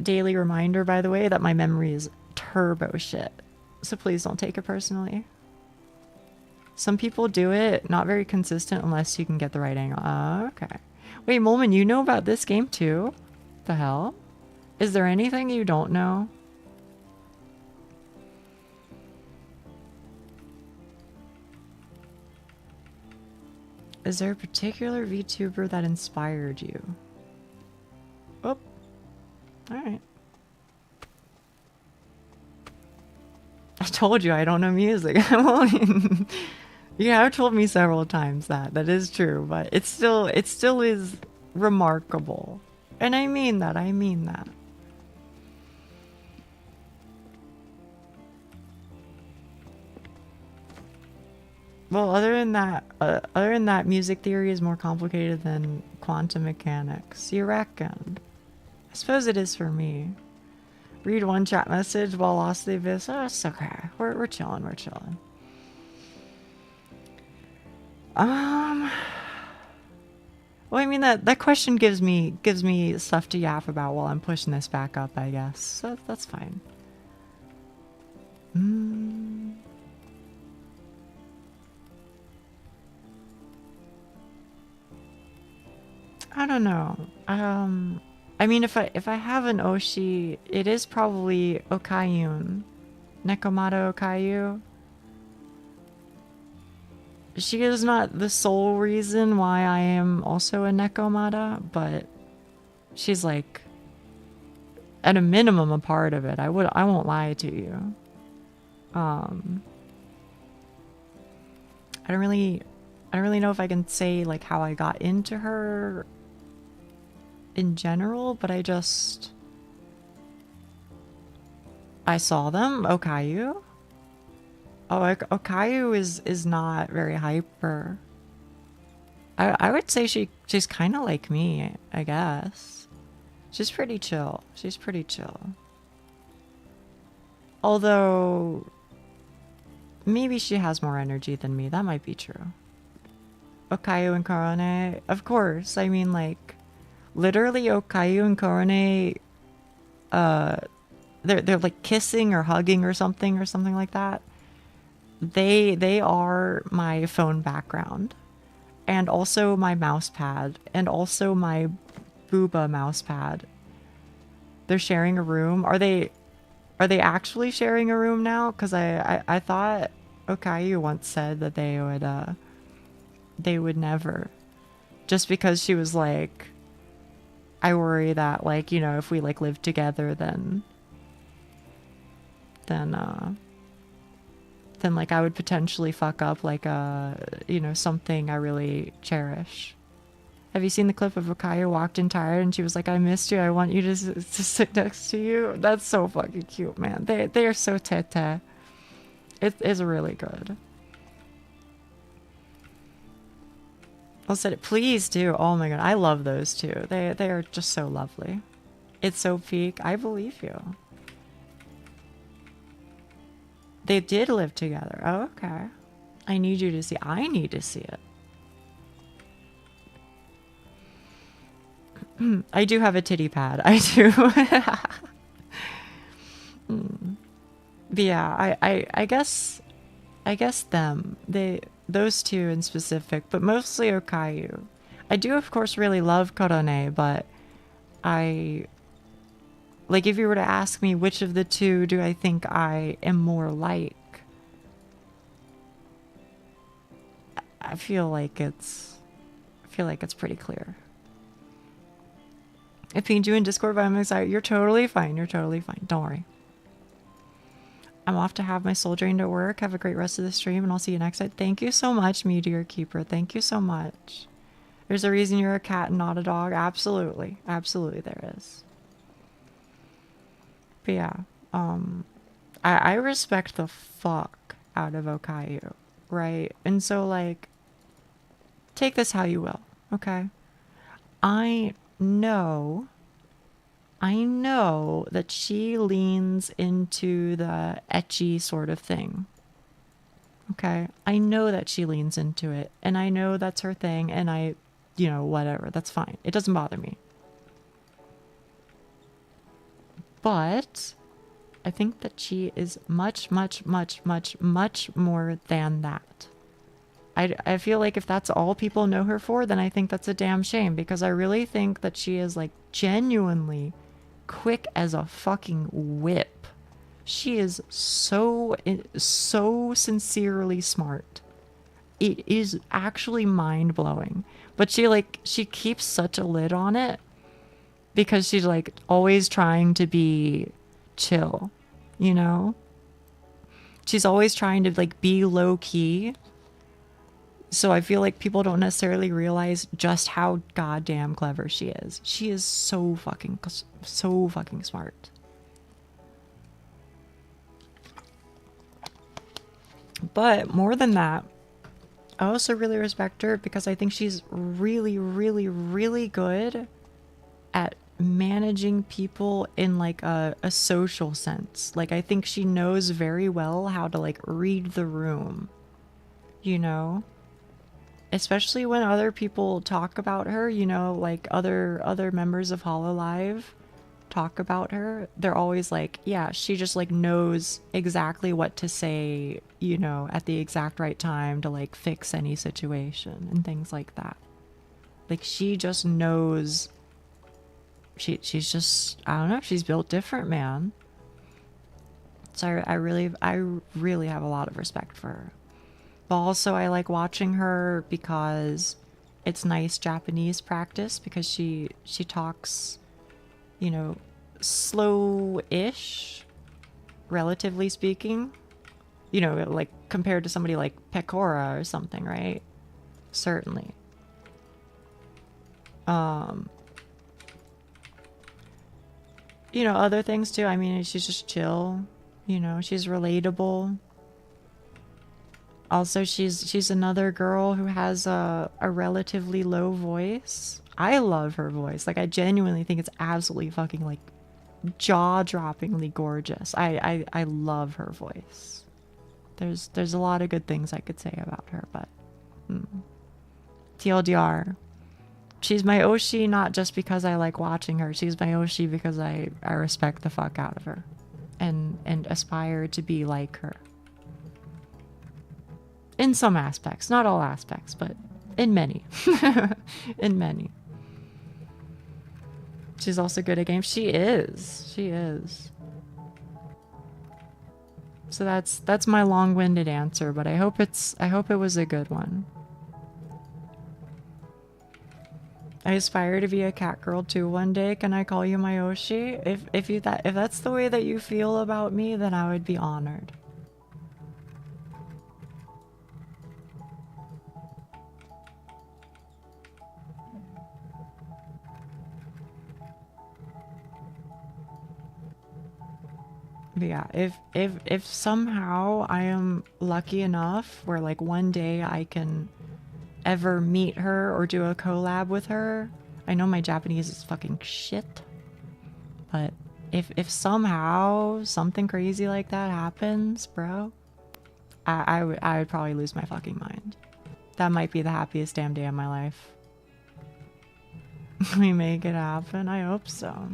Daily reminder, by the way, that my memory is turbo shit. So please don't take it personally. Some people do it, not very consistent unless you can get the right angle. Okay. Wait, Molman, you know about this game too? The hell? Is there anything you don't know? Is there a particular VTuber that inspired you? Oh. Alright. I told you I don't know music. You have told me several times that. That is true, but it still is remarkable. And I mean that. Well, other than that, music theory is more complicated than quantum mechanics. You reckon? I suppose it is for me. Read one chat message while lost the abyss. Oh, it's okay. We're chilling. Well, I mean that question gives me stuff to yap about while I'm pushing this back up, I guess. So that's fine. I don't know. I mean, if I have an Oshi, it is probably Okayun. Nekomata Okayu. She is not the sole reason why I am also a Nekomata, but she's like, at a minimum, a part of it. I won't lie to you. I don't really know if I can say like how I got into her in general, but I saw them. Okayu. Oh, Okayu is not very hyper. I would say she's kind of like me, I guess. She's pretty chill. Although maybe she has more energy than me. That might be true. Okayu and Korone, of course. I mean, like, literally Okayu and Korone, they're like kissing or hugging or something like that. They are my phone background, and also my mouse pad, and also my booba mouse pad. They're sharing a room. Are they Are they actually sharing a room now? Because I thought Okayu once said that they would never. Just because she was like, I worry that, like, you know, if we like live together, then like I would potentially fuck up like you know, something I really cherish. Have you seen the clip of Okayu walked in tired and she was like, I missed you, I want you to sit next to you? That's so fucking cute, man. They are so tete. It is really good. I'll say it. Please do. Oh my god, I love those two. They are just so lovely. It's so peak. I believe you. They did live together. Oh, okay. I need you to see. I need to see it. I do have a titty pad. I do. But yeah, I guess them. Those two in specific, but mostly Okayu. I do of course really love Korone, but like if you were to ask me which of the two do I think I am more like, I feel like it's pretty clear. I pinged you in Discord, but I'm excited. You're totally fine. You're totally fine. Don't worry. I'm off to have my soul drained at work. Have a great rest of the stream, and I'll see you next time. Thank you so much, Meteor Keeper. Thank you so much. There's a reason you're a cat and not a dog. Absolutely. Absolutely there is. But yeah, I respect the fuck out of Okayu, right? And so, like, take this how you will, okay? I know that she leans into the ecchi sort of thing. Okay? I know that she leans into it, and I know that's her thing, and you know, whatever, that's fine. It doesn't bother me. But I think that she is much, much, much, much, much more than that. I feel like if that's all people know her for, then I think that's a damn shame, because I really think that she is like genuinely quick as a fucking whip. She is so sincerely smart. It is actually mind-blowing. But she keeps such a lid on it because she's like always trying to be chill, you know? She's always trying to like be low key. So I feel like people don't necessarily realize just how goddamn clever she is. She is so fucking smart. But more than that, I also really respect her because I think she's really, really, really good at managing people in like a social sense. Like I think she knows very well how to like read the room, you know? Especially when other people talk about her, you know, like other members of Hololive talk about her, they're always like, yeah, she just like knows exactly what to say, you know, at the exact right time to like fix any situation and things like that. Like she just knows. She's just, I don't know, she's built different, man. So I really have a lot of respect for her. But also I like watching her because it's nice Japanese practice, because she talks, you know, slow-ish, relatively speaking. You know, like compared to somebody like Pecora or something, right? Certainly. You know, other things too. I mean, she's just chill. You know, she's relatable. Also, she's another girl who has a relatively low voice. I love her voice. Like, I genuinely think it's absolutely fucking, like, jaw-droppingly gorgeous. I love her voice. There's a lot of good things I could say about her, but... TLDR. She's my Oshi not just because I like watching her. She's my Oshi because I respect the fuck out of her. And aspire to be like her. In some aspects. Not all aspects, but in many. In many. She's also good at games. She is. She is. So that's my long-winded answer, but I hope it was a good one. I aspire to be a cat girl too one day. Can I call you my Oshi? If that's the way that you feel about me, then I would be honored. But yeah, if somehow I am lucky enough where like one day I can ever meet her or do a collab with her, I know my Japanese is fucking shit, but if somehow something crazy like that happens, bro, I would probably lose my fucking mind. That might be the happiest damn day of my life. We make it happen. I hope so.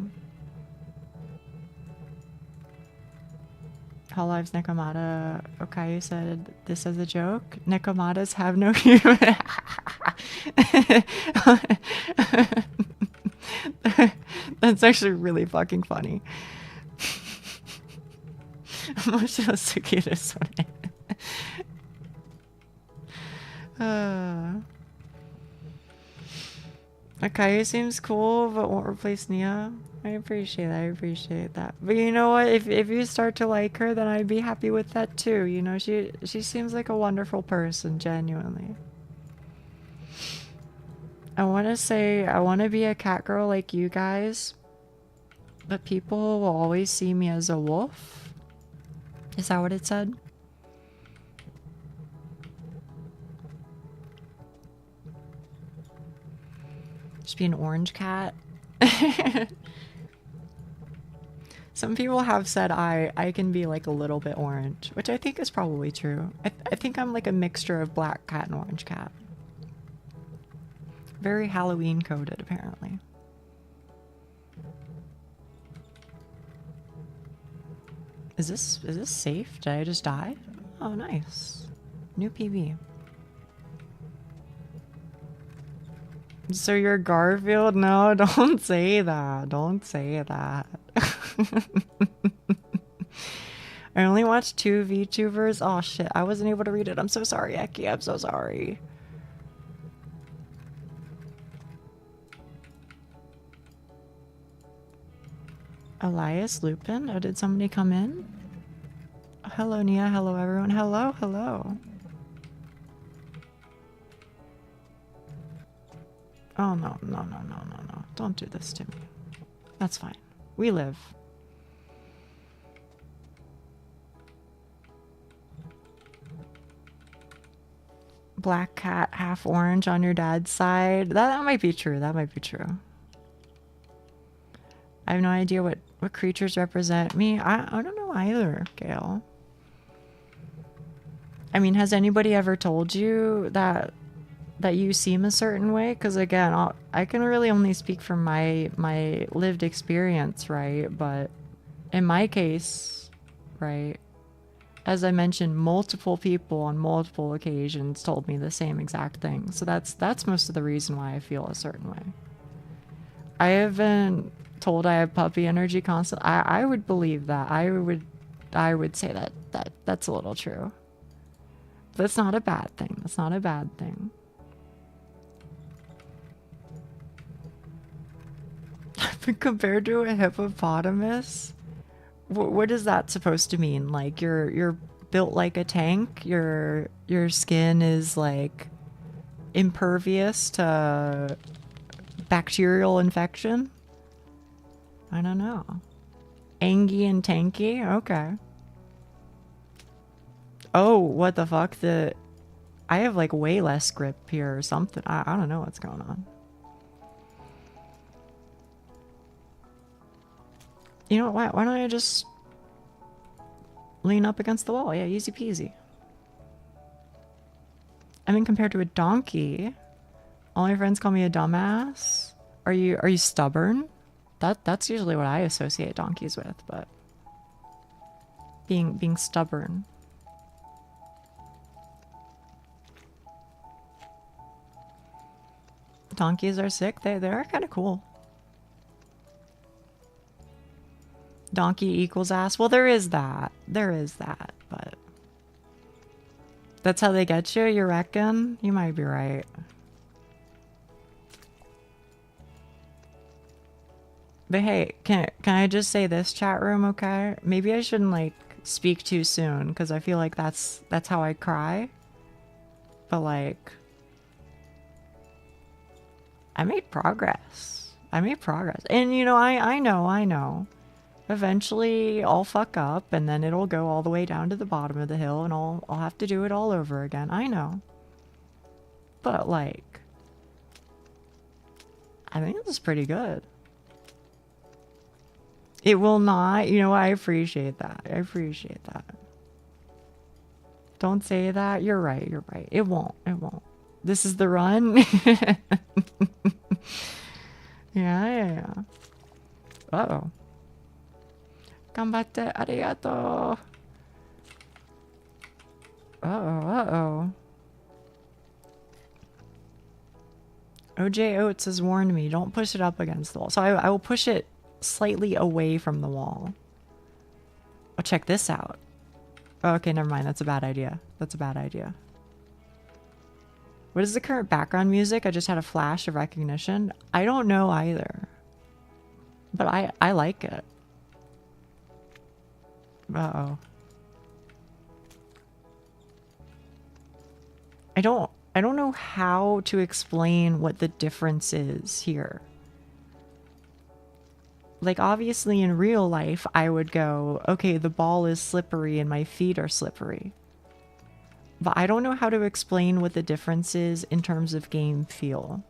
How Lives Nekomata Okayu said this as a joke. Nekomatas have no humor. That's actually really fucking funny. Akayu seems cool, but won't replace Nia. I appreciate that. I appreciate that. But you know what? If you start to like her, then I'd be happy with that too. You know, she seems like a wonderful person, genuinely. I want to say I want to be a cat girl like you guys, but people will always see me as a wolf. Is that what it said? Just be an orange cat. Some people have said I can be like a little bit orange, which I think is probably true. I think I'm like a mixture of black cat and orange cat. Very Halloween coded, apparently. Is this safe? Did I just die? Oh, nice. New PB. So you're Garfield? No, don't say that. Don't say that. I only watched 2 VTubers. Oh shit, I wasn't able to read it. I'm so sorry, Eki. I'm so sorry. Elias Lupin? Oh, did somebody come in? Hello, Nia. Hello, everyone. Hello, hello. Oh, no, no, no, no, no, no. Don't do this to me. That's fine. We live. Black cat, half orange on your dad's side. That might be true. That might be true. I have no idea what creatures represent me. I don't know either, Gail. I mean, has anybody ever told you that you seem a certain way? Because again, I can really only speak from my lived experience, right? But in my case, right, as I mentioned, multiple people on multiple occasions told me the same exact thing. So that's most of the reason why I feel a certain way. I have been told I have puppy energy constantly. I would believe that. I would say that's a little true. That's not a bad thing. That's not a bad thing. Compared to a hippopotamus? What is that supposed to mean? Like you're built like a tank? Your skin is like impervious to bacterial infection? I don't know. Angy and tanky? Okay. Oh, what the fuck? I have like way less grip here or something. I don't know what's going on. You know what? Why don't I just lean up against the wall? Yeah, easy peasy. I mean, compared to a donkey, all my friends call me a dumbass. Are you stubborn? That's usually what I associate donkeys with, but being stubborn. Donkeys are sick. They are kind of cool. Donkey equals ass. Well, there is that. There is that, but that's how they get you, you reckon? You might be right. But hey, can I just say this, chat room, okay? Maybe I shouldn't like speak too soon because I feel like that's how I cry. But like I made progress. I made progress. And you know, I know. Eventually I'll fuck up and then it'll go all the way down to the bottom of the hill and I'll have to do it all over again. I know. But like I think this is pretty good. It will not. You know, I appreciate that. I appreciate that. Don't say that. You're right. You're right. It won't. It won't. This is the run. Yeah. Uh-oh. Ganbatte. Arigato. Uh-oh. OJ Oates has warned me. Don't push it up against the wall. So I will push it slightly away from the wall. Oh, check this out. Oh, okay, never mind. That's a bad idea. That's a bad idea. What is the current background music? I just had a flash of recognition. I don't know either. But I like it. Uh-oh. I don't know how to explain what the difference is here. Like, obviously in real life, I would go, okay, the ball is slippery and my feet are slippery. But I don't know how to explain what the difference is in terms of game feel.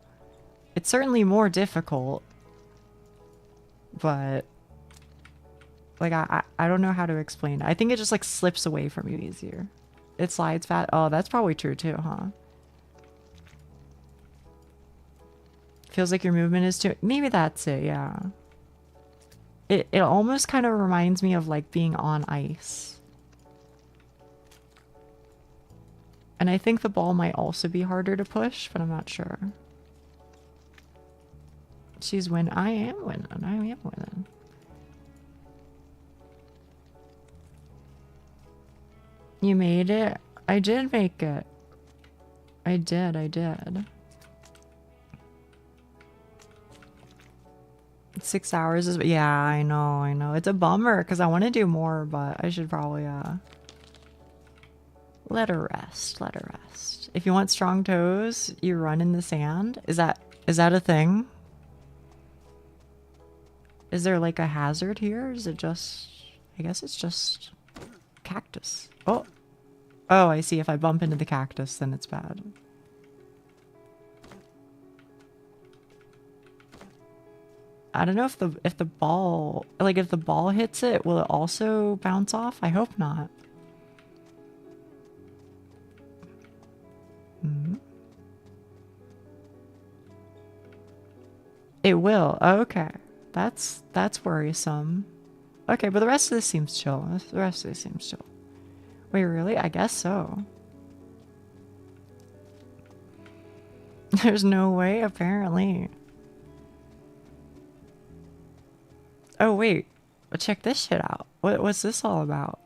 It's certainly more difficult, but like, I don't know how to explain it. I think it just like slips away from you easier. It slides fast. Oh, that's probably true too, huh? Feels like your movement is too... Maybe that's it, yeah. It almost kind of reminds me of like being on ice. And I think the ball might also be harder to push, but I'm not sure. She's winning. I am winning. I am winning. You made it? I did make it. I did. 6 hours is... Yeah, I know. It's a bummer because I want to do more, but I should probably, let her rest. If you want strong toes, you run in the sand. Is that a thing? Is there like a hazard here? Or is it just... I guess it's just cactus. Oh, I see. If I bump into the cactus, then it's bad. I don't know if the ball, like if the ball hits it, will it also bounce off? I hope not. It will. Okay. That's worrisome. Okay, but the rest of this seems chill. Wait, really? I guess so. There's no way, apparently. Oh, wait. Check this shit out. What's this all about?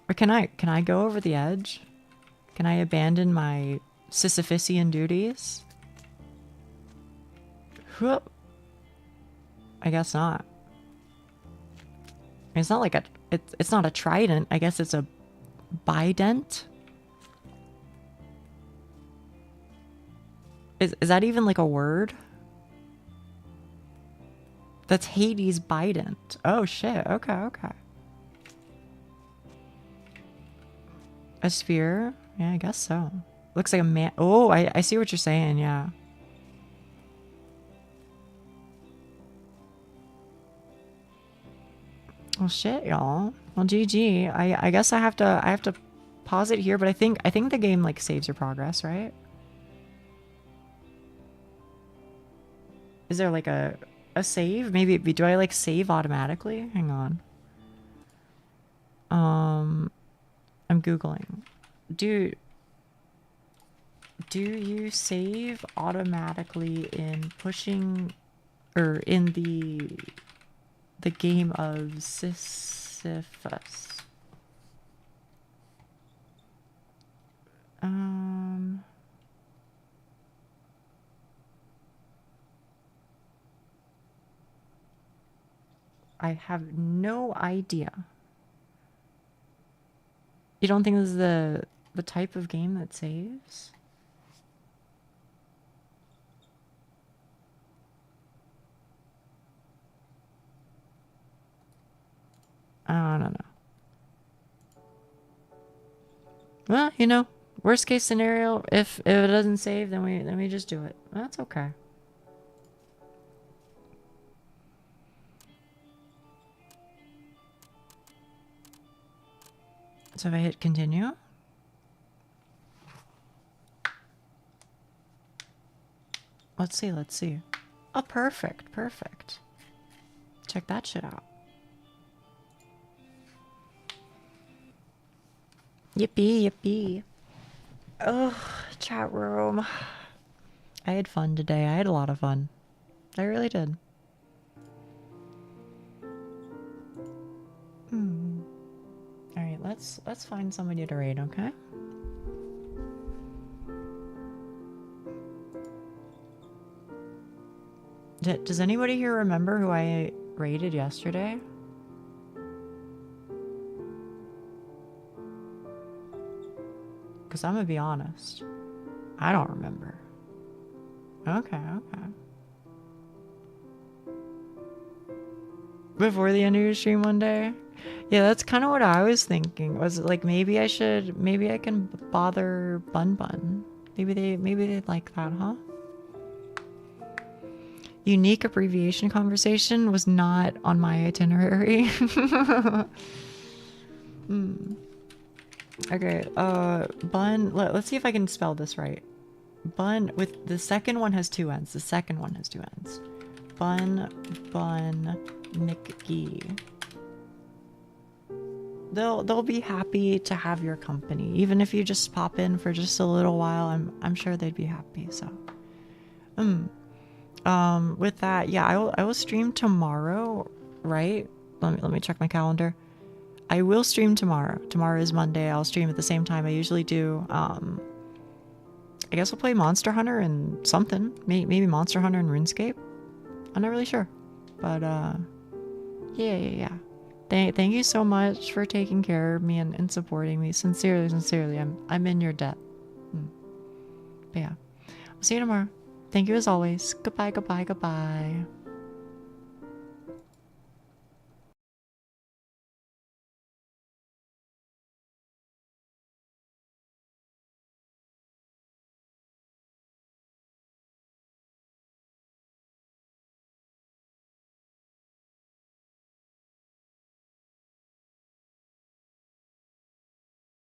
Or can I go over the edge? Can I abandon my Sisyphusian duties? Whoop. I guess not. It's not like it's not a trident. I guess it's a bident. Is that even like a word? That's Hades bident. Oh shit. Okay. A sphere? Yeah, I guess so. Looks like a man. Oh, I see what you're saying. Yeah. Well, shit, y'all. Well, GG. I guess I have to pause it here, but I think the game like saves your progress, right? Is there like a save? Maybe do I like save automatically? Hang on. I'm Googling. Do you save automatically in pushing or in the the game of Sisyphus. I have no idea. You don't think this is the type of game that saves? I don't know. Well, you know, worst case scenario, if it doesn't save, then we just do it. That's okay. So if I hit continue. Let's see. Oh, perfect. Check that shit out. Yippee. Oh, chat room. I had fun today. I had a lot of fun. I really did. Alright, let's find somebody to raid, okay? Does anybody here remember who I raided yesterday? Because I'm gonna be honest. I don't remember. Okay. Before the end of your stream one day? Yeah, that's kind of what I was thinking. Was it like maybe I can bother Bun. Maybe they'd like that, huh? Unique abbreviation conversation was not on my itinerary. Okay, Bun, let's see if I can spell this right. Bun, with the second one has two N's. Bun McGee. They'll be happy to have your company. Even if you just pop in for just a little while, I'm sure they'd be happy, so. With that, yeah, I will stream tomorrow, right? Let me check my calendar. I will stream tomorrow. Tomorrow is Monday. I'll stream at the same time I usually do. I guess I'll play Monster Hunter and something. Maybe Monster Hunter and RuneScape. I'm not really sure. But, yeah. Thank you so much for taking care of me and supporting me. Sincerely, I'm in your debt. But yeah, I'll see you tomorrow. Thank you as always. Goodbye.